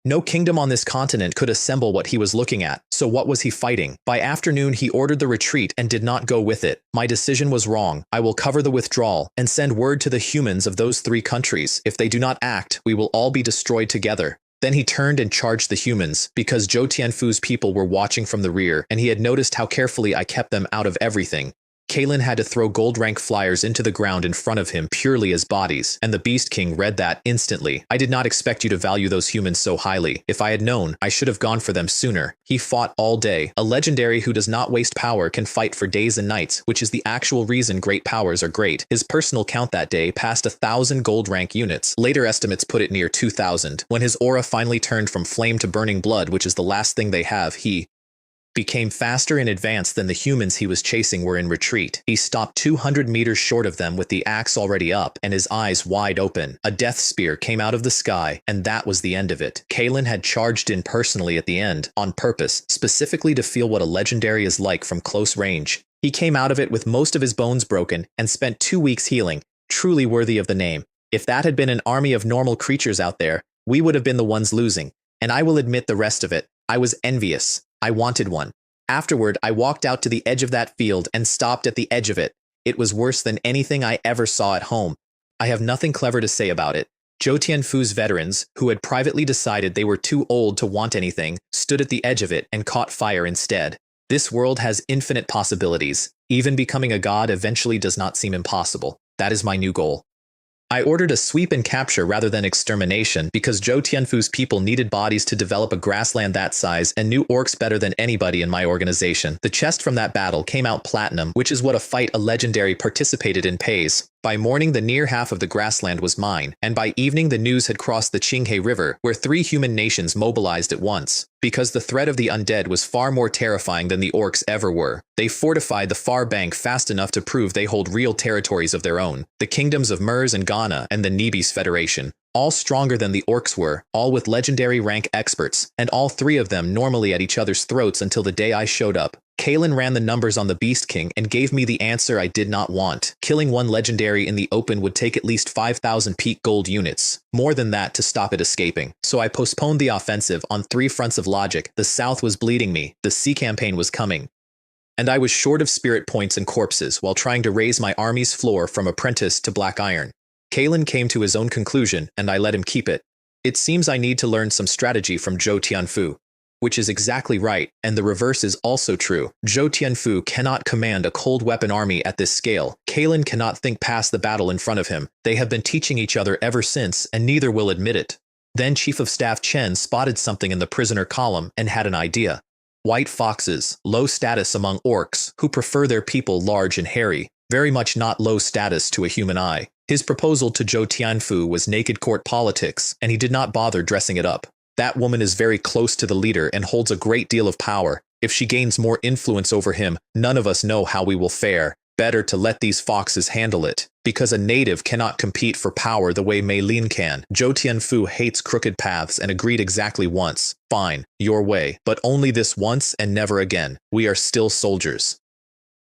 No kingdom on this continent could assemble what he was looking at, so what was he fighting? By afternoon he ordered the retreat and did not go with it. My decision was wrong. I will cover the withdrawal and send word to the humans of those 3 countries. If they do not act, we will all be destroyed together. Then he turned and charged the humans, because Zhou Tianfu's people were watching from the rear, and he had noticed how carefully I kept them out of everything. Kaelin had to throw gold rank flyers into the ground in front of him purely as bodies, and the Beast King read that instantly. I did not expect you to value those humans so highly. If I had known, I should have gone for them sooner. He fought all day. A legendary who does not waste power can fight for days and nights, which is the actual reason great powers are great. His personal count that day passed 1,000 gold rank units. Later estimates put it near 2,000. When his aura finally turned from flame to burning blood, which is the last thing they have, he became faster in advance than the humans he was chasing were in retreat. He stopped 200 meters short of them with the axe already up and his eyes wide open. A death spear came out of the sky, and that was the end of it. Kalen had charged in personally at the end, on purpose, specifically to feel what a legendary is like from close range. He came out of it with most of his bones broken and spent 2 weeks healing, truly worthy of the name. If that had been an army of normal creatures out there, we would have been the ones losing. And I will admit the rest of it. I was envious. I wanted one. Afterward, I walked out to the edge of that field and stopped at the edge of it. It was worse than anything I ever saw at home. I have nothing clever to say about it. Zhou Tianfu's veterans, who had privately decided they were too old to want anything, stood at the edge of it and caught fire instead. This world has infinite possibilities. Even becoming a god eventually does not seem impossible. That is my new goal. I ordered a sweep and capture rather than extermination because Zhou Tianfu's people needed bodies to develop a grassland that size and knew orcs better than anybody in my organization. The chest from that battle came out platinum, which is what a fight a legendary participated in pays. By morning, the near half of the grassland was mine, and by evening the news had crossed the Qinghe River, where 3 human nations mobilized at once. Because the threat of the undead was far more terrifying than the orcs ever were, they fortified the far bank fast enough to prove they hold real territories of their own. The kingdoms of Mers and Ghana and the Nebis Federation, all stronger than the orcs were, all with legendary rank experts, and all 3 of them normally at each other's throats until the day I showed up. Kalen ran the numbers on the Beast King and gave me the answer I did not want. Killing one legendary in the open would take at least 5,000 peak gold units, more than that to stop it escaping. So I postponed the offensive on 3 fronts of logic. The south was bleeding me, the sea campaign was coming, and I was short of spirit points and corpses while trying to raise my army's floor from apprentice to black iron. Kalen came to his own conclusion, and I let him keep it. It seems I need to learn some strategy from Zhou Tianfu. Which is exactly right, and the reverse is also true. Zhou Tianfu cannot command a cold weapon army at this scale. Kalen cannot think past the battle in front of him. They have been teaching each other ever since, and neither will admit it. Then Chief of Staff Chen spotted something in the prisoner column and had an idea. White foxes, low status among orcs, who prefer their people large and hairy, very much not low status to a human eye. His proposal to Zhou Tianfu was naked court politics, and he did not bother dressing it up. That woman is very close to the leader and holds a great deal of power. If she gains more influence over him, none of us know how we will fare. Better to let these foxes handle it, because a native cannot compete for power the way Mei Lin can. Zhou Tianfu hates crooked paths and agreed exactly once. Fine, your way, but only this once and never again. We are still soldiers.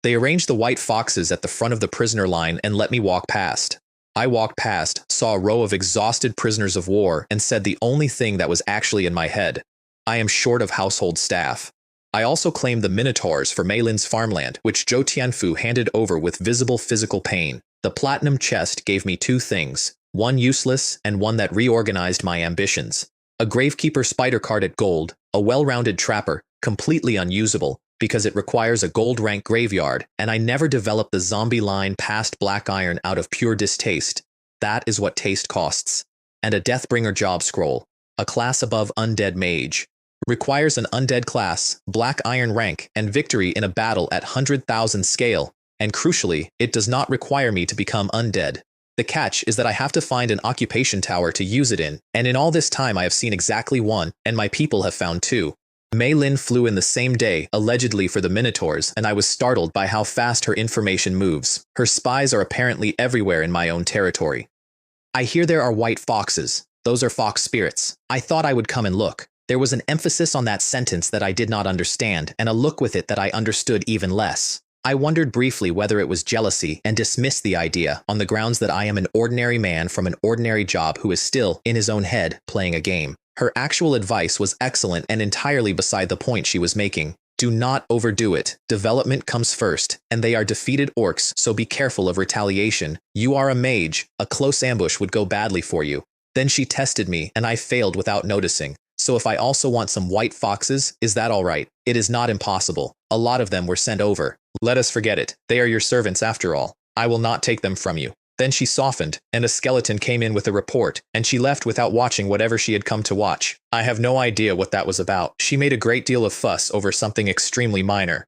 They arranged the white foxes at the front of the prisoner line and let me walk past. I walked past, saw a row of exhausted prisoners of war, and said the only thing that was actually in my head. I am short of household staff. I also claimed the Minotaurs for Mei Lin's farmland, which Zhou Tianfu handed over with visible physical pain. The platinum chest gave me 2 things, one useless and one that reorganized my ambitions. A Gravekeeper spider card at gold, a well-rounded trapper, completely unusable, because it requires a gold rank graveyard, and I never developed the zombie line past black iron out of pure distaste. That is what taste costs. And a Deathbringer job scroll, a class above undead mage. Requires an undead class, black iron rank, and victory in a battle at 100,000 scale, and crucially, it does not require me to become undead. The catch is that I have to find an occupation tower to use it in, and in all this time I have seen exactly 1, and my people have found 2. Mei Lin flew in the same day, allegedly for the Minotaurs, and I was startled by how fast her information moves. Her spies are apparently everywhere in my own territory. I hear there are white foxes. Those are fox spirits. I thought I would come and look. There was an emphasis on that sentence that I did not understand, and a look with it that I understood even less. I wondered briefly whether it was jealousy and dismissed the idea on the grounds that I am an ordinary man from an ordinary job who is still, in his own head, playing a game. Her actual advice was excellent and entirely beside the point she was making. Do not overdo it. Development comes first, and they are defeated orcs, so be careful of retaliation. You are a mage. A close ambush would go badly for you. Then she tested me, and I failed without noticing. So if I also want some white foxes, is that all right? It is not impossible. A lot of them were sent over. Let us forget it. They are your servants after all. I will not take them from you. Then she softened, and a skeleton came in with a report, and she left without watching whatever she had come to watch. I have no idea what that was about. She made a great deal of fuss over something extremely minor.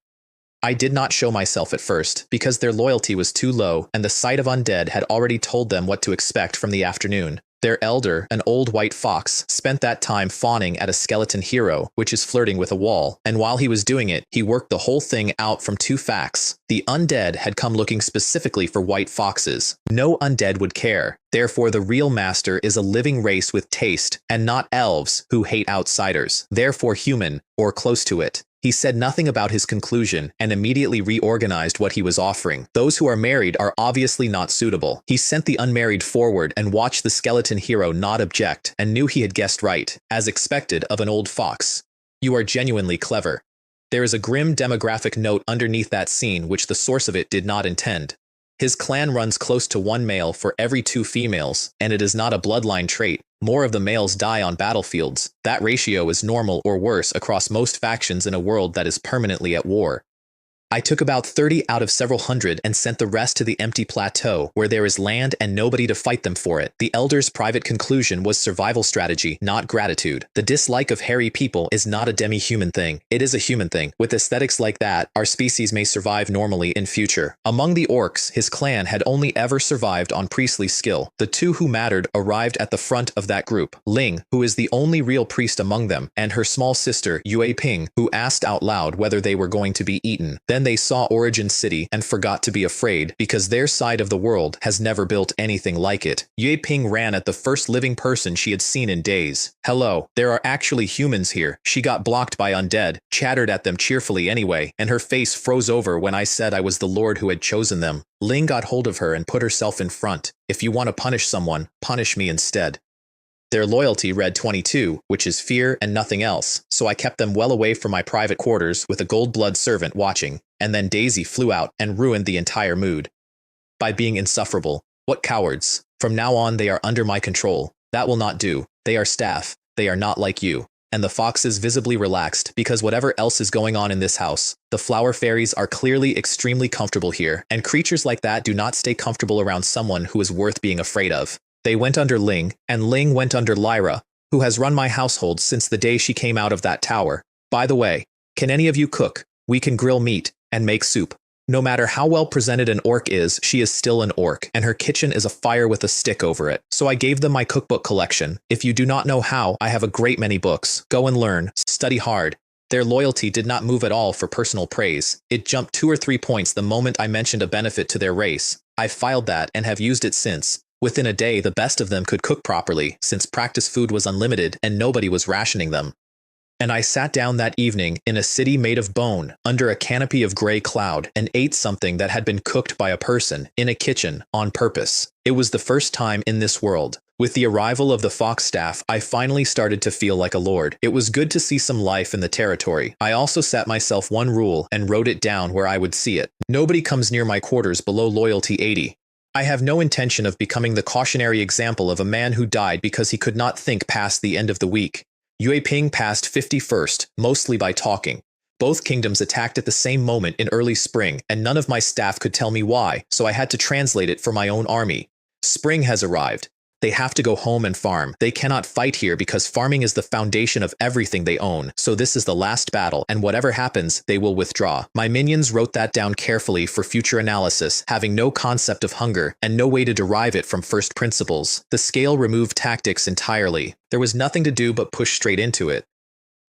I did not show myself at first, because their loyalty was too low, and the sight of undead had already told them what to expect from the afternoon. Their elder, an old white fox, spent that time fawning at a skeleton hero, which is flirting with a wall, and while he was doing it, he worked the whole thing out from two facts. The undead had come looking specifically for white foxes. No undead would care. Therefore, the real master is a living race with taste, and not elves who hate outsiders. Therefore, human, or close to it. He said nothing about his conclusion and immediately reorganized what he was offering. Those who are married are obviously not suitable. He sent the unmarried forward and watched the skeleton hero not object and knew he had guessed right, as expected of an old fox. You are genuinely clever. There is a grim demographic note underneath that scene which the source of it did not intend. His clan runs close to one male for every 2 females, and it is not a bloodline trait. More of the males die on battlefields. That ratio is normal or worse across most factions in a world that is permanently at war. I took about 30 out of several hundred and sent the rest to the empty plateau where there is land and nobody to fight them for it. The elder's private conclusion was survival strategy, not gratitude. The dislike of hairy people is not a demi-human thing. It is a human thing. With aesthetics like that, our species may survive normally in future. Among the orcs, his clan had only ever survived on priestly skill. The 2 who mattered arrived at the front of that group. Ling, who is the only real priest among them, and her small sister, Yue Ping, who asked out loud whether they were going to be eaten. Then they saw Origin City and forgot to be afraid because their side of the world has never built anything like it. Yue Ping ran at the first living person she had seen in days. Hello, there are actually humans here. She got blocked by undead, chattered at them cheerfully anyway, and her face froze over when I said I was the lord who had chosen them. Ling got hold of her and put herself in front. If you want to punish someone, punish me instead. Their loyalty read 22, which is fear and nothing else, so I kept them well away from my private quarters with a gold blood servant watching, and then Daisy flew out and ruined the entire mood. By being insufferable. What cowards. From now on they are under my control. That will not do. They are staff. They are not like you. And the foxes visibly relaxed because whatever else is going on in this house, the flower fairies are clearly extremely comfortable here, and creatures like that do not stay comfortable around someone who is worth being afraid of. They went under Ling, and Ling went under Lyra, who has run my household since the day she came out of that tower. By the way, can any of you cook? We can grill meat and make soup. No matter how well presented an orc is, she is still an orc, and her kitchen is a fire with a stick over it. So I gave them my cookbook collection. If you do not know how, I have a great many books. Go and learn, study hard. Their loyalty did not move at all for personal praise. It jumped 2 or 3 points the moment I mentioned a benefit to their race. I filed that and have used it since. Within a day, the best of them could cook properly, since practice food was unlimited and nobody was rationing them. And I sat down that evening in a city made of bone, under a canopy of gray cloud, and ate something that had been cooked by a person, in a kitchen, on purpose. It was the first time in this world. With the arrival of the fox staff, I finally started to feel like a lord. It was good to see some life in the territory. I also set myself one rule and wrote it down where I would see it. Nobody comes near my quarters below loyalty 80. I have no intention of becoming the cautionary example of a man who died because he could not think past the end of the week. Yue Ping passed 51st, mostly by talking. Both kingdoms attacked at the same moment in early spring, and none of my staff could tell me why, so I had to translate it for my own army. Spring has arrived. They have to go home and farm. They cannot fight here because farming is the foundation of everything they own, so this is the last battle, and whatever happens, they will withdraw. My minions wrote that down carefully for future analysis, having no concept of hunger, and no way to derive it from first principles. The scale removed tactics entirely. There was nothing to do but push straight into it.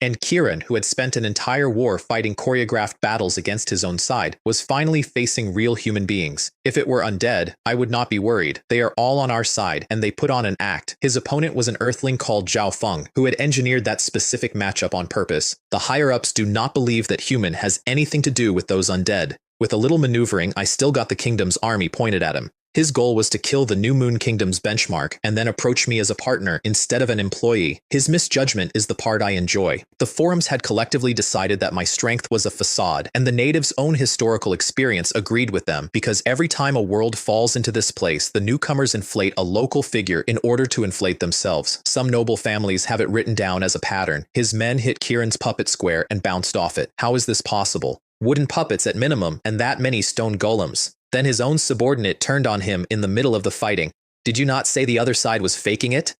And Kieran, who had spent an entire war fighting choreographed battles against his own side, was finally facing real human beings. If it were undead, I would not be worried. They are all on our side, and they put on an act. His opponent was an earthling called Zhao Feng, who had engineered that specific matchup on purpose. The higher-ups do not believe that human has anything to do with those undead. With a little maneuvering, I still got the kingdom's army pointed at him. His goal was to kill the New Moon Kingdom's benchmark and then approach me as a partner instead of an employee. His misjudgment is the part I enjoy. The forums had collectively decided that my strength was a facade, and the natives' own historical experience agreed with them because every time a world falls into this place, the newcomers inflate a local figure in order to inflate themselves. Some noble families have it written down as a pattern. His men hit Kieran's puppet square and bounced off it. How is this possible? Wooden puppets at minimum, and that many stone golems. Then his own subordinate turned on him in the middle of the fighting. Did you not say the other side was faking it?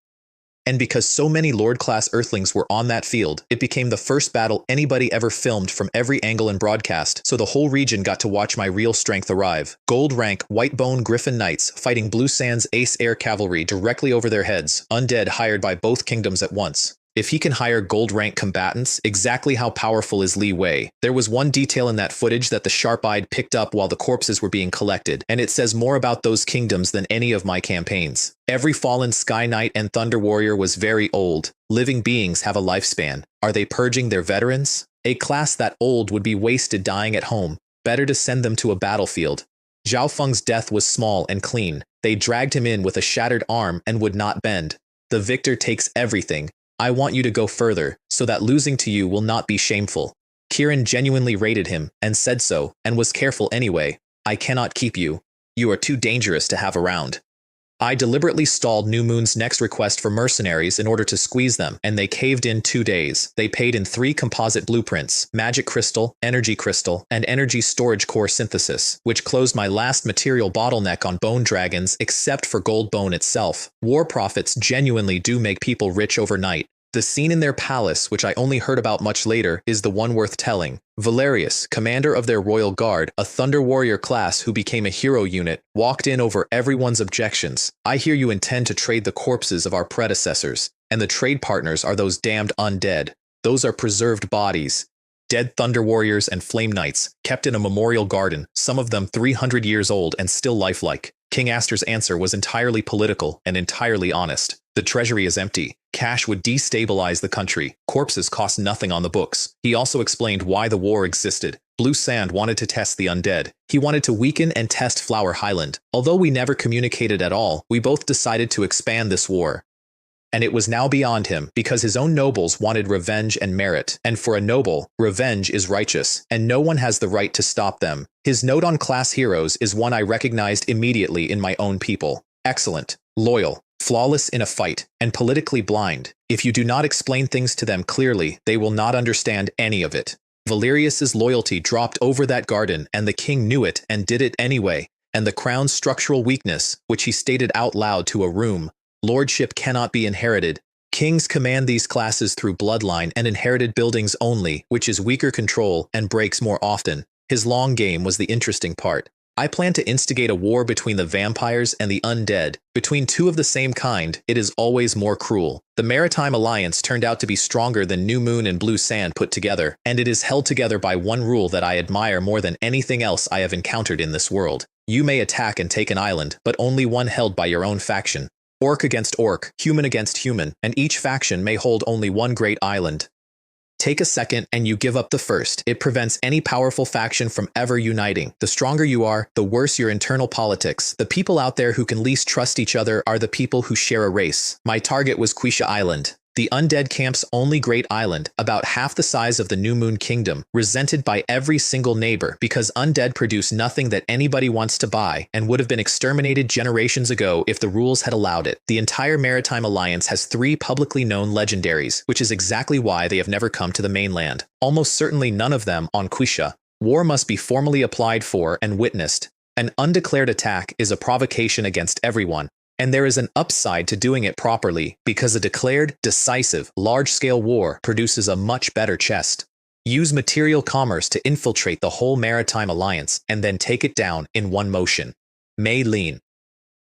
And because so many Lord-class Earthlings were on that field, it became the first battle anybody ever filmed from every angle and broadcast, so the whole region got to watch my real strength arrive. Gold rank, Whitebone Griffin Knights fighting Blue Sands Ace Air Cavalry directly over their heads, undead hired by both kingdoms at once. If he can hire gold rank combatants, exactly how powerful is Li Wei? There was one detail in that footage that the sharp-eyed picked up while the corpses were being collected, and it says more about those kingdoms than any of my campaigns. Every fallen Sky Knight and Thunder Warrior was very old. Living beings have a lifespan. Are they purging their veterans? A class that old would be wasted dying at home. Better to send them to a battlefield. Zhao Feng's death was small and clean. They dragged him in with a shattered arm and would not bend. The victor takes everything. I want you to go further, so that losing to you will not be shameful. Kieran genuinely rated him, and said so, and was careful anyway. I cannot keep you. You are too dangerous to have around. I deliberately stalled New Moon's next request for mercenaries in order to squeeze them, and they caved in 2 days. They paid in 3 composite blueprints, Magic Crystal, Energy Crystal, and Energy Storage Core Synthesis, which closed my last material bottleneck on bone dragons except for gold bone itself. War profits genuinely do make people rich overnight. The scene in their palace, which I only heard about much later, is the one worth telling. Valerius, commander of their royal guard, a Thunder Warrior class who became a hero unit, walked in over everyone's objections. I hear you intend to trade the corpses of our predecessors, and the trade partners are those damned undead. Those are preserved bodies. Dead Thunder Warriors and Flame Knights, kept in a memorial garden, some of them 300 years old and still lifelike. King Aster's answer was entirely political and entirely honest. The treasury is empty. Cash would destabilize the country. Corpses cost nothing on the books. He also explained why the war existed. Blue Sand wanted to test the undead. He wanted to weaken and test Flower Highland. Although we never communicated at all, we both decided to expand this war. And it was now beyond him, because his own nobles wanted revenge and merit. And for a noble, revenge is righteous, and no one has the right to stop them. His note on class heroes is one I recognized immediately in my own people. Excellent, loyal, flawless in a fight, and politically blind. If you do not explain things to them clearly, they will not understand any of it. Valerius's loyalty dropped over that garden, and the king knew it and did it anyway. And the crown's structural weakness, which he stated out loud to a room, lordship cannot be inherited. Kings command these classes through bloodline and inherited buildings only, which is weaker control and breaks more often. His long game was the interesting part. I plan to instigate a war between the vampires and the undead. Between two of the same kind, it is always more cruel. The Maritime Alliance turned out to be stronger than New Moon and Blue Sand put together, and it is held together by one rule that I admire more than anything else I have encountered in this world. You may attack and take an island, but only one held by your own faction. Orc against orc, human against human, and each faction may hold only one great island. Take a second and you give up the first. It prevents any powerful faction from ever uniting. The stronger you are, the worse your internal politics. The people out there who can least trust each other are the people who share a race. My target was Quisha Island, the undead camp's only great island, about half the size of the New Moon Kingdom, resented by every single neighbor because undead produce nothing that anybody wants to buy and would have been exterminated generations ago if the rules had allowed it. The entire Maritime Alliance has 3 publicly known legendaries, which is exactly why they have never come to the mainland. Almost certainly none of them on Quisha. War must be formally applied for and witnessed. An undeclared attack is a provocation against everyone. And there is an upside to doing it properly, because a declared, decisive, large-scale war produces a much better chest. Use material commerce to infiltrate the whole Maritime Alliance, and then take it down in one motion. Mei Lin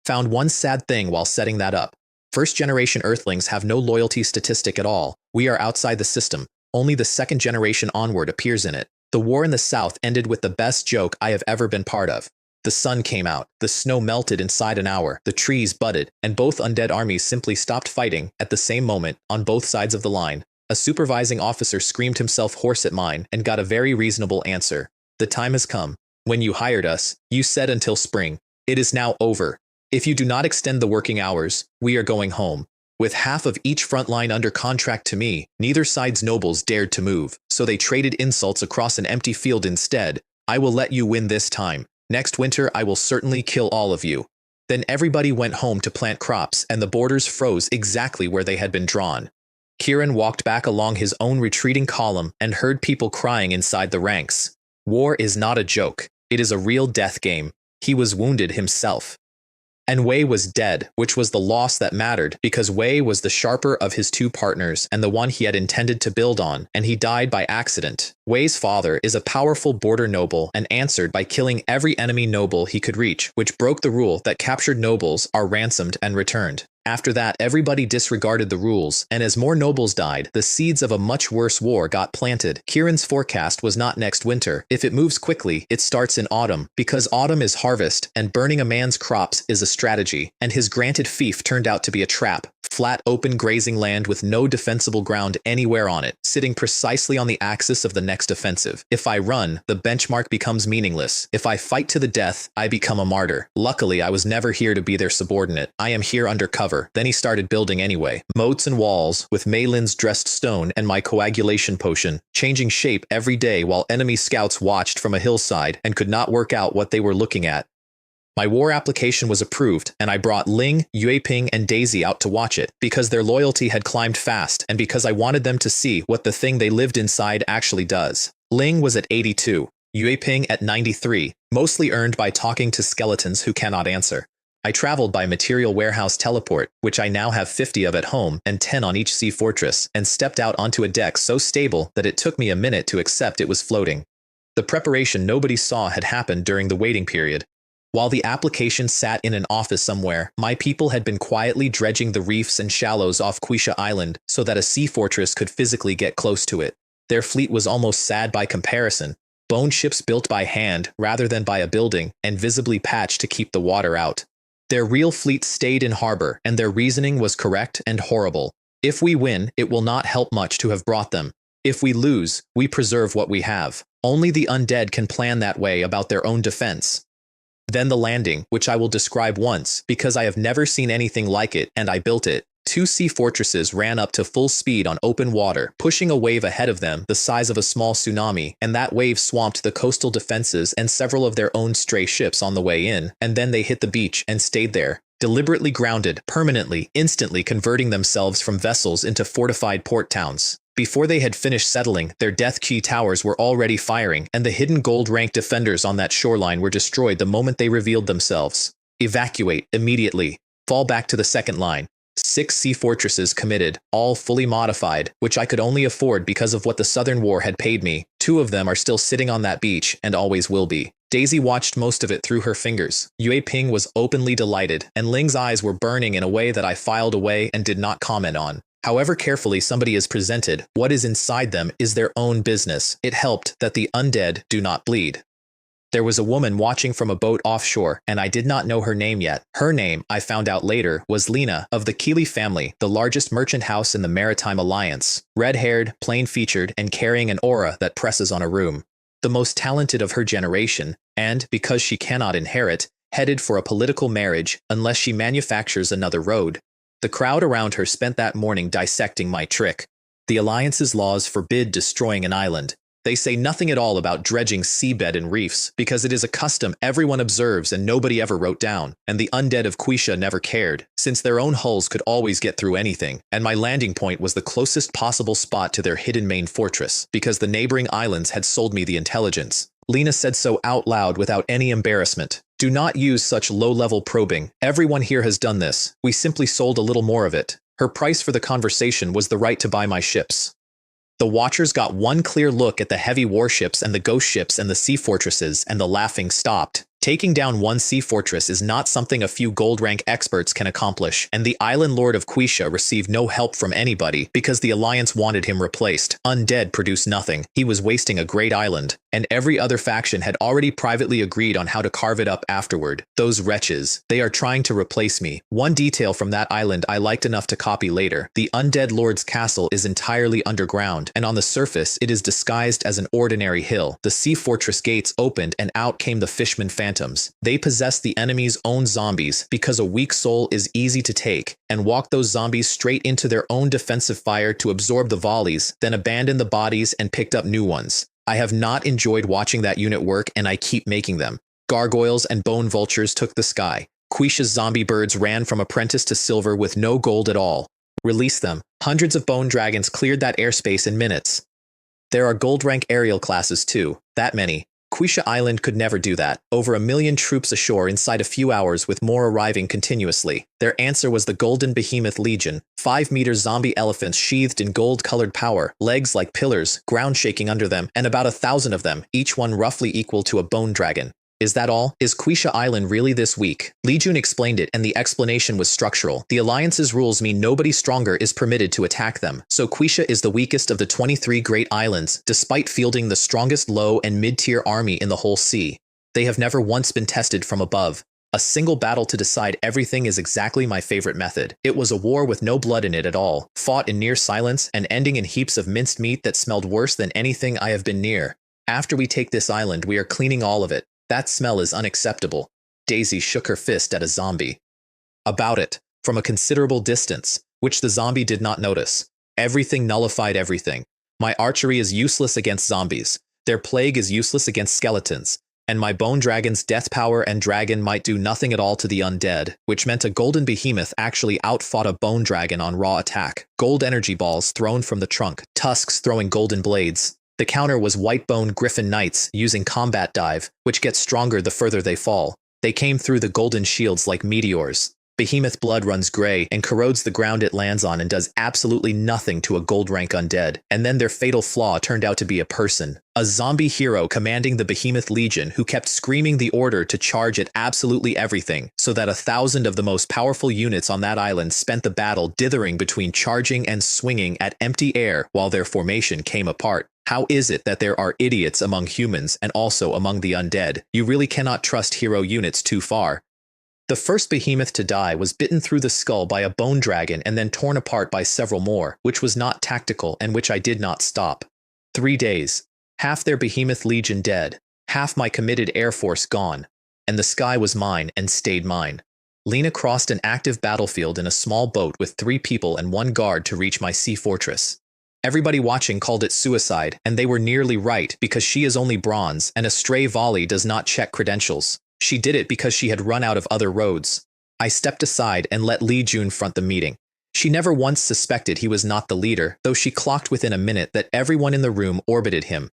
found one sad thing while setting that up. First-generation Earthlings have no loyalty statistic at all. We are outside the system. Only the second generation onward appears in it. The war in the south ended with the best joke I have ever been part of. The sun came out, the snow melted inside an hour, the trees budded, and both undead armies simply stopped fighting at the same moment on both sides of the line. A supervising officer screamed himself hoarse at mine and got a very reasonable answer. The time has come. When you hired us, you said until spring. It is now over. If you do not extend the working hours, we are going home. With half of each front line under contract to me, neither side's nobles dared to move, so they traded insults across an empty field instead. I will let you win this time. Next winter, I will certainly kill all of you. Then everybody went home to plant crops, and the borders froze exactly where they had been drawn. Kieran walked back along his own retreating column and heard people crying inside the ranks. War is not a joke. It is a real death game. He was wounded himself. And Wei was dead, which was the loss that mattered, because Wei was the sharper of his two partners and the one he had intended to build on, and he died by accident. Wei's father is a powerful border noble and answered by killing every enemy noble he could reach, which broke the rule that captured nobles are ransomed and returned. After that, everybody disregarded the rules, and as more nobles died, the seeds of a much worse war got planted. Kirin's forecast was not next winter. If it moves quickly, it starts in autumn, because autumn is harvest, and burning a man's crops is a strategy, and his granted fief turned out to be a trap. Flat, open grazing land with no defensible ground anywhere on it, sitting precisely on the axis of the next offensive. If I run, the benchmark becomes meaningless. If I fight to the death, I become a martyr. Luckily, I was never here to be their subordinate. I am here under cover. Then he started building anyway. Moats and walls, with Maylin's dressed stone and my coagulation potion, changing shape every day while enemy scouts watched from a hillside and could not work out what they were looking at. My war application was approved, and I brought Ling, Yueping, and Daisy out to watch it, because their loyalty had climbed fast, and because I wanted them to see what the thing they lived inside actually does. Ling was at 82, Yueping at 93, mostly earned by talking to skeletons who cannot answer. I traveled by material warehouse teleport, which I now have 50 of at home and 10 on each sea fortress, and stepped out onto a deck so stable that it took me a minute to accept it was floating. The preparation nobody saw had happened during the waiting period. While the application sat in an office somewhere, my people had been quietly dredging the reefs and shallows off Quisha Island so that a sea fortress could physically get close to it. Their fleet was almost sad by comparison. Bone ships built by hand rather than by a building, and visibly patched to keep the water out. Their real fleet stayed in harbor, and their reasoning was correct and horrible. If we win, it will not help much to have brought them. If we lose, we preserve what we have. Only the undead can plan that way about their own defense. Then the landing, which I will describe once, because I have never seen anything like it and I built it. 2 sea fortresses ran up to full speed on open water, pushing a wave ahead of them the size of a small tsunami, and that wave swamped the coastal defenses and several of their own stray ships on the way in, and then they hit the beach and stayed there, deliberately grounded, permanently, instantly converting themselves from vessels into fortified port towns. Before they had finished settling, their Death Key towers were already firing, and the hidden gold-ranked defenders on that shoreline were destroyed the moment they revealed themselves. Evacuate, immediately. Fall back to the second line. 6 sea fortresses committed, all fully modified, which I could only afford because of what the Southern War had paid me. 2 of them are still sitting on that beach, and always will be. Daisy watched most of it through her fingers. Yueping was openly delighted, and Ling's eyes were burning in a way that I filed away and did not comment on. However carefully somebody is presented, what is inside them is their own business. It helped that the undead do not bleed. There was a woman watching from a boat offshore, and I did not know her name yet. Her name, I found out later, was Lena, of the Keeley family, the largest merchant house in the Maritime Alliance. Red-haired, plain-featured, and carrying an aura that presses on a room. The most talented of her generation, and, because she cannot inherit, headed for a political marriage unless she manufactures another road. The crowd around her spent that morning dissecting my trick. The Alliance's laws forbid destroying an island. They say nothing at all about dredging seabed and reefs, because it is a custom everyone observes and nobody ever wrote down, and the undead of Quisha never cared, since their own hulls could always get through anything, and my landing point was the closest possible spot to their hidden main fortress, because the neighboring islands had sold me the intelligence. Lena said so out loud without any embarrassment. Do not use such low-level probing. Everyone here has done this. We simply sold a little more of it. Her price for the conversation was the right to buy my ships. The Watchers got one clear look at the heavy warships and the ghost ships and the sea fortresses, and the laughing stopped. Taking down one sea fortress is not something a few gold-rank experts can accomplish, and the Island Lord of Quisha received no help from anybody because the Alliance wanted him replaced. Undead produced nothing. He was wasting a great island, and every other faction had already privately agreed on how to carve it up afterward. Those wretches. They are trying to replace me. One detail from that island I liked enough to copy later. The Undead Lord's castle is entirely underground, and on the surface it is disguised as an ordinary hill. The sea fortress gates opened and out came the Fishman Phantoms. They possess the enemy's own zombies because a weak soul is easy to take, and walk those zombies straight into their own defensive fire to absorb the volleys, then abandon the bodies and picked up new ones. I have not enjoyed watching that unit work, and I keep making them. Gargoyles and bone vultures took the sky. Quisha's zombie birds ran from apprentice to silver with no gold at all. Release them. Hundreds of bone dragons cleared that airspace in minutes. There are gold rank aerial classes too. That many. Quisha Island could never do that. Over 1 million troops ashore inside a few hours with more arriving continuously. Their answer was the Golden Behemoth Legion, 5-meter zombie elephants sheathed in gold-colored power, legs like pillars, ground shaking under them, and about 1,000 of them, each one roughly equal to a bone dragon. Is that all? Is Quisha Island really this weak? Li Jun explained it, and the explanation was structural. The Alliance's rules mean nobody stronger is permitted to attack them, so Quisha is the weakest of the 23 great islands, despite fielding the strongest low and mid-tier army in the whole sea. They have never once been tested from above. A single battle to decide everything is exactly my favorite method. It was a war with no blood in it at all, fought in near silence, and ending in heaps of minced meat that smelled worse than anything I have been near. After we take this island, we are cleaning all of it. That smell is unacceptable. Daisy shook her fist at a zombie. About it, from a considerable distance, which the zombie did not notice. Everything nullified everything. My archery is useless against zombies. Their plague is useless against skeletons. And my bone dragon's death power and dragon might do nothing at all to the undead, which meant a golden behemoth actually outfought a bone dragon on raw attack. Gold energy balls thrown from the trunk, tusks throwing golden blades. The counter was white-boned griffin knights using combat dive, which gets stronger the further they fall. They came through the golden shields like meteors. Behemoth blood runs gray and corrodes the ground it lands on and does absolutely nothing to a gold rank undead. And then their fatal flaw turned out to be a person. A zombie hero commanding the Behemoth Legion who kept screaming the order to charge at absolutely everything, so that 1,000 of the most powerful units on that island spent the battle dithering between charging and swinging at empty air while their formation came apart. How is it that there are idiots among humans and also among the undead? You really cannot trust hero units too far. The first behemoth to die was bitten through the skull by a bone dragon and then torn apart by several more, which was not tactical and which I did not stop. 3 days. Half their Behemoth Legion dead, half my committed Air Force gone, and the sky was mine and stayed mine. Lena crossed an active battlefield in a small boat with 3 people and 1 guard to reach my sea fortress. Everybody watching called it suicide, and they were nearly right because she is only bronze and a stray volley does not check credentials. She did it because she had run out of other roads. I stepped aside and let Li Jun front the meeting. She never once suspected he was not the leader, though she clocked within a minute that everyone in the room orbited him.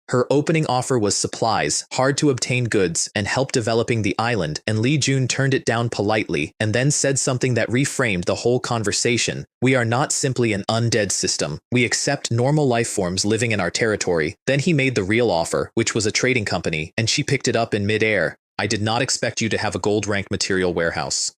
Her opening offer was supplies, hard-to-obtain goods, and help developing the island, and Li Jun turned it down politely and then said something that reframed the whole conversation. We are not simply an undead system. We accept normal life forms living in our territory. Then he made the real offer, which was a trading company, and she picked it up in mid-air. I did not expect you to have a gold-rank material warehouse.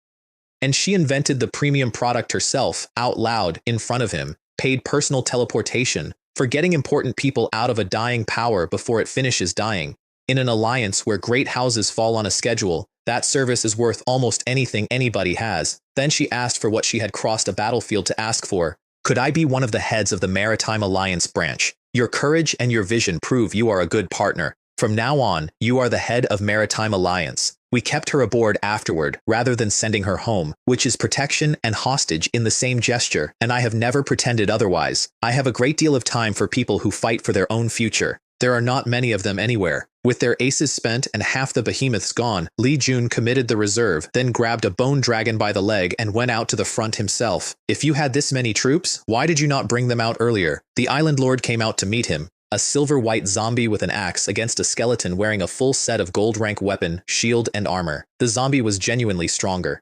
And she invented the premium product herself, out loud, in front of him, paid personal teleportation, for getting important people out of a dying power before it finishes dying. In an alliance where great houses fall on a schedule, that service is worth almost anything anybody has. Then she asked for what she had crossed a battlefield to ask for. Could I be one of the heads of the Maritime Alliance branch? Your courage and your vision prove you are a good partner. From now on, you are the head of Maritime Alliance. We kept her aboard afterward, rather than sending her home, which is protection and hostage in the same gesture, and I have never pretended otherwise. I have a great deal of time for people who fight for their own future. There are not many of them anywhere. With their aces spent and half the behemoths gone, Li Jun committed the reserve, then grabbed a bone dragon by the leg and went out to the front himself. If you had this many troops, why did you not bring them out earlier? The island lord came out to meet him. A silver-white zombie with an axe against a skeleton wearing a full set of gold-rank weapon, shield, and armor. The zombie was genuinely stronger.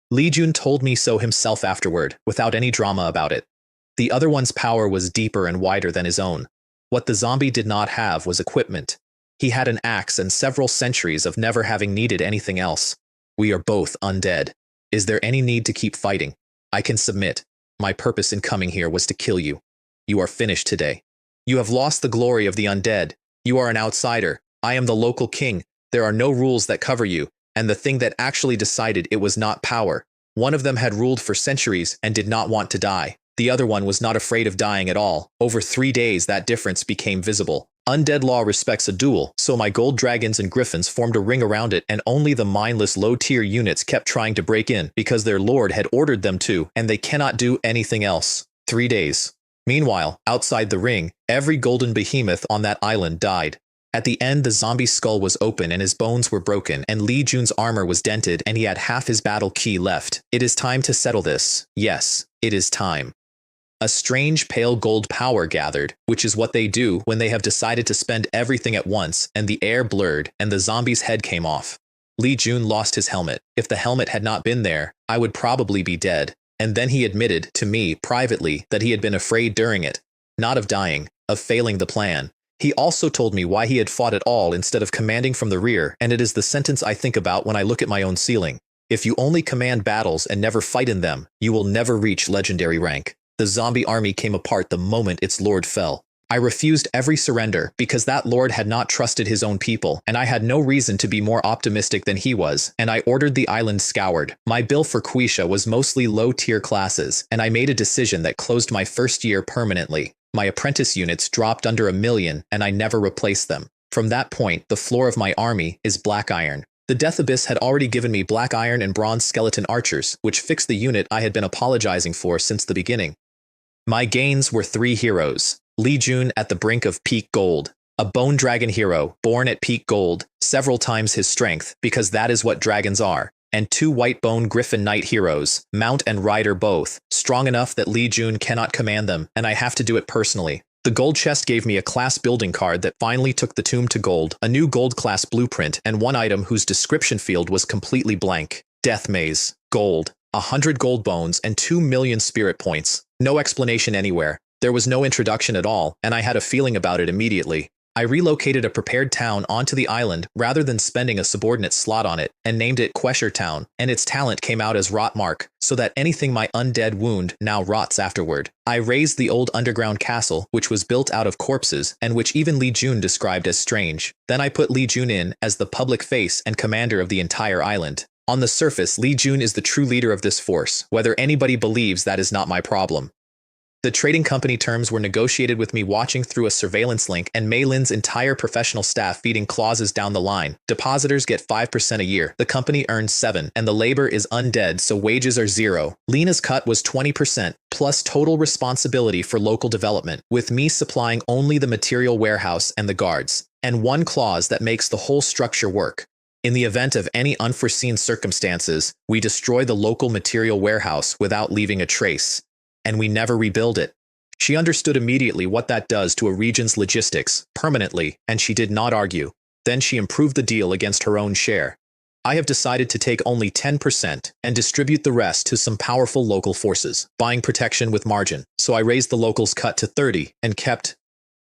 Li Jun told me so himself afterward, without any drama about it. The other one's power was deeper and wider than his own. What the zombie did not have was equipment. He had an axe and several centuries of never having needed anything else. We are both undead. Is there any need to keep fighting? I can submit. My purpose in coming here was to kill you. You are finished today. You have lost the glory of the undead. You are an outsider. I am the local king. There are no rules that cover you, and the thing that actually decided it was not power. One of them had ruled for centuries and did not want to die. The other one was not afraid of dying at all. Over 3 days, that difference became visible. Undead law respects a duel, so my gold dragons and griffins formed a ring around it, and only the mindless low-tier units kept trying to break in because their lord had ordered them to, and they cannot do anything else. 3 days. Meanwhile, outside the ring, every golden behemoth on that island died. At the end, the zombie's skull was open and his bones were broken, and Li Jun's armor was dented and he had half his battle key left. It is time to settle this. Yes, it is time. A strange pale gold power gathered, which is what they do when they have decided to spend everything at once, and the air blurred and the zombie's head came off. Li Jun lost his helmet. If the helmet had not been there, I would probably be dead. And then he admitted to me privately that he had been afraid during it, not of dying, of failing the plan. He also told me why he had fought at all instead of commanding from the rear, and it is the sentence I think about when I look at my own ceiling. If you only command battles and never fight in them, you will never reach legendary rank. The zombie army came apart the moment its lord fell. I refused every surrender because that lord had not trusted his own people, and I had no reason to be more optimistic than he was, and I ordered the island scoured. My bill for Quisha was mostly low-tier classes, and I made a decision that closed my first year permanently. My apprentice units dropped under 1 million, and I never replaced them. From that point, the floor of my army is black iron. The Death Abyss had already given me black iron and bronze skeleton archers, which fixed the unit I had been apologizing for since the beginning. My gains were 3 heroes. Li Jun at the brink of peak gold. A bone dragon hero, born at peak gold, several times his strength, because that is what dragons are. And 2 white bone griffin knight heroes, mount and rider both, strong enough that Li Jun cannot command them, and I have to do it personally. The gold chest gave me a class building card that finally took the tomb to gold, a new gold class blueprint, and 1 item whose description field was completely blank. Death Maze. Gold. 100 gold bones and 2 million spirit points. No explanation anywhere. There was no introduction at all, and I had a feeling about it immediately. I relocated a prepared town onto the island rather than spending a subordinate slot on it, and named it Quesher Town, and its talent came out as Rot Mark, so that anything my undead wound now rots afterward. I razed the old underground castle, which was built out of corpses, and which even Li Jun described as strange. Then I put Li Jun in as the public face and commander of the entire island. On the surface, Li Jun is the true leader of this force. Whether anybody believes that is not my problem. The trading company terms were negotiated with me watching through a surveillance link and Mei Lin's entire professional staff feeding clauses down the line. Depositors get 5% a year, the company earns 7%, and the labor is undead so wages are 0. Lena's cut was 20%, plus total responsibility for local development, with me supplying only the material warehouse and the guards, and 1 clause that makes the whole structure work. In the event of any unforeseen circumstances, we destroy the local material warehouse without leaving a trace. And we never rebuild it. She understood immediately what that does to a region's logistics, permanently, and she did not argue. Then she improved the deal against her own share. I have decided to take only 10% and distribute the rest to some powerful local forces, buying protection with margin. So I raised the locals' cut to 30 and kept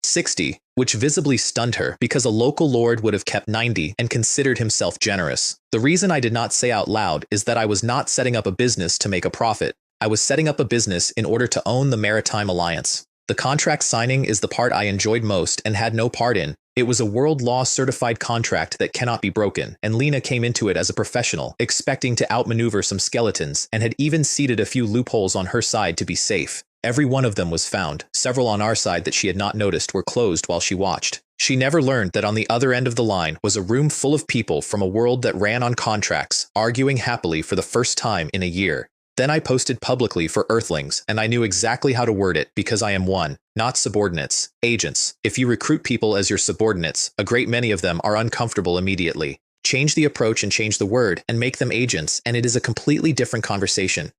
60, which visibly stunned her because a local lord would have kept 90 and considered himself generous. The reason I did not say out loud is that I was not setting up a business to make a profit. I was setting up a business in order to own the Maritime Alliance. The contract signing is the part I enjoyed most and had no part in. It was a world law certified contract that cannot be broken, and Lena came into it as a professional, expecting to outmaneuver some skeletons, and had even seeded a few loopholes on her side to be safe. Every one of them was found. Several on our side that she had not noticed were closed while she watched. She never learned that on the other end of the line was a room full of people from a world that ran on contracts, arguing happily for the first time in a year. Then I posted publicly for Earthlings, and I knew exactly how to word it because I am one, not subordinates, agents. If you recruit people as your subordinates, a great many of them are uncomfortable immediately. Change the approach and change the word, and make them agents, and it is a completely different conversation.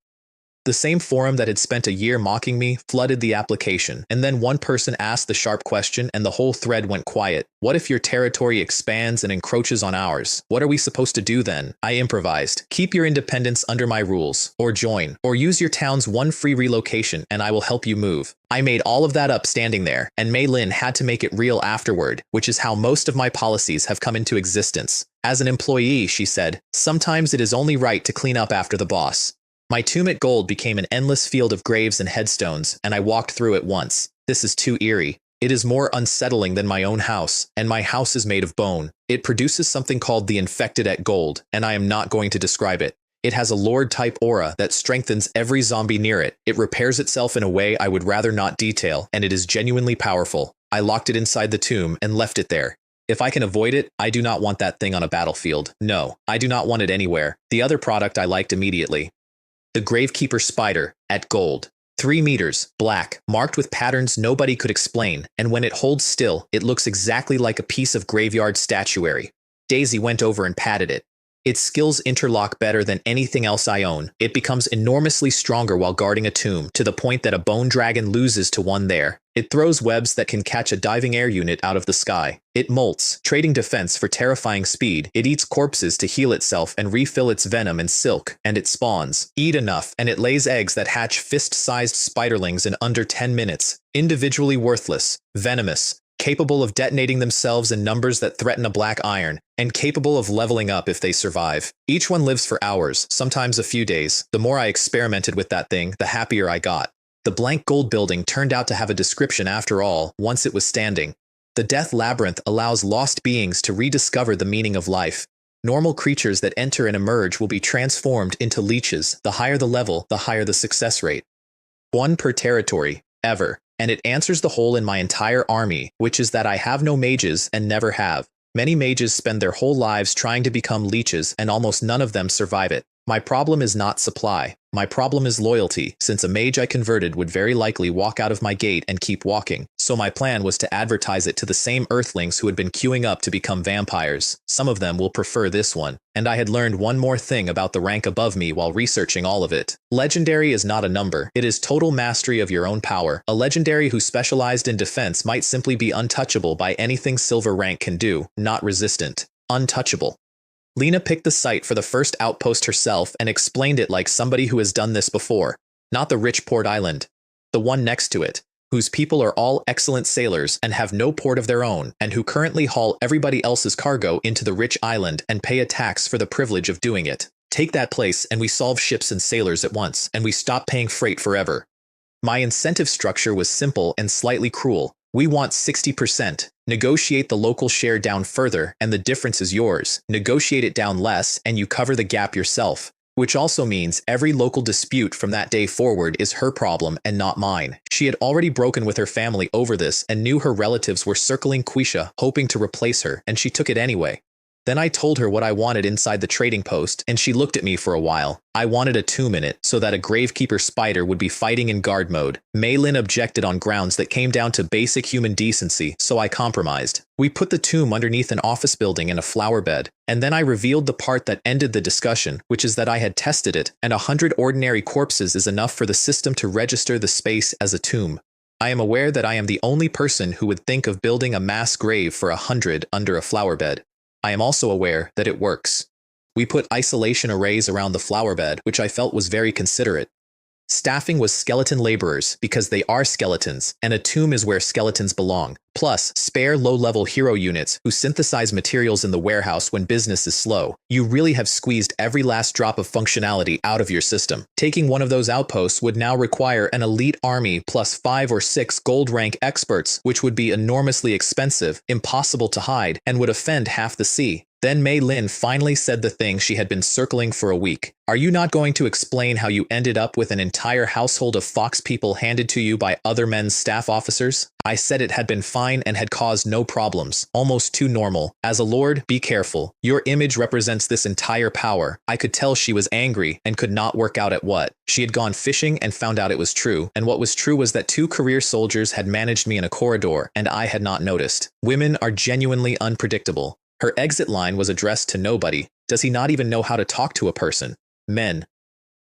The same forum that had spent a year mocking me flooded the application, and then one person asked the sharp question and the whole thread went quiet. What if your territory expands and encroaches on ours? What are we supposed to do then? I improvised. Keep your independence under my rules, or join, or use your town's 1 free relocation and I will help you move. I made all of that up standing there, and Mei Lin had to make it real afterward, which is how most of my policies have come into existence. As an employee, she said, sometimes it is only right to clean up after the boss. My tomb at Gold became an endless field of graves and headstones, and I walked through it once. This is too eerie. It is more unsettling than my own house, and my house is made of bone. It produces something called the Infected at Gold, and I am not going to describe it. It has a Lord-type aura that strengthens every zombie near it. It repairs itself in a way I would rather not detail, and it is genuinely powerful. I locked it inside the tomb and left it there. If I can avoid it, I do not want that thing on a battlefield. No, I do not want it anywhere. The other product I liked immediately. The Gravekeeper Spider, at Gold. 3 meters, black, marked with patterns nobody could explain, and when it holds still, it looks exactly like a piece of graveyard statuary. Daisy went over and patted it. Its skills interlock better than anything else I own. It becomes enormously stronger while guarding a tomb, to the point that a bone dragon loses to one there. It throws webs that can catch a diving air unit out of the sky. It molts, trading defense for terrifying speed. It eats corpses to heal itself and refill its venom and silk. And it spawns. Eat enough, and it lays eggs that hatch fist-sized spiderlings in under 10 minutes. Individually worthless, venomous, capable of detonating themselves in numbers that threaten a black iron, and capable of leveling up if they survive. Each one lives for hours, sometimes a few days. The more I experimented with that thing, the happier I got. The blank gold building turned out to have a description after all, once it was standing. The Death Labyrinth allows lost beings to rediscover the meaning of life. Normal creatures that enter and emerge will be transformed into leeches. The higher the level, the higher the success rate. 1 per territory, ever. And it answers the hole in my entire army, which is that I have no mages and never have. Many mages spend their whole lives trying to become leeches, and almost none of them survive it. My problem is not supply. My problem is loyalty, since a mage I converted would very likely walk out of my gate and keep walking. So my plan was to advertise it to the same earthlings who had been queuing up to become vampires. Some of them will prefer this one. And I had learned one more thing about the rank above me while researching all of it. Legendary is not a number. It is total mastery of your own power. A legendary who specialized in defense might simply be untouchable by anything silver rank can do, not resistant. Untouchable. Lena picked the site for the first outpost herself and explained it like somebody who has done this before. Not the rich port island. The one next to it, whose people are all excellent sailors and have no port of their own, and who currently haul everybody else's cargo into the rich island and pay a tax for the privilege of doing it. Take that place and we solve ships and sailors at once, and we stop paying freight forever. My incentive structure was simple and slightly cruel. We want 60%. Negotiate the local share down further, and the difference is yours. Negotiate it down less, and you cover the gap yourself. Which also means every local dispute from that day forward is her problem and not mine. She had already broken with her family over this and knew her relatives were circling Quisha, hoping to replace her, and she took it anyway. Then I told her what I wanted inside the trading post, and she looked at me for a while. I wanted a tomb in it, so that a Gravekeeper spider would be fighting in guard mode. Mei Lin objected on grounds that came down to basic human decency, so I compromised. We put the tomb underneath an office building in a flower bed, and then I revealed the part that ended the discussion, which is that I had tested it, and 100 ordinary corpses is enough for the system to register the space as a tomb. I am aware that I am the only person who would think of building a mass grave for 100 under a flower bed. I am also aware that it works. We put isolation arrays around the flower bed, which I felt was very considerate. Staffing was skeleton laborers, because they are skeletons, and a tomb is where skeletons belong. Plus, spare low-level hero units who synthesize materials in the warehouse when business is slow. You really have squeezed every last drop of functionality out of your system. Taking one of those outposts would now require an elite army plus 5 or 6 gold rank experts, which would be enormously expensive, impossible to hide, and would offend half the sea. Then Mei Lin finally said the thing she had been circling for a week. Are you not going to explain how you ended up with an entire household of fox people handed to you by other men's staff officers? I said it had been fine and had caused no problems, almost too normal. As a lord, be careful. Your image represents this entire power. I could tell she was angry and could not work out at what. She had gone fishing and found out it was true, and what was true was that 2 career soldiers had managed me in a corridor, and I had not noticed. Women are genuinely unpredictable. Her exit line was addressed to nobody. Does he not even know how to talk to a person? Men.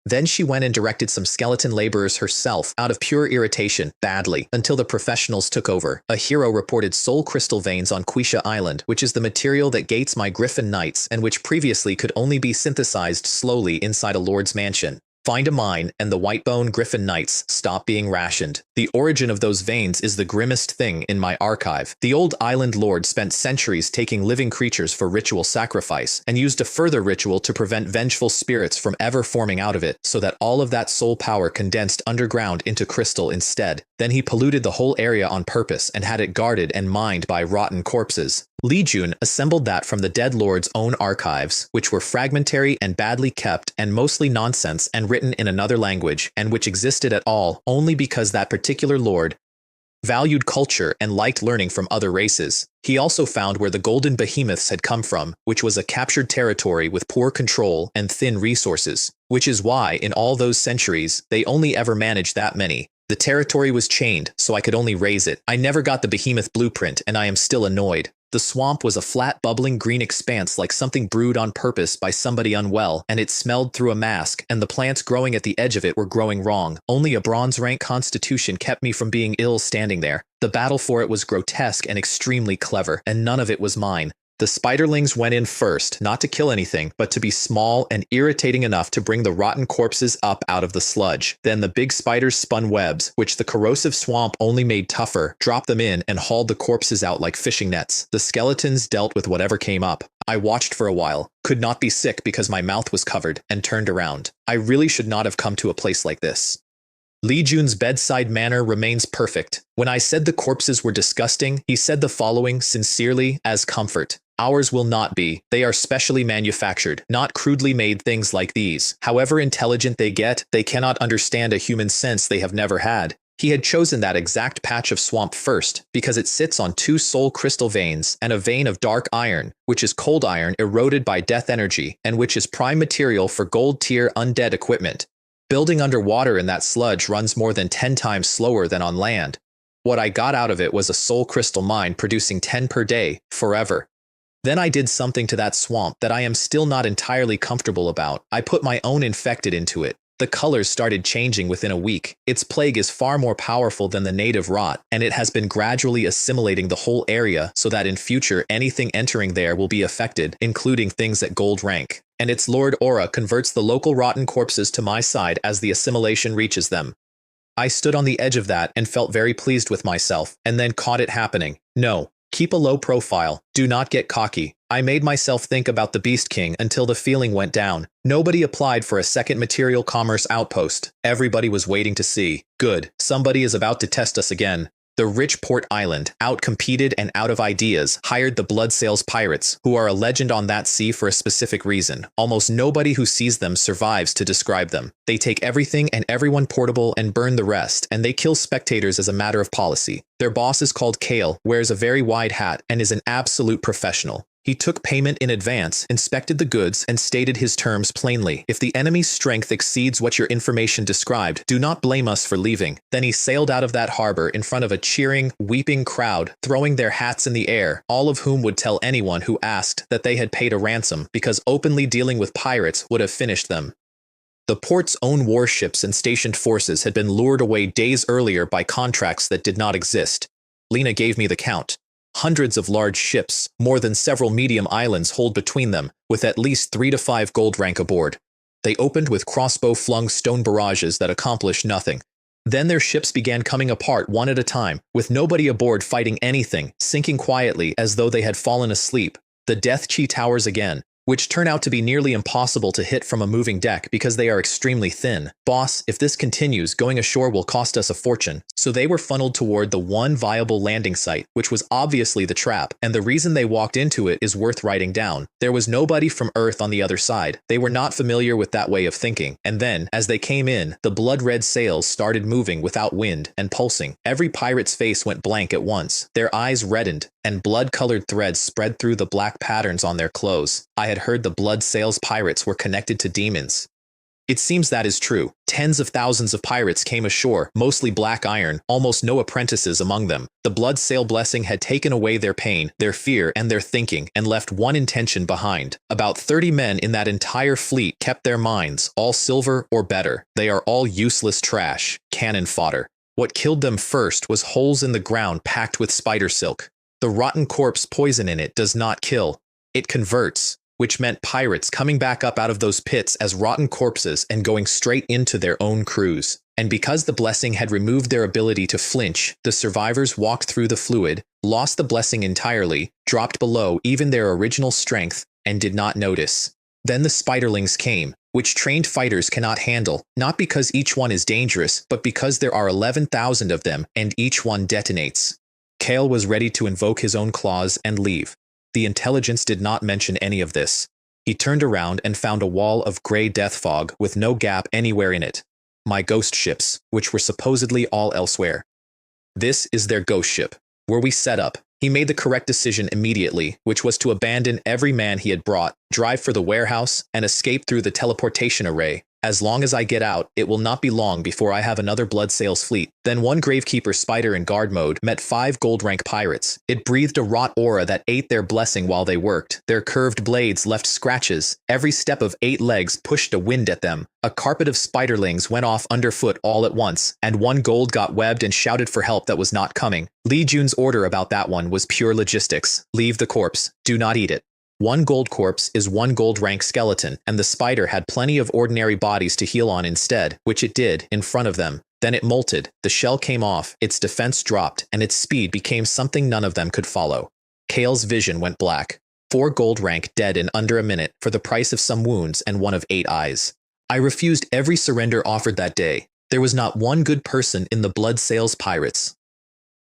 Then she went and directed some skeleton laborers herself out of pure irritation, badly, until the professionals took over. A hero reported soul crystal veins on Quisha Island, which is the material that gates my Griffin Knights and which previously could only be synthesized slowly inside a lord's mansion. Find a mine, and the Whitebone Griffin Knights stop being rationed. The origin of those veins is the grimmest thing in my archive. The old island lord spent centuries taking living creatures for ritual sacrifice, and used a further ritual to prevent vengeful spirits from ever forming out of it, so that all of that soul power condensed underground into crystal instead. Then he polluted the whole area on purpose and had it guarded and mined by rotten corpses. Li Jun assembled that from the dead lord's own archives, which were fragmentary and badly kept and mostly nonsense and written in another language, and which existed at all only because that particular lord valued culture and liked learning from other races. He also found where the golden behemoths had come from, which was a captured territory with poor control and thin resources, which is why, in all those centuries, they only ever managed that many. The territory was chained, so I could only raise it. I never got the behemoth blueprint, and I am still annoyed. The swamp was a flat, bubbling green expanse like something brewed on purpose by somebody unwell, and it smelled through a mask, and the plants growing at the edge of it were growing wrong. Only a bronze-rank constitution kept me from being ill standing there. The battle for it was grotesque and extremely clever, and none of it was mine. The spiderlings went in first, not to kill anything, but to be small and irritating enough to bring the rotten corpses up out of the sludge. Then the big spiders spun webs, which the corrosive swamp only made tougher, dropped them in, and hauled the corpses out like fishing nets. The skeletons dealt with whatever came up. I watched for a while, could not be sick because my mouth was covered, and turned around. I really should not have come to a place like this. Li Jun's bedside manner remains perfect. When I said the corpses were disgusting, he said the following sincerely as comfort. Ours will not be. They are specially manufactured, not crudely made things like these. However intelligent they get, they cannot understand a human sense they have never had. He had chosen that exact patch of swamp first, because it sits on 2 soul crystal veins and a vein of dark iron, which is cold iron eroded by death energy, and which is prime material for gold-tier undead equipment. Building underwater in that sludge runs more than 10 times slower than on land. What I got out of it was a soul crystal mine producing 10 per day, forever. Then I did something to that swamp that I am still not entirely comfortable about. I put my own infected into it. The colors started changing within a week. Its plague is far more powerful than the native rot, and it has been gradually assimilating the whole area so that in future anything entering there will be affected, including things at gold rank. And its Lord Aura converts the local rotten corpses to my side as the assimilation reaches them. I stood on the edge of that and felt very pleased with myself, and then caught it happening. No. Keep a low profile. Do not get cocky. I made myself think about the Beast King until the feeling went down. Nobody applied for a second material commerce outpost. Everybody was waiting to see. Good. Somebody is about to test us again. The rich Port Island, outcompeted and out of ideas, hired the Bloodsails pirates, who are a legend on that sea for a specific reason. Almost nobody who sees them survives to describe them. They take everything and everyone portable and burn the rest, and they kill spectators as a matter of policy. Their boss is called Kale, wears a very wide hat, and is an absolute professional. He took payment in advance, inspected the goods, and stated his terms plainly. If the enemy's strength exceeds what your information described, do not blame us for leaving. Then he sailed out of that harbor in front of a cheering, weeping crowd, throwing their hats in the air, all of whom would tell anyone who asked that they had paid a ransom, because openly dealing with pirates would have finished them. The port's own warships and stationed forces had been lured away days earlier by contracts that did not exist. Lena gave me the count. Hundreds of large ships, more than several medium islands hold between them, with at least 3 to 5 gold rank aboard. They opened with crossbow-flung stone barrages that accomplished nothing. Then their ships began coming apart one at a time, with nobody aboard fighting anything, sinking quietly as though they had fallen asleep. The Death Chi towers again, which turn out to be nearly impossible to hit from a moving deck because they are extremely thin. Boss, if this continues, going ashore will cost us a fortune. So they were funneled toward the one viable landing site, which was obviously the trap, and the reason they walked into it is worth writing down. There was nobody from Earth on the other side. They were not familiar with that way of thinking. And then, as they came in, the blood-red sails started moving without wind and pulsing. Every pirate's face went blank at once. Their eyes reddened, and blood-colored threads spread through the black patterns on their clothes. I had heard the Bloodsails pirates were connected to demons. It seems that is true. Tens of thousands of pirates came ashore, mostly black iron, almost no apprentices among them. The Bloodsail blessing had taken away their pain, their fear, and their thinking, and left one intention behind. About 30 men in that entire fleet kept their minds, all silver or better. They are all useless trash, cannon fodder. What killed them first was holes in the ground packed with spider silk. The rotten corpse poison in it does not kill. It converts, which meant pirates coming back up out of those pits as rotten corpses and going straight into their own crews. And because the blessing had removed their ability to flinch, the survivors walked through the fluid, lost the blessing entirely, dropped below even their original strength, and did not notice. Then the spiderlings came, which trained fighters cannot handle, not because each one is dangerous, but because there are 11,000 of them and each one detonates. Kale was ready to invoke his own claws and leave. The intelligence did not mention any of this. He turned around and found a wall of gray death fog with no gap anywhere in it. My ghost ships, which were supposedly all elsewhere. This is their ghost ship. Were we set up? He made the correct decision immediately, which was to abandon every man he had brought, drive for the warehouse, and escape through the teleportation array. As long as I get out, it will not be long before I have another blood sales fleet. Then one Gravekeeper spider in guard mode met 5 gold rank pirates. It breathed a rot aura that ate their blessing while they worked. Their curved blades left scratches. Every step of 8 legs pushed a wind at them. A carpet of spiderlings went off underfoot all at once, and one gold got webbed and shouted for help that was not coming. Li Jun's order about that one was pure logistics. Leave the corpse. Do not eat it. 1 gold corpse is 1 gold rank skeleton, and the spider had plenty of ordinary bodies to heal on instead, which it did, in front of them. Then it molted, the shell came off, its defense dropped, and its speed became something none of them could follow. Kale's vision went black. 4 gold rank dead in under a minute for the price of some wounds and 1 of 8 eyes. I refused every surrender offered that day. There was not one good person in the blood sales pirates.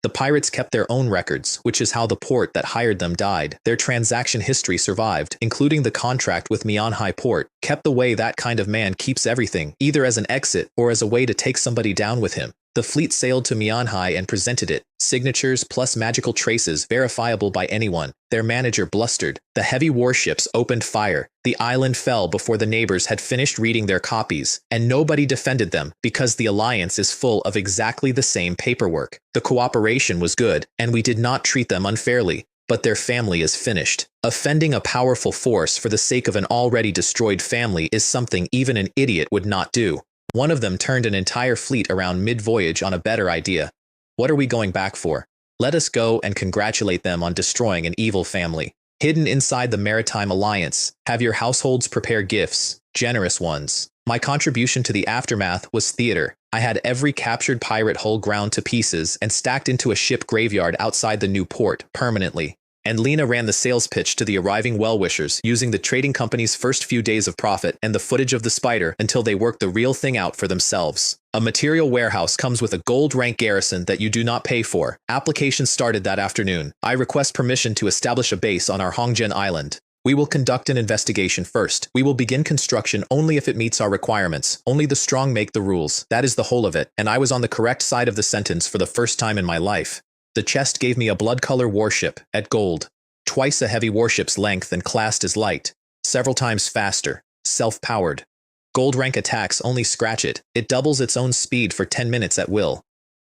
The pirates kept their own records, which is how the port that hired them died. Their transaction history survived, including the contract with Mianhai Port, kept the way that kind of man keeps everything, either as an exit or as a way to take somebody down with him. The fleet sailed to Mianhai and presented it, signatures plus magical traces verifiable by anyone. Their manager blustered. The heavy warships opened fire. The island fell before the neighbors had finished reading their copies, and nobody defended them because the alliance is full of exactly the same paperwork. The cooperation was good, and we did not treat them unfairly, but their family is finished. Offending a powerful force for the sake of an already destroyed family is something even an idiot would not do. One of them turned an entire fleet around mid-voyage on a better idea. What are we going back for? Let us go and congratulate them on destroying an evil family. Hidden inside the Maritime Alliance, have your households prepare gifts, generous ones. My contribution to the aftermath was theater. I had every captured pirate hull ground to pieces and stacked into a ship graveyard outside the new port, permanently. And Lena ran the sales pitch to the arriving well-wishers using the trading company's first few days of profit and the footage of the spider until they worked the real thing out for themselves. A material warehouse comes with a gold rank garrison that you do not pay for. Application started that afternoon. I request permission to establish a base on our Hongjian island. We will conduct an investigation first. We will begin construction only if it meets our requirements. Only the strong make the rules. That is the whole of it, and I was on the correct side of the sentence for the first time in my life. The chest gave me a blood color warship, at gold. Twice a heavy warship's length and classed as light. Several times faster. Self-powered. Gold rank attacks only scratch it. It doubles its own speed for 10 minutes at will.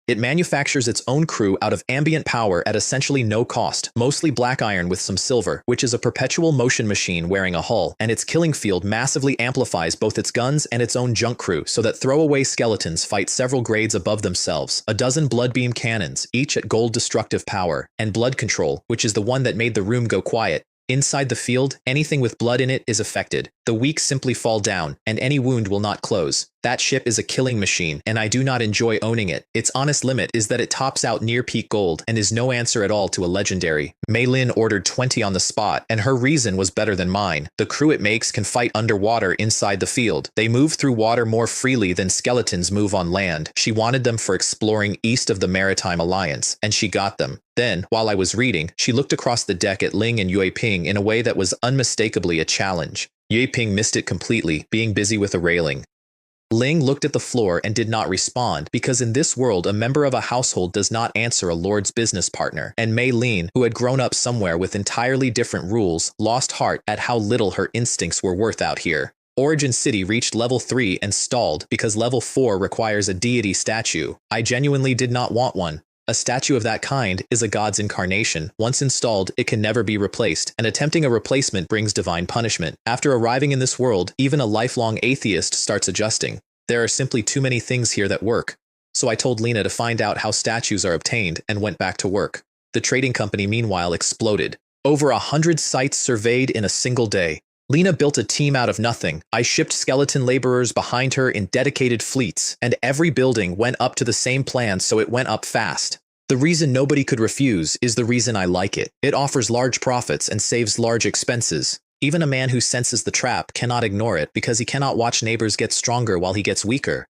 It manufactures its own crew out of ambient power at essentially no cost, mostly black iron with some silver, which is a perpetual motion machine wearing a hull, and its killing field massively amplifies both its guns and its own junk crew so that throwaway skeletons fight several grades above themselves. A dozen blood beam cannons, each at gold destructive power, and blood control, which is the one that made the room go quiet. Inside the field, anything with blood in it is affected. The weak simply fall down, and any wound will not close. That ship is a killing machine, and I do not enjoy owning it. Its honest limit is that it tops out near peak gold and is no answer at all to a legendary. Mei Lin ordered 20 on the spot, and her reason was better than mine. The crew it makes can fight underwater inside the field. They move through water more freely than skeletons move on land. She wanted them for exploring east of the Maritime Alliance, and she got them. Then, while I was reading, she looked across the deck at Ling and Yue Ping in a way that was unmistakably a challenge. Yue Ping missed it completely, being busy with a railing. Ling looked at the floor and did not respond, because in this world a member of a household does not answer a lord's business partner, and Mei Lin, who had grown up somewhere with entirely different rules, lost heart at how little her instincts were worth out here. Origin City reached level 3 and stalled because level 4 requires a deity statue. I genuinely did not want one. A statue of that kind is a god's incarnation. Once installed, it can never be replaced, and attempting a replacement brings divine punishment. After arriving in this world, even a lifelong atheist starts adjusting. There are simply too many things here that work. So I told Lena to find out how statues are obtained and went back to work. The trading company meanwhile exploded. Over 100 sites surveyed in a single day. Lena built a team out of nothing. I shipped skeleton laborers behind her in dedicated fleets, and every building went up to the same plan, so it went up fast. The reason nobody could refuse is the reason I like it. It offers large profits and saves large expenses. Even a man who senses the trap cannot ignore it because he cannot watch neighbors get stronger while he gets weaker.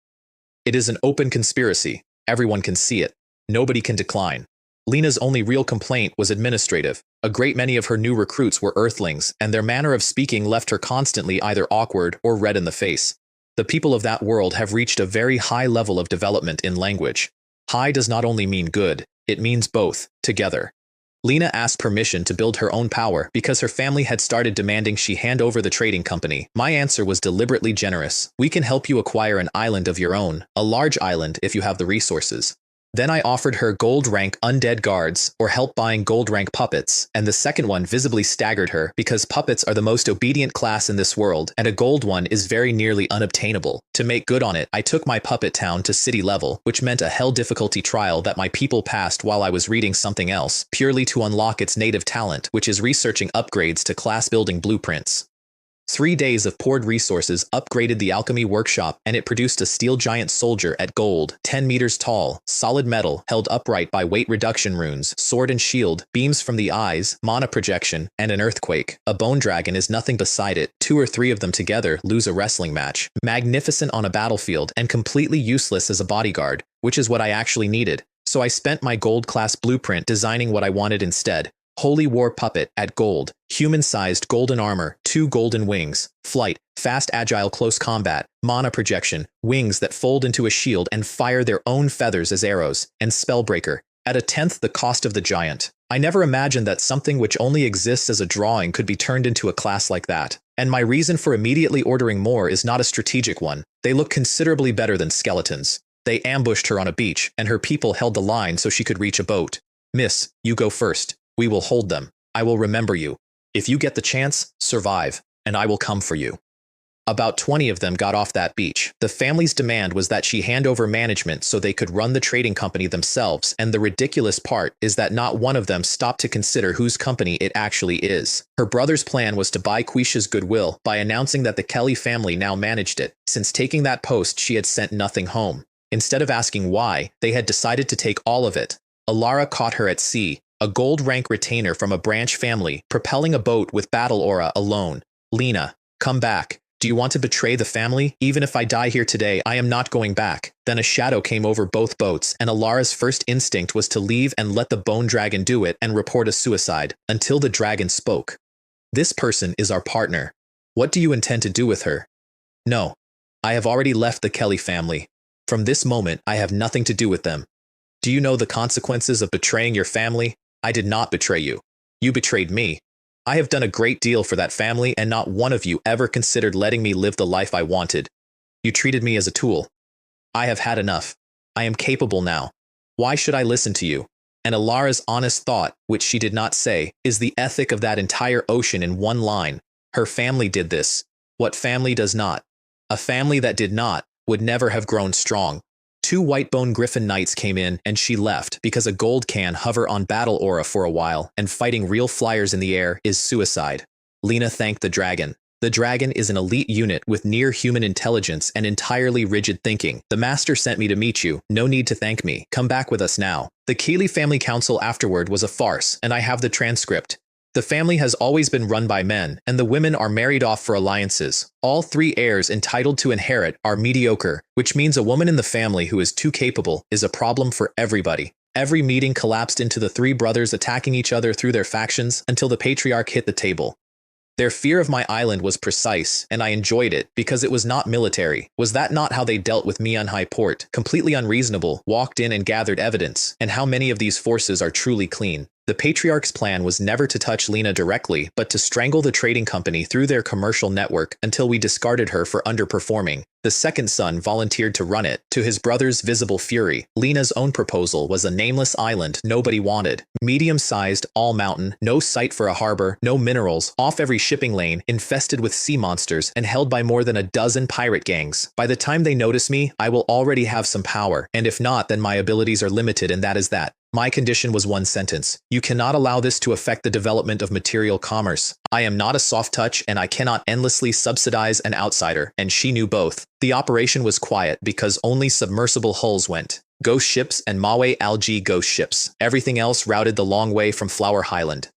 It is an open conspiracy. Everyone can see it. Nobody can decline. Lena's only real complaint was administrative. A great many of her new recruits were earthlings, and their manner of speaking left her constantly either awkward or red in the face. The people of that world have reached a very high level of development in language. High does not only mean good, it means both, together. Lena asked permission to build her own power because her family had started demanding she hand over the trading company. My answer was deliberately generous. We can help you acquire an island of your own, a large island if you have the resources. Then I offered her gold rank undead guards or help buying gold rank puppets, and the second one visibly staggered her because puppets are the most obedient class in this world and a gold one is very nearly unobtainable. To make good on it, I took my puppet town to city level, which meant a hell difficulty trial that my people passed while I was reading something else, purely to unlock its native talent, which is researching upgrades to class building blueprints. 3 days of poured resources upgraded the alchemy workshop and it produced a steel giant soldier at gold, 10 meters tall, solid metal, held upright by weight reduction runes, sword and shield, beams from the eyes, mana projection, and an earthquake. A bone dragon is nothing beside it. 2 or 3 of them together lose a wrestling match. Magnificent on a battlefield and completely useless as a bodyguard, which is what I actually needed. So I spent my gold class blueprint designing what I wanted instead. Holy War Puppet at gold, human-sized golden armor, 2 golden wings, flight, fast agile close combat, mana projection, wings that fold into a shield and fire their own feathers as arrows, and spellbreaker, at 1/10 the cost of the giant. I never imagined that something which only exists as a drawing could be turned into a class like that. And my reason for immediately ordering more is not a strategic one. They look considerably better than skeletons. They ambushed her on a beach, and her people held the line so she could reach a boat. Miss, you go first. We will hold them. I will remember you. If you get the chance, survive, and I will come for you. About 20 of them got off that beach. The family's demand was that she hand over management so they could run the trading company themselves, and the ridiculous part is that not one of them stopped to consider whose company it actually is. Her brother's plan was to buy Quisha's goodwill by announcing that the Kelly family now managed it. Since taking that post, she had sent nothing home. Instead of asking why, they had decided to take all of it. Alara caught her at sea, a gold rank retainer from a branch family, propelling a boat with battle aura alone. Lena, come back. Do you want to betray the family? Even if I die here today, I am not going back. Then a shadow came over both boats, and Alara's first instinct was to leave and let the bone dragon do it and report a suicide, until the dragon spoke. This person is our partner. What do you intend to do with her? No. I have already left the Kelly family. From this moment, I have nothing to do with them. Do you know the consequences of betraying your family? I did not betray you. You betrayed me. I have done a great deal for that family, and not one of you ever considered letting me live the life I wanted. You treated me as a tool. I have had enough. I am capable now. Why should I listen to you? And Alara's honest thought, which she did not say, is the ethic of that entire ocean in one line. Her family did this. What family does not? A family that did not would never have grown strong. 2 Whitebone Griffin Knights came in and she left because a gold can hover on battle aura for a while, and fighting real flyers in the air is suicide. Lena thanked the dragon. The dragon is an elite unit with near-human intelligence and entirely rigid thinking. The master sent me to meet you. No need to thank me. Come back with us now. The Keeley family council afterward was a farce, and I have the transcript. The family has always been run by men, and the women are married off for alliances. All 3 heirs entitled to inherit are mediocre, which means a woman in the family who is too capable is a problem for everybody. Every meeting collapsed into the 3 brothers attacking each other through their factions until the patriarch hit the table. Their fear of my island was precise, and I enjoyed it because it was not military. Was that not how they dealt with me on High Port? Completely unreasonable, walked in and gathered evidence, and how many of these forces are truly clean? The Patriarch's plan was never to touch Lena directly, but to strangle the trading company through their commercial network until we discarded her for underperforming. The second son volunteered to run it, to his brother's visible fury. Lena's own proposal was a nameless island nobody wanted. Medium-sized, all-mountain, no site for a harbor, no minerals, off every shipping lane, infested with sea monsters, and held by more than a dozen pirate gangs. By the time they notice me, I will already have some power, and if not, then my abilities are limited, and that is that. My condition was one sentence. You cannot allow this to affect the development of material commerce. I am not a soft touch, and I cannot endlessly subsidize an outsider, and she knew both. The operation was quiet because only submersible hulls went. Ghost ships and Maui algae ghost ships. Everything else routed the long way from Flower Highland.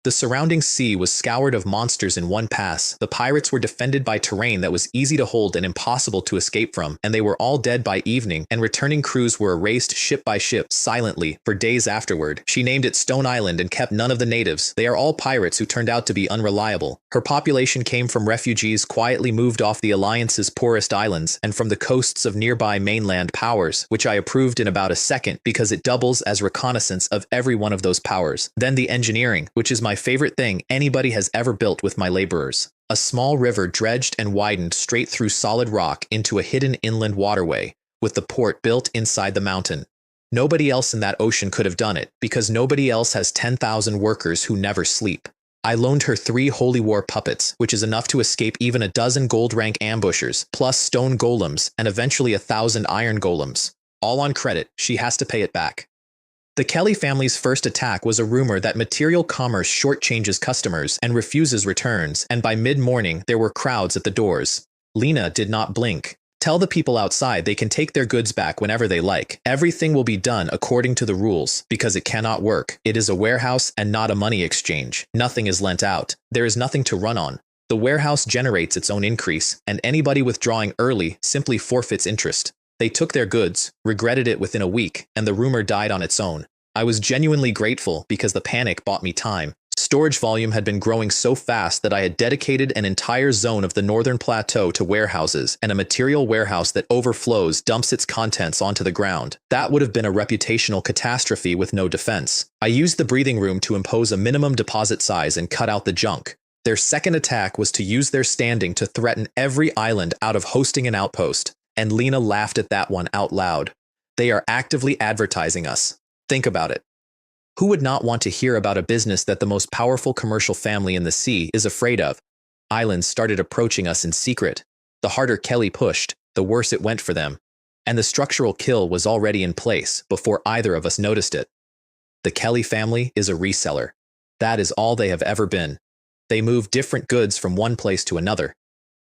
The surrounding sea was scoured of monsters in one pass. The pirates were defended by terrain that was easy to hold and impossible to escape from, and they were all dead by evening, and returning crews were erased ship by ship, silently, for days afterward. She named it Stone Island and kept none of the natives. They are all pirates who turned out to be unreliable. Her population came from refugees quietly moved off the Alliance's poorest islands, and from the coasts of nearby mainland powers, which I approved in about a second because it doubles as reconnaissance of every one of those powers. Then the engineering, which is my favorite thing anybody has ever built with my laborers. A small river dredged and widened straight through solid rock into a hidden inland waterway, with the port built inside the mountain. Nobody else in that ocean could have done it, because nobody else has 10,000 workers who never sleep. I loaned her 3 Holy War puppets, which is enough to escape even a dozen gold rank ambushers, plus stone golems, and eventually 1,000 iron golems. All on credit, she has to pay it back. The Kelly family's first attack was a rumor that Material Commerce shortchanges customers and refuses returns, and by mid-morning there were crowds at the doors. Lena did not blink. Tell the people outside they can take their goods back whenever they like. Everything will be done according to the rules, because it cannot work. It is a warehouse and not a money exchange. Nothing is lent out. There is nothing to run on. The warehouse generates its own increase, and anybody withdrawing early simply forfeits interest. They took their goods, regretted it within a week, and the rumor died on its own. I was genuinely grateful because the panic bought me time. Storage volume had been growing so fast that I had dedicated an entire zone of the northern plateau to warehouses, and a material warehouse that overflows dumps its contents onto the ground. That would have been a reputational catastrophe with no defense. I used the breathing room to impose a minimum deposit size and cut out the junk. Their second attack was to use their standing to threaten every island out of hosting an outpost. And Lena laughed at that one out loud. They are actively advertising us. Think about it. Who would not want to hear about a business that the most powerful commercial family in the sea is afraid of? Islands started approaching us in secret. The harder Kelly pushed, the worse it went for them. And the structural kill was already in place before either of us noticed it. The Kelly family is a reseller. That is all they have ever been. They move different goods from one place to another.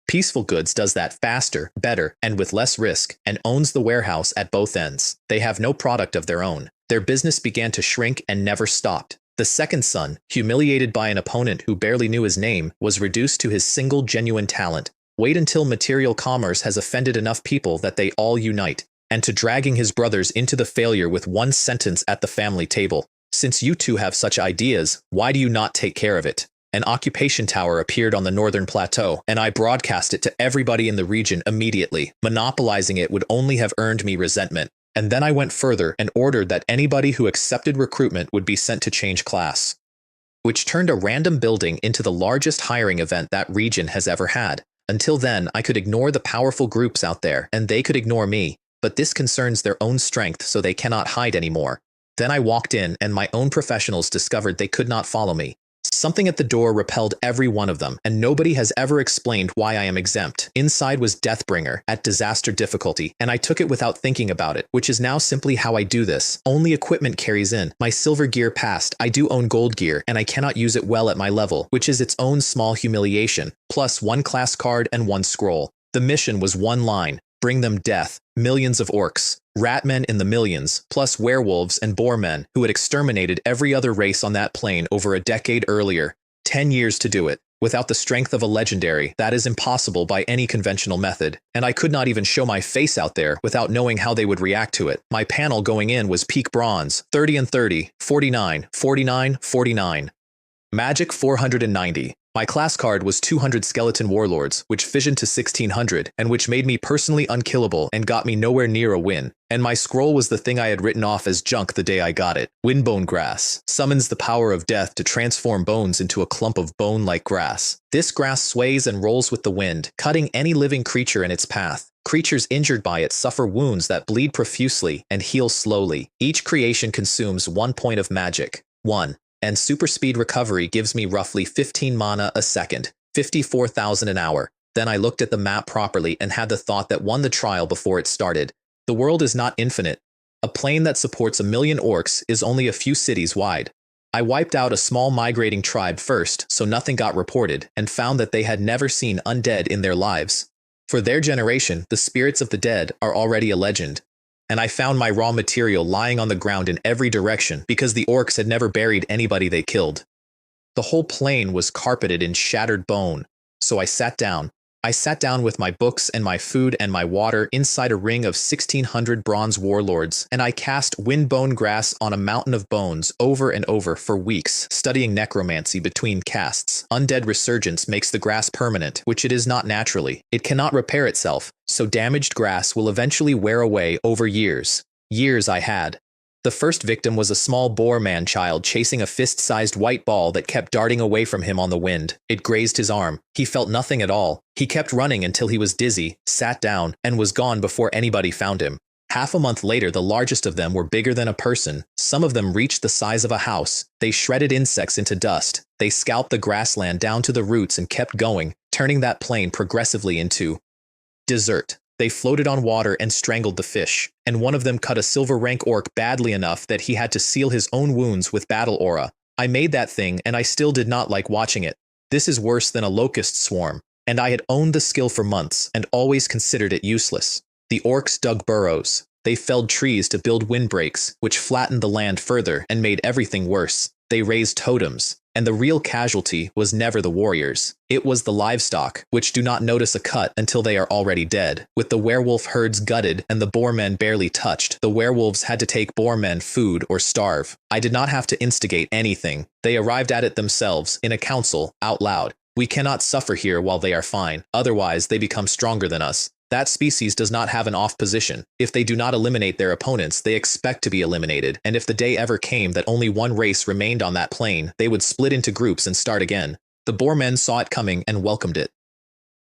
Peaceful Goods does that faster, better, and with less risk, and owns the warehouse at both ends. They have no product of their own. Their business began to shrink and never stopped. The second son, humiliated by an opponent who barely knew his name, was reduced to his single genuine talent. Wait until Material Commerce has offended enough people that they all unite, and to dragging his brothers into the failure with one sentence at the family table. Since you two have such ideas, why do you not take care of it? An occupation tower appeared on the northern plateau, and I broadcast it to everybody in the region immediately. Monopolizing it would only have earned me resentment. And then I went further and ordered that anybody who accepted recruitment would be sent to change class, which turned a random building into the largest hiring event that region has ever had. Until then, I could ignore the powerful groups out there, and they could ignore me, but this concerns their own strength, so they cannot hide anymore. Then I walked in, and my own professionals discovered they could not follow me. Something at the door repelled every one of them, and nobody has ever explained why I am exempt. Inside was Deathbringer, at disaster difficulty, and I took it without thinking about it, which is now simply how I do this. Only equipment carries in. My silver gear passed. I do own gold gear, and I cannot use it well at my level, which is its own small humiliation, plus 1 class card and 1 scroll. The mission was 1 line. Bring them death. Millions of orcs. Ratmen in the millions, plus werewolves and boarmen who had exterminated every other race on that plane over a decade earlier. 10 years to do it. Without the strength of a legendary, that is impossible by any conventional method, and I could not even show my face out there without knowing how they would react to it. My panel going in was peak bronze, 30 and 30, 49, 49, 49. Magic 490. My class card was 200 Skeleton Warlords, which fissioned to 1600, and which made me personally unkillable and got me nowhere near a win. And my scroll was the thing I had written off as junk the day I got it. Windbone Grass. Summons the power of death to transform bones into a clump of bone-like grass. This grass sways and rolls with the wind, cutting any living creature in its path. Creatures injured by it suffer wounds that bleed profusely and heal slowly. Each creation consumes 1 point of magic. 1. And super speed recovery gives me roughly 15 mana a second, 54,000 an hour. Then I looked at the map properly and had the thought that won the trial before it started. The world is not infinite. A plane that supports 1 million orcs is only a few cities wide. I wiped out a small migrating tribe first, so nothing got reported, and found that they had never seen undead in their lives. For their generation, the spirits of the dead are already a legend. And I found my raw material lying on the ground in every direction because the orcs had never buried anybody they killed. The whole plain was carpeted in shattered bone. So I sat down. I sat down with my books and my food and my water inside a ring of 1,600 bronze warlords, and I cast windbone grass on a mountain of bones over and over for weeks, studying necromancy between casts. Undead resurgence makes the grass permanent, which it is not naturally. It cannot repair itself, so damaged grass will eventually wear away over years. Years I had. The first victim was a small boar man-child chasing a fist-sized white ball that kept darting away from him on the wind. It grazed his arm. He felt nothing at all. He kept running until he was dizzy, sat down, and was gone before anybody found him. Half a month later, the largest of them were bigger than a person. Some of them reached the size of a house. They shredded insects into dust. They scalped the grassland down to the roots and kept going, turning that plain progressively into desert. They floated on water and strangled the fish, and one of them cut a silver rank orc badly enough that he had to seal his own wounds with battle aura. I made that thing, and I still did not like watching it. This is worse than a locust swarm, and I had owned the skill for months and always considered it useless. The orcs dug burrows. They felled trees to build windbreaks, which flattened the land further and made everything worse. They raised totems. And the real casualty was never the warriors. It was the livestock, which do not notice a cut until they are already dead. With the werewolf herds gutted and the boar men barely touched, the werewolves had to take boar men food or starve. I did not have to instigate anything. They arrived at it themselves, in a council, out loud. We cannot suffer here while they are fine, otherwise they become stronger than us. That species does not have an off position. If they do not eliminate their opponents, they expect to be eliminated, and if the day ever came that only one race remained on that plane, they would split into groups and start again. The boar men saw it coming and welcomed it.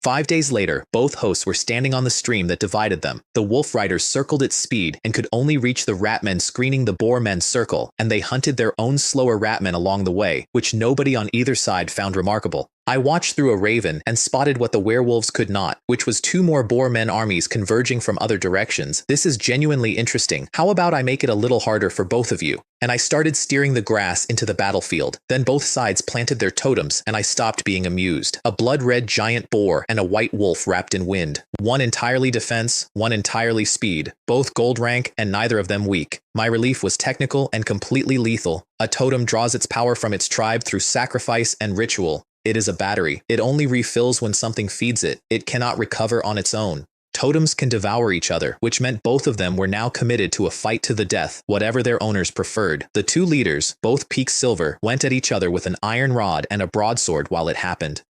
5 days later, both hosts were standing on the stream that divided them. The wolf riders circled its speed and could only reach the rat men screening the boar men's circle, and they hunted their own slower rat men along the way, which nobody on either side found remarkable. I watched through a raven and spotted what the werewolves could not, which was 2 more boar men armies converging from other directions. This is genuinely interesting. How about I make it a little harder for both of you? And I started steering the grass into the battlefield. Then both sides planted their totems, and I stopped being amused. A blood-red giant boar and a white wolf wrapped in wind. One entirely defense, one entirely speed. Both gold rank, and neither of them weak. My relief was technical and completely lethal. A totem draws its power from its tribe through sacrifice and ritual. It is a battery. It only refills when something feeds it. It cannot recover on its own. Totems can devour each other, which meant both of them were now committed to a fight to the death, whatever their owners preferred. The 2 leaders, both peak silver, went at each other with an iron rod and a broadsword while it happened.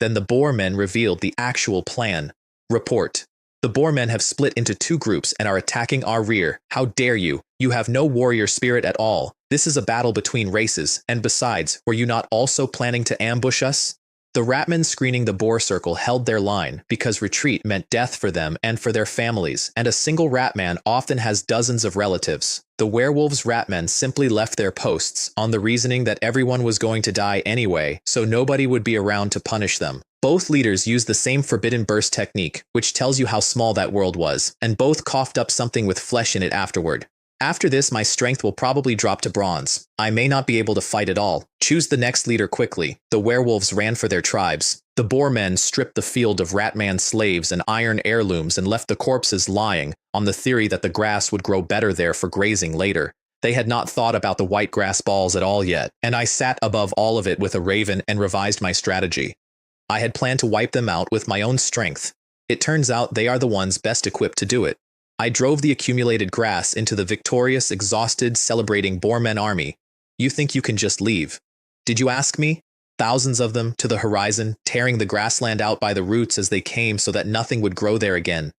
Then the boar men revealed the actual plan. Report. The boar men have split into 2 groups and are attacking our rear. How dare you? You have no warrior spirit at all. This is a battle between races, and besides, were you not also planning to ambush us? The ratmen screening the boar circle held their line, because retreat meant death for them and for their families, and a single ratman often has dozens of relatives. The werewolves' ratmen simply left their posts, on the reasoning that everyone was going to die anyway, so nobody would be around to punish them. Both leaders used the same forbidden burst technique, which tells you how small that world was, and both coughed up something with flesh in it afterward. After this, my strength will probably drop to bronze. I may not be able to fight at all. Choose the next leader quickly. The werewolves ran for their tribes. The boar men stripped the field of ratman slaves and iron heirlooms and left the corpses lying, on the theory that the grass would grow better there for grazing later. They had not thought about the white grass balls at all yet, and I sat above all of it with a raven and revised my strategy. I had planned to wipe them out with my own strength. It turns out they are the ones best equipped to do it. I drove the accumulated grass into the victorious, exhausted, celebrating boarmen army. You think you can just leave? Did you ask me? Thousands of them, to the horizon, tearing the grassland out by the roots as they came so that nothing would grow there again.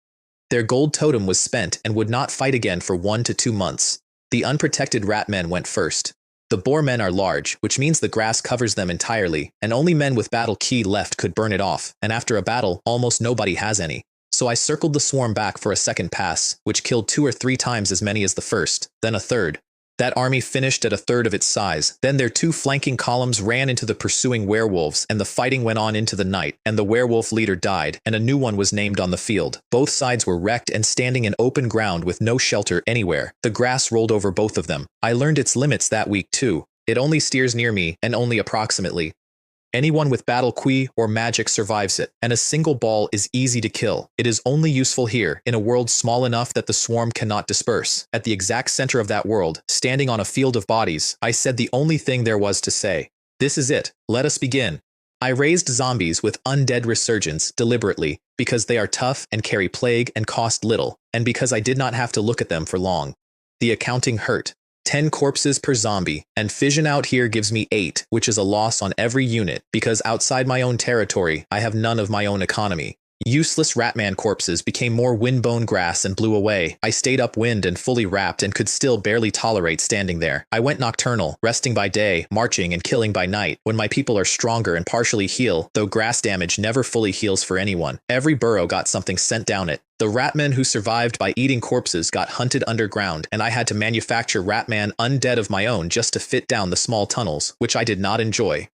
Their gold totem was spent and would not fight again for 1 to 2 months. The unprotected rat men went first. The boar men are large, which means the grass covers them entirely, and only men with battle ki left could burn it off, and after a battle, almost nobody has any. So I circled the swarm back for a second pass, which killed 2 or 3 times as many as the first, then a third. That army finished at a third of its size. Then their 2 flanking columns ran into the pursuing werewolves, and the fighting went on into the night, and the werewolf leader died, and a new one was named on the field. Both sides were wrecked and standing in open ground with no shelter anywhere. The grass rolled over both of them. I learned its limits that week too. It only steers near me, and only approximately. Anyone with battle qui or magic survives it, and a single ball is easy to kill. It is only useful here, in a world small enough that the swarm cannot disperse. At the exact center of that world, standing on a field of bodies, I said the only thing there was to say. This is it. Let us begin. I raised zombies with undead resurgence deliberately because they are tough and carry plague and cost little, and because I did not have to look at them for long. The accounting hurt. 10 corpses per zombie, and fission out here gives me 8, which is a loss on every unit, because outside my own territory, I have none of my own economy. Useless Ratman corpses became more windbone grass and blew away. I stayed upwind and fully wrapped and could still barely tolerate standing there. I went nocturnal, resting by day, marching and killing by night, when my people are stronger and partially heal, though grass damage never fully heals for anyone. Every burrow got something sent down it. The Ratmen who survived by eating corpses got hunted underground, and I had to manufacture Ratman undead of my own just to fit down the small tunnels, which I did not enjoy.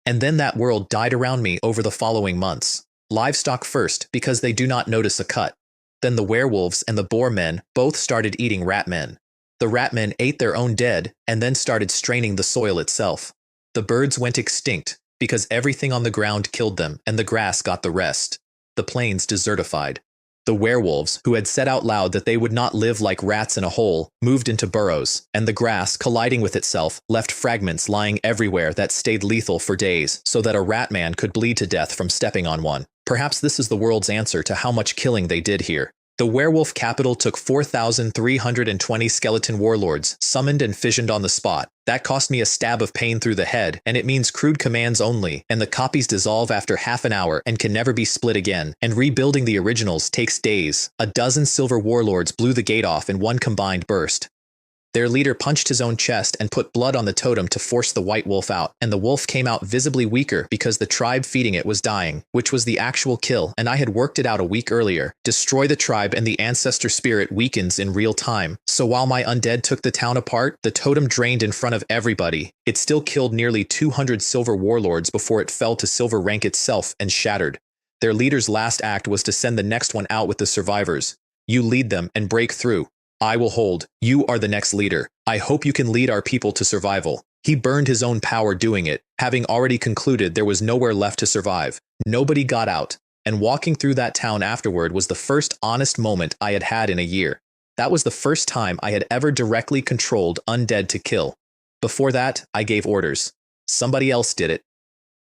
And then that world died around me over the following months. Livestock first, because they do not notice a cut. Then the werewolves and the boar men both started eating Ratmen. The Ratmen ate their own dead, and then started straining the soil itself. The birds went extinct, because everything on the ground killed them, and the grass got the rest. The plains desertified. The werewolves, who had said out loud that they would not live like rats in a hole, moved into burrows, and the grass, colliding with itself, left fragments lying everywhere that stayed lethal for days, so that a Ratman could bleed to death from stepping on one. Perhaps this is the world's answer to how much killing they did here. The werewolf capital took 4,320 skeleton warlords, summoned and fissioned on the spot. That cost me a stab of pain through the head, and it means crude commands only, and the copies dissolve after half an hour and can never be split again, and rebuilding the originals takes days. A dozen silver warlords blew the gate off in one combined burst. Their leader punched his own chest and put blood on the totem to force the white wolf out, and the wolf came out visibly weaker because the tribe feeding it was dying, which was the actual kill, and I had worked it out a week earlier. Destroy the tribe and the ancestor spirit weakens in real time. So while my undead took the town apart, the totem drained in front of everybody. It still killed nearly 200 silver warlords before it fell to silver rank itself and shattered. Their leader's last act was to send the next one out with the survivors. You lead them and break through. I will hold. You are the next leader. I hope you can lead our people to survival. He burned his own power doing it, having already concluded there was nowhere left to survive. Nobody got out, and walking through that town afterward was the first honest moment I had had in a year. That was the first time I had ever directly controlled undead to kill. Before that, I gave orders. Somebody else did it.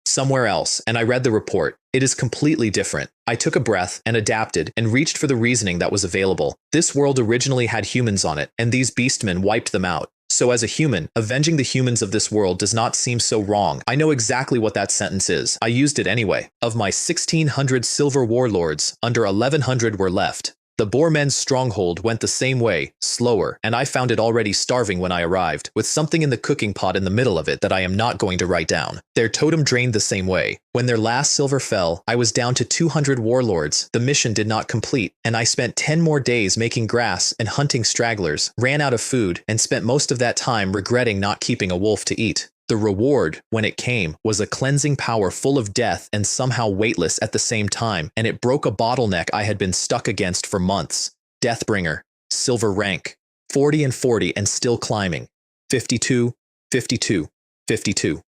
Somewhere else, and I read the report. It is completely different. I took a breath and adapted and reached for the reasoning that was available. This world originally had humans on it, and these beastmen wiped them out. So as a human, avenging the humans of this world does not seem so wrong. I know exactly what that sentence is. I used it anyway. Of my 1,600 silver warlords, under 1,100 were left. The Boarmen's stronghold went the same way, slower, and I found it already starving when I arrived, with something in the cooking pot in the middle of it that I am not going to write down. Their totem drained the same way. When their last silver fell, I was down to 200 warlords. The mission did not complete, and I spent 10 more days making grass and hunting stragglers, ran out of food, and spent most of that time regretting not keeping a wolf to eat. The reward, when it came, was a cleansing power full of death and somehow weightless at the same time, and it broke a bottleneck I had been stuck against for months. Deathbringer, silver rank, 40 and 40 and still climbing, 52, 52, 52.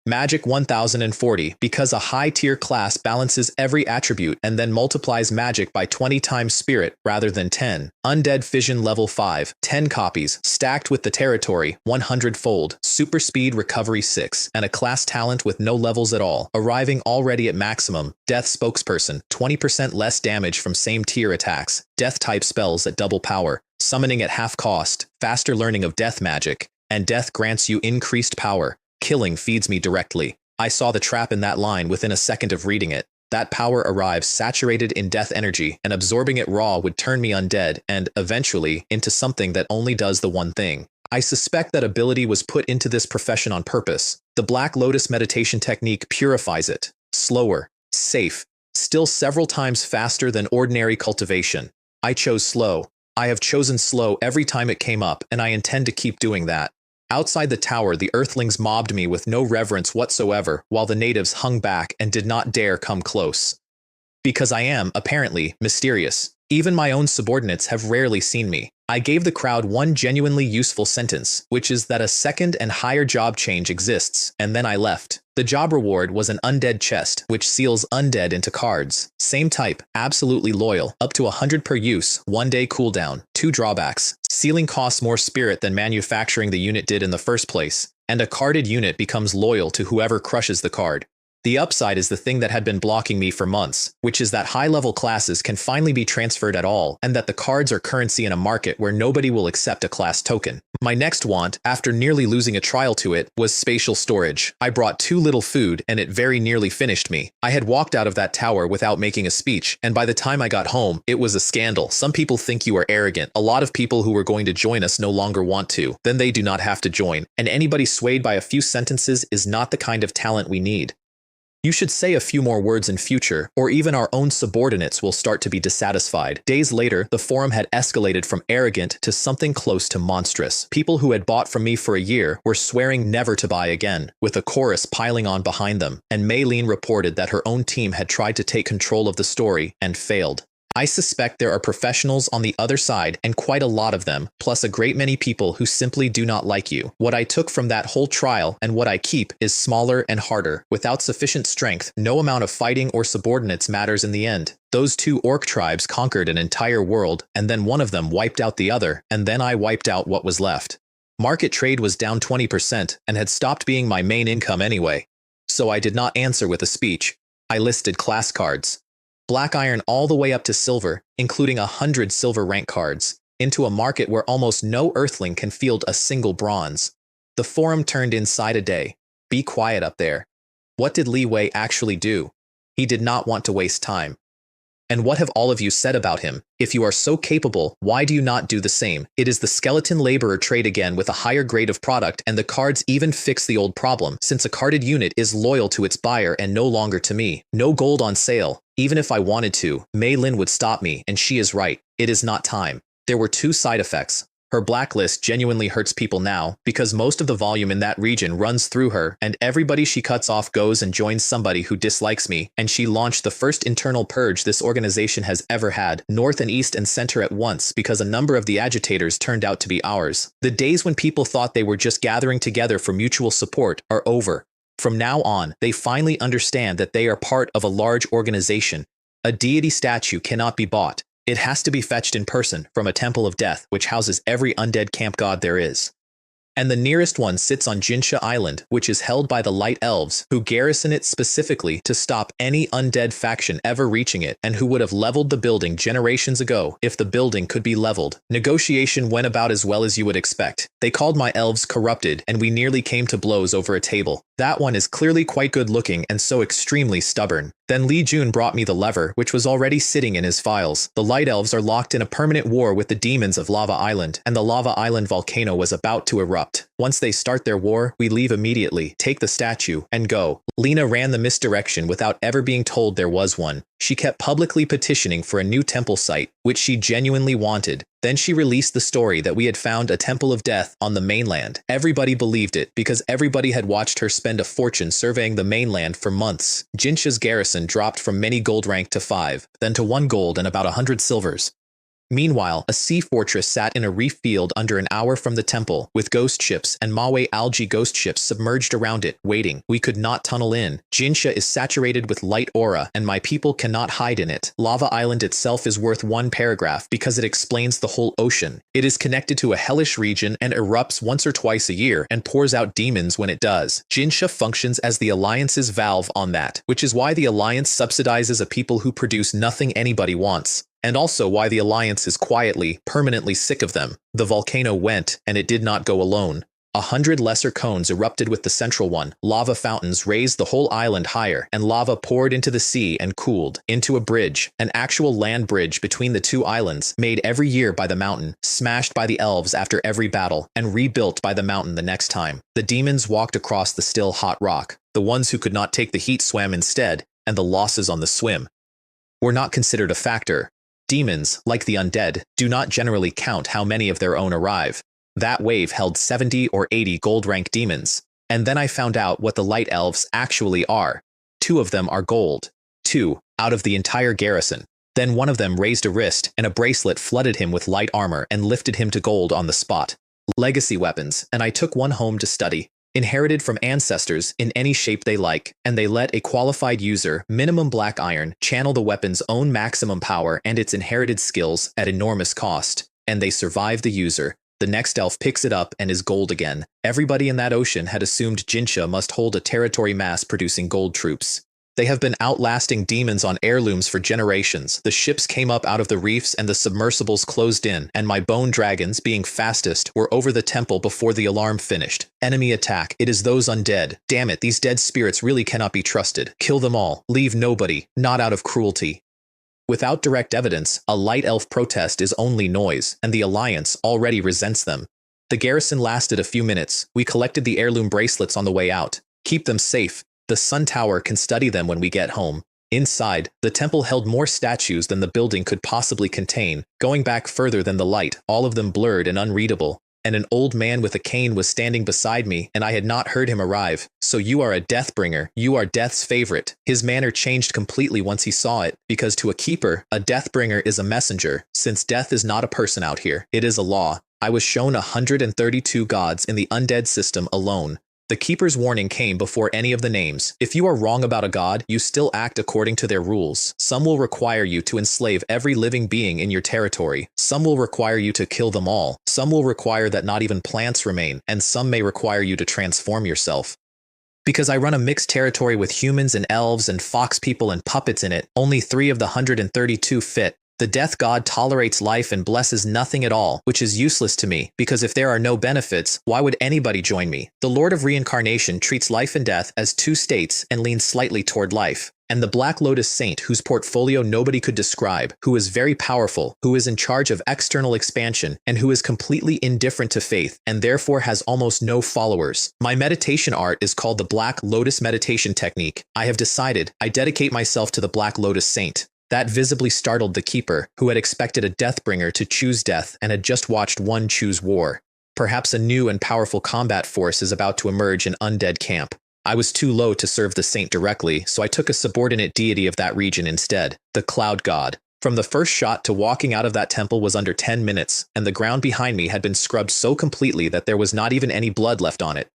Magic 1040, because a high-tier class balances every attribute and then multiplies magic by 20 times spirit rather than 10. Undead Fission level 5, 10 copies, stacked with the territory, 100-fold, super speed recovery 6, and a class talent with no levels at all, arriving already at maximum. Death spokesperson, 20% less damage from same tier attacks, death-type spells at double power, summoning at half cost, faster learning of death magic, and death grants you increased power. Killing feeds me directly. I saw the trap in that line within a second of reading it. That power arrives saturated in death energy, and absorbing it raw would turn me undead and, eventually, into something that only does the one thing. I suspect that ability was put into this profession on purpose. The Black Lotus meditation technique purifies it. Slower, safe, still several times faster than ordinary cultivation. I chose slow. I have chosen slow every time it came up, and I intend to keep doing that. Outside the tower, the earthlings mobbed me with no reverence whatsoever, while the natives hung back and did not dare come close. Because I am, apparently, mysterious. Even my own subordinates have rarely seen me. I gave the crowd one genuinely useful sentence, which is that a second and higher job change exists, and then I left. The job reward was an undead chest, which seals undead into cards. Same type, absolutely loyal, up to 100 per use, 1 day cooldown. 2 drawbacks. Sealing costs more spirit than manufacturing the unit did in the first place. and a carded unit becomes loyal to whoever crushes the card. The upside is the thing that had been blocking me for months, which is that high-level classes can finally be transferred at all, and that the cards are currency in a market where nobody will accept a class token. My next want, after nearly losing a trial to it, was spatial storage. I brought too little food, and it very nearly finished me. I had walked out of that tower without making a speech, and by the time I got home, it was a scandal. Some people think you are arrogant. A lot of people who were going to join us no longer want to. Then they do not have to join. And anybody swayed by a few sentences is not the kind of talent we need. You should say a few more words in future, or even our own subordinates will start to be dissatisfied. Days later, the forum had escalated from arrogant to something close to monstrous. People who had bought from me for a year were swearing never to buy again, with a chorus piling on behind them, and Maylene reported that her own team had tried to take control of the story and failed. I suspect there are professionals on the other side, and quite a lot of them, plus a great many people who simply do not like you. What I took from that whole trial and what I keep is smaller and harder. Without sufficient strength, no amount of fighting or subordinates matters in the end. Those two orc tribes conquered an entire world, and then one of them wiped out the other, and then I wiped out what was left. Market trade was down 20% and had stopped being my main income anyway. So I did not answer with a speech. I listed class cards. Black iron all the way up to silver, including 100 silver rank cards, into a market where almost no earthling can field a single bronze. The forum turned inside a day. Be quiet up there. What did Li Wei actually do? He did not want to waste time. And what have all of you said about him? If you are so capable, why do you not do the same? It is the skeleton laborer trade again with a higher grade of product, and the cards even fix the old problem, since a carded unit is loyal to its buyer and no longer to me. No gold on sale. Even if I wanted to, Mei Lin would stop me, and she is right. It is not time. There were two side effects. Her blacklist genuinely hurts people now, because most of the volume in that region runs through her, and everybody she cuts off goes and joins somebody who dislikes me, and she launched the first internal purge this organization has ever had, north and east and center at once, because a number of the agitators turned out to be ours. The days when people thought they were just gathering together for mutual support are over. From now on, they finally understand that they are part of a large organization. A deity statue cannot be bought. It has to be fetched in person from a temple of death, which houses every undead camp god there is. And the nearest one sits on Jinsha Island, which is held by the Light Elves, who garrison it specifically to stop any undead faction ever reaching it, and who would have leveled the building generations ago if the building could be leveled. Negotiation went about as well as you would expect. They called my elves corrupted, and we nearly came to blows over a table. That one is clearly quite good looking and so extremely stubborn. Then Li Jun brought me the lever, which was already sitting in his files. The Light Elves are locked in a permanent war with the demons of Lava Island, and the Lava Island volcano was about to erupt. Once they start their war, we leave immediately, take the statue, and go. Lena ran the misdirection without ever being told there was one. She kept publicly petitioning for a new temple site, which she genuinely wanted. Then she released the story that we had found a temple of death on the mainland. Everybody believed it, because everybody had watched her spend a fortune surveying the mainland for months. Jinsha's garrison dropped from many gold rank to 5, then to 1 gold and about 100 silvers. Meanwhile, a sea fortress sat in a reef field under an hour from the temple, with ghost ships and Maui algae ghost ships submerged around it, waiting. We could not tunnel in. Jinsha is saturated with light aura, and my people cannot hide in it. Lava Island itself is worth 1 paragraph because it explains the whole ocean. It is connected to a hellish region and erupts once or twice a year and pours out demons when it does. Jinsha functions as the Alliance's valve on that, which is why the Alliance subsidizes a people who produce nothing anybody wants. And also why the Alliance is quietly, permanently sick of them. The volcano went, and it did not go alone. 100 lesser cones erupted with the central one. Lava fountains raised the whole island higher, and lava poured into the sea and cooled into a bridge, an actual land bridge between the two islands, made every year by the mountain, smashed by the elves after every battle, and rebuilt by the mountain the next time. The demons walked across the still hot rock. The ones who could not take the heat swam instead, and the losses on the swim were not considered a factor. Demons, like the undead, do not generally count how many of their own arrive. That wave held 70 or 80 gold rank demons. And then I found out what the Light Elves actually are. 2 of them are gold. 2 out of the entire garrison. Then one of them raised a wrist, and a bracelet flooded him with light armor and lifted him to gold on the spot. Legacy weapons, and I took one home to study. Inherited from ancestors in any shape they like, and they let a qualified user, minimum black iron, channel the weapon's own maximum power and its inherited skills at enormous cost, and they survive the user. The next elf picks it up and is gold again. Everybody in that ocean had assumed Jinsha must hold a territory mass producing gold troops. They have been outlasting demons on heirlooms for generations. The ships came up out of the reefs and the submersibles closed in, and my bone dragons, being fastest, were over the temple before the alarm finished. Enemy attack. It is those undead. Damn it, these dead spirits really cannot be trusted. Kill them all. Leave nobody. Not out of cruelty. Without direct evidence, a light elf protest is only noise, and the Alliance already resents them. The garrison lasted a few minutes. We collected the heirloom bracelets on the way out. Keep them safe. The Sun Tower can study them when we get home. Inside, the temple held more statues than the building could possibly contain, going back further than the light, all of them blurred and unreadable. And an old man with a cane was standing beside me, and I had not heard him arrive. So you are a Deathbringer. You are Death's favorite. His manner changed completely once he saw it, because to a keeper, a Deathbringer is a messenger. Since death is not a person out here, it is a law. I was shown 132 gods in the undead system alone. The Keeper's warning came before any of the names. If you are wrong about a god, you still act according to their rules. Some will require you to enslave every living being in your territory. Some will require you to kill them all. Some will require that not even plants remain, and some may require you to transform yourself. Because I run a mixed territory with humans and elves and fox people and puppets in it, only 3 of the 132 fit. The death god tolerates life and blesses nothing at all, which is useless to me, because if there are no benefits, why would anybody join me? The Lord of Reincarnation treats life and death as 2 states and leans slightly toward life. And the Black Lotus Saint, whose portfolio nobody could describe, who is very powerful, who is in charge of external expansion, and who is completely indifferent to faith, and therefore has almost no followers. My meditation art is called the Black Lotus Meditation Technique. I have decided I dedicate myself to the Black Lotus Saint. That visibly startled the Keeper, who had expected a Deathbringer to choose death and had just watched one choose war. Perhaps a new and powerful combat force is about to emerge in undead camp. I was too low to serve the saint directly, so I took a subordinate deity of that region instead, the Cloud God. From the first shot to walking out of that temple was under 10 minutes, and the ground behind me had been scrubbed so completely that there was not even any blood left on it.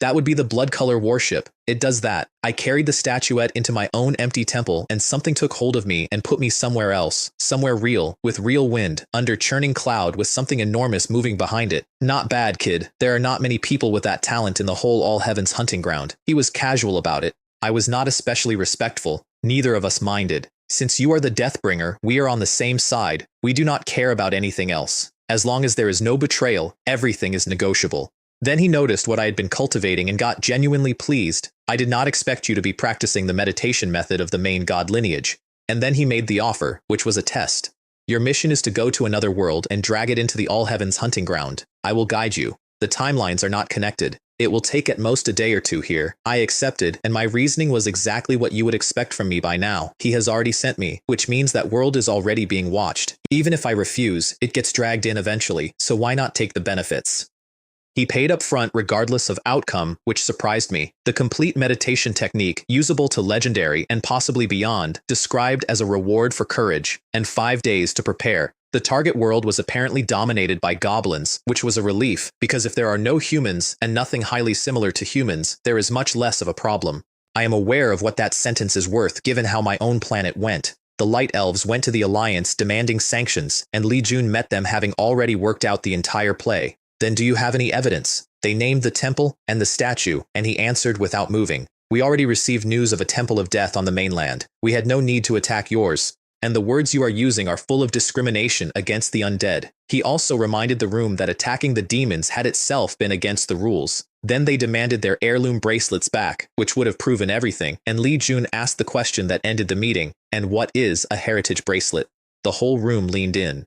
That would be the blood color warship. It does that. I carried the statuette into my own empty temple, and something took hold of me and put me somewhere else, somewhere real, with real wind, under churning cloud with something enormous moving behind it. Not bad, kid. There are not many people with that talent in the whole All Heavens hunting ground. He was casual about it. I was not especially respectful. Neither of us minded. Since you are the Deathbringer, we are on the same side. We do not care about anything else. As long as there is no betrayal, everything is negotiable. Then he noticed what I had been cultivating and got genuinely pleased. I did not expect you to be practicing the meditation method of the main god lineage. And then he made the offer, which was a test. Your mission is to go to another world and drag it into the All Heavens hunting ground. I will guide you. The timelines are not connected. It will take at most a day or 2 here. I accepted, and my reasoning was exactly what you would expect from me by now. He has already sent me, which means that world is already being watched. Even if I refuse, it gets dragged in eventually, so why not take the benefits? He paid up front regardless of outcome, which surprised me. The complete meditation technique, usable to legendary and possibly beyond, described as a reward for courage, and 5 days to prepare. The target world was apparently dominated by goblins, which was a relief, because if there are no humans and nothing highly similar to humans, there is much less of a problem. I am aware of what that sentence is worth given how my own planet went. The Light Elves went to the Alliance demanding sanctions, and Li Jun met them having already worked out the entire play. Then do you have any evidence? They named the temple and the statue, and he answered without moving. We already received news of a temple of death on the mainland. We had no need to attack yours. And the words you are using are full of discrimination against the undead. He also reminded the room that attacking the demons had itself been against the rules. Then they demanded their heirloom bracelets back, which would have proven everything, and Li Jun asked the question that ended the meeting, and what is a heritage bracelet? The whole room leaned in.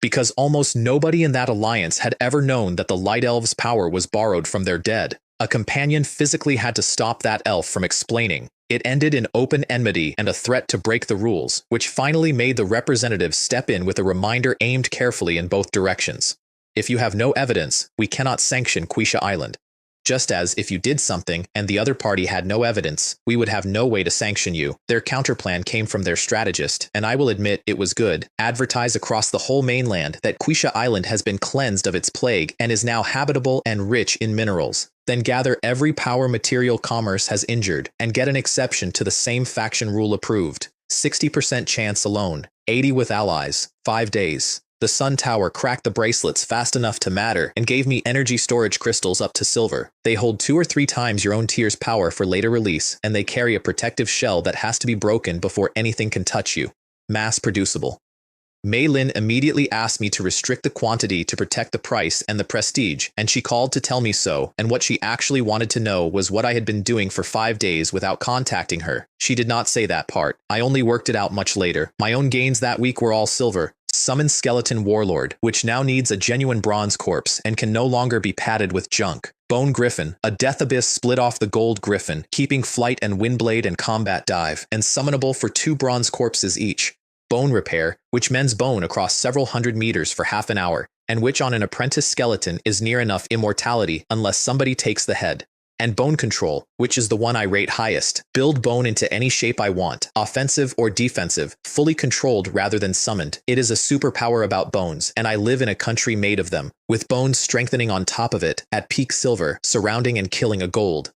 Because almost nobody in that alliance had ever known that the Light Elves' power was borrowed from their dead. A companion physically had to stop that elf from explaining. It ended in open enmity and a threat to break the rules, which finally made the representatives step in with a reminder aimed carefully in both directions. If you have no evidence, we cannot sanction Quisha Island. Just as if you did something and the other party had no evidence, we would have no way to sanction you. Their counterplan came from their strategist, and I will admit it was good. Advertise across the whole mainland that Quisha Island has been cleansed of its plague and is now habitable and rich in minerals. Then gather every power material commerce has injured and get an exception to the same faction rule approved. 60% chance alone, 80 with allies, 5 days. The Sun Tower cracked the bracelets fast enough to matter and gave me energy storage crystals up to silver. They hold 2 or 3 times your own tier's power for later release, and they carry a protective shell that has to be broken before anything can touch you. Mass producible. Mei Lin immediately asked me to restrict the quantity to protect the price and the prestige, and she called to tell me so, and what she actually wanted to know was what I had been doing for 5 days without contacting her. She did not say that part. I only worked it out much later. My own gains that week were all silver. Summon Skeleton Warlord, which now needs a genuine bronze corpse and can no longer be padded with junk. Bone Griffin, a Death Abyss split off the Gold Griffin, keeping flight and windblade and combat dive, and summonable for 2 bronze corpses each. Bone Repair, which mends bone across several hundred meters for half an hour, and which on an apprentice skeleton is near enough immortality unless somebody takes the head. And Bone Control, which is the one I rate highest. Build bone into any shape I want, offensive or defensive, fully controlled rather than summoned. It is a superpower about bones, and I live in a country made of them, with bones strengthening on top of it, at peak silver, surrounding and killing a gold.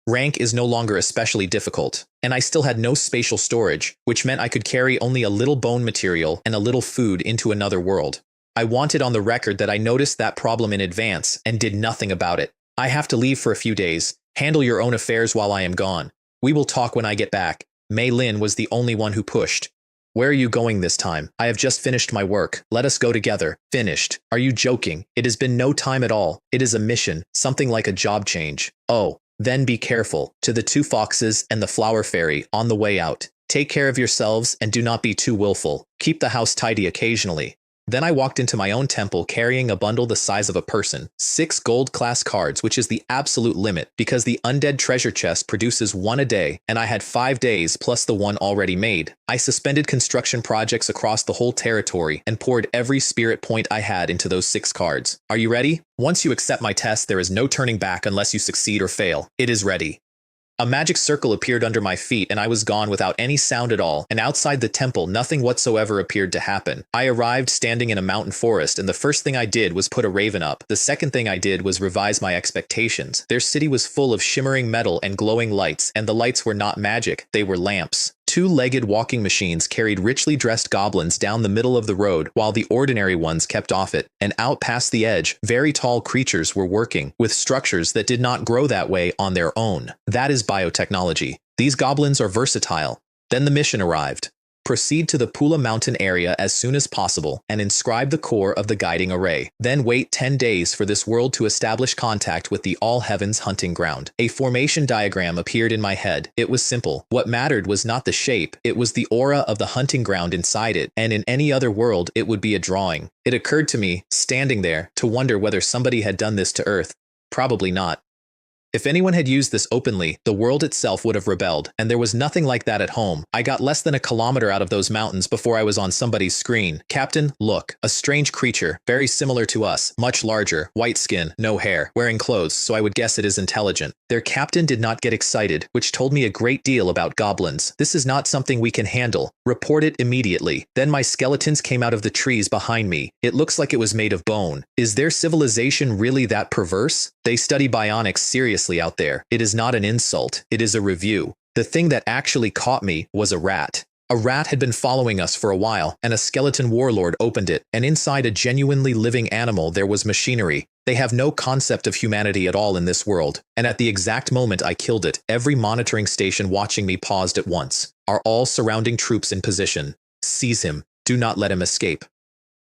Rank is no longer especially difficult, and I still had no spatial storage, which meant I could carry only a little bone material and a little food into another world. I wanted on the record that I noticed that problem in advance and did nothing about it. I have to leave for a few days. Handle your own affairs while I am gone. We will talk when I get back. Mei Lin was the only one who pushed. Where are you going this time? I have just finished my work. Let us go together. Finished. Are you joking? It has been no time at all. It is a mission, something like a job change. Oh. Then be careful. To the 2 foxes and the flower fairy on the way out. Take care of yourselves and do not be too willful. Keep the house tidy occasionally. Then I walked into my own temple carrying a bundle the size of a person, 6 gold class cards, which is the absolute limit because the undead treasure chest produces 1 a day, and I had 5 days plus the one already made. I suspended construction projects across the whole territory and poured every spirit point I had into those 6 cards. Are you ready? Once you accept my test, there is no turning back unless you succeed or fail. It is ready. A magic circle appeared under my feet and I was gone without any sound at all, and outside the temple nothing whatsoever appeared to happen. I arrived standing in a mountain forest, and the first thing I did was put a raven up. The second thing I did was revise my expectations. Their city was full of shimmering metal and glowing lights, and the lights were not magic, they were lamps. 2-legged walking machines carried richly dressed goblins down the middle of the road while the ordinary ones kept off it, and out past the edge, very tall creatures were working, with structures that did not grow that way on their own. That is biotechnology. These goblins are versatile. Then the mission arrived. Proceed to the Pula Mountain area as soon as possible and inscribe the core of the guiding array. Then wait 10 days for this world to establish contact with the All Heavens hunting ground. A formation diagram appeared in my head. It was simple. What mattered was not the shape, it was the aura of the hunting ground inside it, and in any other world it would be a drawing. It occurred to me, standing there, to wonder whether somebody had done this to Earth. Probably not. If anyone had used this openly, the world itself would have rebelled, and there was nothing like that at home. I got less than a kilometer out of those mountains before I was on somebody's screen. Captain, look, a strange creature, very similar to us, much larger, white skin, no hair, wearing clothes, so I would guess it is intelligent. Their captain did not get excited, which told me a great deal about goblins. This is not something we can handle. Report it immediately. Then my skeletons came out of the trees behind me. It looks like it was made of bone. Is their civilization really that perverse? They study bionics seriously out there. It is not an insult. It is a review. The thing that actually caught me was a rat. A rat had been following us for a while, and a skeleton warlord opened it, and inside a genuinely living animal there was machinery. They have no concept of humanity at all in this world, and at the exact moment I killed it, every monitoring station watching me paused at once. Are all surrounding troops in position? Seize him. Do not let him escape.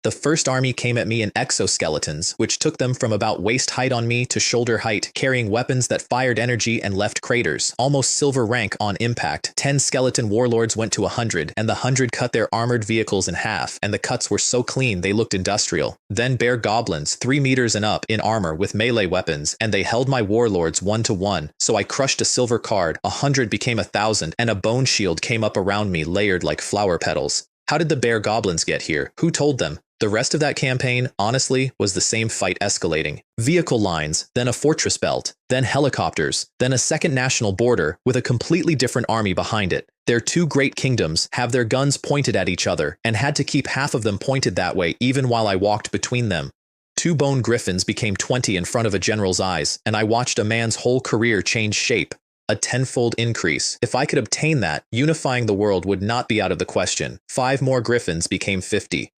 The first army came at me in exoskeletons, which took them from about waist height on me to shoulder height, carrying weapons that fired energy and left craters, almost silver rank on impact. 10 skeleton warlords went to 100, and the 100 cut their armored vehicles in half, and the cuts were so clean they looked industrial. Then bear goblins, 3 meters and up, in armor with melee weapons, and they held my warlords 1-to-1, so I crushed a silver card, 100 became 1,000, and a bone shield came up around me layered like flower petals. How did the bear goblins get here? Who told them? The rest of that campaign, honestly, was the same fight escalating. Vehicle lines, then a fortress belt, then helicopters, then a second national border with a completely different army behind it. Their 2 great kingdoms have their guns pointed at each other and had to keep half of them pointed that way even while I walked between them. 2 bone griffins became 20 in front of a general's eyes, and I watched a man's whole career change shape. A 10-fold increase. If I could obtain that, unifying the world would not be out of the question. 5 more griffins became 50.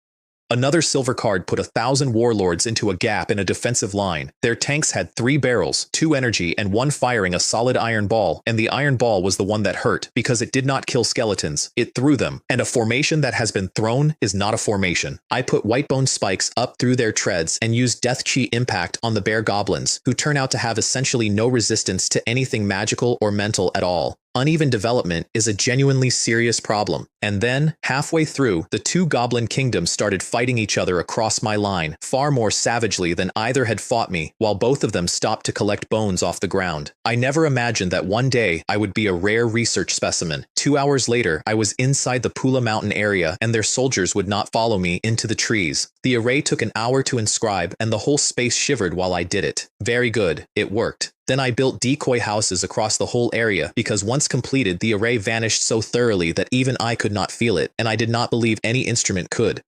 Another silver card put 1,000 warlords into a gap in a defensive line. Their tanks had 3 barrels, 2 energy, and 1 firing a solid iron ball, and the iron ball was the one that hurt because it did not kill skeletons, it threw them. And a formation that has been thrown is not a formation. I put whitebone spikes up through their treads and used Death Chi impact on the bear goblins, who turn out to have essentially no resistance to anything magical or mental at all. Uneven development is a genuinely serious problem. And then, halfway through, the 2 goblin kingdoms started fighting each other across my line, far more savagely than either had fought me, while both of them stopped to collect bones off the ground. I never imagined that one day I would be a rare research specimen. 2 hours later, I was inside the Pula Mountain area, and their soldiers would not follow me into the trees. The array took an hour to inscribe, and the whole space shivered while I did it. Very good, it worked. Then I built decoy houses across the whole area because once completed, the array vanished so thoroughly that even I could not feel it, and I did not believe any instrument could.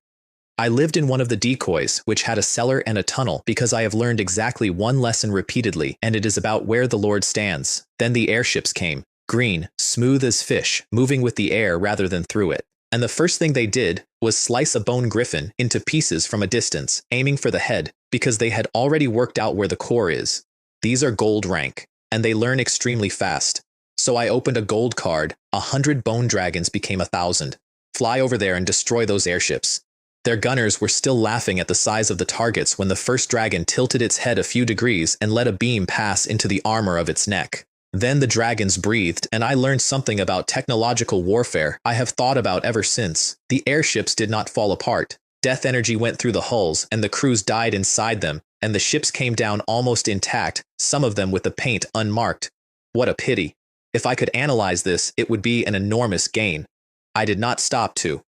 I lived in one of the decoys, which had a cellar and a tunnel, because I have learned exactly one lesson repeatedly, and it is about where the Lord stands. Then the airships came. Green, smooth as fish, moving with the air rather than through it. And the first thing they did was slice a bone griffin into pieces from a distance, aiming for the head, because they had already worked out where the core is. These are gold rank, and they learn extremely fast. So I opened a gold card, 100 bone dragons became 1,000. Fly over there and destroy those airships. Their gunners were still laughing at the size of the targets when the first dragon tilted its head a few degrees and let a beam pass into the armor of its neck. Then the dragons breathed, and I learned something about technological warfare I have thought about ever since. The airships did not fall apart. Death energy went through the hulls, and the crews died inside them, and the ships came down almost intact, some of them with the paint unmarked. What a pity. If I could analyze this, it would be an enormous gain. I did not stop to.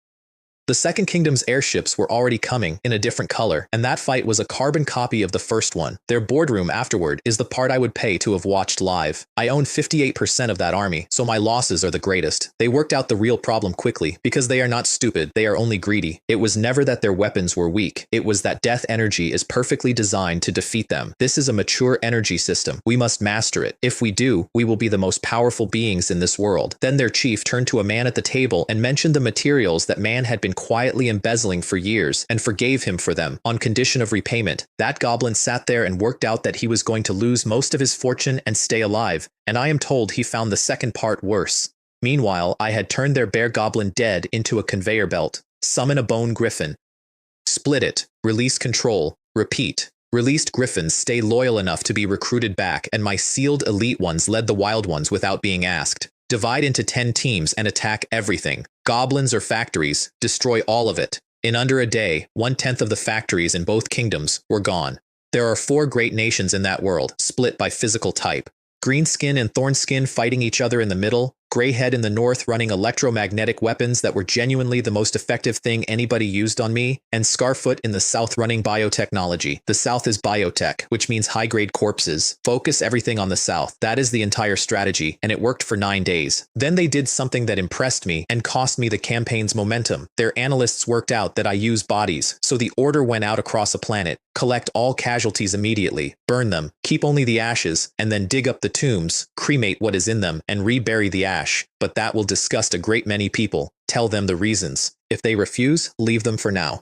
The Second Kingdom's airships were already coming in a different color, and that fight was a carbon copy of the first one. Their boardroom afterward is the part I would pay to have watched live. I own 58% of that army, so my losses are the greatest. They worked out the real problem quickly, because they are not stupid, they are only greedy. It was never that their weapons were weak, it was that death energy is perfectly designed to defeat them. This is a mature energy system. We must master it. If we do, we will be the most powerful beings in this world. Then their chief turned to a man at the table and mentioned the materials that man had been quietly embezzling for years and forgave him for them on condition of repayment. That goblin sat there and worked out that he was going to lose most of his fortune and stay alive, and I am told he found the second part worse. Meanwhile, I had turned their bear goblin dead into a conveyor belt. Summon a bone griffin. Split it. Release control. Repeat. Released griffins stay loyal enough to be recruited back, and my sealed elite ones led the wild ones without being asked. Divide into 10 teams and attack everything. Goblins or factories, destroy all of it. In under a day, 1/10 of the factories in both kingdoms were gone. There are 4 great nations in that world, split by physical type. Greenskin and Thornskin fighting each other in the middle, Greyhead in the north running electromagnetic weapons that were genuinely the most effective thing anybody used on me, and Scarfoot in the south running biotechnology. The south is biotech, which means high-grade corpses. Focus everything on the south. That is the entire strategy, and it worked for 9 days. Then they did something that impressed me and cost me the campaign's momentum. Their analysts worked out that I use bodies, so the order went out across a planet. Collect all casualties immediately, burn them, keep only the ashes, and then dig up the tombs, cremate what is in them, and rebury the ash. But that will disgust a great many people. Tell them the reasons. If they refuse, leave them for now.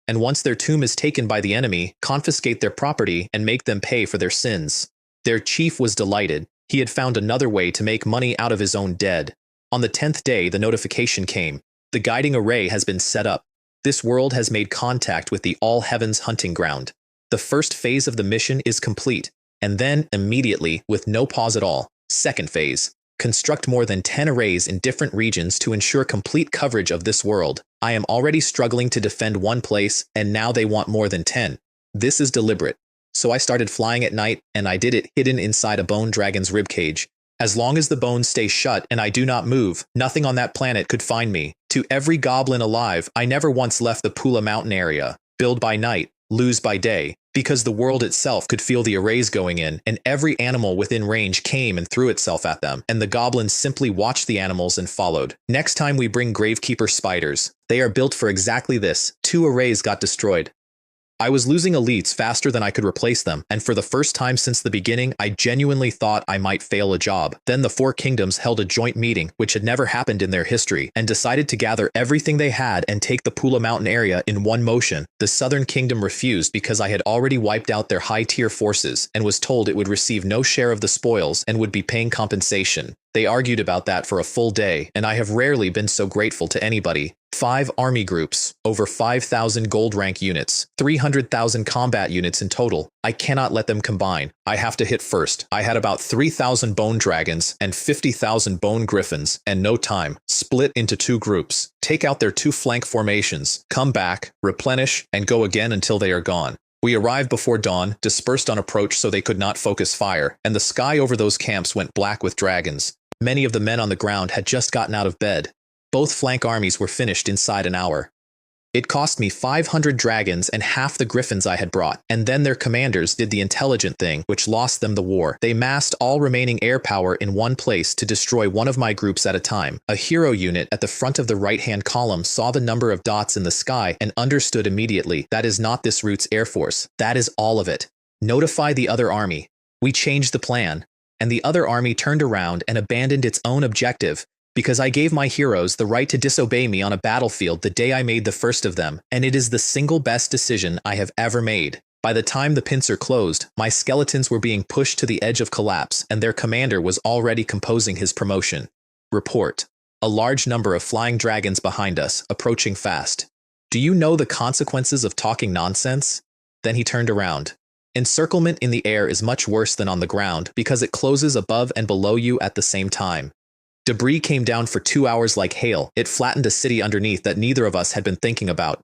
And once their tomb is taken by the enemy, confiscate their property and make them pay for their sins. Their chief was delighted. He had found another way to make money out of his own dead. On the 10th day, the notification came. The guiding array has been set up. This world has made contact with the All Heavens hunting ground. The first phase of the mission is complete, and then, immediately, with no pause at all, second phase. Construct more than 10 arrays in different regions to ensure complete coverage of this world. I am already struggling to defend one place, and now they want more than 10. This is deliberate. So I started flying at night, and I did it hidden inside a bone dragon's ribcage. As long as the bones stay shut and I do not move, nothing on that planet could find me. To every goblin alive, I never once left the Pula Mountain area. Build by night, lose by day. Because the world itself could feel the arrays going in, and every animal within range came and threw itself at them, and the goblins simply watched the animals and followed. Next time we bring Gravekeeper spiders. They are built for exactly this. 2 arrays got destroyed. I was losing elites faster than I could replace them, and for the first time since the beginning, I genuinely thought I might fail a job. Then the four kingdoms held a joint meeting, which had never happened in their history, and decided to gather everything they had and take the Pula Mountain area in one motion. The southern kingdom refused because I had already wiped out their high-tier forces and was told it would receive no share of the spoils and would be paying compensation. They argued about that for a full day, and I have rarely been so grateful to anybody. 5 army groups, over 5,000 gold rank units, 300,000 combat units in total. I cannot let them combine. I have to hit first. I had about 3,000 bone dragons and 50,000 bone griffins, and no time. Split into 2 groups. Take out their 2 flank formations. Come back, replenish, and go again until they are gone. We arrived before dawn, dispersed on approach so they could not focus fire, and the sky over those camps went black with dragons. Many of the men on the ground had just gotten out of bed. Both flank armies were finished inside an hour. It cost me 500 dragons and half the griffins I had brought, and then their commanders did the intelligent thing, which lost them the war. They massed all remaining air power in one place to destroy one of my groups at a time. A hero unit at the front of the right-hand column saw the number of dots in the sky and understood immediately, that is not this route's air force. That is all of it. Notify the other army. We changed the plan, and the other army turned around and abandoned its own objective, because I gave my heroes the right to disobey me on a battlefield the day I made the first of them, and it is the single best decision I have ever made. By the time the pincer closed, my skeletons were being pushed to the edge of collapse, and their commander was already composing his promotion. Report. A large number of flying dragons behind us, approaching fast. Do you know the consequences of talking nonsense? Then he turned around. Encirclement in the air is much worse than on the ground because it closes above and below you at the same time. Debris came down for 2 hours like hail. It flattened a city underneath that neither of us had been thinking about.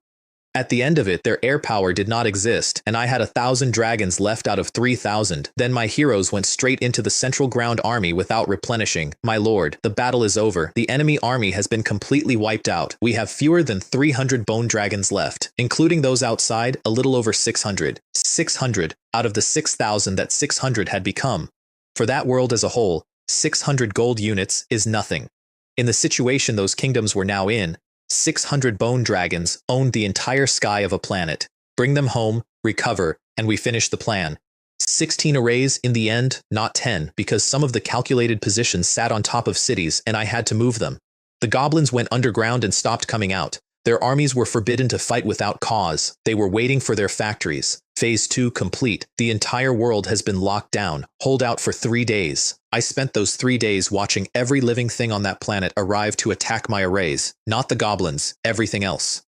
At the end of it, their air power did not exist, and I had 1,000 dragons left out of 3,000. Then my heroes went straight into the central ground army without replenishing. My lord, the battle is over. The enemy army has been completely wiped out. We have fewer than 300 bone dragons left, including those outside, a little over 600. 600 out of the 6,000 that 600 had become. For that world as a whole, 600 gold units is nothing. In the situation those kingdoms were now in, 600 bone dragons owned the entire sky of a planet. Bring them home, recover, and we finish the plan. 16 arrays in the end, not 10, because some of the calculated positions sat on top of cities and I had to move them. The goblins went underground and stopped coming out. Their armies were forbidden to fight without cause. They were waiting for their factories. Phase 2 complete. The entire world has been locked down. Hold out for 3 days. I spent those 3 days watching every living thing on that planet arrive to attack my arrays. Not the goblins, everything else.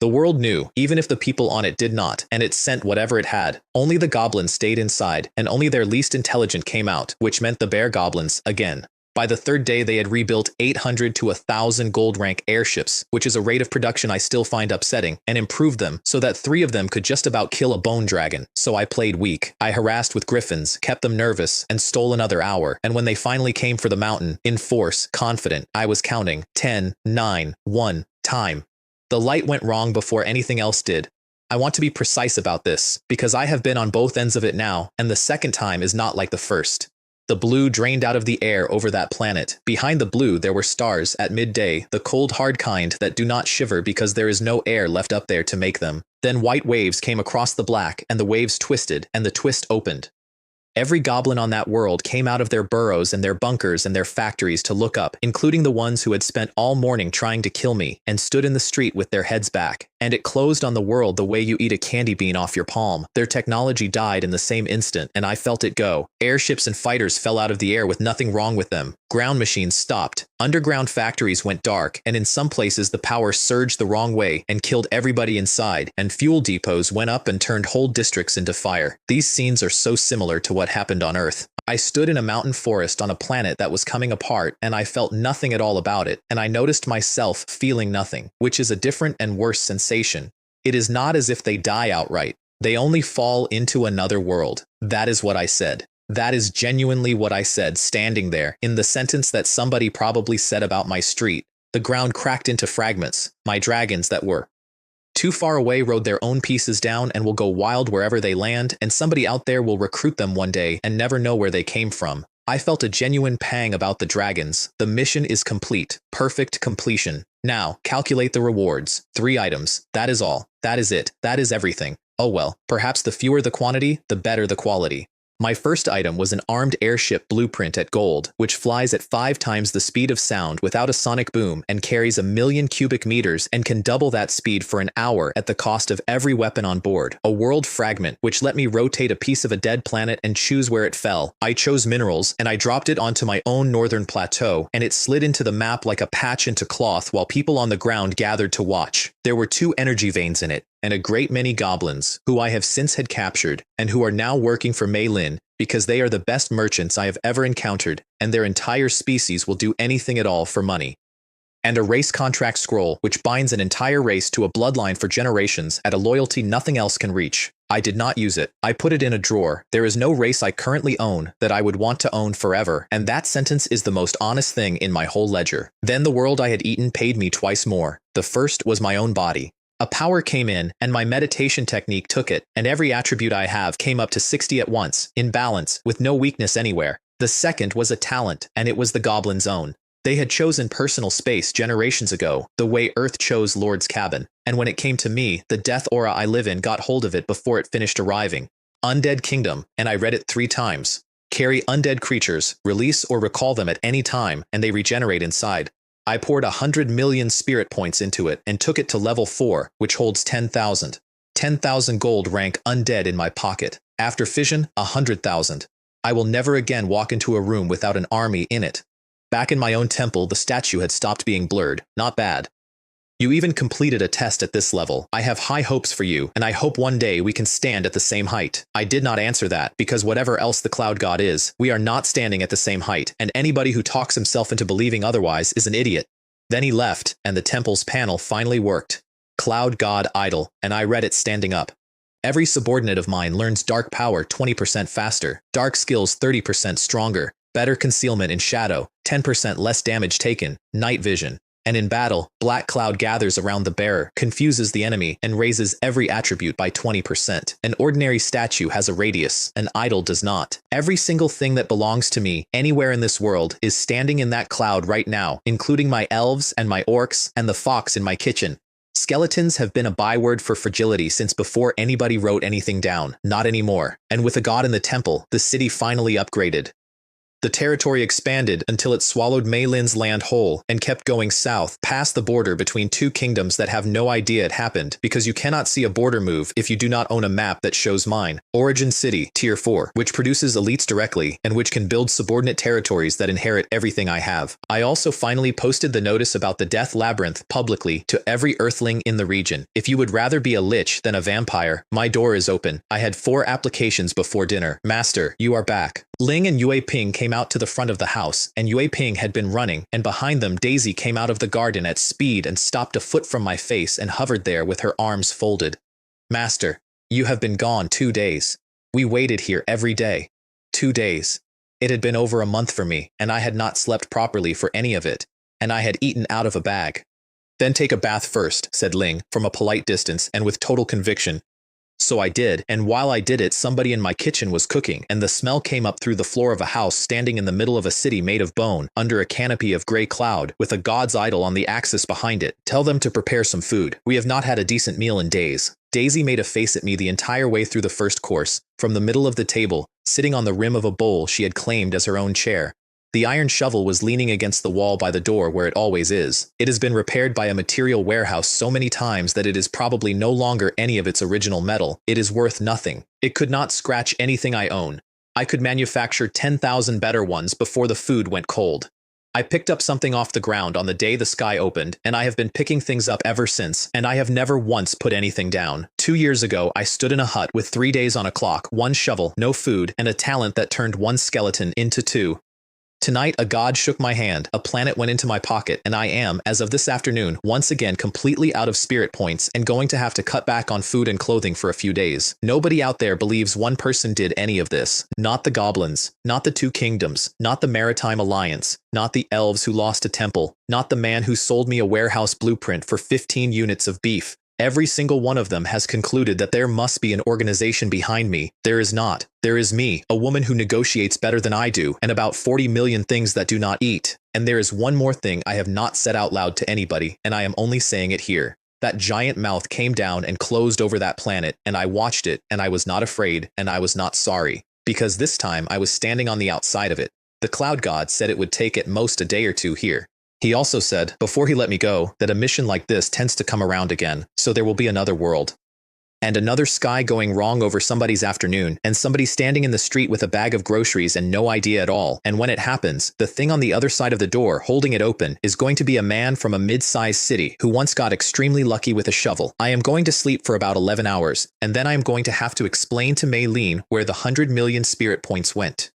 The world knew, even if the people on it did not, and it sent whatever it had. Only the goblins stayed inside, and only their least intelligent came out, which meant the bear goblins, again. By the 3rd day, they had rebuilt 800 to 1,000 gold rank airships, which is a rate of production I still find upsetting, and improved them so that 3 of them could just about kill a bone dragon. So I played weak. I harassed with griffins, kept them nervous, and stole another hour. And when they finally came for the mountain, in force, confident, I was counting 10, 9, 1, time. The light went wrong before anything else did. I want to be precise about this, because I have been on both ends of it now, and the second time is not like the first. The blue drained out of the air over that planet. Behind the blue there were stars at midday, the cold hard kind that do not shiver because there is no air left up there to make them. Then white waves came across the black, and the waves twisted, and the twist opened. Every goblin on that world came out of their burrows and their bunkers and their factories to look up, including the ones who had spent all morning trying to kill me, and stood in the street with their heads back. And it closed on the world the way you eat a candy bean off your palm. Their technology died in the same instant, and I felt it go. Airships and fighters fell out of the air with nothing wrong with them. Ground machines stopped. Underground factories went dark, and in some places the power surged the wrong way and killed everybody inside, and fuel depots went up and turned whole districts into fire. These scenes are so similar to what happened on Earth. I stood in a mountain forest on a planet that was coming apart, and I felt nothing at all about it, and I noticed myself feeling nothing, which is a different and worse sensation. It is not as if they die outright. They only fall into another world. That is what I said. That is genuinely what I said, standing there, in the sentence that somebody probably said about my street. The ground cracked into fragments. My dragons that were too far away rode their own pieces down and will go wild wherever they land, and somebody out there will recruit them one day and never know where they came from. I felt a genuine pang about the dragons. The mission is complete. Perfect completion. Now, calculate the rewards. 3 items. That is all. That is it. That is everything. Oh well, perhaps the fewer the quantity, the better the quality. My first item was an armed airship blueprint at gold, which flies at 5 times the speed of sound without a sonic boom and carries 1,000,000 cubic meters and can double that speed for an hour at the cost of every weapon on board. A world fragment, which let me rotate a piece of a dead planet and choose where it fell. I chose minerals, and I dropped it onto my own northern plateau, and it slid into the map like a patch into cloth while people on the ground gathered to watch. There were 2 energy veins in it, and a great many goblins, who I have since had captured, and who are now working for Mei Lin, because they are the best merchants I have ever encountered, and their entire species will do anything at all for money. And a race contract scroll, which binds an entire race to a bloodline for generations at a loyalty nothing else can reach. I did not use it. I put it in a drawer. There is no race I currently own that I would want to own forever, and that sentence is the most honest thing in my whole ledger. Then the world I had eaten paid me twice more. The first was my own body. A power came in, and my meditation technique took it, and every attribute I have came up to 60 at once, in balance, with no weakness anywhere. The second was a talent, and it was the goblin's own. They had chosen personal space generations ago, the way Earth chose Lord's cabin, and when it came to me, the death aura I live in got hold of it before it finished arriving. Undead Kingdom, and I read it 3 times. Carry undead creatures, release or recall them at any time, and they regenerate inside. I poured 100 million spirit points into it and took it to level 4, which holds 10,000. 10,000 gold rank undead in my pocket. After fission, 100,000. I will never again walk into a room without an army in it. Back in my own temple, the statue had stopped being blurred. Not bad. You even completed a test at this level. I have high hopes for you, and I hope one day we can stand at the same height. I did not answer that, because whatever else the Cloud God is, we are not standing at the same height, and anybody who talks himself into believing otherwise is an idiot. Then he left, and the temple's panel finally worked. Cloud God idle, and I read it standing up. Every subordinate of mine learns dark power 20% faster, dark skills 30% stronger, better concealment in shadow, 10% less damage taken, night vision. And in battle, Black Cloud gathers around the bearer, confuses the enemy, and raises every attribute by 20%. An ordinary statue has a radius, an idol does not. Every single thing that belongs to me, anywhere in this world, is standing in that cloud right now, including my elves and my orcs and the fox in my kitchen. Skeletons have been a byword for fragility since before anybody wrote anything down, not anymore. And with a god in the temple, the city finally upgraded. The territory expanded until it swallowed Mei Lin's land whole and kept going south past the border between 2 kingdoms that have no idea it happened, because you cannot see a border move if you do not own a map that shows mine. Origin City, Tier 4, which produces elites directly and which can build subordinate territories that inherit everything I have. I also finally posted the notice about the Death Labyrinth publicly to every earthling in the region. If you would rather be a lich than a vampire, my door is open. I had 4 applications before dinner. Master, you are back. Ling and Yue Ping came out to the front of the house, and Yue Ping had been running, and behind them Daisy came out of the garden at speed and stopped a foot from my face and hovered there with her arms folded. Master, you have been gone 2 days. We waited here every day. 2 days. It had been over a month for me, and I had not slept properly for any of it, and I had eaten out of a bag. Then take a bath first, said Ling, from a polite distance and with total conviction. So I did, and while I did it, somebody in my kitchen was cooking, and the smell came up through the floor of a house standing in the middle of a city made of bone, under a canopy of gray cloud, with a god's idol on the axis behind it. Tell them to prepare some food. We have not had a decent meal in days. Daisy made a face at me the entire way through the first course, from the middle of the table, sitting on the rim of a bowl she had claimed as her own chair. The iron shovel was leaning against the wall by the door where it always is. It has been repaired by a material warehouse so many times that it is probably no longer any of its original metal. It is worth nothing. It could not scratch anything I own. I could manufacture 10,000 better ones before the food went cold. I picked up something off the ground on the day the sky opened, and I have been picking things up ever since, and I have never once put anything down. 2 years ago, I stood in a hut with 3 days on a clock, 1 shovel, no food, and a talent that turned 1 skeleton into 2. Tonight, a god shook my hand, a planet went into my pocket, and I am, as of this afternoon, once again completely out of spirit points and going to have to cut back on food and clothing for a few days. Nobody out there believes one person did any of this. Not the goblins, not the 2 kingdoms, not the Maritime Alliance, not the elves who lost a temple, not the man who sold me a warehouse blueprint for 15 units of beef. Every single one of them has concluded that there must be an organization behind me. There is not. There is me, a woman who negotiates better than I do, and about 40 million things that do not eat. And there is one more thing I have not said out loud to anybody, and I am only saying it here. That giant mouth came down and closed over that planet, and I watched it, and I was not afraid, and I was not sorry, because this time I was standing on the outside of it. The cloud god said it would take at most a day or two here. He also said, before he let me go, that a mission like this tends to come around again, so there will be another world. And another sky going wrong over somebody's afternoon, and somebody standing in the street with a bag of groceries and no idea at all. And when it happens, the thing on the other side of the door, holding it open, is going to be a man from a mid-sized city who once got extremely lucky with a shovel. I am going to sleep for about 11 hours, and then I am going to have to explain to Mei Lin where the 100 million spirit points went.